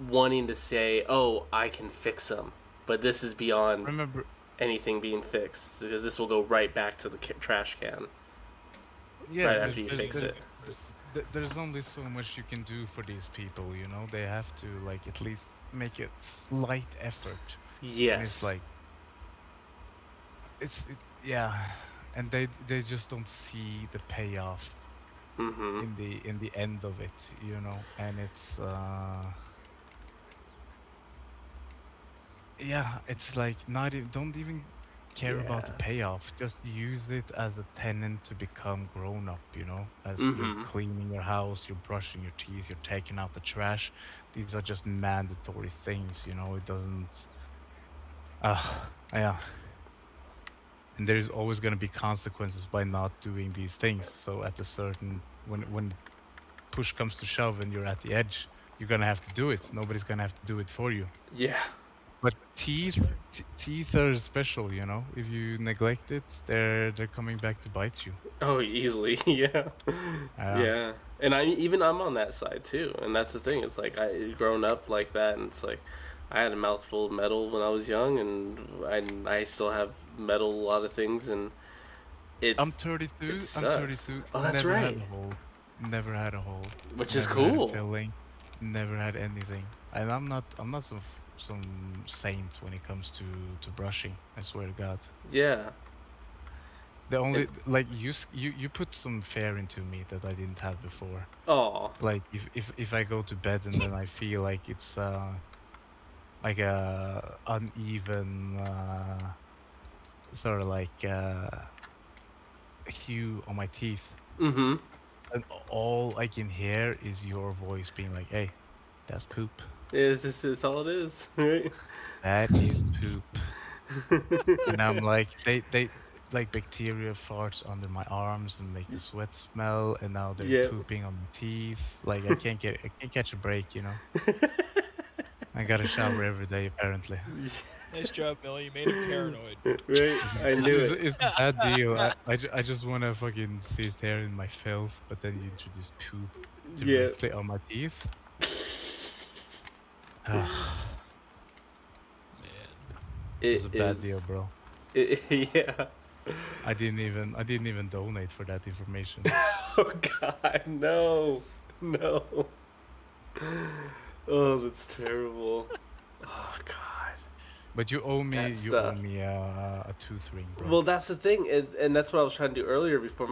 wanting to say, oh, I can fix them. But this is beyond Remember, anything being fixed, because this will go right back to the trash can yeah, right after you there's- fix it. there's only so much you can do for these people, you know. They have to like at least make a slight effort. And Yes. it's like, yeah, and they just don't see the payoff Mm-hmm. in the end of it, you know. And it's yeah, it's like don't even care about the Yeah. payoff. Just use it as a tenant to become grown up, you know. As Mhm. you're cleaning your house, you're brushing your teeth, you're taking out the trash. These are just mandatory things, you know. It doesn't yeah. And there's always going to be consequences by not doing these things. So at a certain when push comes to shove and you're at the edge, you're going to have to do it. Nobody's going to have to do it for you. Yeah. But teeth are special, you know. If you neglect it, they're coming back to bite you. Oh, easily. Yeah. Yeah. And I'm on that side too. And that's the thing. It's like I grown up like that, and it's like I had a mouthful of metal when I was young, and I still have metal a lot of things, and it's I'm 32. it I'm sucks. 32. Oh, that's never right. Had a hole. Never had a hole. Which is Never had a cool. filling. Never had anything. And I'm not some saint when it comes to brushing. I swear to God. Yeah. The only like you put some fear into me that I didn't have before. Oh. Like if I go to bed and then I feel like it's like a uneven sort of like hue on my teeth, Mm-hmm. and all I can hear is your voice being like, "Hey, that's poop. It's all it is, right? That is poop." And I'm like, they like bacteria farts under my arms and make the sweat smell, and now they're Yeah. pooping on my teeth. Like I can't catch a break, you know. I gotta shower every day apparently. Nice job, Billy. You made him paranoid. Right? I knew it. It's a bad deal. I just wanna fucking sit there in my filth, but then you introduce poop directly on my teeth. Ah, Man. it was a bad is- deal, bro. yeah. I didn't even donate for that information. Oh God, no, no. Oh, that's terrible. Oh God. But you owe me That's you owe me a tooth ring, bro. Well, that's the thing, and that's what I was trying to do earlier before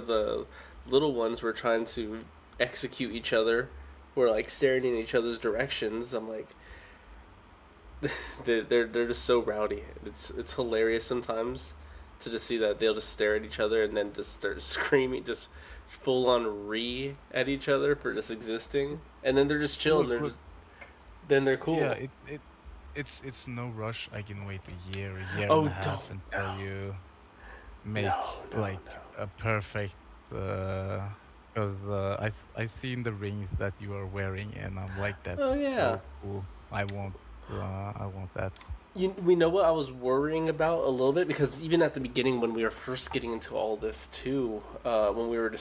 the little ones were trying to execute each other, were like staring in each other's directions. I'm like, they're just so rowdy. It's hilarious sometimes to just see that they'll just stare at each other and then just start screaming, just full on at each other for just existing, and then they're just chilling. Then they're cool. Yeah, it's no rush. I can wait a year and Oh, a half don't until you make like a perfect. Because I've seen the rings that you are wearing, and I'm like, that's Oh yeah. so cool. I want that. We know what I was worrying about a little bit, because even at the beginning when we were first getting into all this too, when we were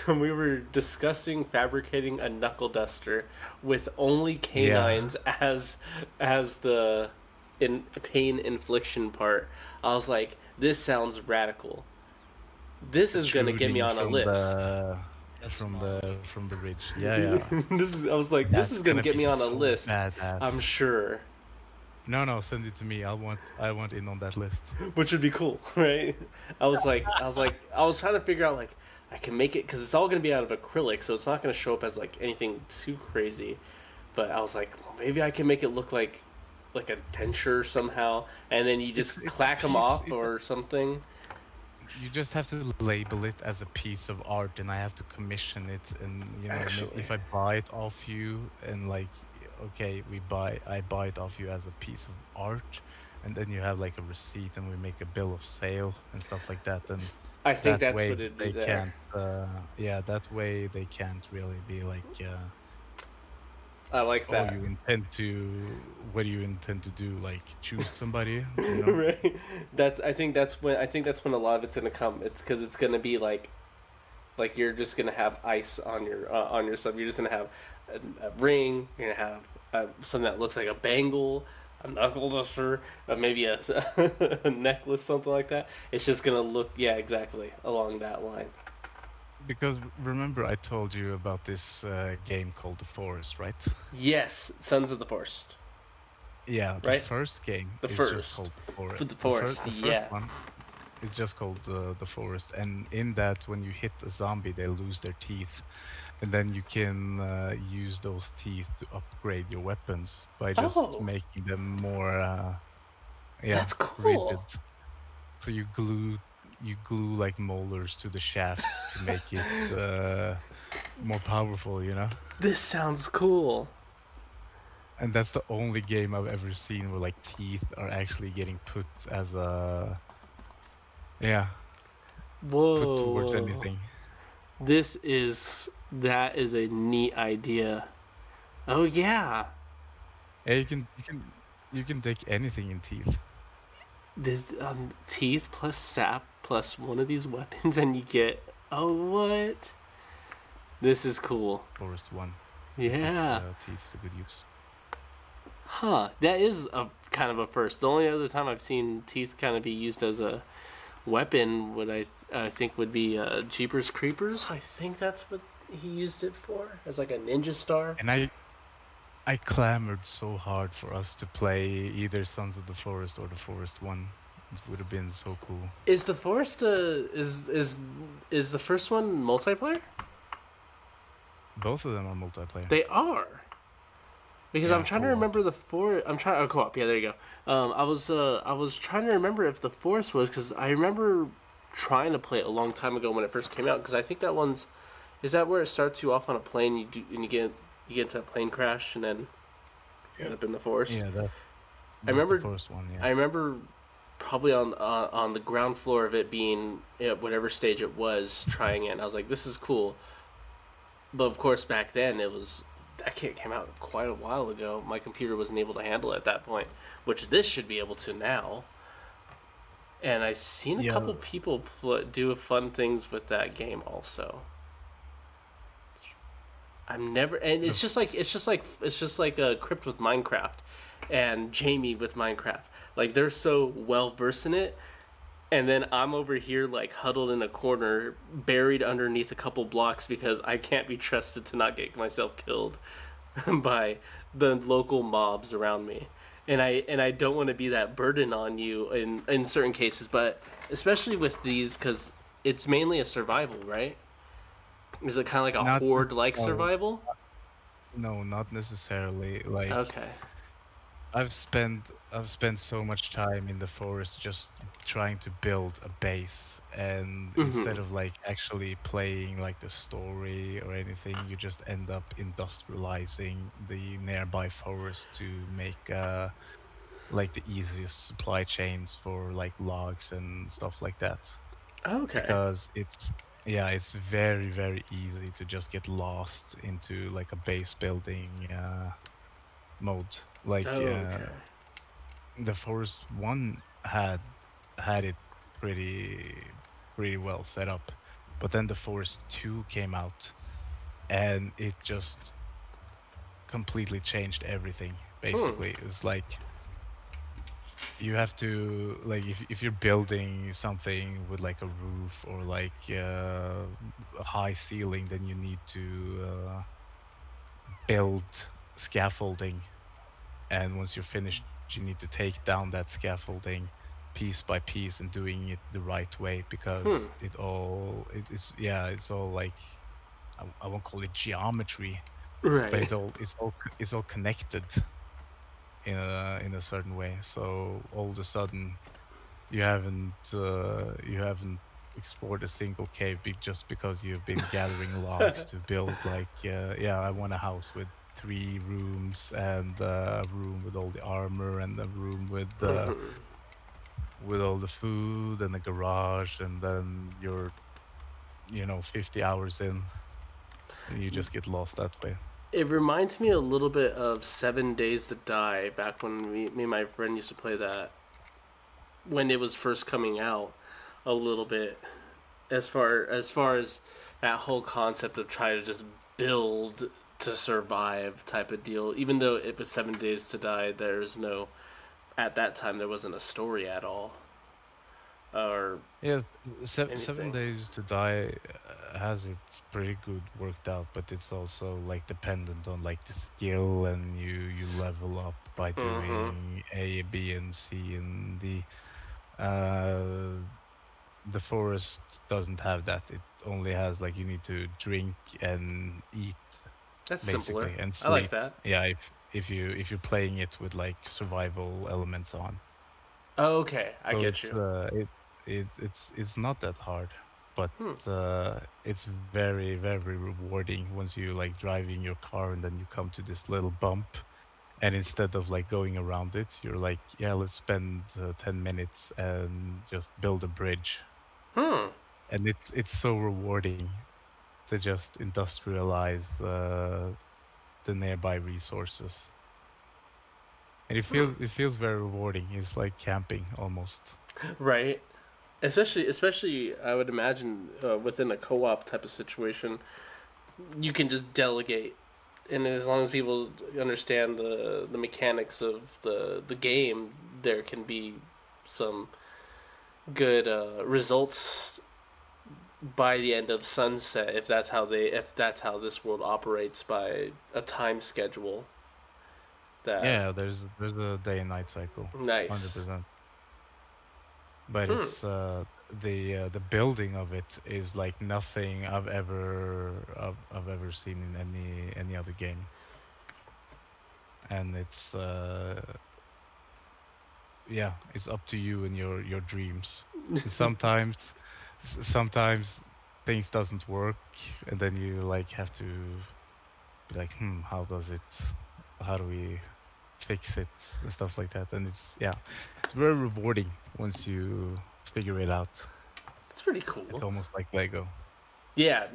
when we were discussing fabricating a knuckle duster with only canines as the pain infliction part, I was like, this sounds radical. This is gonna get me on a list. From the ridge. Yeah. I was like, this is gonna get me on a list. Badass. I'm sure. No, send it to me. I want in on that list. Which would be cool, right? I was trying to figure out, like, I can make it, because it's all gonna be out of acrylic, so it's not gonna show up as like anything too crazy. But I was like, well, maybe I can make it look like a denture somehow, and then you just clack them off or something. You just have to label it as a piece of art, and I have to commission it. And if I buy it off you, and like, okay, I buy it off you as a piece of art, and then you have like a receipt, and we make a bill of sale and stuff like that. And I think that that's way what it'd be they there. can't. That way they can't really be like. I like that. What do you intend to do? Like choose somebody, Right. I think that's when a lot of it's gonna come. It's because it's gonna be like you're just gonna have ice on your stuff. You're just gonna have a ring. You're gonna have something that looks like a bangle, a knuckle duster, maybe a necklace, something like that. It's just gonna look, yeah, exactly along that line. Because remember, I told you about this game called The Forest, right? Yes, Sons of the Forest. Yeah, the first game is just called The Forest. The Forest, the first yeah. one is just called The Forest, and in that, when you hit a zombie, they lose their teeth, and then you can use those teeth to upgrade your weapons by just making them more, that's cool. rigid. So you glue like molars to the shaft to make it more powerful, This sounds cool. And that's the only game I've ever seen where like teeth are actually getting put as a put towards anything. That is a neat idea. Oh yeah. Yeah, you can take anything in teeth. This teeth plus sap plus one of these weapons, and you get what? This is cool. Forest 1. Yeah. Teeth to good use. Huh. That is a kind of a first. The only other time I've seen teeth kind of be used as a weapon would I think would be Jeepers Creepers. I think that's what he used it for, as like a ninja star. And I clamored so hard for us to play either Sons of the Forest or The Forest 1. It would have been so cool. Is the Forest is the first one multiplayer? Both of them are multiplayer. They are. Because Yeah, I'm trying to co-op. remember the forest. I'm trying. Oh, co-op. Yeah, there you go. I was trying to remember if the forest was, because I remember trying to play it a long time ago when it first came out. Because I think that one's, is that where it starts you off on a plane? You get into a plane crash and then end up in the forest. Yeah, that's remember the first one. Yeah. I remember probably on the ground floor of it being at whatever stage it was, trying it, and I was like, this is cool. But of course, back then that kit came out quite a while ago. My computer wasn't able to handle it at that point, which this should be able to now. And I've seen a couple people do fun things with that game also. It's just like Crypt with Minecraft and Jamie with Minecraft. Like, they're so well versed in it, and then I'm over here like huddled in a corner, buried underneath a couple blocks because I can't be trusted to not get myself killed by the local mobs around me. And I don't want to be that burden on you in certain cases, but especially with these, because it's mainly a survival, right? Is it kind of like a horde-like survival? No, not necessarily. Like, okay. I've spent so much time in the forest just trying to build a base, and instead of like actually playing like the story or anything, you just end up industrializing the nearby forest to make like the easiest supply chains for like logs and stuff like that. Okay. Because it's yeah, it's very very easy to just get lost into like a base building mode. Like Okay. the Forest One had it pretty well set up, but then the Forest Two came out, and it just completely changed everything. Basically, it's like you have to like if you're building something with like a roof or like a high ceiling, then you need to build scaffolding, and once you're finished you need to take down that scaffolding piece by piece and doing it the right way, because it's all like I won't call it geometry, but Right. it's all connected in a certain way. So all of a sudden you haven't explored a single cave just because you've been gathering logs to build like I want a house with 3 rooms and a room with all the armor and a room with all the food and a garage, and then you're 50 hours in and you just get lost that way. It reminds me a little bit of 7 Days to Die back when me and my friend used to play that when it was first coming out a little bit, as far as that whole concept of trying to just build to survive type of deal. Even though it was 7 Days to Die, there's no at that time there wasn't a story at all or Yeah, 7 anything. Days to Die has it pretty good worked out, but it's also like dependent on like the skill, and you level up by doing A, B, and C, and uh, the forest doesn't have that. It only has like you need to drink and eat That's simpler. basically and I like sleep. that. Yeah, if you're playing it with like survival elements on. Oh, okay, I So get you. it's not that hard, but it's very very rewarding once you like driving your car and then you come to this little bump, and instead of like going around it, you're like, yeah, let's spend 10 minutes and just build a bridge. And it's so rewarding to just industrialize the nearby resources, and it feels very rewarding. It's like camping almost. Right. Especially, I would imagine within a co-op type of situation, you can just delegate, and as long as people understand the mechanics of the game, there can be some good results by the end of sunset if that's how this world operates by a time schedule. That Yeah, there's a day and night cycle, nice. 100%. But it's the building of it is like nothing I've ever seen in any other game, and it's up to you and your dreams. And sometimes things doesn't work, and then you like have to be like, how do we fix it and stuff like that, and it's very rewarding once you figure it out. It's pretty It's cool. almost like Lego. Yeah,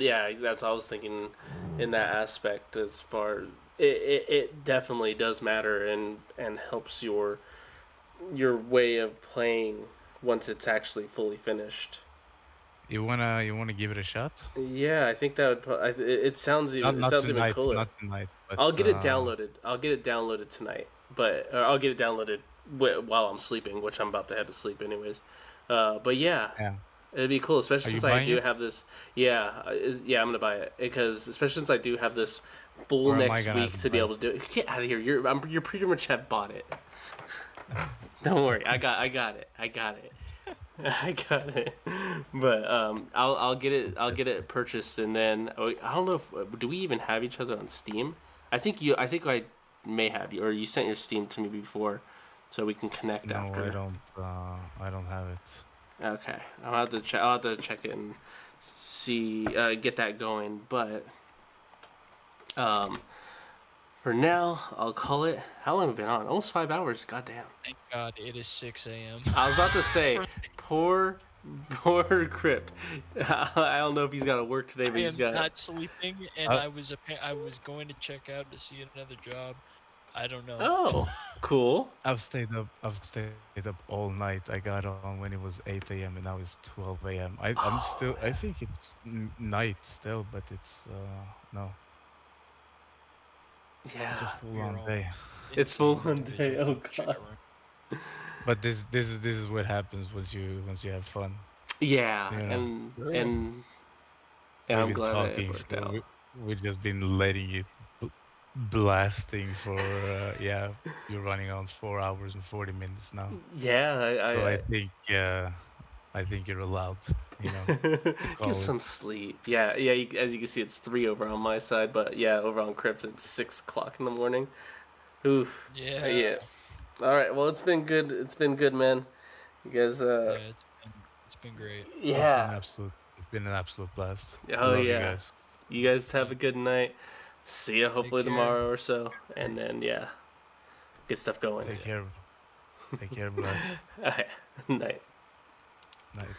that's what I was thinking in that aspect. As far it definitely does matter and helps your way of playing once it's actually fully finished. You wanna give it a shot? Yeah, I think that would. not It not sounds even tonight cooler. not tonight but I'll get it downloaded. I'll get it downloaded tonight, but or I'll get it downloaded while I'm sleeping, which I'm about to head to sleep anyways. But yeah, yeah. it'd be cool, Are especially you since I buying do it, have this. Yeah, yeah, I'm gonna buy it because especially since I do have this full or am I next gonna have week to to be buy it? able to do it. Get out of here! You're pretty much have bought it. Don't worry, I got it. I got it. I got it. But I'll get it. I'll get it purchased, and then I don't know if do we even have each other on Steam. I think you. I think I may have you, or you sent your Steam to me before, so we can connect No, after. I don't have it. Okay, I'll have to check it and see, get that going. But for now, I'll call it. How long have we been on? Almost 5 hours. Goddamn. Thank God it is 6 a.m. I was about to say, For- poor Crypt. I don't know if he's got to work today, but I he's am got. not sleeping, and Uh, I was going to check out to see another job. I don't know. Oh, cool. I've stayed up all night. I got on when it was 8 a.m. and now it's 12 a.m. I'm still. I think it's night still, but it's no. It's a Yeah, full You're on all day. it's full insane on day. individuals Oh in god. Chicago. But this is what happens once you have fun. Yeah, You know, and yeah, we've I'm been glad that it talking worked for out. we've just been letting it blasting for yeah. You're running on 4 hours and 40 minutes now. Yeah, So I think you're allowed. You know, to get call it. some sleep. Yeah, yeah. As you can see, it's 3 over on my side, but yeah, over on Crypt, it's 6 o'clock in the morning. Oof. Yeah. Yeah. All right. Well, it's been good. It's been good, man. You guys. Yeah, it's been great. Yeah. It's been an absolute blast. I Oh love you yeah. guys. You guys have a good night. See ya Take hopefully care. tomorrow or so, and then yeah, get stuff going. Take care. Take care, Brad. All right. Night. Night.